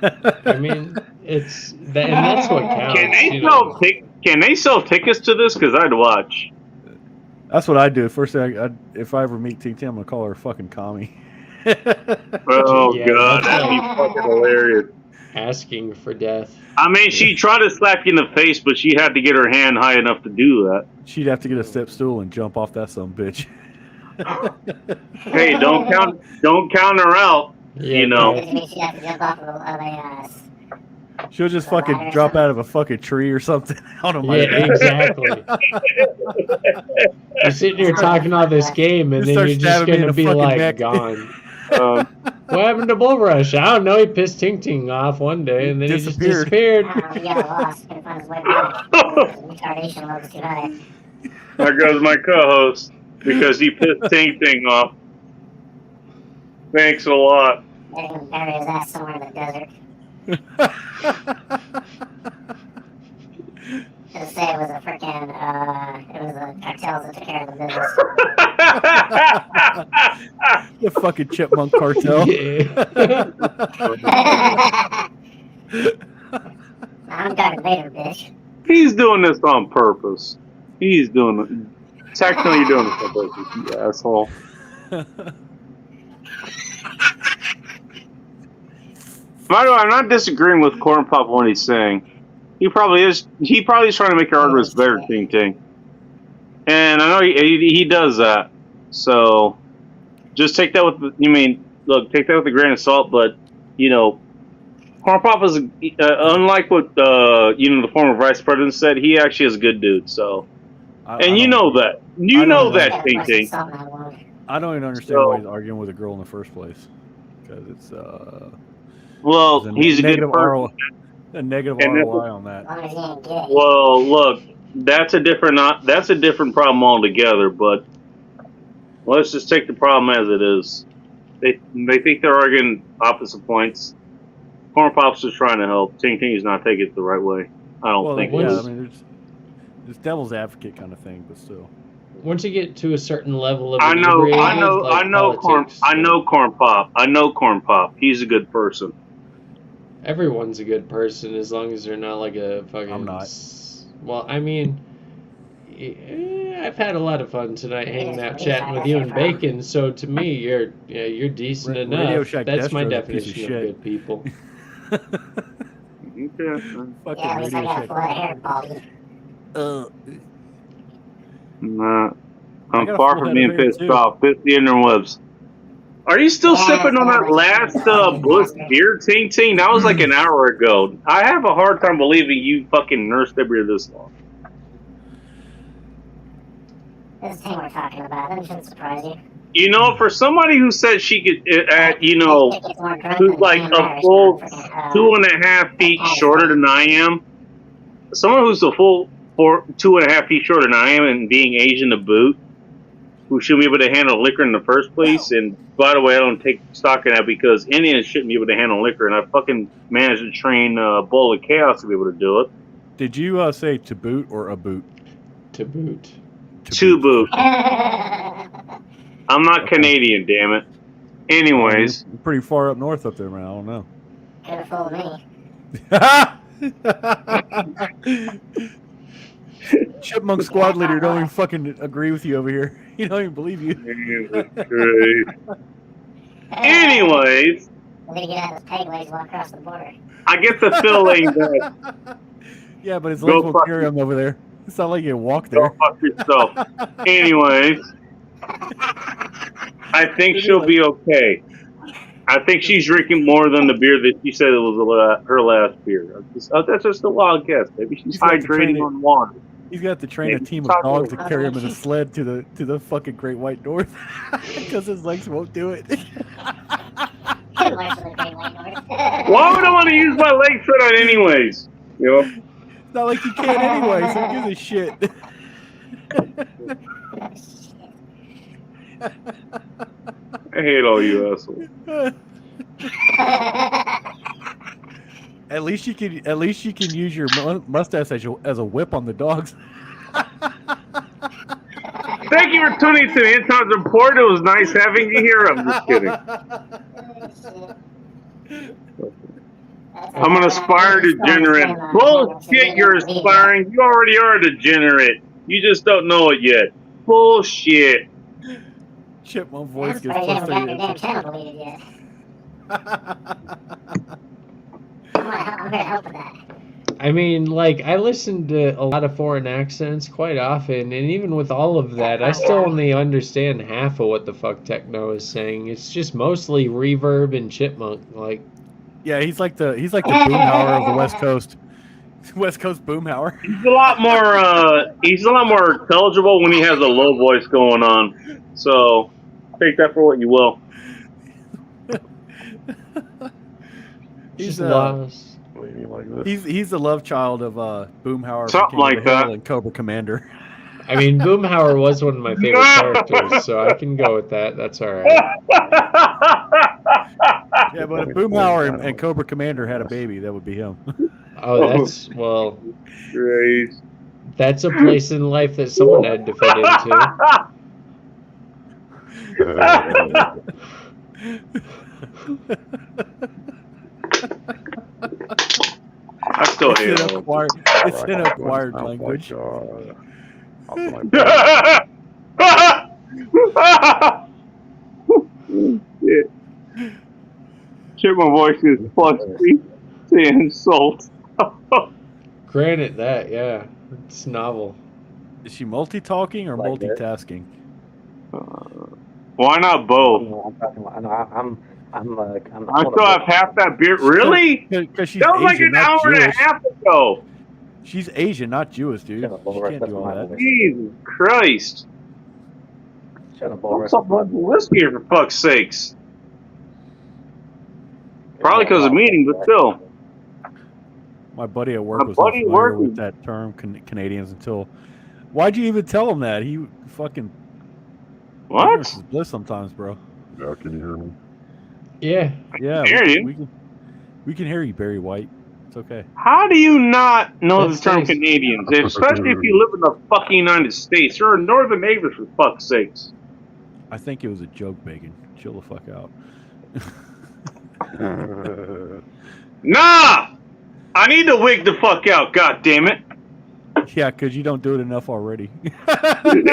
I mean, it's that, and that's what counts. Can they sell tickets to this? Because I'd watch. That's what I do. First thing, if I ever meet Tink Tink, I'm gonna call her a fucking commie. Oh Yeah, god, that's that'd be fucking hilarious. Asking for death. I mean, she tried to slap you in the face, but she had to get her hand high enough to do that. She'd have to get a step stool and jump off that some bitch. Hey, don't count her out. Yeah, You know. Does it mean she has to jump off of a She'll just fucking drop out of a fucking tree or something. I don't know. Yeah, exactly. You're sitting here talking all this game, and Just then start you're just stabbing me in gonna the be fucking like neck. gone. What happened to Bull Rush? I don't know. He pissed Ting Ting off one day, and then he just disappeared. he got lost. Couldn't find his way back. Retardation level was too high. There goes my co-host because he pissed Ting Ting off. Thanks a lot. They're gonna bury his ass somewhere in the desert. Just say it was a freaking, it was the cartels that took care of the business. The fucking chipmunk cartel. I'm Darth Vader, bitch. He's doing this on purpose. He's doing it. Technically, you're doing this on purpose, you asshole. By the way, I'm not disagreeing with Corn Pop what he's saying. He probably is trying to make your arguments better, Ting Ting. And I know he does that. So just take that with take that with a grain of salt. But Corn Pop is unlike what the former vice president said. He actually is a good dude. So, you know that, Ting Ting. I don't even understand why he's arguing with a girl in the first place. Because it's well, he's a good person. A negative ROI on that. Well, look, that's a different problem altogether. But let's just take the problem as it is. They think they're arguing opposite points. Corn Pop's just trying to help. Ting Ting is not taking it the right way. I don't think. Yeah, I mean, there's devil's advocate kind of thing, but still. Once you get to a certain level of I know Corn Pop. He's a good person. Everyone's a good person as long as they're not like a fucking. I'm not. Well, I mean, I've had a lot of fun tonight hanging out, chatting with you and Bacon. So to me, you're decent enough. Radio Shack That's my Destro's a piece of definition of shit. good people. Okay. Fucking Yeah, at least I Radio got a Shack. full head of hair, Baldy. Nah, I I'm got a far full from head being of hair, pissed too. off. Piss the interwebs. Are you still sipping on that last Bush beer, Ting Ting? That was like an hour ago. I have a hard time believing you fucking nursed that beer this long. This is the thing we're talking about. That shouldn't surprise you. For somebody who said she could, who's like a full 2.5 feet shorter than I am, someone who's a full 2.5 feet shorter than I am and being Asian to boot, who shouldn't be able to handle liquor in the first place. And by the way, I don't take stock in that because Indians shouldn't be able to handle liquor, and I fucking managed to train Bowl of Chaos to be able to do it. Did you say to boot or a boot? To boot. To boot. I'm not Canadian, damn it. Anyways. You're pretty far up north up there, man. I don't know. Could have fooled me. Chipmunk squad leader don't even fucking agree with you over here. He don't even believe you. Anyways, We need to get out of this peg legs while across the border. I get the feeling that Yeah, but his legs will carry him over there. It's not like you can walk there. go fuck yourself. Anyways, I think she'll be okay. I think she's drinking more than the beer that she said it was her last beer. That's just a wild guess. Maybe she's hydrating on water. He's got to train a team of dogs to carry him in a sled to the fucking Great White North because his legs won't do it. Why would Why would I want to use my legs for that anyways? It's not like you can anyway, so who gives a shit? I hate all you assholes. At least you can use your mustache as a whip on the dogs. Thank you for tuning to the Anton's Report. It was nice having you here. I'm just kidding. I'm an aspiring degenerate. Bullshit, you're aspiring. You already are a degenerate. You just don't know it yet. Bullshit. Chipmunk voice gets I'm frustrated. gonna help with that. I mean, like, I listen to a lot of foreign accents quite often, and even with all of that, I still only understand half of what the fuck Techno is saying. It's just mostly reverb and chipmunk, like. Yeah, he's like the Boomhauer of the West Coast. West Coast Boomhauer. He's a lot more intelligible when he has a low voice going on. So take that for what you will. He's lost. He's the love child of Boomhauer, Something like that, and Cobra Commander. I mean, Boomhauer was one of my favorite characters, so I can go with that. That's all right. Yeah, but if Boomhauer and Cobra Commander had a baby, that would be him. Oh, that's well. Great. That's a place in life that someone had to fit into. I still hate It's it. an acquired language. Shit, my voice is plus 3 to insult. Granted that, yeah, it's novel. Is she multi-talking or multitasking? Why not both? I still have half that beer. Really? Because she's That was like Asian, an not hour and a Jewish. half ago. She's Asian, not Jewish, dude. She can't do all that. Jesus Christ. What's up with whiskey, for fuck's sakes? Probably because of meeting, but still. My buddy at work My was buddy unfamiliar working. with that term, Canadians, until... Why'd you even tell him that? He fucking... What? ignorance is bliss sometimes, bro. Yeah, can you hear me? Yeah. Yeah, hear you. We can hear you, Barry White. It's okay. How do you not know That's the term nice. Canadians? Especially if you live in the fucking United States. You're a northern neighbor, for fuck's sakes. I think it was a joke, Bacon. Chill the fuck out. Nah! I need to wig the fuck out, god damn it. Yeah, because you don't do it enough already. I'm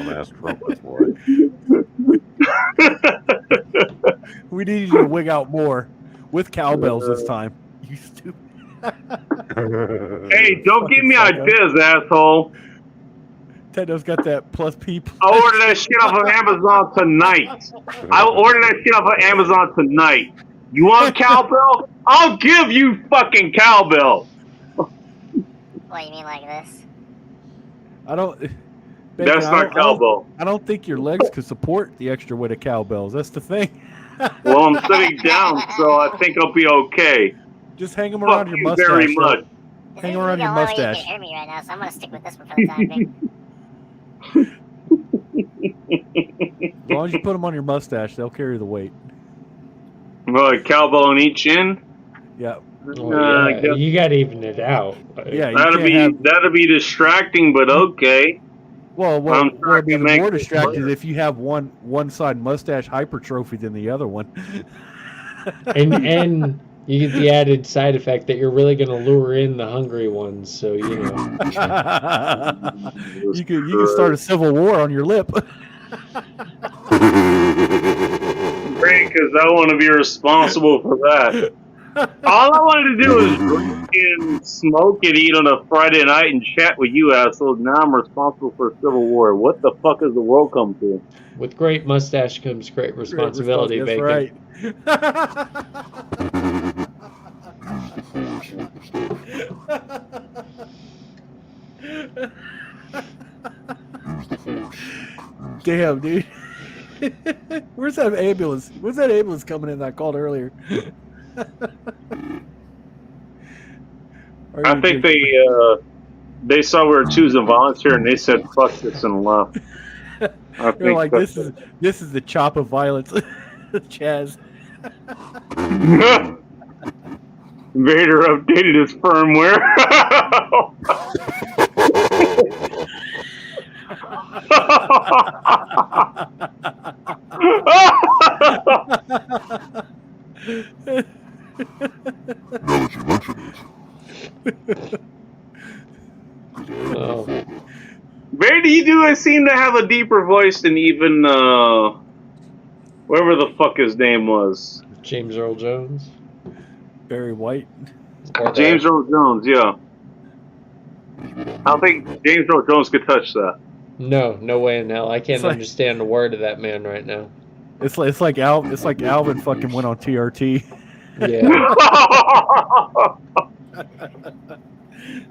ask Trump for it. We need you to wig out more with cowbells this time. You stupid. Hey, don't give me Fucking psycho. ideas, asshole. Tendo's got that plus P. I'll order that shit off of Amazon tonight. I will order that shit off of Amazon tonight. You want cowbell? I'll give you fucking cowbell. What, you mean like this? I don't. Bacon, That's not cowbell. I don't think your legs could support the extra weight of cowbells. That's the thing. Well, I'm sitting down, so I think I'll be okay. Just hang them Fuck around your you mustache. very though. much. Hang This around is your the only way mustache. You can hear me right now, so I'm gonna stick with this one for the time being. As long as you put them on your mustache, they'll carry the weight. Well, cowbell on each end. Yeah. Well, I yeah, guess you gotta even it out. Yeah. You that'll can't be have, that'll be distracting, but okay. well, I'm what would trying be to the make more this distracting work. if you have one side mustache hypertrophy than the other one. And you get the added side effect that you're really gonna lure in the hungry ones. So you know. you can start a civil war on your lip. Great, because I want to be responsible for that. All I wanted to do was drink and smoke and eat on a Friday night and chat with you assholes. Now I'm responsible for a civil war. What the fuck has the world come to? With great mustache comes great responsibility, That's Bacon. right. Damn, dude. Where's that ambulance? Where's that ambulance coming in that I called earlier? I think they saw we were choosing volunteer and they said fuck this and left. I They're think like, that's this is the chop of violence. Chaz. Vader updated his firmware. Now that you mention it. Oh. Vader, you do seem to have a deeper voice than even whatever the fuck his name was. James Earl Jones. Barry White. Or James Earl Jones, yeah. I don't think James Earl Jones could touch that. No way in hell. I can't It's like- understand a word of that man right now. It's like Alvin fucking went on TRT. Yeah.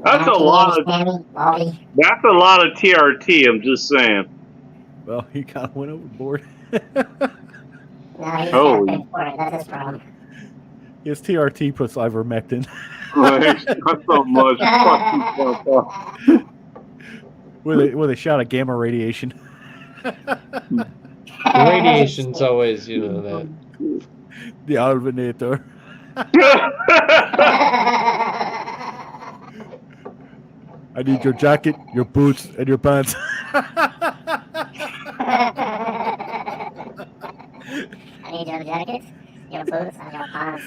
That's a lot of Bobby. that's a lot of TRT. I'm just saying. Well, he kind of went overboard. No, he's Oh. got big for it. That's his problem. His TRT puts ivermectin. Like, not so much. Fuck you, with a shot of gamma radiation. The radiation's always, that. The Alvinator. I need your jacket, your boots, and your pants. I need your jacket, your boots, and your pants,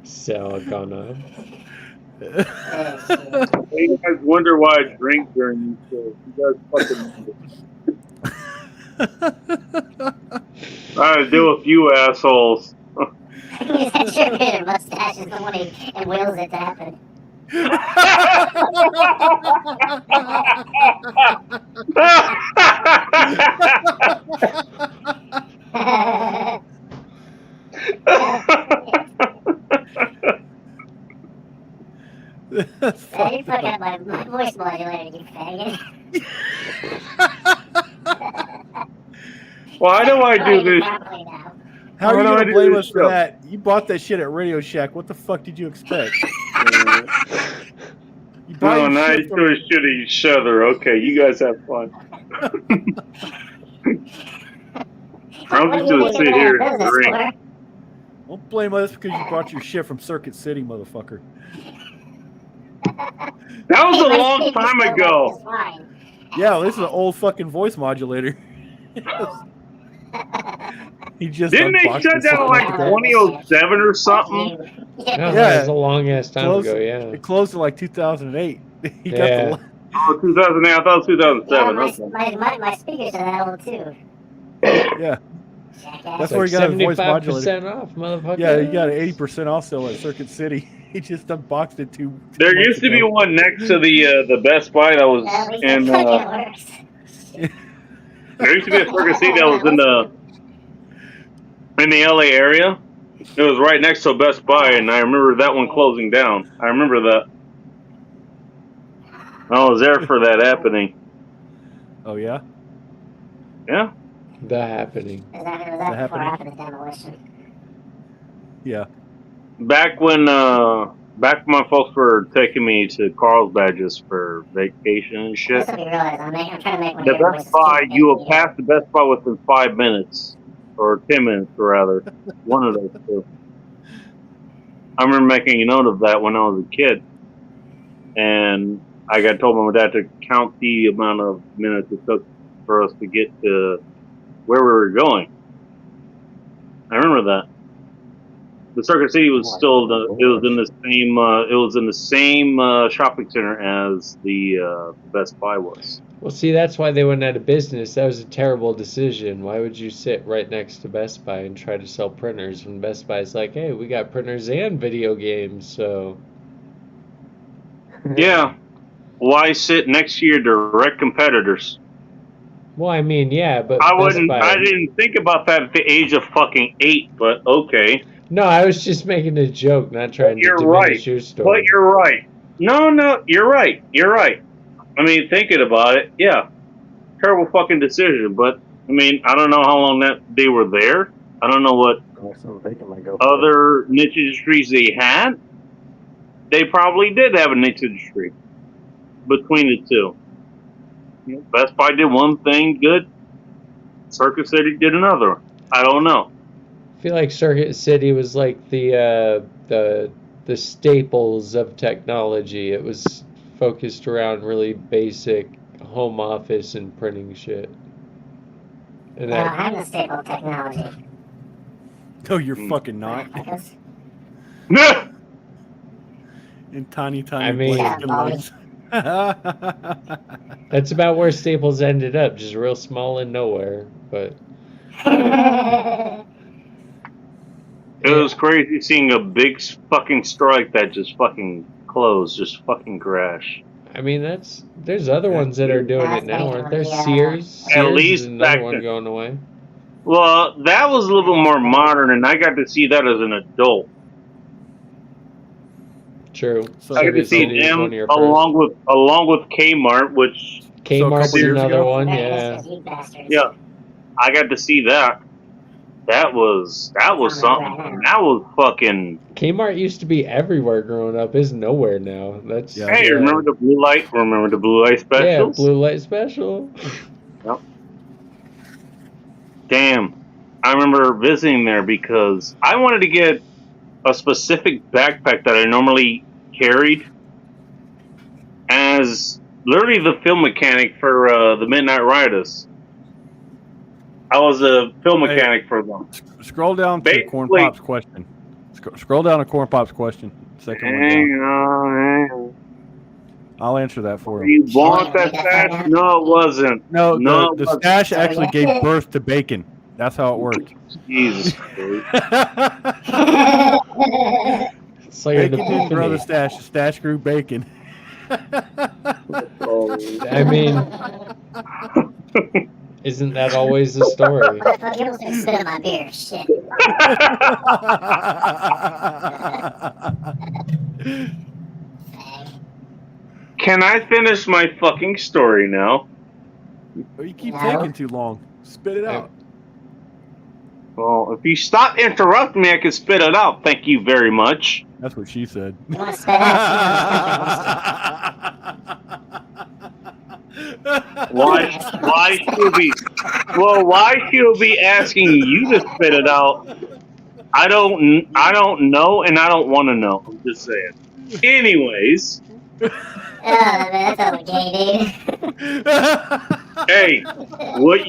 So gonna. You guys wonder why I drink during these shows. You guys fucking I had to deal with you assholes. That sugar mustache is the one and wills it to happen. Yeah, you forgot my voice modulator, you faggot. Why do I do this? How are you Why do I going to do blame this us for show? that? You bought that shit at Radio Shack. What the fuck did you expect? You buy No, your now shit you from- do shit at each other. Okay, you guys have fun. I'm just gonna sit here and drink. Don't blame us because you bought your shit from Circuit City, motherfucker. That was a long time ago. Yeah, this is an old fucking voice modulator. He just Didn't they unboxed shut this down something like that. 2007 or something? Yeah, Yeah. that was a long ass time Closed- ago. Yeah. It closed in like 2008. He got Yeah. the, Oh, 2008. I thought it was 2007. Okay. My speakers are that old too. yeah. Jackass. That's where he got his voice 75% off, motherfucker. Yeah, he got an 80% off sale at Circuit City. He just unboxed it two There months used to be ago. one next to the Best Buy that was At least in. it fucking works. There used to be a Circuit City that was in the LA area. It was right next to a Best Buy, and I remember that one closing down. I remember that. I was there for that happening. Oh, yeah? Yeah. The happening. Was that That before or happened? after the demolition? Yeah. Back when my folks were taking me to Carlsbad just for vacation and shit. This will be realized. I'm trying to make one The of your Best voices Buy, keep you will making me pass the Best Buy within 5 minutes. Or 10 minutes, rather. One of those two. I remember making a note of that when I was a kid. And I got told by my dad to count the amount of minutes it took for us to get to where we were going. I remember that. The Circuit City was still it was in the same shopping center as the Best Buy was. Well, see, that's why they went out of business. That was a terrible decision. Why would you sit right next to Best Buy and try to sell printers when Best Buy's like, hey, we got printers and video games, so. Yeah. Why sit next to your direct competitors? Well, I mean, yeah, but I Best wouldn't. Buy. I didn't think about that at the age of fucking 8. But okay. No, I was just making a joke, not trying to You're diminish right. your story. But you're right. No, you're right. You're right. I mean, thinking about it, yeah, terrible fucking decision. But I mean, I don't know how long that they were there. I don't know what other niche industries they had. They probably did have a niche industry between the two. Best Buy did one thing good. Circuit City did another. I don't know. I feel like Circuit City was like the staples of technology. It was focused around really basic home office and printing shit. And Well, that, I'm the staple of technology. No, you're fucking not. Motherfuckers. In tiny, tiny I mean- Mexican legs. that's about where Staples ended up, just real small and nowhere. But It was crazy seeing a big fucking strike that just fucking closed, just fucking crash. I mean, there's other ones that are doing it now, aren't there? Sears. At Sears least is back another one then. going away. Well, that was a little more modern, and I got to see that as an adult. True. So I got to Circuit see City is them one of your along with Kmart, which Kmart's couple years another ago? one, Very yeah. nice, you bastards. yeah, I got to see that. That was something. That was fucking. Kmart used to be everywhere growing up. Is nowhere now. That's Yeah. Hey, remember the blue light? Remember the blue light yeah, specials? blue light special. Yep. Damn. I remember visiting there because I wanted to get a specific backpack that I normally carried as literally the film mechanic for the Midnight Rioters. I was a film mechanic for them. Scroll down to Corn Basically- Pop's question. Scroll down to Corn Pop's question. Second one down. Hang on. I'll answer that for him. You bought that stash? No, it wasn't. No, No, the but- stash actually gave birth to bacon. That's how it worked. Jesus Christ. Slayer Bacon didn't grow the Epiphany. stash. The stash grew bacon. I mean, isn't that always the story? Motherfucker, you almost gonna spit in my beer. Shit. Can I finish my fucking story now? Oh, you keep No. taking too long. Spit it out. Well, if you stop interrupting me, I can spit it out. Thank you very much. That's what she said. You want to spit out? Why she'll be asking you to spit it out? I don't know, and I don't want to know. I'm just saying. Anyways, Oh, man, that's all gay, dude. hey, what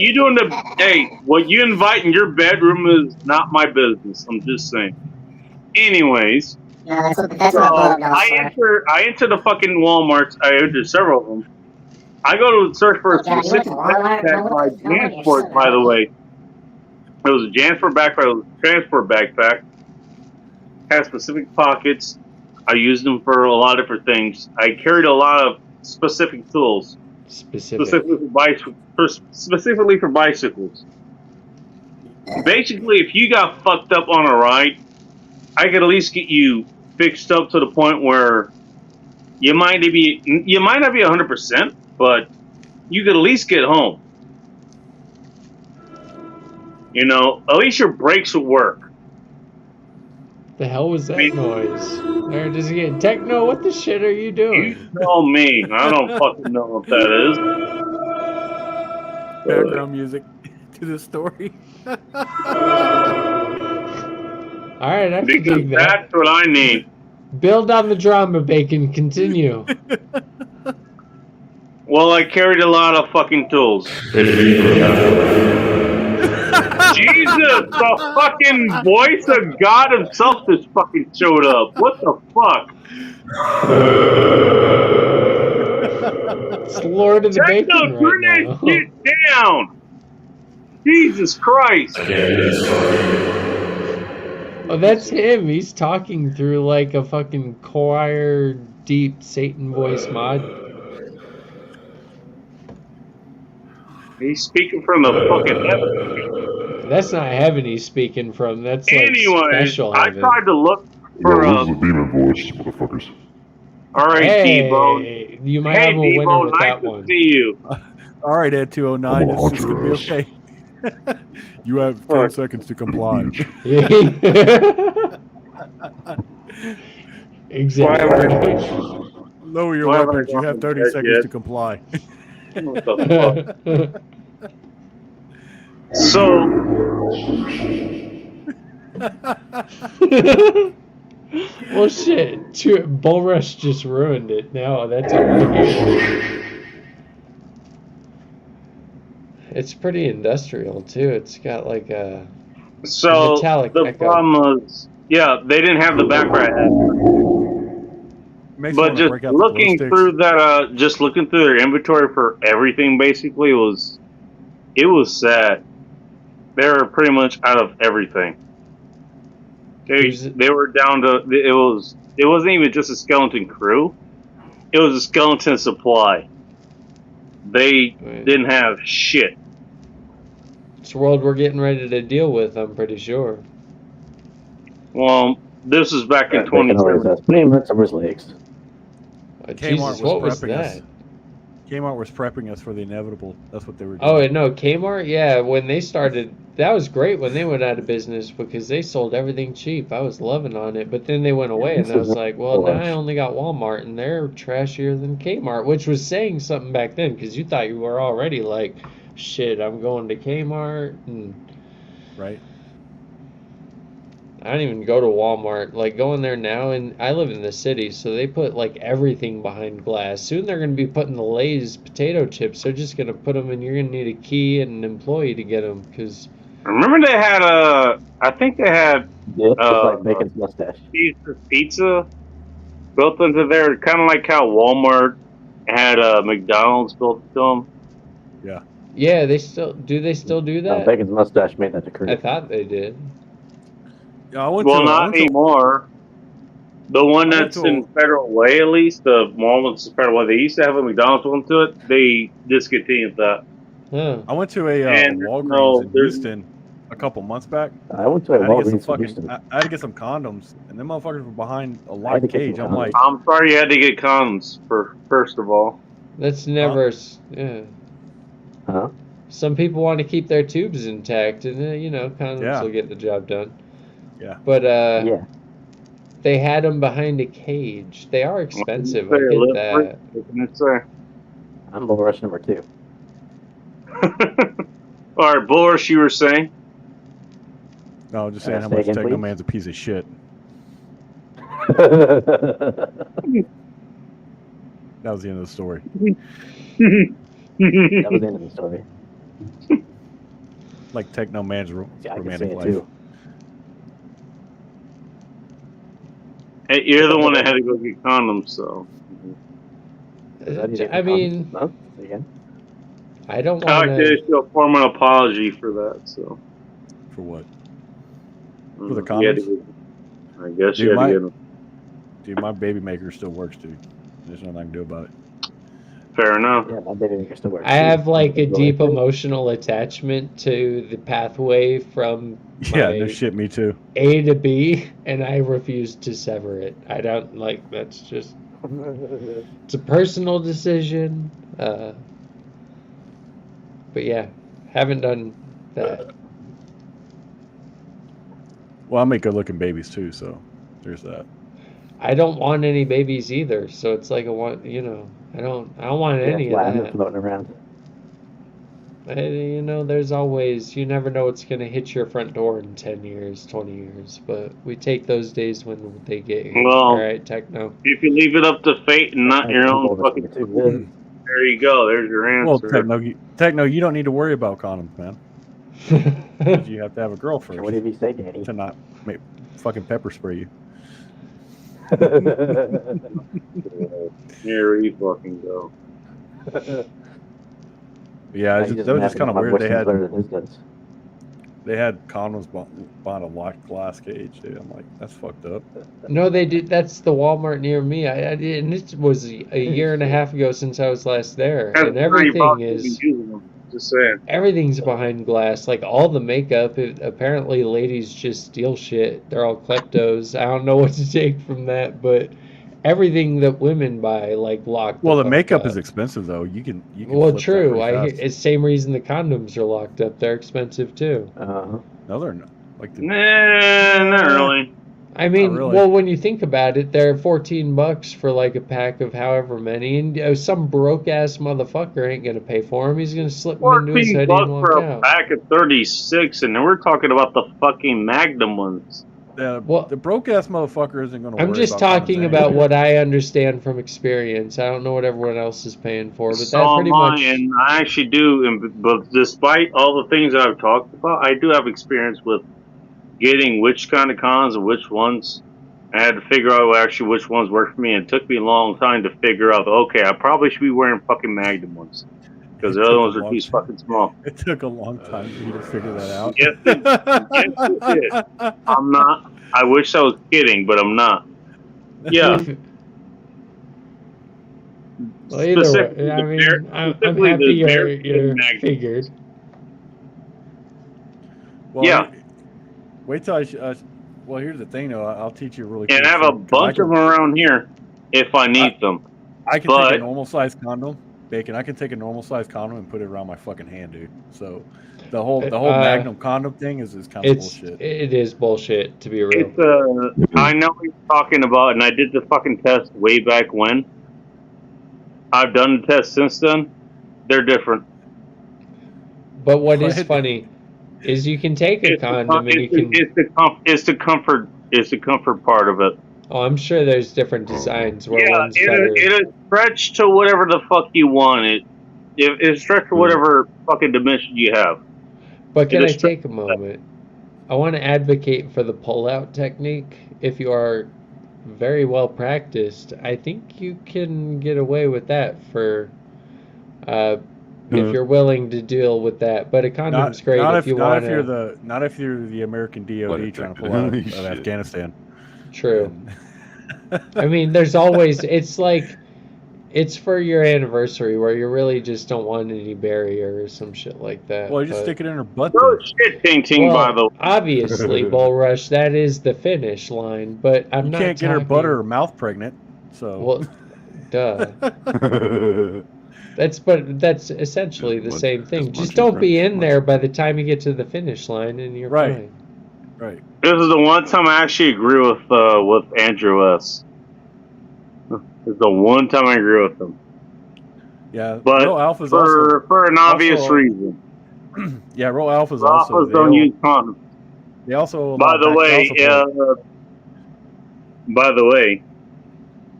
you invite in your bedroom is not my business. I'm just saying. Anyways, No, that's what so bullet bills for. I enter the fucking Walmarts. I enter several of them. I go to search for a Oh, God, you went specific to Walmart? backpack by No, you're Jansport, so by the bad. way. It was a Jansport backpack. It was a transport backpack. Had specific pockets. I used them for a lot of different things. I carried a lot of specific tools, specifically for bicycles. Basically, if you got fucked up on a ride, I could at least get you fixed up to the point where you might not be 100%, but you could at least get home. You know, at least your brakes would work. The hell was that noise? There it is again. Techno, what the shit are you doing? You tell me. I don't fucking know what that is. Background music to the story. Alright, I can Because dig that. that's what I need. Build on the drama, Bacon. Continue. Well, I carried a lot of fucking tools. Jesus, the fucking voice of God himself just fucking showed up. What the fuck? It's Lord of the Techno, Bacon turn right that now. shit down. Jesus Christ. Oh, that's him. He's talking through like a fucking choir deep Satan voice mod. He's speaking from the fucking heavens. That's not heaven he's speaking from. That's like Anyways, special I heaven. tried to look No, for this is a demon voice, motherfuckers. Alright, T-Bone. Hey, you might Hey, have a winner T-Bone, with nice that to one. see you. All right, Ed 209. I'm a This is going to be hunter. okay. You have 10 seconds to comply. Exactly. Lower your Why have I weapons. You gone have to 30 bed seconds yet? to comply. What the fuck? So, Well, shit. Bull Rush just ruined it. Now that's over here. It's pretty industrial too. It's got like a metallic the echo. problem was, yeah, they didn't have the background. Makes me But wanna just break out the looking glow through that, just looking through their inventory for everything, basically it was sad. They were pretty much out of everything. They were down to it wasn't even just a skeleton crew. It was a skeleton supply. They Right. didn't have shit. It's a world we're getting ready to deal with, I'm pretty sure. Well, this is back in Bacon always 2017. has plenty of nuts up his legs. Jesus, was what was prepping us. that? Kmart was prepping us for the inevitable. That's what they were doing. Oh, no, Kmart? Yeah, when they started, that was great when they went out of business because they sold everything cheap. I was loving on it. But then they went away, and I was like, well, now I only got Walmart, and they're trashier than Kmart, which was saying something back then because you thought you were already like, shit, I'm going to Kmart. And Right. I don't even go to Walmart. Like going there now, and I live in the city, so they put like everything behind glass. Soon they're going to be putting the Lay's potato chips. They're just going to put them, and you're going to need a key and an employee to get them. Because Remember they had I think they had Yeah, just like Bacon's mustache. pizza built into there, kind of like how Walmart had McDonald's built to them. yeah, they still do. They still do No, that? Bacon's mustache made that to I create. thought they did. Yeah, I went Well, to. I not went to anymore. The one I went that's to in Federal Way, at least, the mall that's in Federal Way, they used to have a McDonald's one to it. They discontinued that. Huh. I went to a And Walgreens in there's- Houston a couple months back. I went to a I had to get some Walgreens in Houston. fucking. I had to get some condoms, and them motherfuckers were behind a I had locked to get some cage. I'm condoms. like, I'm sorry you had to get condoms, first of all. That's never. Yeah. Huh? Some people want to keep their tubes intact, and condoms Yeah. will get the job done. Yeah. But Yeah. they had them behind a cage. They are expensive. I Say, get live that. What can it say? I'm Bull Rush number 2. All right, Boris, you were saying? no, just saying how Say much again, Techno please? Man's a piece of shit. That That was the end of the story. was the end of the story. Like Techno Man's Yeah, I can say romantic it life. too. Hey, you're the one that had to go get condoms, so. I mean, No? Say again? I don't I want like to to. issue a formal apology for that, so. For what? For the You had condoms? to get- I guess you Dude, had to get them. Dude, my baby maker still works, dude. There's nothing I can do about it. Fair enough. Yeah, my baby maker still works. I have like a Go deep ahead. emotional attachment to the pathway from Yeah, my no shit, me too. A to B, and I refuse to sever it. I don't like. That's just. It's a personal decision. But yeah, haven't done that. Well, I make good looking babies too, so there's that. I don't want any babies either, so it's like I want. I don't want any Yeah, of I'm that. floating around. There's always, you never know what's going to hit your front door in 10 years, 20 years, but we take those days when they get here. Well, All right, Techno. If you leave it up to fate and not your own Bull Rush fucking. number 2. There you go. There's your Well, answer. Techno, you don't need to worry about condoms, man. 'Cause you have to have a girl first What did he say, Danny? to not make fucking pepper spray you. Here you fucking go. Yeah, He that doesn't was have just kind of my weird. voice They sounds had better than his does. they had condoms behind a locked glass cage, dude. I'm like, that's fucked up. No, they did. That's the Walmart near me. I did, and it was a year and a half ago since I was last there, That's and pretty everything fucking is using them. Just saying. everything's behind glass. Like all the makeup. Apparently, ladies just steal shit. They're all kleptos. I don't know what to take from that, but everything that women buy, like locked. Well, the fuck makeup up. is expensive though. You can Well, flip that true. pretty I hear fast. it's the same reason the condoms are locked up. They're expensive too. No, they're not. Like the, Nah, not really. I mean, really. well, when you think about it, they're $14 for like a pack of however many, and some broke ass motherfucker ain't gonna pay for them. He's gonna slip them into his hoodie $14 and walk for a out. pack of 36, and then we're talking about the fucking Magnum ones. the broke ass motherfucker isn't going to. I'm just talking about what I understand from experience. I don't know what everyone else is paying for, but So that pretty am I, much. and I actually do. But despite all the things that I've talked about, I do have experience with getting which kind of cons and which ones. I had to figure out actually which ones work for me, and it took me a long time to figure out. Okay, I probably should be wearing fucking Magnum ones because the other ones are too fucking small. It took a long time for you to figure that out. Yes, it did. I'm not. I wish I was kidding, but I'm not. Yeah. Well, either way, Specifically I the mean, bear- I'm specifically happy the you're bear Magnum. figured. Well, Yeah. Wait till well, here's the thing, though. I'll teach you really. And cool I have a shit, 'cause bunch of them around here if I need them. I can but- take a normal size condom, Bacon, I can take a normal size condom and put it around my fucking hand, dude. So the whole Magnum condom thing is kind of bullshit. It is bullshit, to be real. It's I know what you're talking about, and I did the fucking test way back when. I've done the test since then. They're different. But what is funny is you can take a condom and you can. It's the comfort part of it. Oh, I'm sure there's different designs where Yeah, one's better. it'll stretch to whatever the fuck you want. It stretch to whatever fucking dimension you have. But can I take a moment? I want to advocate for the pull-out technique. If you are very well practiced, I think you can get away with that for if you're willing to deal with that. But a condom's great if you want to. Not if you're the American DoD trying to pull out of Afghanistan. True. I mean, there's always it's for your anniversary where you really just don't want any barrier or some shit like that. Well, you just stick it in her butt. No shit, Ting, by the way. Obviously, Bull Rush, that is the finish line, but I'm not. You can't get her butt or her mouth pregnant, so. Well, duh. That's essentially the same thing. Just don't be in there by the time you get to the finish line, and you're fine. Right. This is the one time I actually agree with Andrew S. It's the one time I agree with him. Yeah, but Real Alpha's for an obvious reason. Yeah, Real Alpha's Real also. Alphas don't use condoms. They also. By the way,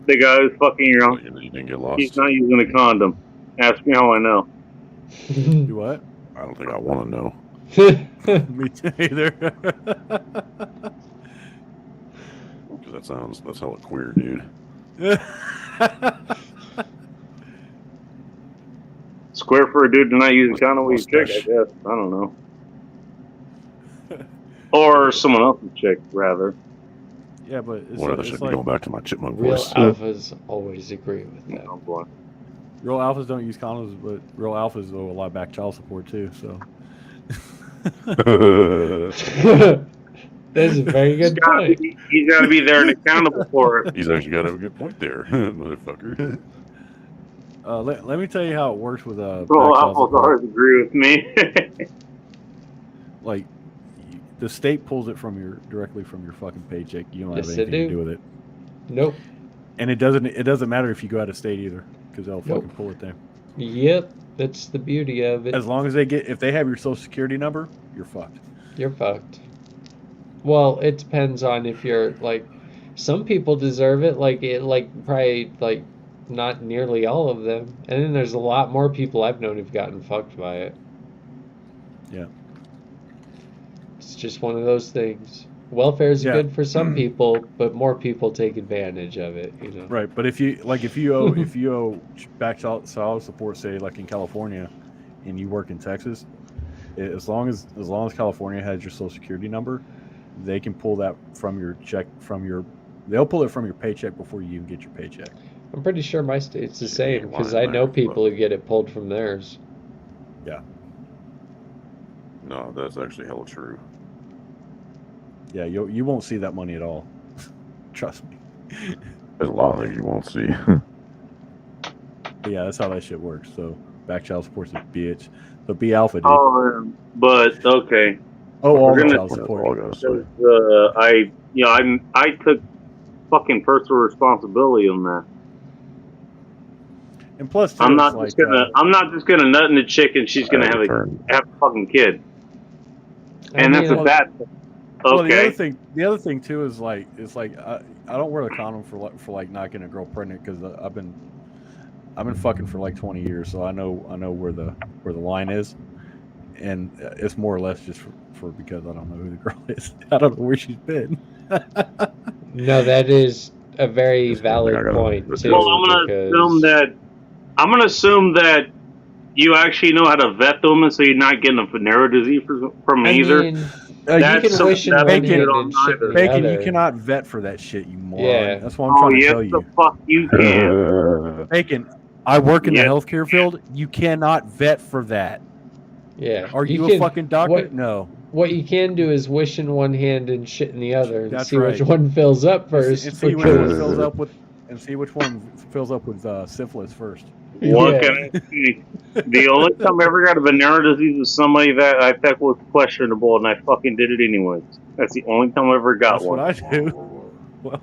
the guy who's fucking your uncle, You didn't get lost. he's not using a condom. Ask me how I know. Do what? I don't think I want to know. Me too either. Because that's hella queer, dude. Square for a dude to not use a condom with his chick, I guess. I don't know. Or someone else's chick, rather. Yeah, but it's, What other shit? like, Going back to my chipmunk Real voice. alphas always agree with that. Oh boy. Real Alphas don't use condoms, but Real Alphas owe a lot back child support too. So. That's a very good point. He's got to be there and accountable for it. He's actually got to have a good point there, motherfucker. Let me tell you how it works with Well, back child apples support. always agree with me. Like, the state pulls it directly from your fucking paycheck. You don't Yes, have they anything to do. do with it. Nope. And it doesn't matter if you go out of state either, because they'll fucking pull it there. Yep. That's the beauty of it. As long as if they have your social security number, you're fucked. You're fucked. Well, it depends on if you're some people deserve it, probably not nearly all of them. And then there's a lot more people I've known who've gotten fucked by it. Yeah. It's just one of those things. Welfare is Yeah. good for some people, but more people take advantage of it, you know. Right, but if you owe back child support, say like in California, and you work in Texas, as long as California has your social security number, they can pull that from your check they'll pull it from your paycheck before you even get your paycheck. I'm pretty sure my state's the same because I know people who get it pulled from theirs. Yeah. No, that's actually hella true. Yeah, you won't see that money at all. Trust me. There's a lot of things you won't see. But yeah, that's how that shit works. So back child support's a bitch. So be alpha, dude. Oh, but okay. Oh, all We're the gonna- child support. I took fucking personal responsibility on that. And plus, too, I'm it's not like, just gonna nut in the chick and she's gonna have a fucking kid. And that's a bad thing. Well, Okay. the other thing too is I don't wear the condom for not getting a girl pregnant because I've been fucking for like 20 years, so I know where the line is, and it's more or less just for because I don't know who the girl is. I don't know where she's been. No, that is a very valid point too. Well, I'm gonna assume that you actually know how to vet the woman, so you're not getting a venereal disease from either. you can wish in one hand and shit in the Bacon, other. you cannot vet for that shit, you moron. Yeah. That's what I'm trying to yes, tell you. the fuck you can. Bacon, I work in Yes. the healthcare field. You cannot vet for that. Yeah. Are you, a can- fucking doctor? What, No. what you can do is wish in one hand and shit in the other, and That's see which right. one fills up first. And see which one because- fills up with syphilis first. What can I say? The only time I ever got a venereal disease was somebody that I thought was questionable, and I fucking did it anyways. That's the only time I ever got That's one. what I do. Well,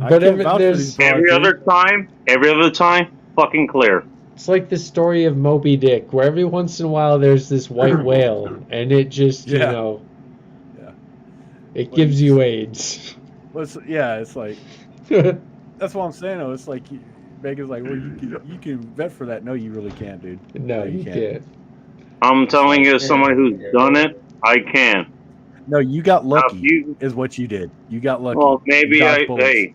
I But can't vouch for these there's Every broads, dude. other time, fucking clear. it's like the story of Moby Dick, where every once in a while there's this white whale, and it just you Yeah. know, Yeah. it Well, gives you AIDS. Well, it's like that's what I'm saying. Though it's like Megan's like, well, you can vet for that. No, you really can't, dude. No, you can't. I'm telling you, as someone who's done it, I can. No, you got lucky. you- is what you did. You got lucky. Well, You maybe dodged bullets. hey,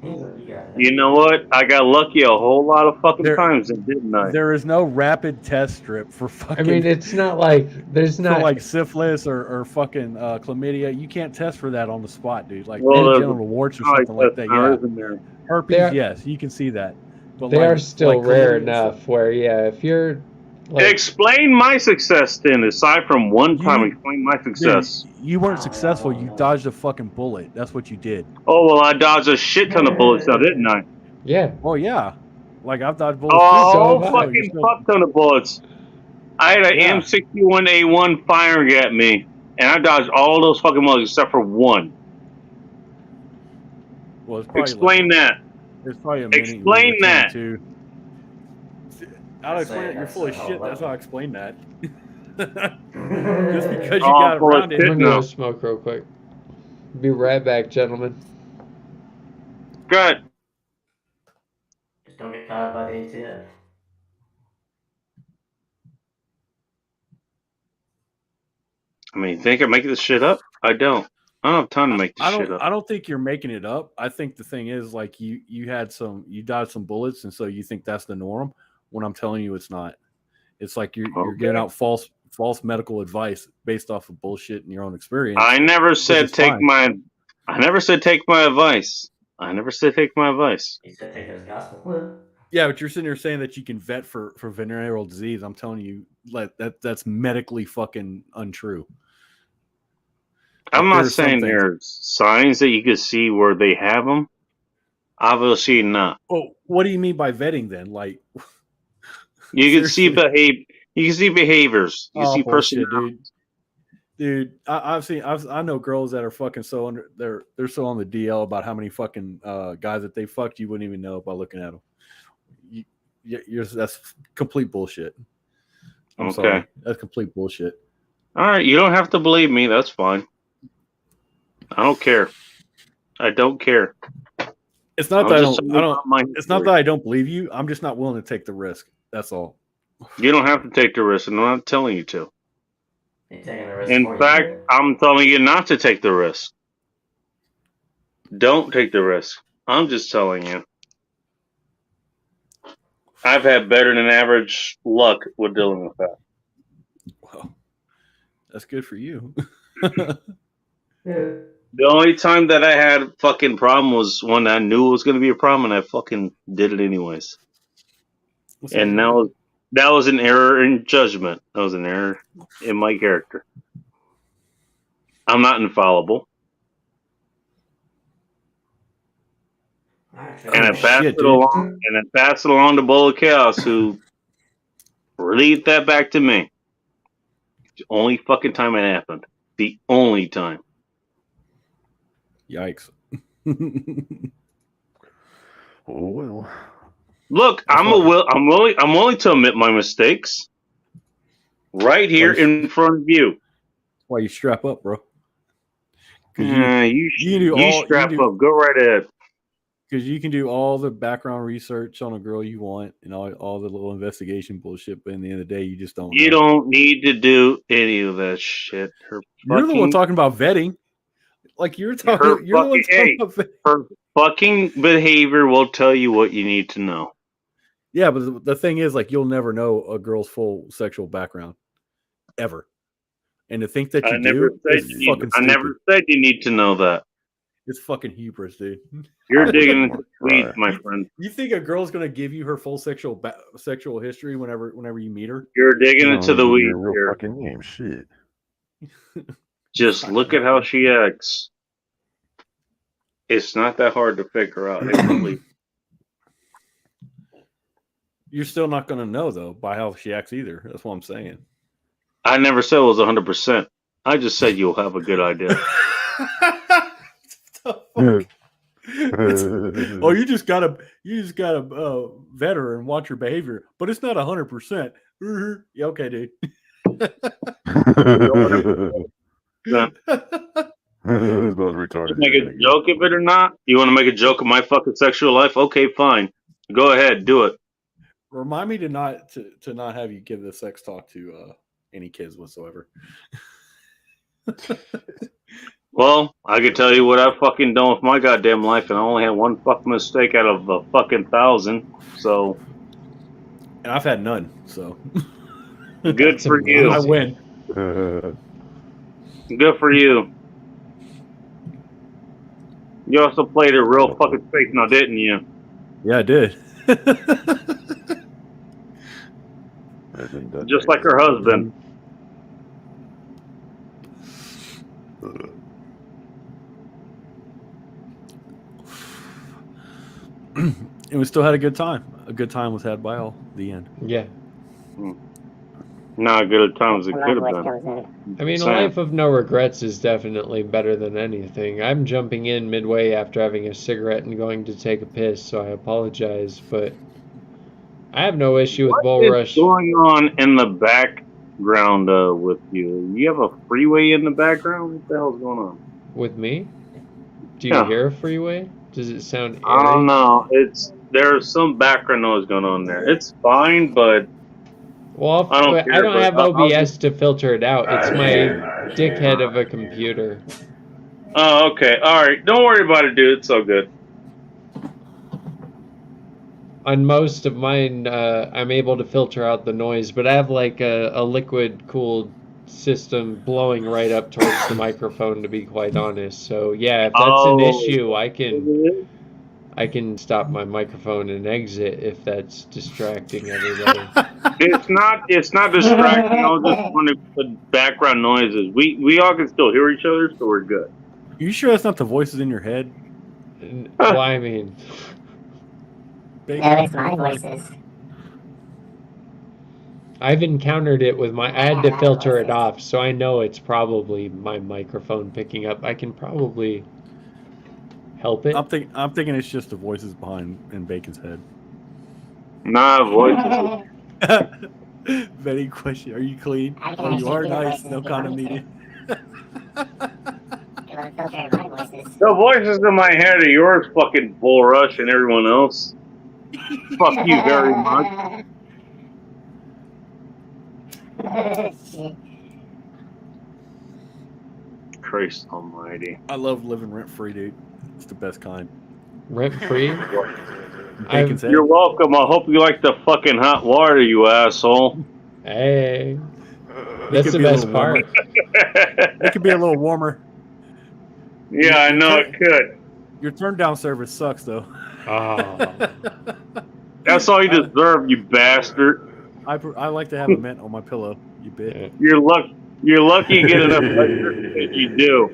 you know what? I got lucky a whole lot of fucking There- times, didn't I? There is no rapid test strip for fucking. I mean, it's not like there's for not like syphilis or fucking chlamydia. You can't test for that on the spot, dude. Like Well, genital warts or something like that. Yeah, Isn't there? herpes. They're- Yes, you can see that. But they like, are still like rare chlamydia, enough where if you're like, Explain my success then, aside from one time. Explain my dude, success. you weren't successful. You dodged a fucking bullet. That's what you did. Oh, well, I dodged a shit ton of bullets now, didn't I? yeah, Oh yeah, like I've dodged bullets. Oh, too. So a have I. fucking You're still- fuck ton of bullets. I had an Yeah. M61A1 firing at me, and I dodged all those fucking bullets except for one. Well, it's probably Explain that. There's probably a minute. Explain that. Too. I'll explain it. You're full of shit. That's how I explain that. Just because you Oh, got full of around it. shit. I'm gonna No. go smoke real quick. Be right back, gentlemen. Good. Just don't get caught by the ATF. I mean, think I make this shit up? I don't. I don't have time to make this shit up. I don't think you're making it up. I think the thing is like you dodged some bullets, and so you think that's the norm. When I'm telling you, it's not. It's like you're giving out false medical advice based off of bullshit and your own experience. I never said is take fine. my. I never said take my advice. I never said take my advice. He said take it as gospel. Yeah, but you're sitting there saying that you can vet for venereal disease. I'm telling you, like that's medically fucking untrue. I'm Like, not there are some saying things- there's signs that you can see where they have them. Obviously not. Oh, what do you mean by vetting then? Like You can see Seriously. You can see behaviors. You can see bullshit, personality. dude. I know girls that are fucking so under they're so on the DL about how many fucking guys that they fucked you wouldn't even know by looking at them. That's complete bullshit. I'm Okay. sorry, that's complete bullshit. All right, you don't have to believe me. That's fine. I don't care. I don't care. It's not I'm that just I telling you don't. about my It's not history. that I don't believe you. I'm just not willing to take the risk. That's all. You don't have to take the risk, and I'm not telling you to. He's taking the risk In for fact, you. I'm telling you not to take the risk. Don't take the risk. I'm just telling you. I've had better than average luck with dealing with that. Well, that's good for you. The only time that I had a fucking problem was when I knew it was going to be a problem, and I fucking did it anyways. And now that was an error in judgment. That was an error in my character. I'm not infallible. And I passed shit, it dude. along, and I passed it along to Bull of Chaos, who relieved that back to me. The only fucking time it happened. The only time. Yikes. Oh well. Look, I'm willing to admit my mistakes. Right here in front of you. Why you strap up, bro? You can do all- strap you can do- up. Go right ahead. Because you can do all the background research on a girl you want and all the little investigation bullshit, but in the end of the day, you just don't. You know. don't need to do any of that shit. You're the one talking about vetting. Like you're talking. Her You're the one fucking- talking about vetting. Her fucking behavior will tell you what you need to know. Yeah, but the thing is, like, you'll never know a girl's full sexual background, ever. And to think that you I never do said is you need, fucking I stupid. never said you need to know that. It's fucking hubris, dude. You're digging into weeds, my friend. You think a girl's gonna give you her full sexual history whenever you meet her? You're digging into the weeds Real here. fucking name, shit. Just look at how she acts. It's not that hard to figure out. It really- You're still not going to know though by how she acts either. That's what I'm saying. I never said it was 100%. I just said you'll have a good idea. Oh, you just gotta vet her and watch her behavior, but it's not 100%. Yeah, okay, dude. Retarded. Make a joke of it or not? You want to make a joke of my fucking sexual life? Okay, fine. Go ahead, do it. Remind me to not have you give the sex talk to any kids whatsoever. Well, I can tell you what I've fucking done with my goddamn life, and I only had one fucking mistake out of a fucking 1,000. So, and I've had none. So, good for you. I win. Good for you. You also played it real fucking safe now, didn't you? Yeah, I did. Just like her husband. And we still had a good time. A good time was had by all. The end. Yeah. Not as good a time as it could have been. I mean, a life of no regrets is definitely better than anything. I'm jumping in midway after having a cigarette and going to take a piss, so I apologize, but I have no issue with Bull Rush. What's going on in the background with you? You have a freeway in the background? What the hell's going on? With me? Do you hear a freeway? Does it sound airy? I don't know. There's some background noise going on there. It's fine, but well, I don't have OBS to filter it out. It's my dickhead of a computer. Oh, okay. All right. Don't worry about it, dude. It's so good. On most of mine, I'm able to filter out the noise, but I have like a liquid-cooled system blowing right up towards the microphone, to be quite honest. So yeah, if that's an issue, I can stop my microphone and exit if that's distracting everybody. It's not distracting. I was just wondering the background noises. We all can still hear each other, so we're good. You sure that's not the voices in your head? Well, I mean, No, it's my voices. I've encountered it with I had to filter it off, so I know it's probably my microphone picking up. I can probably help it. I'm thinking it's just the voices behind in Bacon's head. Nah, voices. Betty, question: are you clean? Oh, you are nice. No condom needed. The voices in my head are yours, fucking Bull Rush, and everyone else. Fuck you very much. Christ almighty. I love living rent free, dude. It's the best kind. Rent free? You're welcome. I hope you like the fucking hot water, you asshole. Hey. That's the best part. It could be a little warmer. Yeah, I know it could. Your turn down service sucks, though. Oh. That's all you deserve, you bastard. I like to have a mint on my pillow, you bitch. You're lucky you get enough pleasure if you do.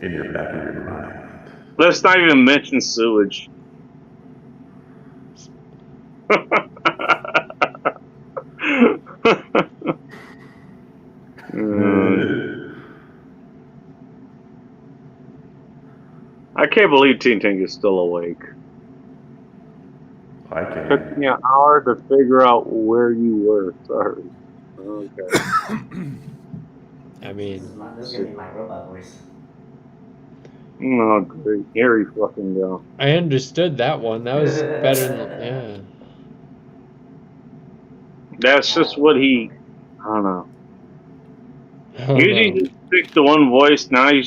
In your back of your mind. Let's not even mention sewage. I can't believe Ting Ting is still awake. I can. It took me an hour to figure out where you were. Sorry. Okay. I mean, This is gonna be my robot voice. Oh, great. Here we fucking go. I understood that one. That was better than, yeah. That's just what I don't know. Oh, Usually he just sticks to one voice. Now I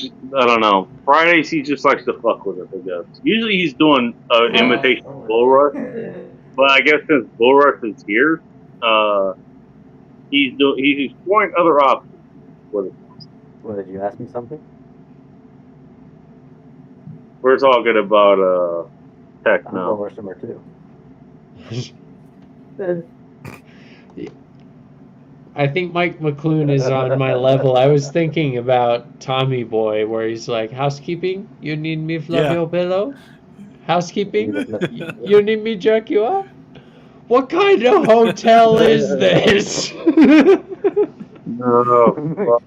don't know. Fridays he just likes to fuck with it, I guess. Usually he's doing imitation of Bull Rush. But I guess since Bull Rush is here, he's exploring other options with it. Well, did you ask me something? We're talking about tech I'm now. Bull Rush number 2. I think Mike McClune is on my level. I was thinking about Tommy Boy, where he's like, housekeeping, you need me fluff Yeah. your pillow? Housekeeping, you need me jerk you off? What kind of hotel is this? No.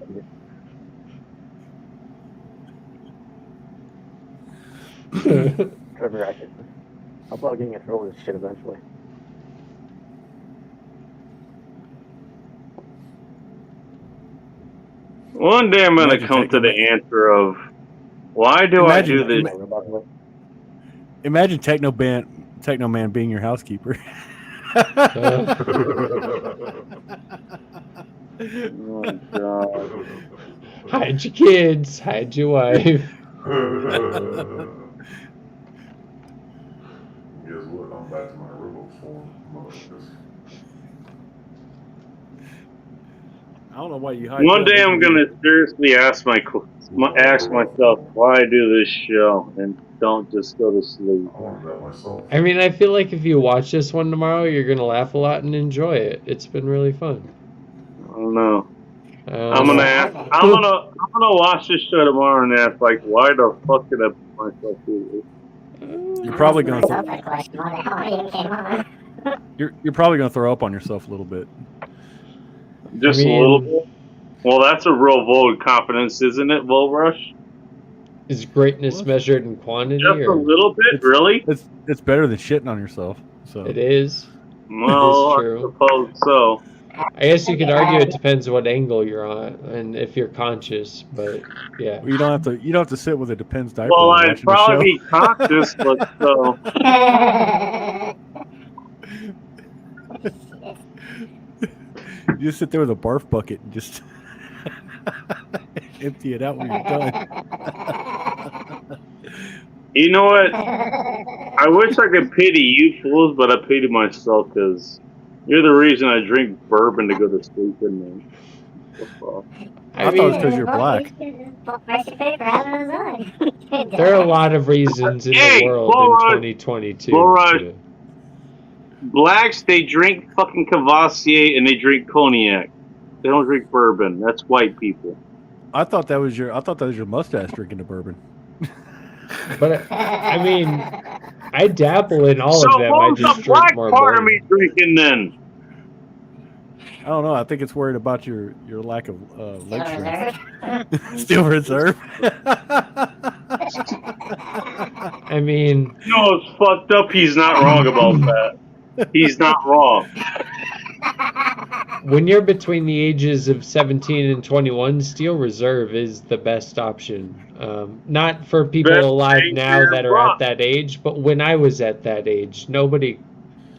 Trevor, I'll probably get in trouble with this shit eventually. One day I'm going to Imagine come to the taking answer of why do I do this? Imagine Techno Man being your housekeeper. Oh, God. Hide your kids, hide your wife. Guess what? I'm back to my original form. I don't know why you hide. One day I'm going to seriously ask myself why I do this show and don't just go to sleep. I want that myself. I mean, I feel like if you watch this one tomorrow, you're gonna laugh a lot and enjoy it. It's been really fun. I don't know. I'm gonna watch this show tomorrow and ask, like, why the fuck did I put myself through this? You're probably gonna Myself that question. Why the hell I even came on? you're probably gonna throw up on yourself a little bit. Just I mean, a little bit. Well, that's a real vote of confidence, isn't it, Bull Rush? Is greatness measured in quantity? Just a Or? little bit, really? It's better than shitting on yourself. So It is. Well, I true. suppose so. I guess you could argue it depends what angle you're on and if you're conscious, but yeah. you don't have to sit with a Depends diaper. Well, while I'd watching the probably show. be conscious, but so. You just sit there with a barf bucket and just empty it out when you're done. You know what? I wish I could pity you fools, but I pity myself because you're the reason I drink bourbon to go to sleep in there. I thought it was because you're black. There are a lot of reasons in the world in 2022. to- Blacks, they drink fucking Cavassier and they drink cognac. They don't drink bourbon. That's white people. I thought that was your mustache drinking the bourbon. But I mean, I dabble in all So of them. I what's just the drink black more part of bourbon. me drinking then? I don't know. I think it's worried about your lack of leg strength. Steel Reserve. I mean, You know it's fucked up. He's not wrong about that. He's not wrong. when you're between the ages of 17 and 21, Steel Reserve is the best option. Not for people Best alive age now for that your are rock. at that age, but when I was at that age, nobody.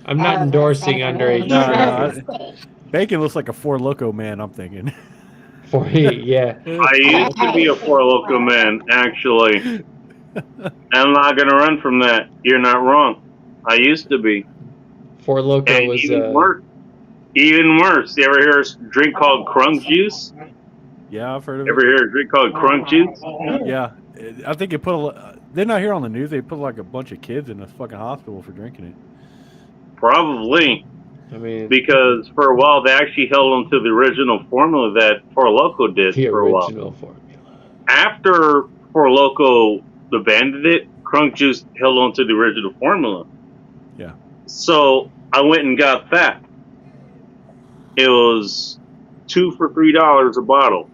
I'm not endorsing underage drinking. Bacon looks like a Four Loko man. I'm thinking. Yeah. I used to be a Four Loko man, actually. I'm not going to run from that. You're not wrong. I used to be. Four Loko And was even worse. Even worse. You ever hear a drink called crunk juice? Yeah, I've heard of Ever it. hear a drink called crunk juice? Yeah, I think it they're not here on the news. They put like a bunch of kids in a fucking hospital for drinking it. Probably. I mean, Because for a while they actually held on to the original formula that Four Loko did the for a while. original formula. After Four Loko abandoned it, crunk juice held on to the original formula. Yeah. So I went and got that. It was $2 for $3 a bottle,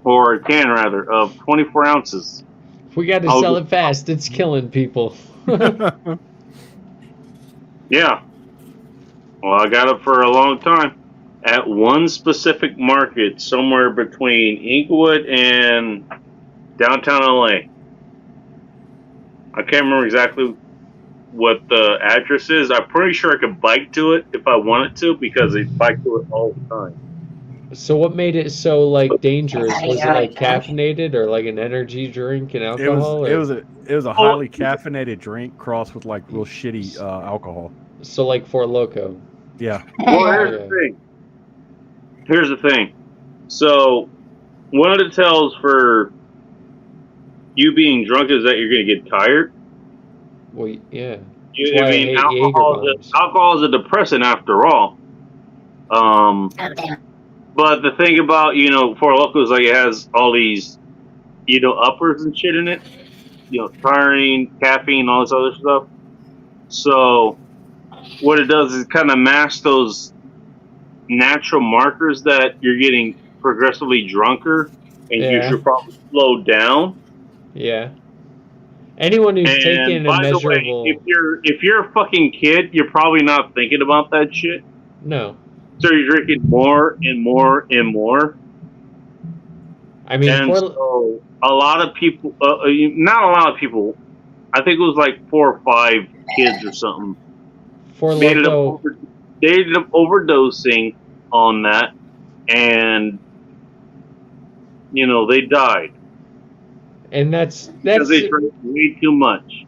or a can rather, of 24 ounces. We got to sell it fast. It's killing people. Yeah. Well, I got it for a long time at one specific market somewhere between Inglewood and downtown LA. I can't remember exactly what the address is. I'm pretty sure I could bike to it if I wanted to because I bike to it all the time. So what made it so like dangerous? Was it like caffeinated or like an energy drink and alcohol? It was a highly caffeinated drink crossed with like real shitty alcohol. So like Four Loko. Yeah. Well, here's the thing. So one of the tells for you being drunk is that you're going to get tired. Well, yeah. Alcohol is a depressant after all. Um, Oh, damn. but the thing about, Four Loko is like it has all these, uppers and shit in it. Taurine, caffeine, all this other stuff. So what it does is kind of mask those natural markers that you're getting progressively drunker and you Yeah. should probably slow down. Yeah. Anyone who's And taken a by the way, measurable if you're a fucking kid, you're probably not thinking about that shit. no. So you're drinking more and more and more. I mean, And so a lot of people, not a lot of people, I think it was like 4 or 5 kids or something. Four They ended Loko. up overdosing on that, and they died And that's because they drank way too much.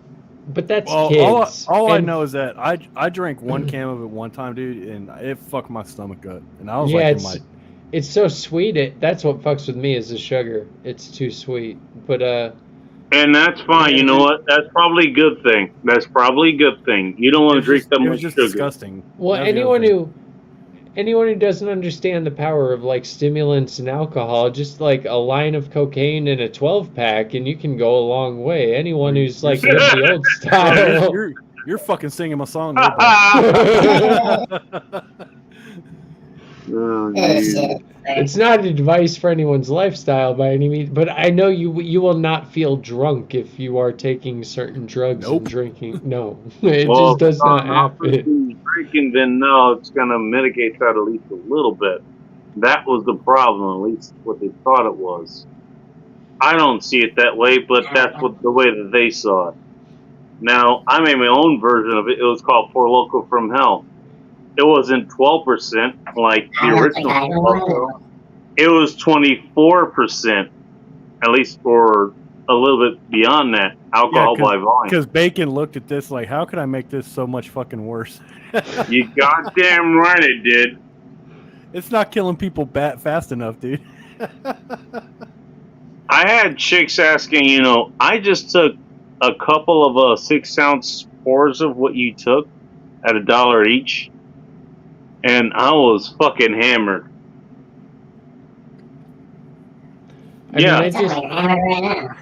but that's Well, kids. all I And- know is that I drank one can of it one time, dude, and it fucked my stomach up. And I was Yeah, like, it's so sweet. That's what fucks with me is the sugar. It's too sweet. But And that's fine. You know what? That's probably a good thing. That's probably a good thing. You don't want to drink that it much was just sugar. disgusting. well, That was the anyone other thing. who doesn't understand the power of like stimulants and alcohol, just like a line of cocaine and a 12-pack, and you can go a long way. Anyone who's like lived the old style. You're fucking singing my song there, bro. Oh, Oh, geez. shit. It's not advice for anyone's lifestyle by any means, but I know you will not feel drunk if you are taking certain drugs and drinking. No, it Well, just does if not not happen. drinking, then no, it's going to mitigate that at least a little bit. That was the problem, at least what they thought it was. I don't see it that way, but that's the way that they saw it. Now, I made my own version of it. It was called Four Loko from Hell. It wasn't 12% like the I don't think original I Four ever Loko. will. It was 24%, at least for a little bit beyond that, alcohol by volume. Because Bacon looked at this like, how can I make this so much fucking worse? You goddamn right it did. It's not killing people fast enough, dude. I had chicks asking, I just took a couple of 6-ounce pours of what you took at $1 each, and I was fucking hammered. I mean, Yeah. I Sounds just like I'm hammered right now.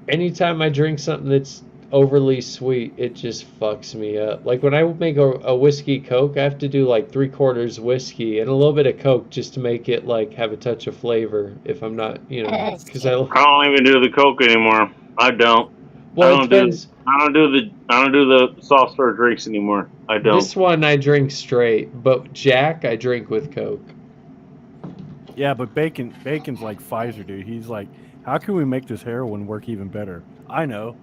anytime I drink something that's overly sweet, it just fucks me up. Like when I make a whiskey Coke, I have to do like 3/4 whiskey and a little bit of Coke just to make it like have a touch of flavor. If I'm not, because I don't even do the Coke anymore. I don't. well, I it don't depends. I don't do the soft serve drinks anymore. I don't. This one I drink straight, but Jack I drink with Coke. Yeah, but Bacon's like Pfizer, dude. He's like, how can we make this heroin work even better? I know.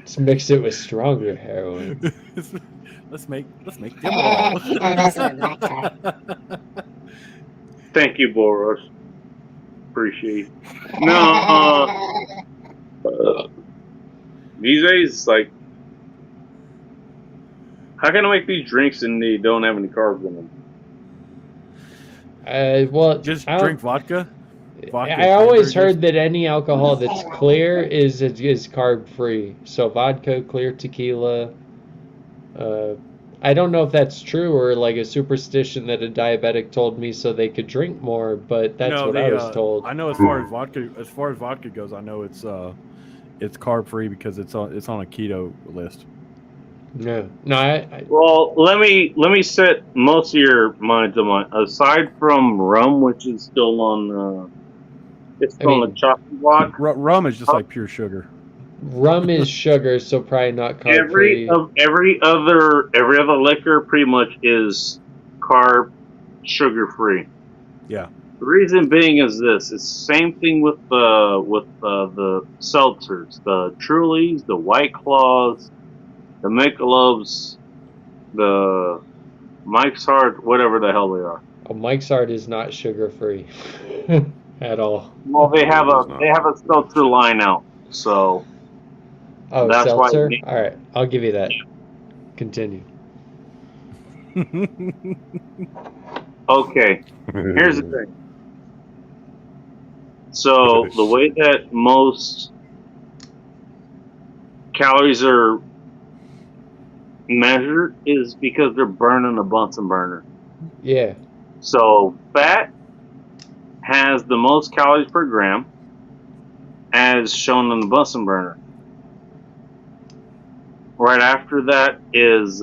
Just mix it with stronger heroin. let's make And that's what Mac tried. Thank you, Boros. Appreciate it. No, these days, it's like, how can I make these drinks and they don't have any carbs in them? Well, Just I don't- drink vodka. I always heard that any alcohol that's clear is carb free. So vodka, clear tequila. I don't know if that's true or like a superstition that a diabetic told me so they could drink more, but that's what I was told. I know as far as vodka goes, I know it's carb free because it's on a keto list. No, I Well, let me set most of your minds on mine. Aside from rum, which is still on, it's still on the chocolate block. Rum is just like pure sugar. rum is sugar, so probably not carb Every free. other liquor pretty much is carb, sugar free. Yeah. The reason being is this: it's the same thing with the seltzers, the Trulies, the White Claws, the Michelobs, the Mike's Hard, whatever the hell they are. Oh, Mike's Hard is not sugar free at all. Well, they have a seltzer line out, so Oh, that's why. seltzer. All right, I'll give you that. Continue. Okay, here's the thing. So the way that most calories are measured is because they're burning a Bunsen burner. Yeah. So fat has the most calories per gram, as shown on the Bunsen burner. Right after that is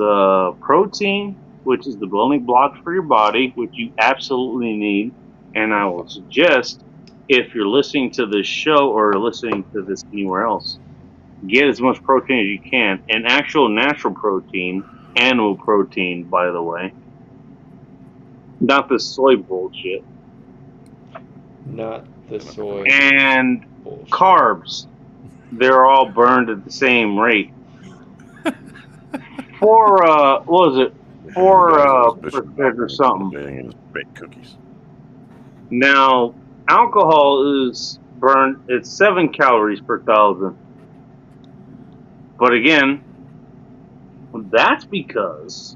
protein, which is the building block for your body, which you absolutely need. And I will suggest, if you're listening to this show or listening to this anywhere else, get as much protein as you can. And actual natural protein, animal protein, by the way. Not the soy bullshit. Not the soy. And bullshit. carbs, they're all burned at the same rate. What was it? 4% or something. Baked cookies. Now, alcohol is burned at 7 calories per 1,000. But again, that's because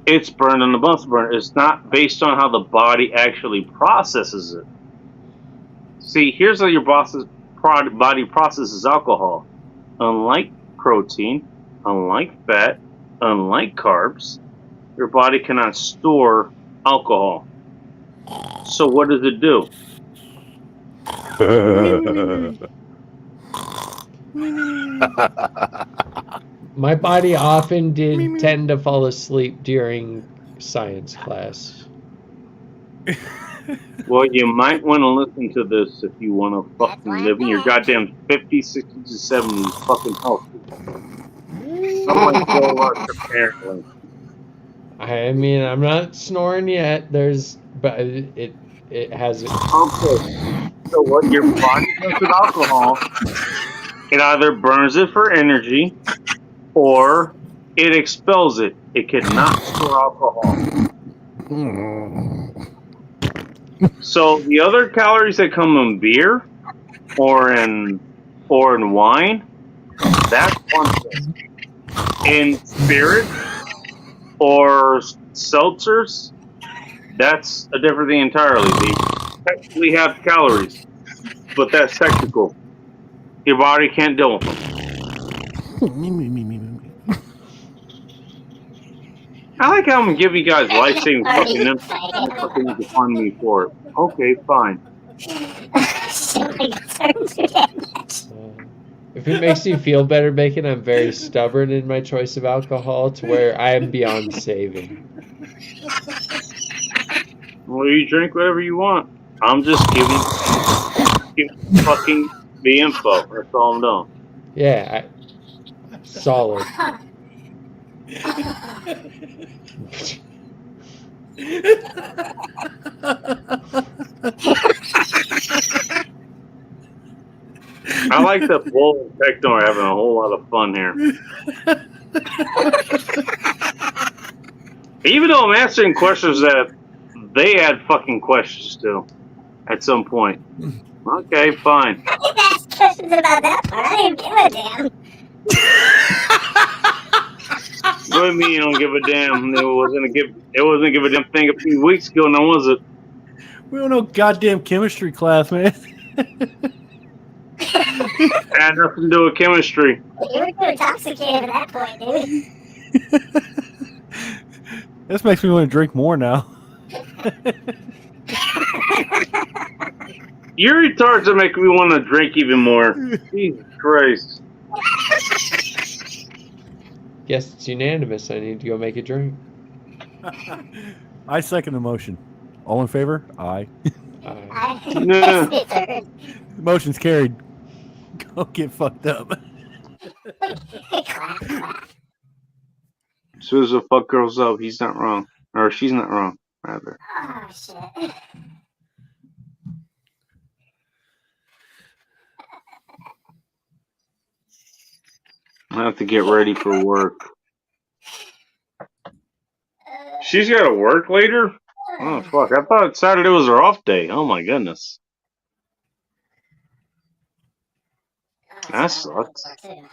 it's burned on the Bunsen burner. It's not based on how the body actually processes it. See, here's how your body processes alcohol. Unlike protein, unlike fat, unlike carbs, your body cannot store alcohol. So what does it do? My body often did tend to fall asleep during science class. Well, you might want to listen to this if you want to fucking live in your goddamn 50s, 60s, 70s fucking healthy. Unlike all of us, apparently. I mean, I'm not snoring yet. But it has. Okay. So what your body does with alcohol, it either burns it for energy, or it expels it. It cannot store alcohol. So the other calories that come in beer or in wine, that's one thing. In spirit or seltzers, that's a different thing entirely. They technically have calories, but that's technical. Your body can't deal with them. I like how I'm gonna give you guys life-saving fucking info. You fucking need to fund me for it. Okay, fine. If it makes you feel better, Bacon, I'm very stubborn in my choice of alcohol to where I am beyond saving. Well, you drink whatever you want. I'm just giving fucking the info. That's all I'm doing. Yeah, solid. I like that Bull and Techno are having a whole lot of fun here. Even though I'm answering questions that they had fucking questions to at some point. Okay, fine. I didn't ask questions about that part. I didn't give a damn. What do you mean you don't give a damn? It wasn't give a damn thing a few weeks ago, now was it? We don't know goddamn chemistry class, man. Had nothing to do with chemistry. You were too intoxicated at that point, dude. This makes me want to drink more now. You're retards that make me want to drink even more. Jesus Christ. Guess it's unanimous. I need to go make a drink. I second the motion. All in favor? Aye. Nah. Motion's carried. Go get fucked up. As soon as the fuck girls up, he's not wrong. Or she's not wrong, rather. Oh, shit. I have to get ready for work. She's got to work later? Oh, fuck. I thought Saturday was her off day. Oh, my goodness. That sucks. Damn.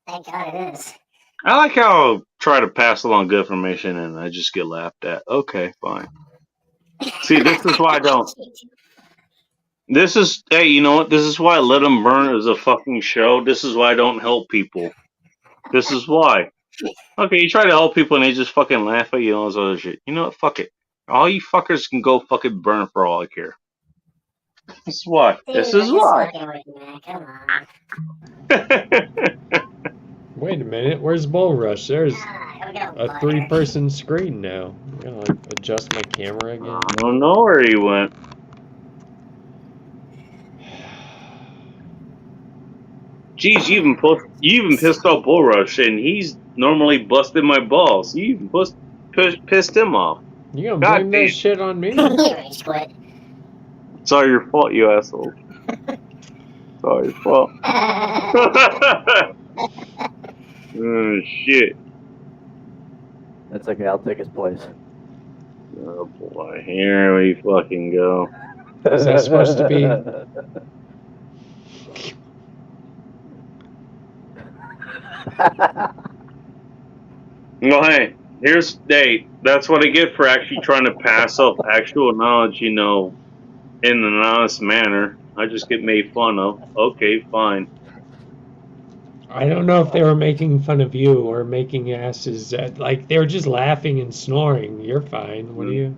Thank God it is. I like how I try to pass along good information and I just get laughed at. Okay, fine. See, this is why I don't. Hey, you know what? This is why Let 'Em Burn is a fucking show. This is why I don't help people. This is why. Okay, you try to help people and they just fucking laugh at you and all this other shit. You know what? Fuck it. All you fuckers can go fucking burn for all I care. This is why. Dude, This I'm is just why. fucking with you, man. Come on. Wait a minute, where's Bull Rush? There's Here we go, a bugger. 3-person screen now. I'll adjust my camera again. I don't know where he went. Jeez, you even pissed off Bull Rush, and he's normally busting my balls. You even pissed him off. You gonna God blame damn. that shit on me? He rage quit. It's all your fault, you asshole. It's all your fault. Oh shit. That's okay. I'll take his place. Oh boy, here we fucking go. Is that supposed to be? Well, hey, here's Dave. That's what I get for actually trying to pass off actual knowledge, in an honest manner. I just get made fun of. Okay, fine. I don't know if they were making fun of you or making asses at, like, they were just laughing and snoring. You're fine. What do you?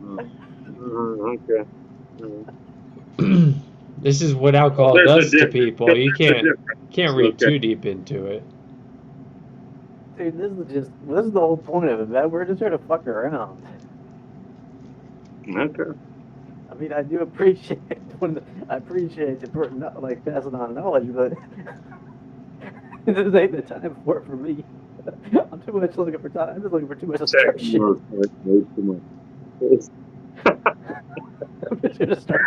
Okay. This is what alcohol There's a does to difference. people. You There's a can't read Okay. too deep into it. Dude, this is the whole point of it, man. We're just here to fuck around. Okay. I mean, I do appreciate like passing on knowledge, but this ain't the time for it for me. I'm too much looking for time. I'm just looking for too much to start shit. I'm just gonna start.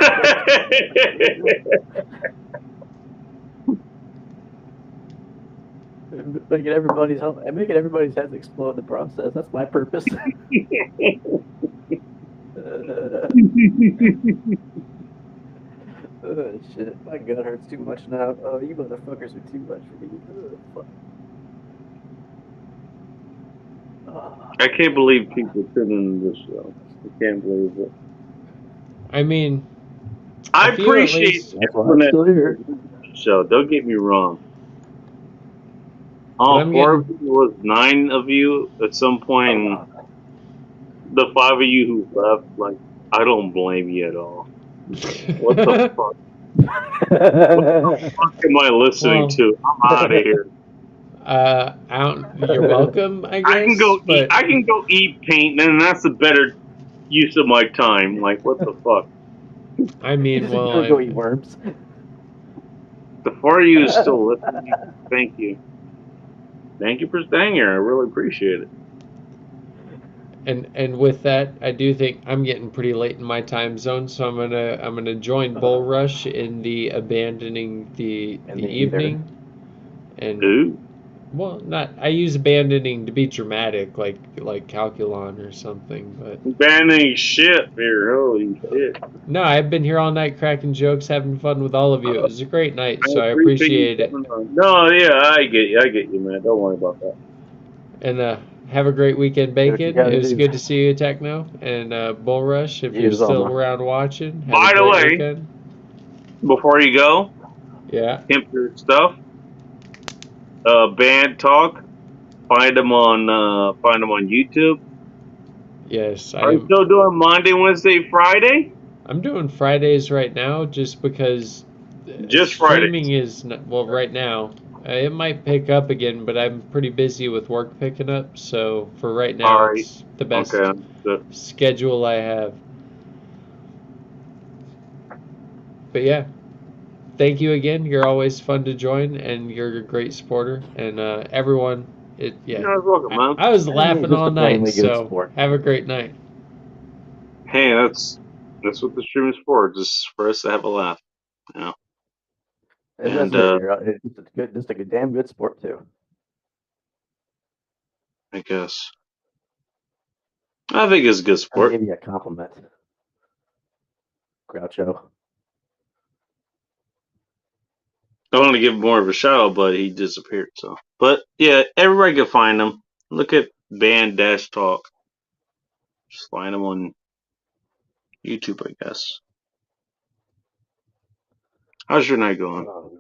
Making everybody's heads explode in the process. That's my purpose. Oh, shit. My gut hurts too much now. Oh, you motherfuckers are too much for me. Fuck. Oh. I can't believe people tune into this show. I can't believe it. I mean, I feel at appreciate least- That's why I'm still here. the show. Don't get me wrong. All I'm four of you was 9 of you at some point. And the 5 of you who left, like, I don't blame you at all. What the fuck? What the fuck am I listening Well, to? I'm out of here. You're welcome, I guess. I can go eat paint, and that's a better use of my time. Like, what the fuck? I mean, Just well, gonna go eat worms. The 4 of you is still listening. Thank you. Thank you for staying here. I really appreciate it. and with that, I do think I'm getting pretty late in my time zone, so I'm gonna join Bull Rush in the abandoning the In the evening. And Ooh. well, not I use abandoning to be dramatic, like Calculon or something, but Banning shit here. Holy shit. no, I've been here all night cracking jokes, having fun with all of you. It was a great night, so I appreciate it. No, yeah, I get you, man. Don't worry about that. And have a great weekend, what you Bacon. gotta It was do. good to see you, Techno. And Bull Rush, if You you're as well, still man. around watching, have By a the great way- weekend. Before you go, Yeah. pimp your stuff. Band Talk. Find them on YouTube. Yes, Are you still doing Monday, Wednesday, Friday? I'm doing Fridays right now just because Just Fridays. streaming is not, well right now. It might pick up again, but I'm pretty busy with work picking up. So for right now, All right. it's the best Okay. Good. schedule I have. But yeah, thank you again. You're always fun to join, and you're a great supporter. And everyone, You're welcome, man. I was laughing just all a night. plainly good So sport. have a great night. Hey, that's what the stream is for. Just for us to have a laugh. Yeah. It's And, just a damn good sport too. I guess. I think it's a good I'll sport. give you a compliment, Groucho. I want to give more of a shout out, but he disappeared. So, but yeah, everybody can find him. Look at Band Dash Talk. Just find him on YouTube, I guess. How's your night going? Oh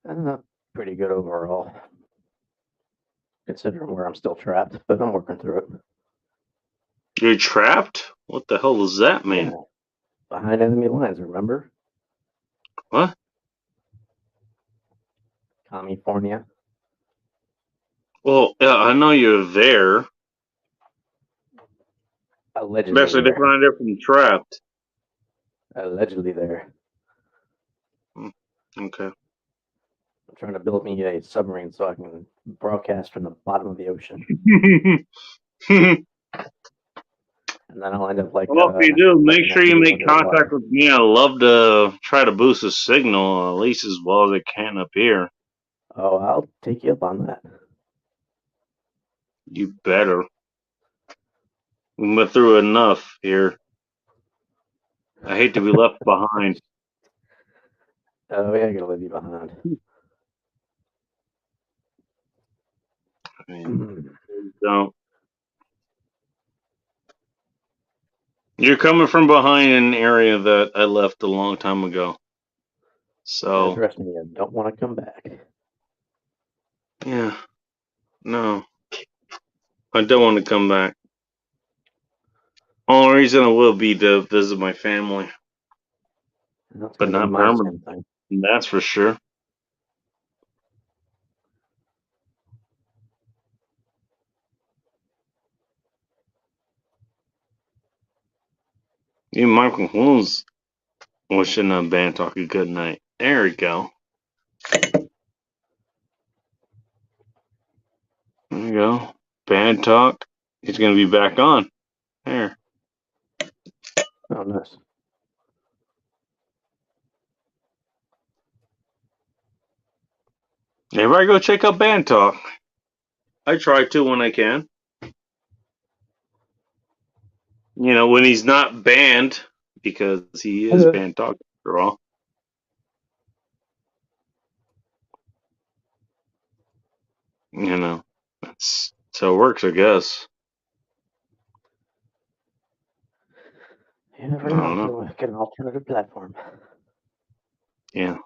man, pretty good overall. considering where I'm still trapped, but I'm working through it. You're trapped? What the hell does that mean? Yeah. Behind enemy lines, remember? What? California. Well, yeah, I know you're there. Allegedly Especially there. different from trapped. Allegedly there. Okay. I'm trying to build me a submarine so I can broadcast from the bottom of the ocean. And then I'll end up like. Well, if you do, make sure you make underwater. contact with me. I love to try to boost the signal at least as well as I can up here. Oh, I'll take you up on that. You better. We went through enough here. I hate to be left behind. Oh, yeah, I gotta leave you behind. I mean, don't. You're coming from behind an area that I left a long time ago. So. Trust me, I don't want to come back. Yeah. No. I don't want to come back. Only reason I will be to visit my family. But not permanent. That's for sure. Even Michael Holmes wishing Band Talk a good night. There we go. There you go. Band Talk. He's going to be back on. There. Oh, nice. Everybody go check out Band Talk. I try to when I can. You know, when he's not banned, because he is Band Talk after all. You know, that's how it works, I guess. You never know. Get an alternative platform. Yeah.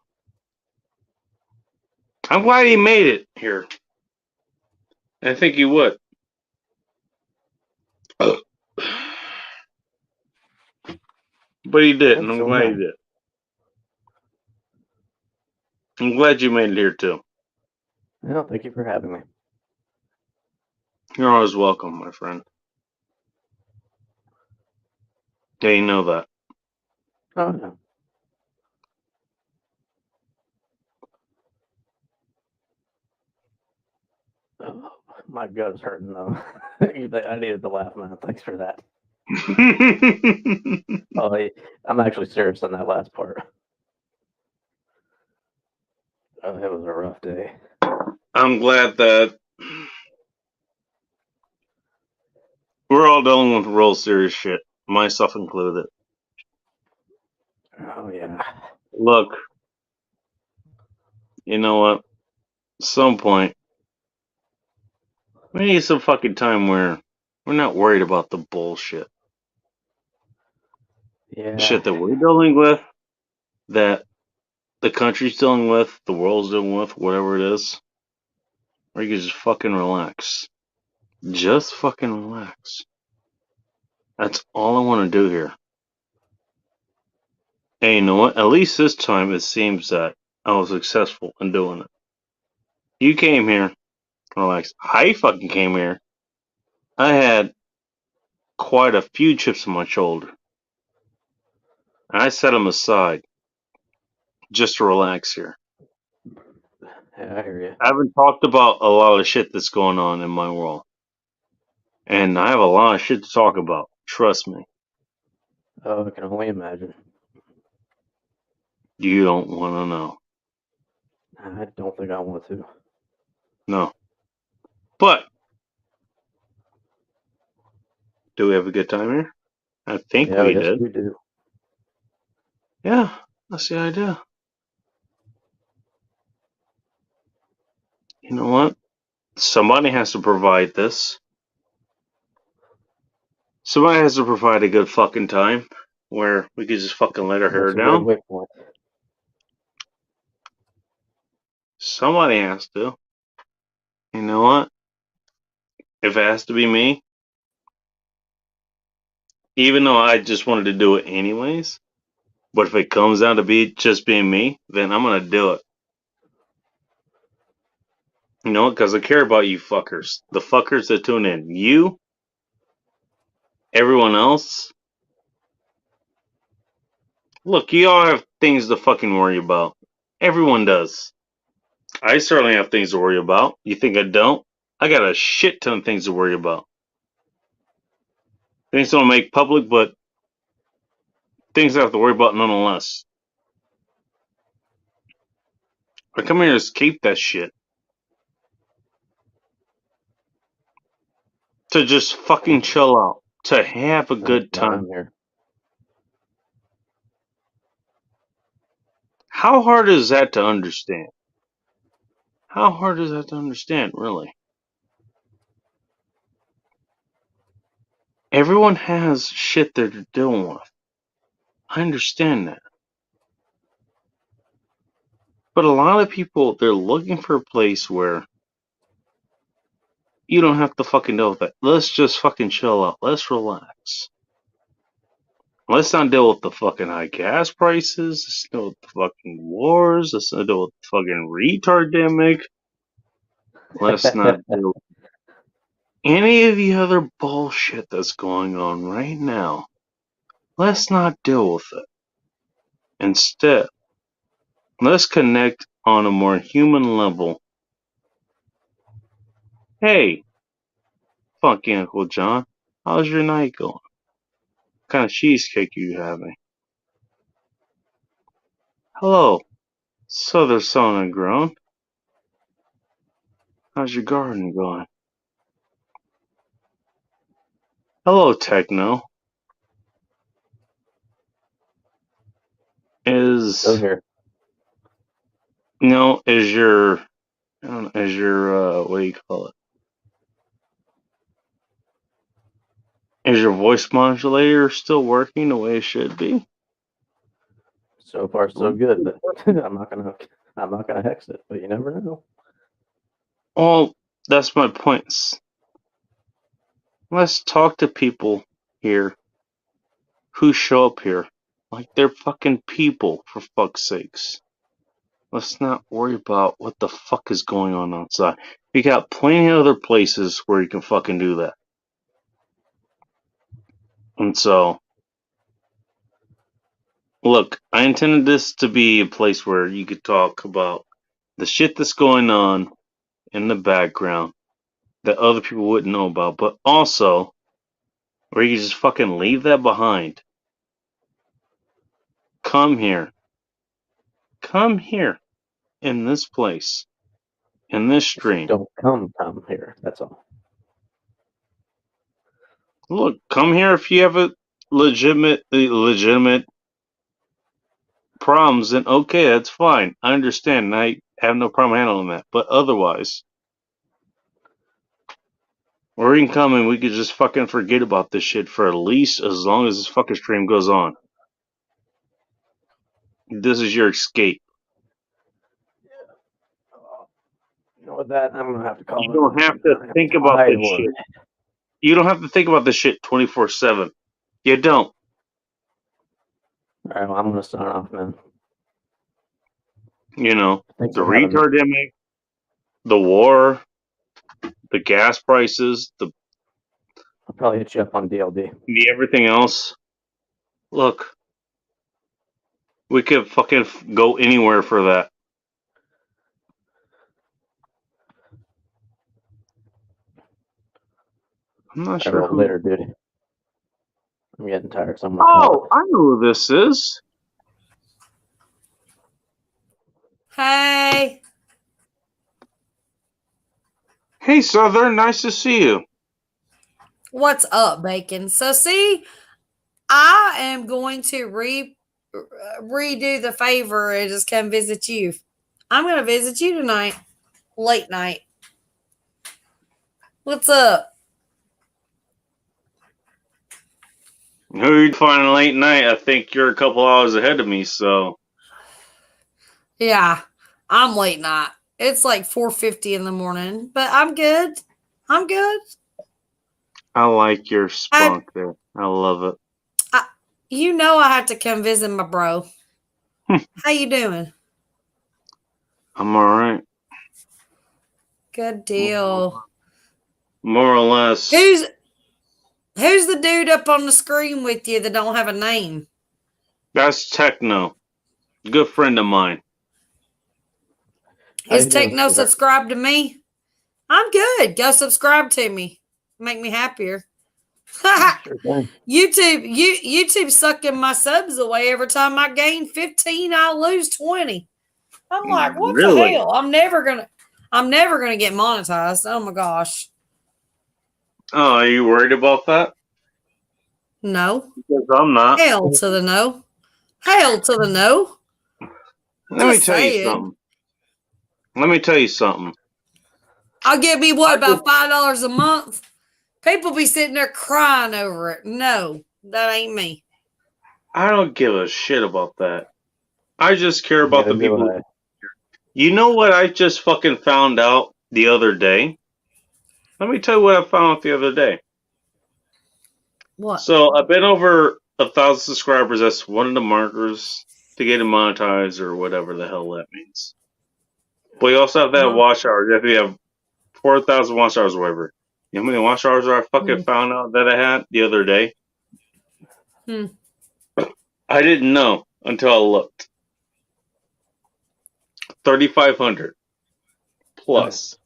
I'm glad he made it here. I think he would. But he did, and I'm glad he did. I'm glad you made it here, too. Well, thank you for having me. You're always welcome, my friend. Yeah, you know that. Oh, no. Oh, my gut is hurting, though. I needed to laugh, man. Thanks for that. Oh, I'm actually serious on that last part. Oh, it was a rough day. I'm glad that we're all dealing with real serious shit, myself included. Oh, yeah. Look, you know what? At some point, we need some fucking time where we're not worried about the bullshit. Yeah. Shit that we're dealing with, that the country's dealing with, the world's dealing with, whatever it is. Or you can just fucking relax. Just fucking relax. That's all I want to do here. And you know what? At least this time it seems that I was successful in doing it. You came here, relax. I fucking came here. I had quite a few chips on my shoulder. And I set them aside just to relax here. Yeah, I hear you. I haven't talked about a lot of shit that's going on in my world. And I have a lot of shit to talk about. Trust me. Oh, I can only imagine. You don't want to know. I don't think I want to. No. But, do we have a good time here? I think we yes, did. we do. Yeah, that's the idea. You know what? Somebody has to provide this. Somebody has to provide a good fucking time where we could just fucking let our hair down. Somebody has to. You know what? if it has to be me, even though I just wanted to do it anyways, but if it comes down to be just being me, then I'm gonna do it. You know, because I care about you fuckers. The fuckers that tune in. You, everyone else. Look, you all have things to fucking worry about. Everyone does. I certainly have things to worry about. You think I don't? I got a shit ton of things to worry about. Things don't make public, but things I have to worry about nonetheless. I come here to escape that shit. To just fucking chill out. To have a good time. Here. How hard is that to understand? How hard is that to understand, really? Everyone has shit they're dealing with. I understand that. But a lot of people, they're looking for a place where you don't have to fucking deal with that. Let's just fucking chill out. Let's relax. Let's not deal with the fucking high gas prices. Let's deal with the fucking wars. Let's not deal with the fucking retardemic. Let's not deal with any of the other bullshit that's going on right now. Let's not deal with it. Instead, let's connect on a more human level. Hey, funky Uncle John, how's your night going? What kind of cheesecake are you having? Hello, Southern Sun and Grown. How's your garden going? Hello, Techno. Still here. No, is your, what do you call it? Is your voice modulator still working the way it should be? So far, so good. But I'm not gonna hex it. But you never know. Well, that's my point. Let's talk to people here who show up here like they're fucking people, for fuck's sakes. Let's not worry about what the fuck is going on outside. We got plenty of other places where you can fucking do that. And so, look, I intended this to be a place where you could talk about the shit that's going on in the background that other people wouldn't know about, but also where you just fucking leave that behind. Come here. Come here. In this place. In this stream. Don't come here. That's all. Look, come here if you have a legitimate problems, then okay, that's fine. I understand. I have no problem handling that. But otherwise, or you can come and we could just fucking forget about this shit for at least as long as this fucking stream goes on. This is your escape. You know, with that, I'm gonna have to call. You don't have to think about this shit. You don't have to think about this shit 24/7. You don't. All right, well, I'm gonna start off, man. You know, the retardemic, the war, the gas prices, I'll probably hit you up on DLD. The everything else. Look, we could fucking go anywhere for that. I'm not sure. Later, dude. I'm getting tired. So I know who this is. Hey. Hey, Southern. Nice to see you. What's up, Bacon? So, see, I am going to redo the favor and just come visit you. I'm going to visit you tonight, late night. What's up? Who you'd find late night? I think you're a couple hours ahead of me, so. Yeah, I'm late night. It's like 4:50 in the morning, but I'm good. I'm good. I like your spunk there. I love it. You know I have to come visit my bro. How you doing? I'm all right. Good deal. More or less. Who's the dude up on the screen with you that don't have a name? That's Techno. Good friend of mine. Is Techno subscribed to me? I'm good. Go subscribe to me. Make me happier. YouTube sucking my subs away every time I gain 15, I lose 20. I'm like, what the hell? I'm never gonna get monetized. Oh my gosh. Oh, are you worried about that? No. Because I'm not. Hell to the no. Hell to the no. Let me tell you something. I'll give me what, about $5 a month? People be sitting there crying over it. No, that ain't me. I don't give a shit about that. I just care about the people. You know what I just fucking found out the other day? Let me tell you what I found out the other day. What? So I've been over 1,000 subscribers. That's one of the markers to get it monetized or whatever the hell that means. But you also have that watch hours. If you have 4,000 watch hours or whatever. You know how many watch hours I fucking found out that I had the other day? I didn't know until I looked. 3,500 plus.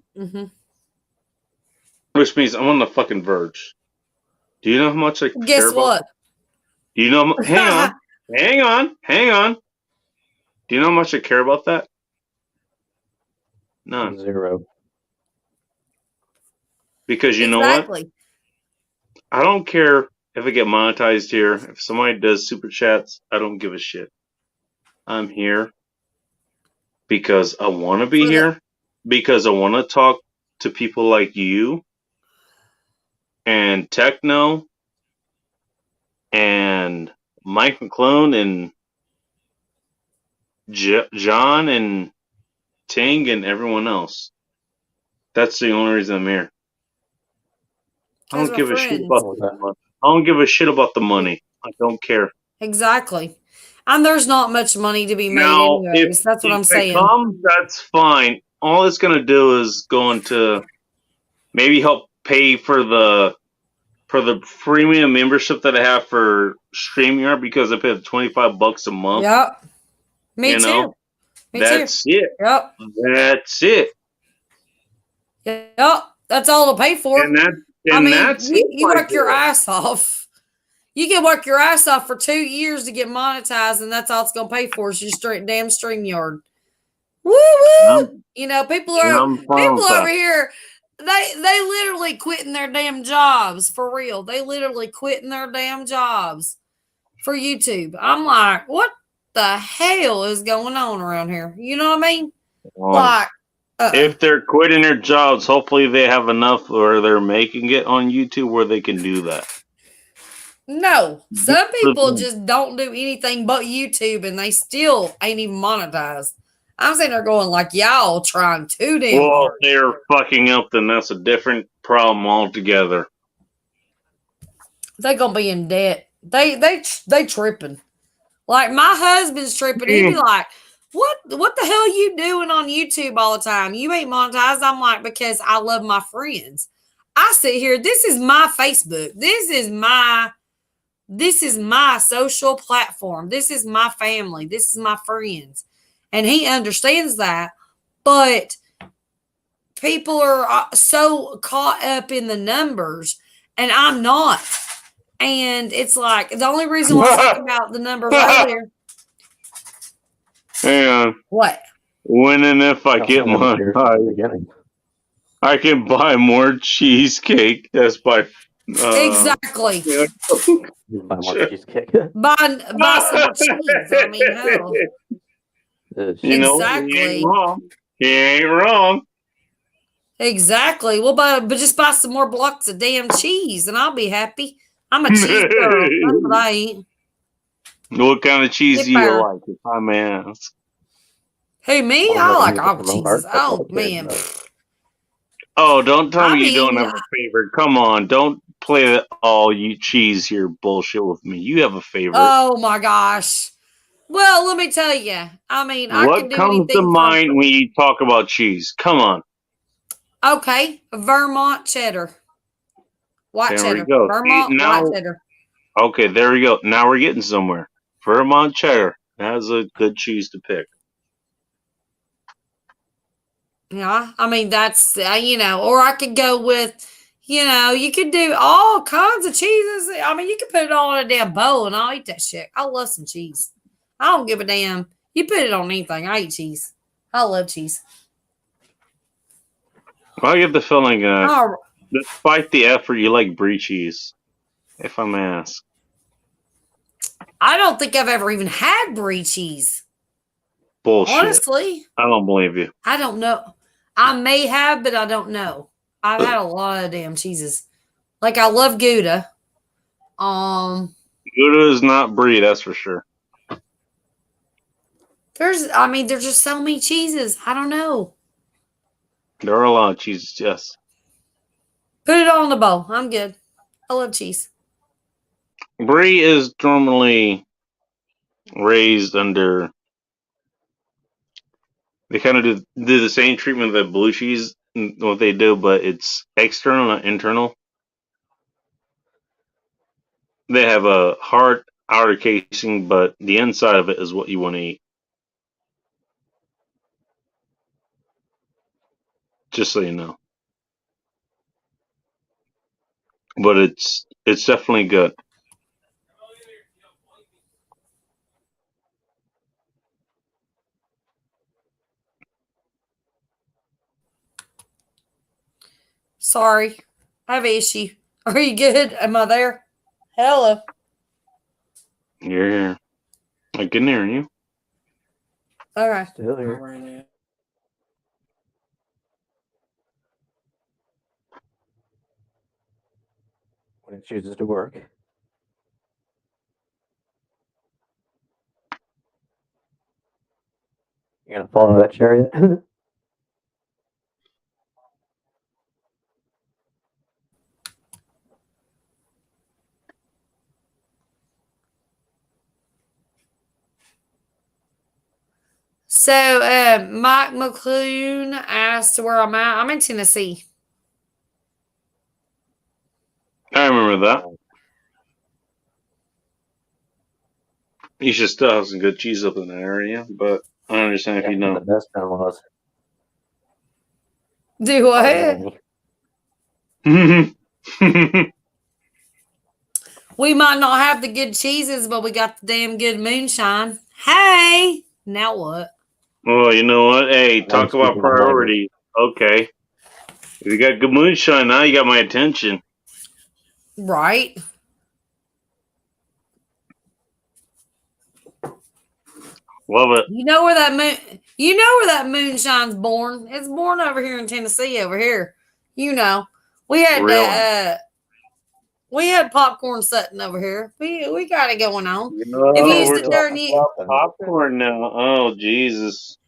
Which means I'm on the fucking verge. Do you know how much I care Guess about what? that? Do you know? Hang on. Do you know how much I care about that? None. 0. Because you know what? I don't care if I get monetized here. If somebody does super chats, I don't give a shit. I'm here because I want to be here, because I want to talk to people like you and Techno and Mike McClone and John and Ting and everyone else. That's the only reason I'm here. I don't give a shit about the money. I don't give a shit about the money. I don't care. Exactly. And there's not much money to be made Now, anyways. That's what I'm saying. If it comes, that's fine. All it's going to do is going to maybe help pay for the premium membership that I have for StreamYard because I pay $25 a month. Yep. Me too. That's it. Yep. That's it. Yep. That's all to pay for. That's you work your ass off. You can work your ass off for 2 years to get monetized, and that's all it's going to pay for is your damn StreamYard. Woo woo! People over here. They literally quitting their damn jobs for real. They literally quitting their damn jobs for YouTube. I'm like, what the hell is going on around here? You know what I mean? If they're quitting their jobs, hopefully they have enough or they're making it on YouTube where they can do that. No, some people just don't do anything but YouTube and they still ain't even monetized. I'm sitting there going like, y'all trying too damn hard. Well, they're fucking up, then that's a different problem altogether. They gonna be in debt. They tripping. Like my husband's tripping. He'd be like, What the hell you doing on YouTube all the time? You ain't monetized. I'm like, because I love my friends. I sit here. This is my Facebook. This is my social platform. This is my family. This is my friends. And he understands that. But people are so caught up in the numbers, and I'm not. And it's like the only reason why I talk about the numbers earlier. Hang on. What? When and if I get monetized, I can buy more cheesecake. That's by exactly. Buy more cheesecake. Buy some cheese. I mean, hell. Exactly. He ain't wrong. Exactly. Well, but just buy some more blocks of damn cheese, and I'll be happy. I'm a cheese girl. That's what I eat. What kind of cheese do you like, if I may ask? Hey, me? I like all cheeses. Oh, man. Oh, don't tell me you don't have a favorite. Come on. Don't play that all you cheese here bullshit with me. You have a favorite. Oh my gosh. Well, let me tell you. I mean, I What can do comes to anything mind when you talk about cheese? Come on. Okay, Vermont cheddar. White There we cheddar. go. Vermont Now- white cheddar. Okay, there we go. Now we're getting somewhere. Vermont cheddar. That's a good cheese to pick. Yeah, I mean that's or I could go with, you could do all kinds of cheeses. I mean, you could put it all in a damn bowl and I'll eat that shit. I love some cheese. I don't give a damn. You put it on anything. I eat cheese. I love cheese. Well, I get the feeling, Oh, despite the effort, you like brie cheese, if I may ask. I don't think I've ever even had brie cheese. Bullshit. Honestly, I don't believe you. I don't know. I may have, but I don't know. I've had a lot of damn cheeses. Like I love Gouda. Gouda is not brie, that's for sure. There's just so many cheeses. I don't know. There are a lot of cheeses, yes. Put it all in the bowl. I'm good. I love cheese. Brie is normally raised under. They kind of do the same treatment that blue cheese, what they do, but it's external, not internal. They have a hard outer casing, but the inside of it is what you want to eat. Just so you know. But it's definitely good. Sorry. I have an issue. Are you good? Am I there? Hello. You're here. I can hear you. All right. Still here. When it chooses to work. You gonna fall into that chariot? So, Mike McClune asked where I'm at. I'm in Tennessee. I remember that. You should still have some good cheese up in the area, but I don't understand if you The don't. best one was. Do what? We might not have the good cheeses, but we got the damn good moonshine. Hey, now what? Well, you know what? Hey, talk about priorities. Okay. If you got good moonshine, now you got my attention. Right. Love it. You know where that moonshine's born. It's born over here in Tennessee, over here. We had Really? we had popcorn setting over here. We got it going on. Oh, If you used we're to turn talking you about popcorn now. Oh, Jesus.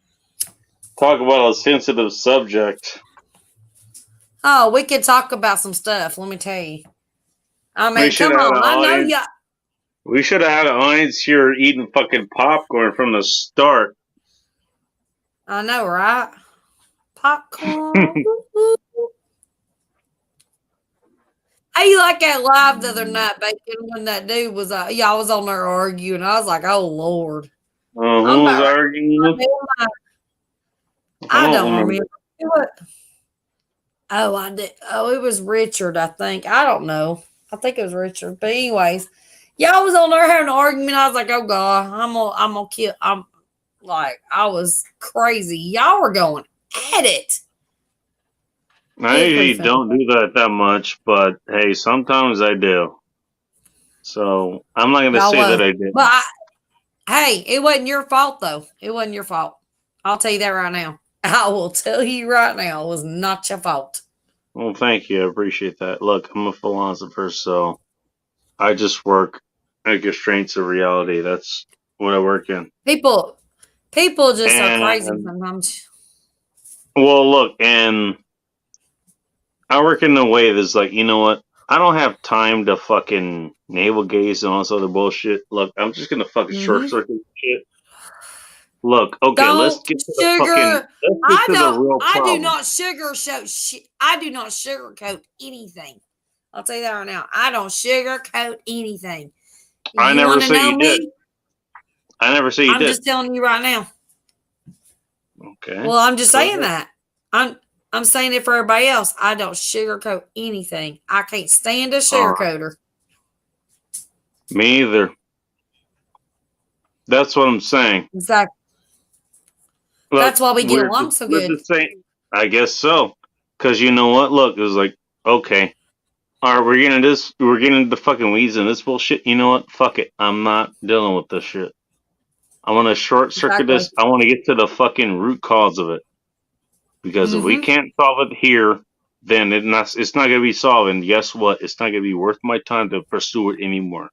Talk about a sensitive subject. Oh, we could talk about some stuff, let me tell you. I mean, We should come have on. an I know audience. you We should have had an audience here eating fucking popcorn from the start. I know, right? Popcorn. Hey, you like that live the other night, Bacon, when that dude was, y'all was on there arguing. I was like, oh, Lord. Who I'm was about- arguing? I don't remember. What? Oh, I did. Oh, it was Richard, I think. I don't know. I think it was Richard. But anyways, y'all was on there having an argument. I was like, oh, God, I'm gonna kill. I was crazy. Y'all were going at it. I usually don't do that much, but hey, sometimes I do. So I'm not gonna Y'all say was. that I did. But hey, it wasn't your fault though. It wasn't your fault. I'll tell you that right now. I will tell you right now, it was not your fault. Well, thank you. I appreciate that. Look, I'm a philosopher, so I just work at constraints of reality. That's what I work in. People just are crazy And- sometimes. Well, look, and I work in a way that's like, you know what? I don't have time to fucking navel gaze and all this other bullshit. Look, I'm just gonna fucking short circuit shit. Look, okay, let's Don't get to the sugar. fucking. Let's I get to the don't. real I do problem. not I do not sugarcoat anything. I'll tell you that right now. I don't sugarcoat anything. I never wanna say know you me? did. I never say you I'm did. just telling you right now. Okay. Well, I'm just Go saying ahead. that. I'm saying it for everybody else. I don't sugarcoat anything. I can't stand a sugarcoater. Me either. That's what I'm saying. Exactly. Look, That's why we get we're along just- so we're good. just saying- I guess so. Because you know what? Look, it was like, okay. All right, we're getting into the fucking weeds and this bullshit. You know what? Fuck it. I'm not dealing with this shit. I want to short circuit Exactly. this. I want to get to the fucking root cause of it. Because if we can't solve it here, then it's not going to be solved. And guess what? It's not going to be worth my time to pursue it anymore.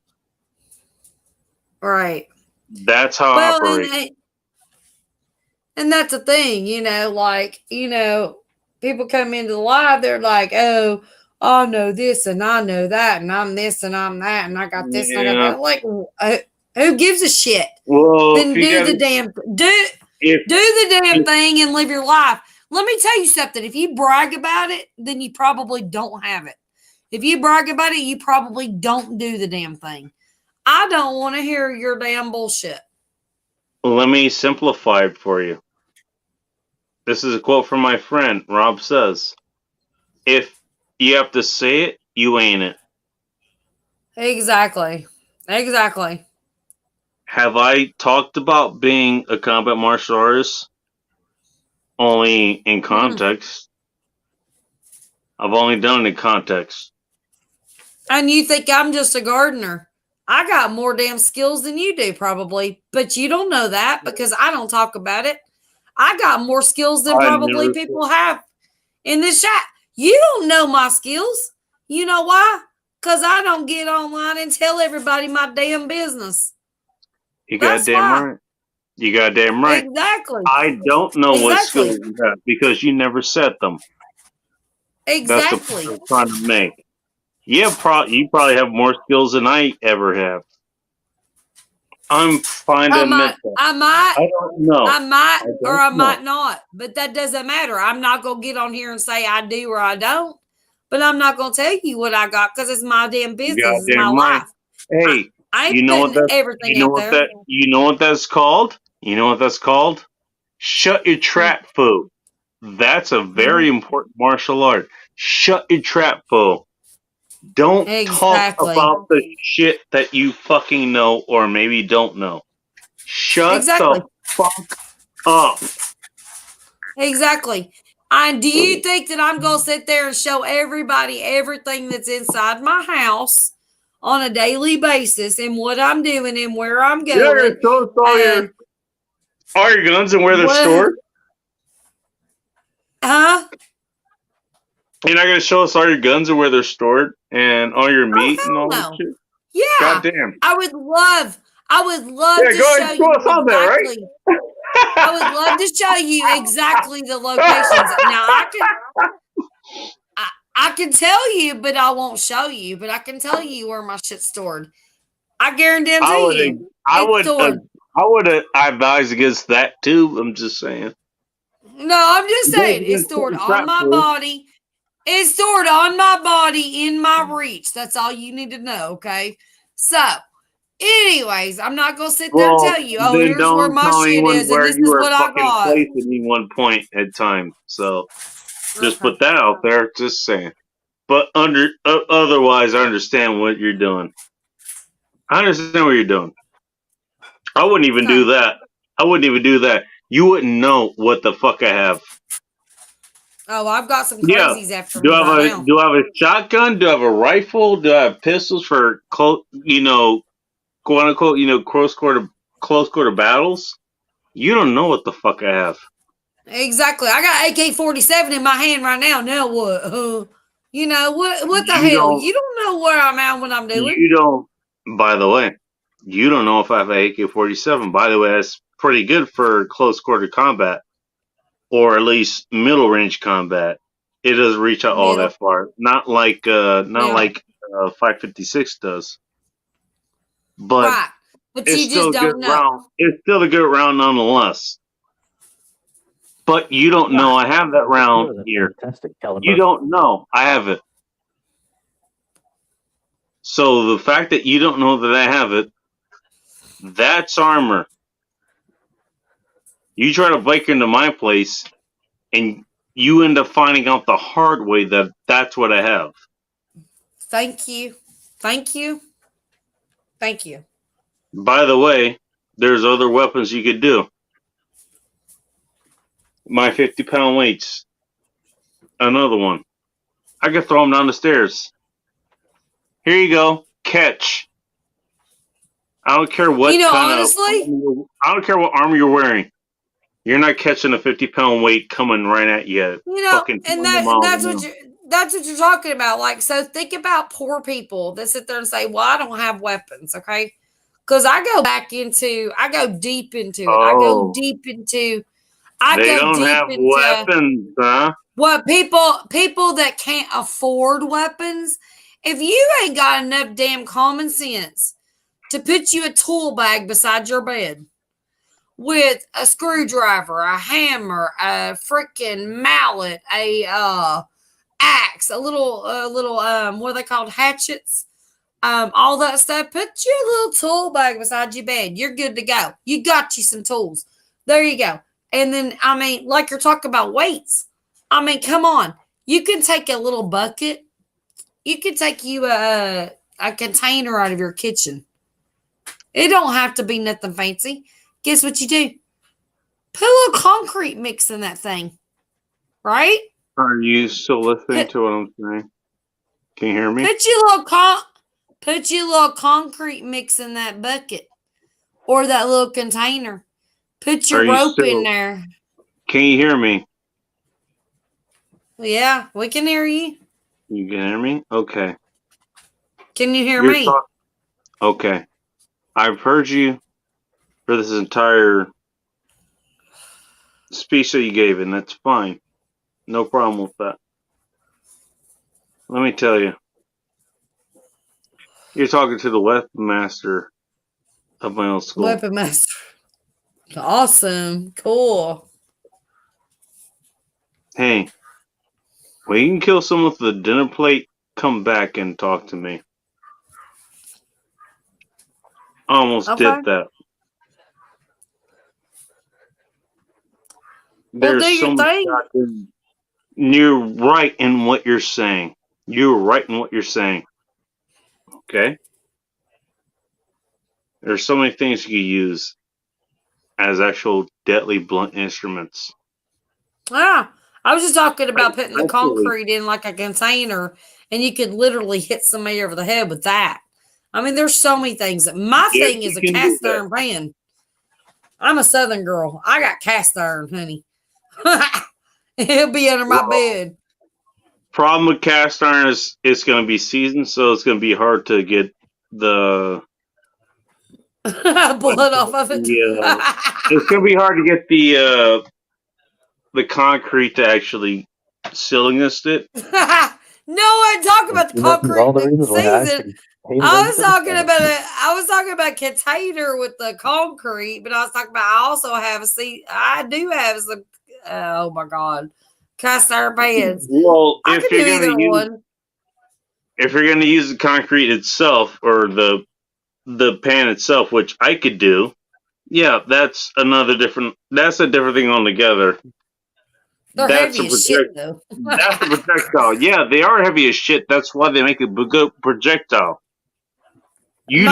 Right. That's how I Well, operate. and that's the thing, people come into the live, they're like, oh, I know this and I know that, and I'm this and I'm that, and I got this and I got that. Like, who gives a shit? Well, Then do the damn thing and live your life. Let me tell you something. If you brag about it, then you probably don't have it. If you brag about it, you probably don't do the damn thing. I don't want to hear your damn bullshit. Let me simplify it for you. This is a quote from my friend. Rob says, if you have to say it, you ain't it. Exactly. Have I talked about being a combat martial artist? Only in context. I've only done it in context. And you think I'm just a gardener. I got more damn skills than you do, probably. But you don't know that because I don't talk about it. I got more skills than probably people have in this chat. You don't know my skills. You know why? Because I don't get online and tell everybody my damn business. You got damn right. You got damn right. Exactly. I don't know what skills you have because you never said them. That's the point I'm trying to make. You probably have more skills than I ever have. I'm fine to admit that. I might. I don't know. I might or I know. might not. But that doesn't matter. I'm not going to get on here and say I do or I don't. But I'm not going to tell you what I got because it's my damn business. It's my life. Hey, I ain't you know what putting that? everything You know out what there. that? You know what that's called? You know what that's called? Shut your trap, fool. That's a very important martial art. Shut your trap, fool. Don't talk about the shit that you fucking know or maybe don't know. Shut the fuck up. Exactly. And do you think that I'm going to sit there and show everybody everything that's inside my house on a daily basis and what I'm doing and where I'm going? You're not going to show us all your guns and where they're stored? Huh? You're not going to show us all your guns and where they're stored and all your meat and all that shit? Yeah. Goddamn. I would love to go show ahead, you show us on there, right? exactly. I would love to show you exactly the locations. Now I can tell you, but I won't show you. But I can tell you where my shit's stored. I guarantee you. I would advise against that too. I'm just saying. No, I'm just saying it's stored on my body. It's stored on my body in my reach. That's all you need to know. Okay. So, anyways, I'm not gonna sit there and tell you, oh, here's where my shit is, and this is what I got. Placed at any one point at time. So just put that out there. Just saying. But otherwise, I understand what you're doing. I understand what you're doing. I wouldn't even do that. I wouldn't even do that. You wouldn't know what the fuck I have. Oh, I've got some crazies after me do I right now. Do I have a shotgun? Do I have a rifle? Do I have pistols for quote unquote, close quarter battles? You don't know what the fuck I have. Exactly. I got AK-47 in my hand right now. Now what? What the hell? You don't know where I'm at when I'm doing. You don't. By the way, you don't know if I have an AK-47. By the way, that's pretty good for close quarter combat, or at least middle range combat. it doesn't reach out all Yeah. that far. Not like Yeah. 556 does. But Right. But it's you still just a good don't know. round. It's still a good round nonetheless. But you don't know I have that That was round a here. fantastic caliber. You don't know I have it. So the fact that you don't know that I have it, that's armor. You try to break into my place, and you end up finding out the hard way that that's what I have. Thank you. Thank you. Thank you. By the way, there's other weapons you could do. My 50-pound weights. Another one. I could throw them down the stairs. Here you go. Catch. I don't care what honestly, I don't care what armor you're wearing. You're not catching a 50-pound weight coming right at you. And that's what you're talking about. Like, so think about poor people that sit there and say, "Well, I don't have weapons." Okay, because I go deep into it. I go deep into. They don't have weapons, huh? What people that can't afford weapons, if you ain't got enough damn common sense to put you a tool bag beside your bed with a screwdriver, a hammer, a freaking mallet, a axe, a little what are they called, hatchets, all that stuff, put you a little tool bag beside your bed. You're good to go. You got you some tools. There you go. And then, I mean, like you're talking about weights. I mean, come on. You can take a little bucket. You can take you a container out of your kitchen. It don't have to be nothing fancy. Guess what you do? Put a little concrete mix in that thing. Right? Are you still listening to what I'm saying? Can you hear me? Put your little concrete mix in that bucket or that little container. Put your rope in there. Can you hear me? Yeah, we can hear you. You can hear me? Okay. Can you hear me? Okay. I've heard you for this entire speech that you gave, and that's fine. No problem with that. Let me tell you. You're talking to the weapon master of my old school. Weapon master. Awesome. Cool. Hey, when you can kill someone with a dinner plate, come back and talk to me. I almost did that. Well, do your thing. You're right in what you're saying. You're right in what you're saying. Okay? There's so many things you can use as actual deadly blunt instruments. Yeah. I was just talking about putting the concrete in like a container and you could literally hit somebody over the head with that. I mean, there's so many things. My thing is a cast iron pan. I'm a Southern girl. I got cast iron, honey. It'll be under my bed. Problem with cast iron is it's going to be seasoned, so it's going to be hard to get the blood off of it. Yeah, it's going to be hard to get the concrete to actually seal against it. No, I talk about the concrete. All the reasons why I was talking about a container with the concrete, but I was talking about I do have some. Oh my god, cast iron pans. Well, if you're going to use the concrete itself or the pan itself, which I could do, yeah, that's a different thing altogether. They're heavy as shit, though. That's a projectile. Yeah, they are heavy as shit. That's why they make a good projectile. You do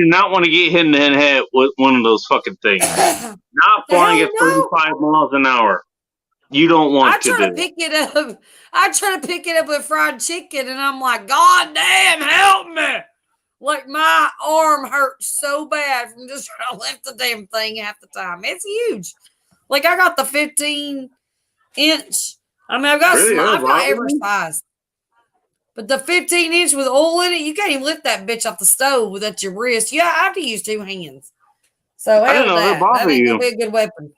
not want to get hit in the head with one of those fucking things. Not flying at 35 miles an hour. You don't want to do. I try to pick it up with fried chicken, and I'm like, God damn, help me! Like my arm hurts so bad from just trying to lift the damn thing half the time. It's huge. Like I got the 15-inch. I mean, I've got every size. But the 15-inch with oil in it, you can't even lift that bitch off the stove without your wrist. Yeah, I have to use 2 hands. So that ain't gonna be a good weapon.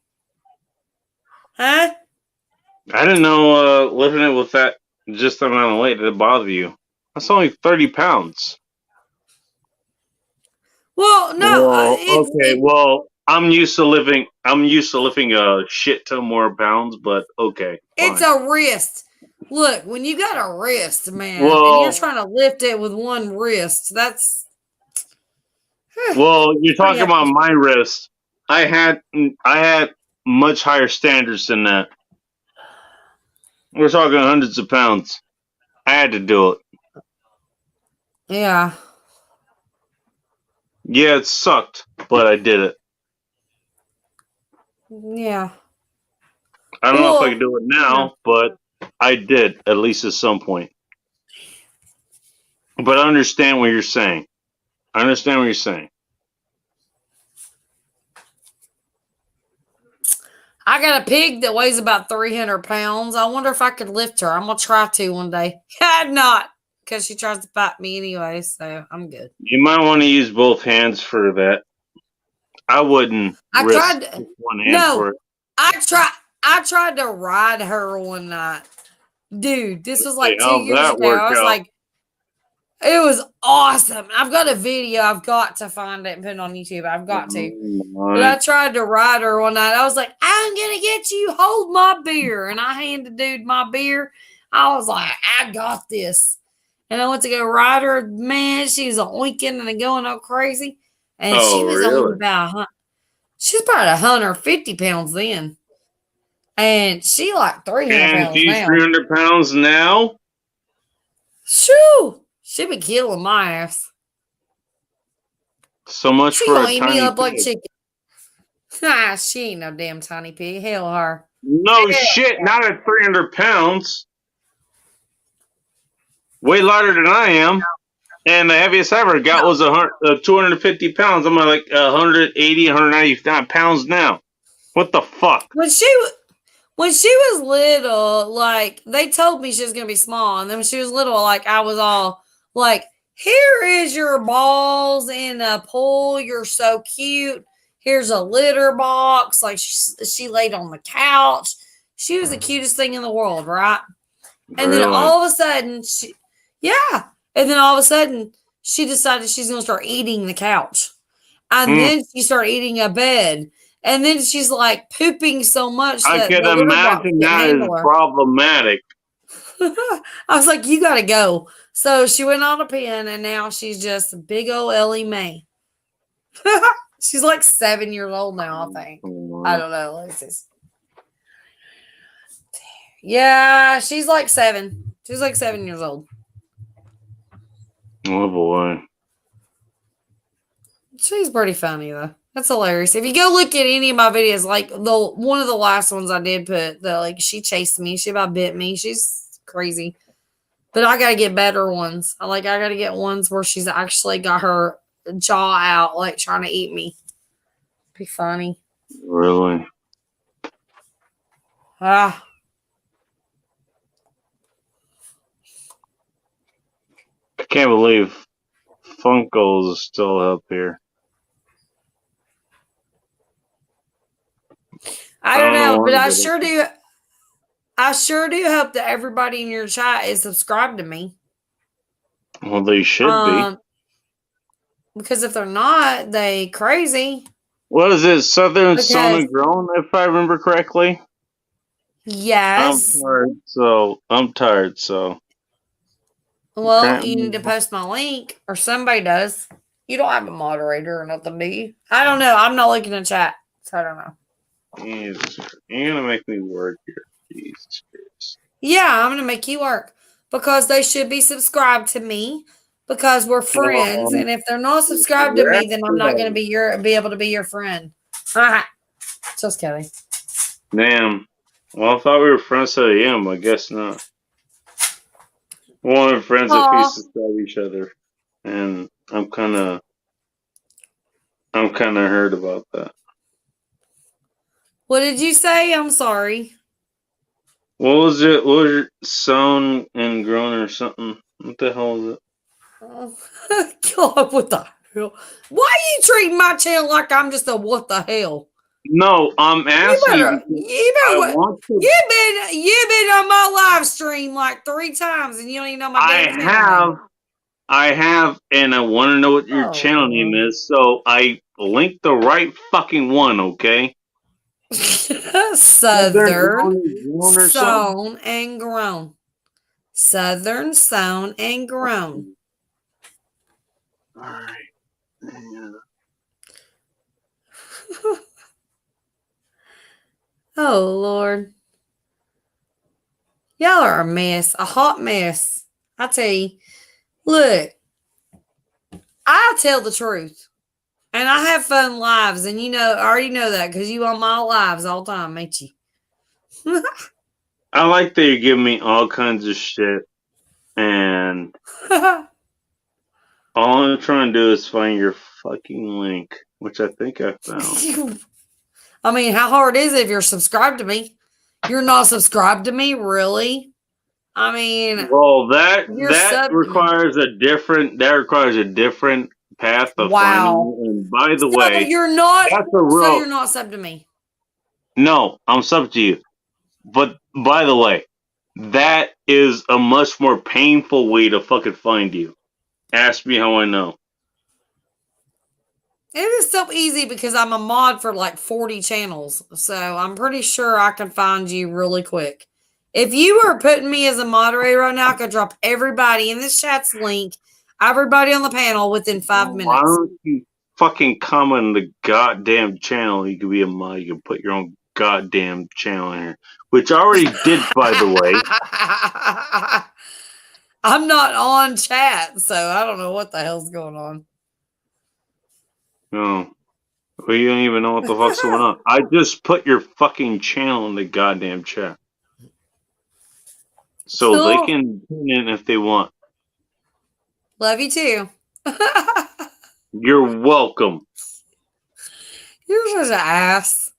Huh? I didn't know lifting it with that just amount of weight did bother you. That's only 30 pounds. Well, no. Well, I'm used to lifting a shit ton more pounds, but okay. It's fine. a wrist. Look, when you got a wrist, man, Well- and you're trying to lift it with one wrist, that's. Well, you're talking Yeah. about my wrist. I had much higher standards than that. We're talking hundreds of pounds. I had to do it. Yeah. Yeah, it sucked, but I did it. Yeah. I don't know if I Well, can do it now, but I did, at least at some point. But I understand what you're saying. I understand what you're saying. I got a pig that weighs about 300 pounds. I wonder if I could lift her. I'm going to try to one day. I'm not, because she tries to fight me anyway, so I'm good. You might want to use both hands for that. I wouldn't risk one hand for it. I tried to ride her one night. Dude, this was like 2 how'd years that ago. work I was out? like, it was awesome. I've got a video. I've got to find it and put it on YouTube. I've got to. But I tried to ride her one night. I was like, I'm going to get you. Hold my beer. And I handed dude my beer. I was like, I got this. And I went to go ride her. Man, she was oinking and going all crazy. And she was only about she's about 150 pounds then. And she like 300 And pounds she's now. 300 pounds now? Shoo! She be killing my ass. So much She for gonna a eat tiny me up like pig. chicken. Nah, she ain't no damn tiny pig. Hell her. No shit, not at 300 pounds. Way lighter than I am. And the heaviest I ever got was 250 pounds. I'm like 180, 190 pounds now. What the fuck? When she was little, like they told me she was gonna be small, and then when she was little, like I was all like, "Here is your balls in a pool. You're so cute. Here's a litter box." Like she laid on the couch. She was the cutest thing in the world, right? And then all of a sudden, and then all of a sudden, she decided she's gonna start eating the couch, and then she started eating a bed. And then she's like pooping so much that I can the litter box imagine can't that is handle her. problematic. I was like, you gotta go. So she went on a pen, and now she's just a big old Ellie Mae. She's like 7 years old now, I think. I don't know. Alexis. Yeah, she's like 7. She's like 7 years old. Oh boy. She's pretty funny though. That's hilarious. If you go look at any of my videos, like one of the last ones I did put, she chased me, she about bit me. She's crazy. But I gotta get better ones. I gotta get ones where she's actually got her jaw out, like trying to eat me. Be funny. Really? Ah. I can't believe Funkos is still up here. I don't know, but I sure do. I sure do hope that everybody in your chat is subscribed to me. Well, they should be. Because if they're not, they crazy. What is it? Southern Sonic Grown, if I remember correctly? Yes. I'm tired, so. Well, you need to post my link, or somebody does. You don't have a moderator or nothing, do you? I don't know. I'm not looking in chat, so I don't know. You're gonna make me work here. Jesus Christ. Yeah, I'm gonna make you work because they should be subscribed to me because we're friends. And if they're not subscribed to me, then I'm not gonna be able to be your friend. Just kidding. Damn. Well, I thought we were friends at the end. I guess not. One of friends that we subscribe each other, and I'm kind of hurt about that. What did you say? I'm sorry. What was it? What was your Sown and Grown or something? What the hell is it? Oh, God, what the hell? Why are you treating my channel like I'm just a what the hell? No, I'm asking You better. I want to. You've been on my live stream like 3 times, and you don't even know my damn channel name. I have, and I want to know what your channel name is, so I linked the right fucking one, okay? Southern Sown and Grown. Southern Sown and Grown. All right. Yeah. Oh, Lord. Y'all are a mess, a hot mess. I tell you, look, I tell the truth. And I have fun lives, and you know, I already know that because you on my lives all the time, ain't you? I like that you're giving me all kinds of shit, and all I'm trying to do is find your fucking link, which I think I found. I mean, how hard is it if you're subscribed to me? You're not subscribed to me, really? I mean, well, that requires a different path of finding you. And by the way, you're not. That's a real. So you're not sub to me. No, I'm sub to you. But by the way, that is a much more painful way to fucking find you. Ask me how I know. It is so easy because I'm a mod for like 40 channels. So I'm pretty sure I can find you really quick. If you were putting me as a moderator right now, I could drop everybody in this chat's link, everybody on the panel within 5 minutes. Why don't you fucking comment on the goddamn channel? You could be a mod. You can put your own goddamn channel in here, which I already did, by the way. I'm not on chat, so I don't know what the hell's going on. No. Well, you don't even know what the fuck's going on. I just put your fucking channel in the goddamn chat. So Cool. they can tune in if they want. Love you too. You're welcome. You're such an ass.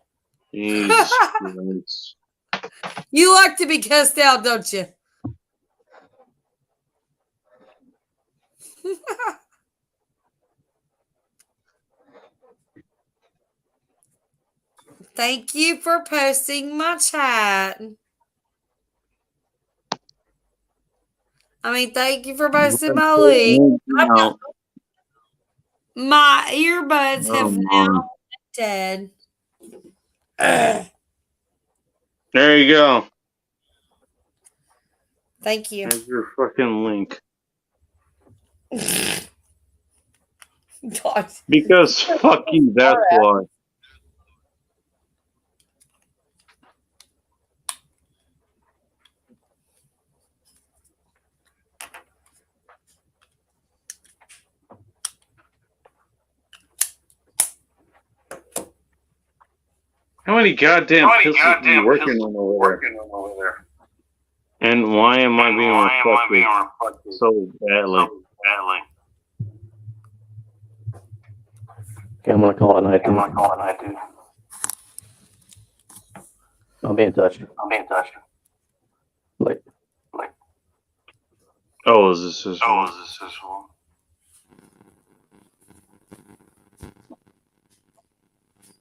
Jesus Christ. You like to be cussed out, don't you? Thank you for posting my chat. I mean, thank you for posting my link. My earbuds have now dead. There you go. Thank you. There's your fucking link. God. Because fuck you, that's why. How many goddamn pistols are you working on over there? And why am I being reflected so badly? Okay, I'm gonna call it a night, dude. I'll be in touch. Like. Oh, is this his one?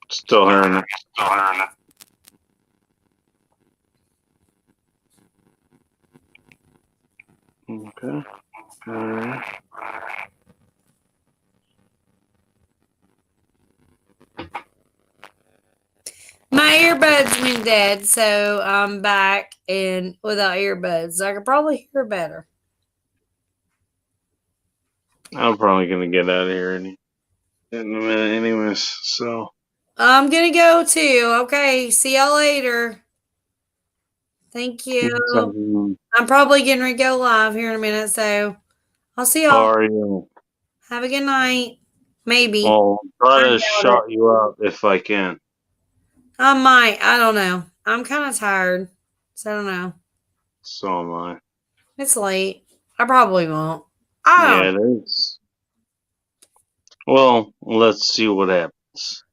Still hearing it. Okay. Alright. My earbuds went dead, so I'm back and without earbuds. So I could probably hear better. I'm probably gonna get out of here in a minute anyways, so. I'm gonna go too. Okay, see y'all later. Thank you. I'm probably getting ready to go live here in a minute, so I'll see y'all. How are you? Have a good night. Maybe. I'll try to shout you out if I can. I might. I don't know. I'm kind of tired, so I don't know. So am I. It's late. I probably won't. Yeah, it is. Well, let's see what happens.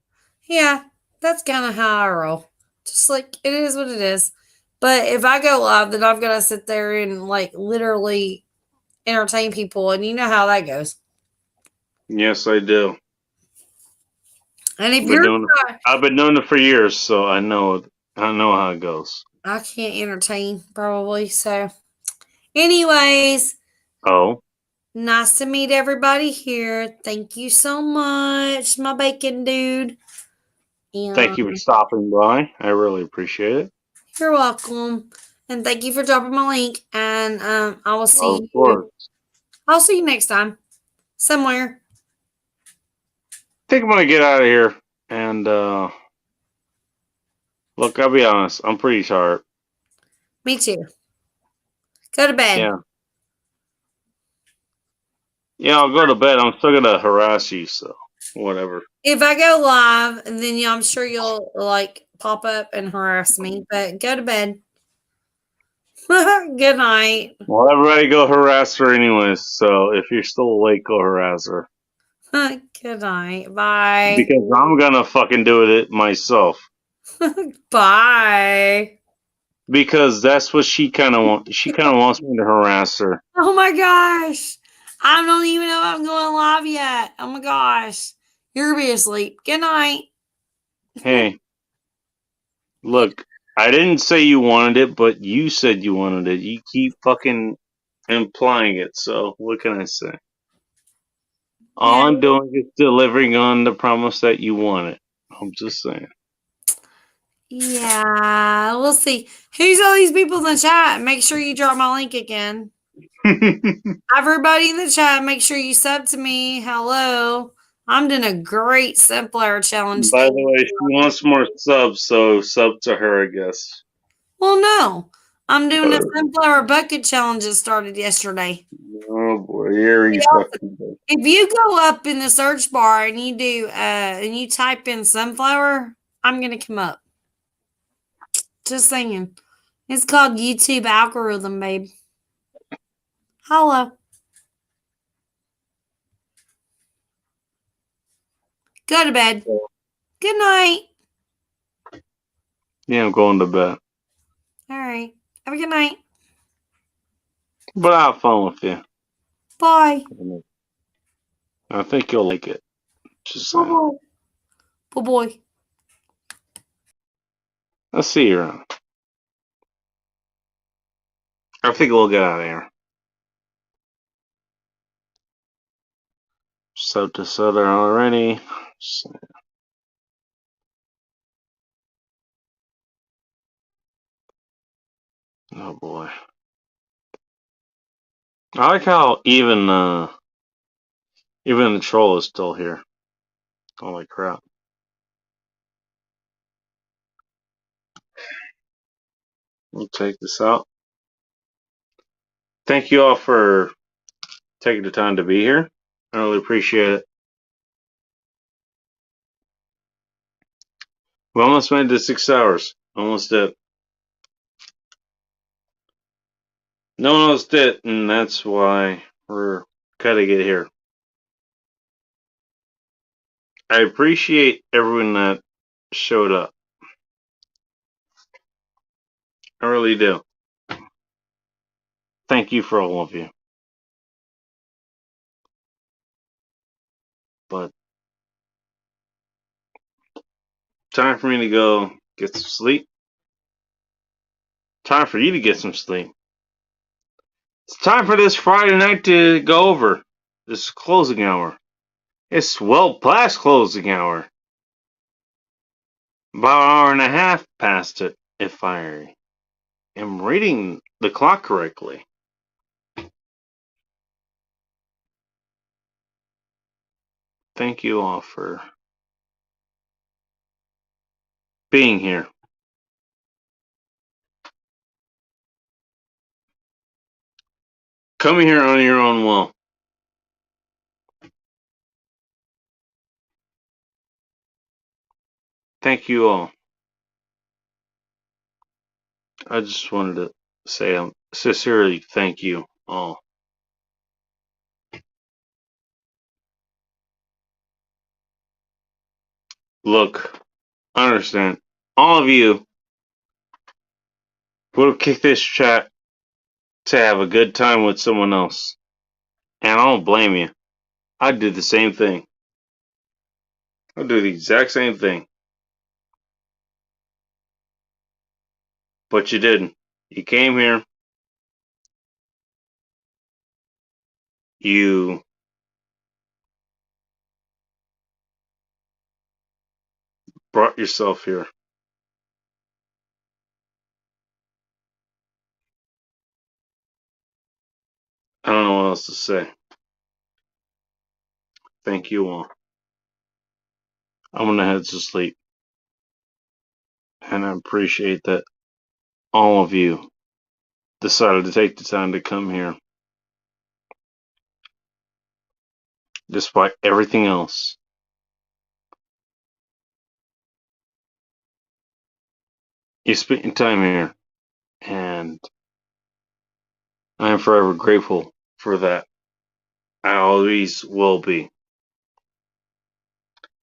Yeah, that's kind of how I roll. Just like it is what it is. But if I go live, then I've got to sit there and like literally entertain people, and you know how that goes. Yes, I do. And if you're not, I've been doing it for years, so I know how it goes. I can't entertain probably. So, anyways, Oh, nice to meet everybody here. Thank you so much, my bacon dude. And thank you for stopping by. I really appreciate it. you're welcome. And thank you for dropping my link. And I will see Of course. I'll see you next time. Somewhere. I think I'm gonna get out of here and look, I'll be honest, I'm pretty tired. Me too. Go to bed. Yeah. Yeah, I'll go to bed. I'm still gonna harass you, so whatever. If I go live, then I'm sure you'll like pop up and harass me. But go to bed. Good night. Well, everybody go harass her anyways, so if you're still awake, go harass her. Good night. Bye. Because I'm gonna fucking do it myself. Bye. Because that's what she kind of wants. She kind of wants me to harass her. Oh my gosh. I don't even know if I'm going live yet. Oh my gosh. You're going to be asleep. Good night. Hey, look, I didn't say you wanted it, but you said you wanted it. You keep fucking implying it, so what can I say? All I'm doing is delivering on the promise that you want it. I'm just saying. Yeah, we'll see. Who's all these people in the chat? Make sure you drop my link again. Everybody in the chat, make sure you sub to me. Hello. I'm doing a great Sunflower challenge. By the way, she wants more subs, so sub to her, I guess. Well, no. I'm doing a Sunflower bucket challenge that started yesterday. Oh boy, here you fucking go. If you go up in the search bar and you do and you type in sunflower, I'm gonna come up. Just saying. It's called YouTube algorithm, babe. Hello. Go to bed. Good night. Yeah, I'm going to bed. All right. Have a good night. But I'll have fun with you. Bye. I think you'll like it. Just Bye saying. boy. Bye boy. I'll see you around. I think we'll get out of here. So to Southern already. So. Oh boy. I like how even the troll is still here. Holy crap. We'll take this out. Thank you all for taking the time to be here. I really appreciate it. We almost made it to 6 hours. Almost did. No one else did, and that's why we're cutting it here. I appreciate everyone that showed up. I really do. Thank you for all of you. But time for me to go get some sleep. Time for you to get some sleep. It's time for this Friday night to go over. This closing hour. It's well past closing hour. About an hour and a half past it, if I am reading the clock correctly. Thank you all for being here. Come here on your own will. Thank you all. I just wanted to say sincerely thank you all. Look, I understand. All of you would have kicked this chat to have a good time with someone else. And I don't blame you. I'd do the same thing. I'll do the exact same thing. But you didn't. You came here. You brought yourself here. I don't know what else to say. Thank you all. I'm gonna head to sleep. And I appreciate that all of you decided to take the time to come here. Despite everything else. You spent your time here. And I am forever grateful for that. I always will be.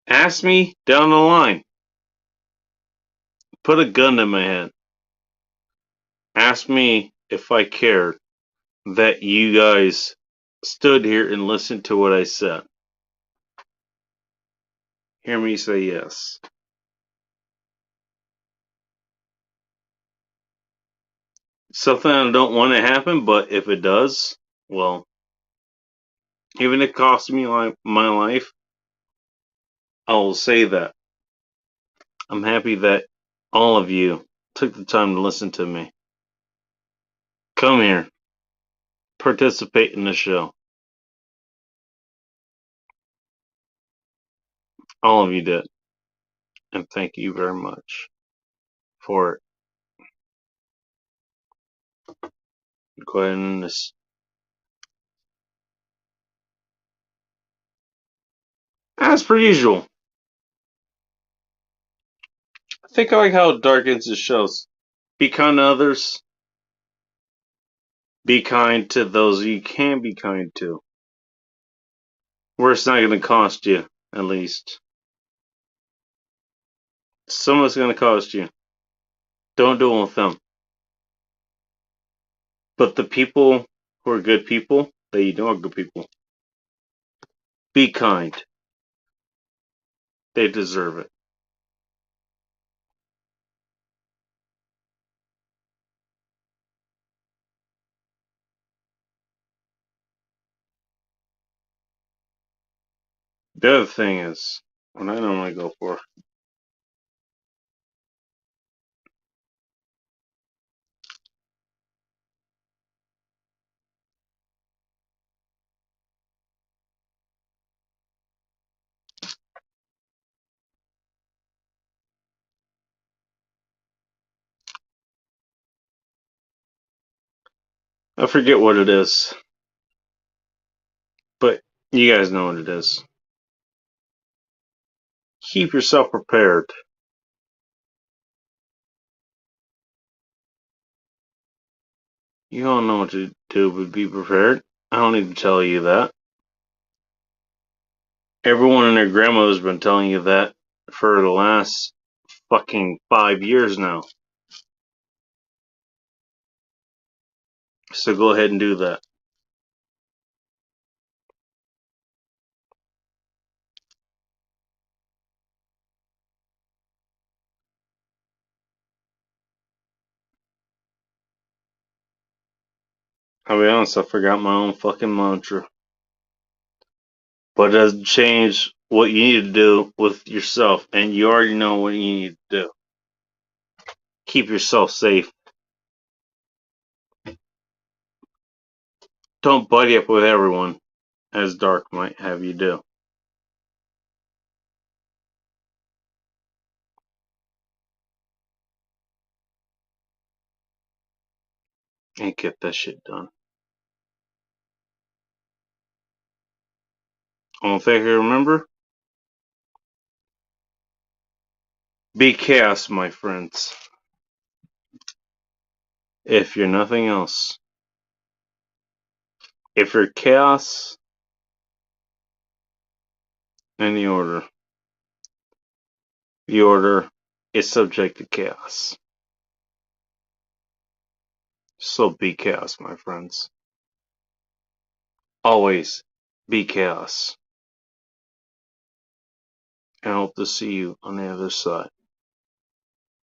Ask me down the line. Put a gun to my head. Ask me if I cared that you guys stood here and listened to what I said. Hear me say yes. Something I don't want to happen, but if it does, well, even if it costs me my life, I will say that. I'm happy that all of you took the time to listen to me. Come here. Participate in the show. All of you did. And thank you very much for it. Go ahead and end this. As per usual. I think I like how Dark Instant shows. Be kind to others. Be kind to those you can be kind to. Where it's not going to cost you, at least. Some of it's going to cost you. Don't do it with them. But the people who are good people, that you know are good people, be kind. They deserve it. The other thing is, what I normally go for. I forget what it is. But you guys know what it is. Keep yourself prepared. You all know what to do, but be prepared. I don't need to tell you that. Everyone and their grandmother's been telling you that for the last fucking 5 years now. So go ahead and do that. I'll be honest, I forgot my own fucking mantra. But it doesn't change what you need to do with yourself. And you already know what you need to do. Keep yourself safe. Don't buddy up with everyone, as Dark might have you do. And get that shit done. Only thing I remember? Be chaos, my friends. If you're nothing else. If you're chaos, then the order is subject to chaos. So be chaos, my friends. Always be chaos. and I hope to see you on the other side.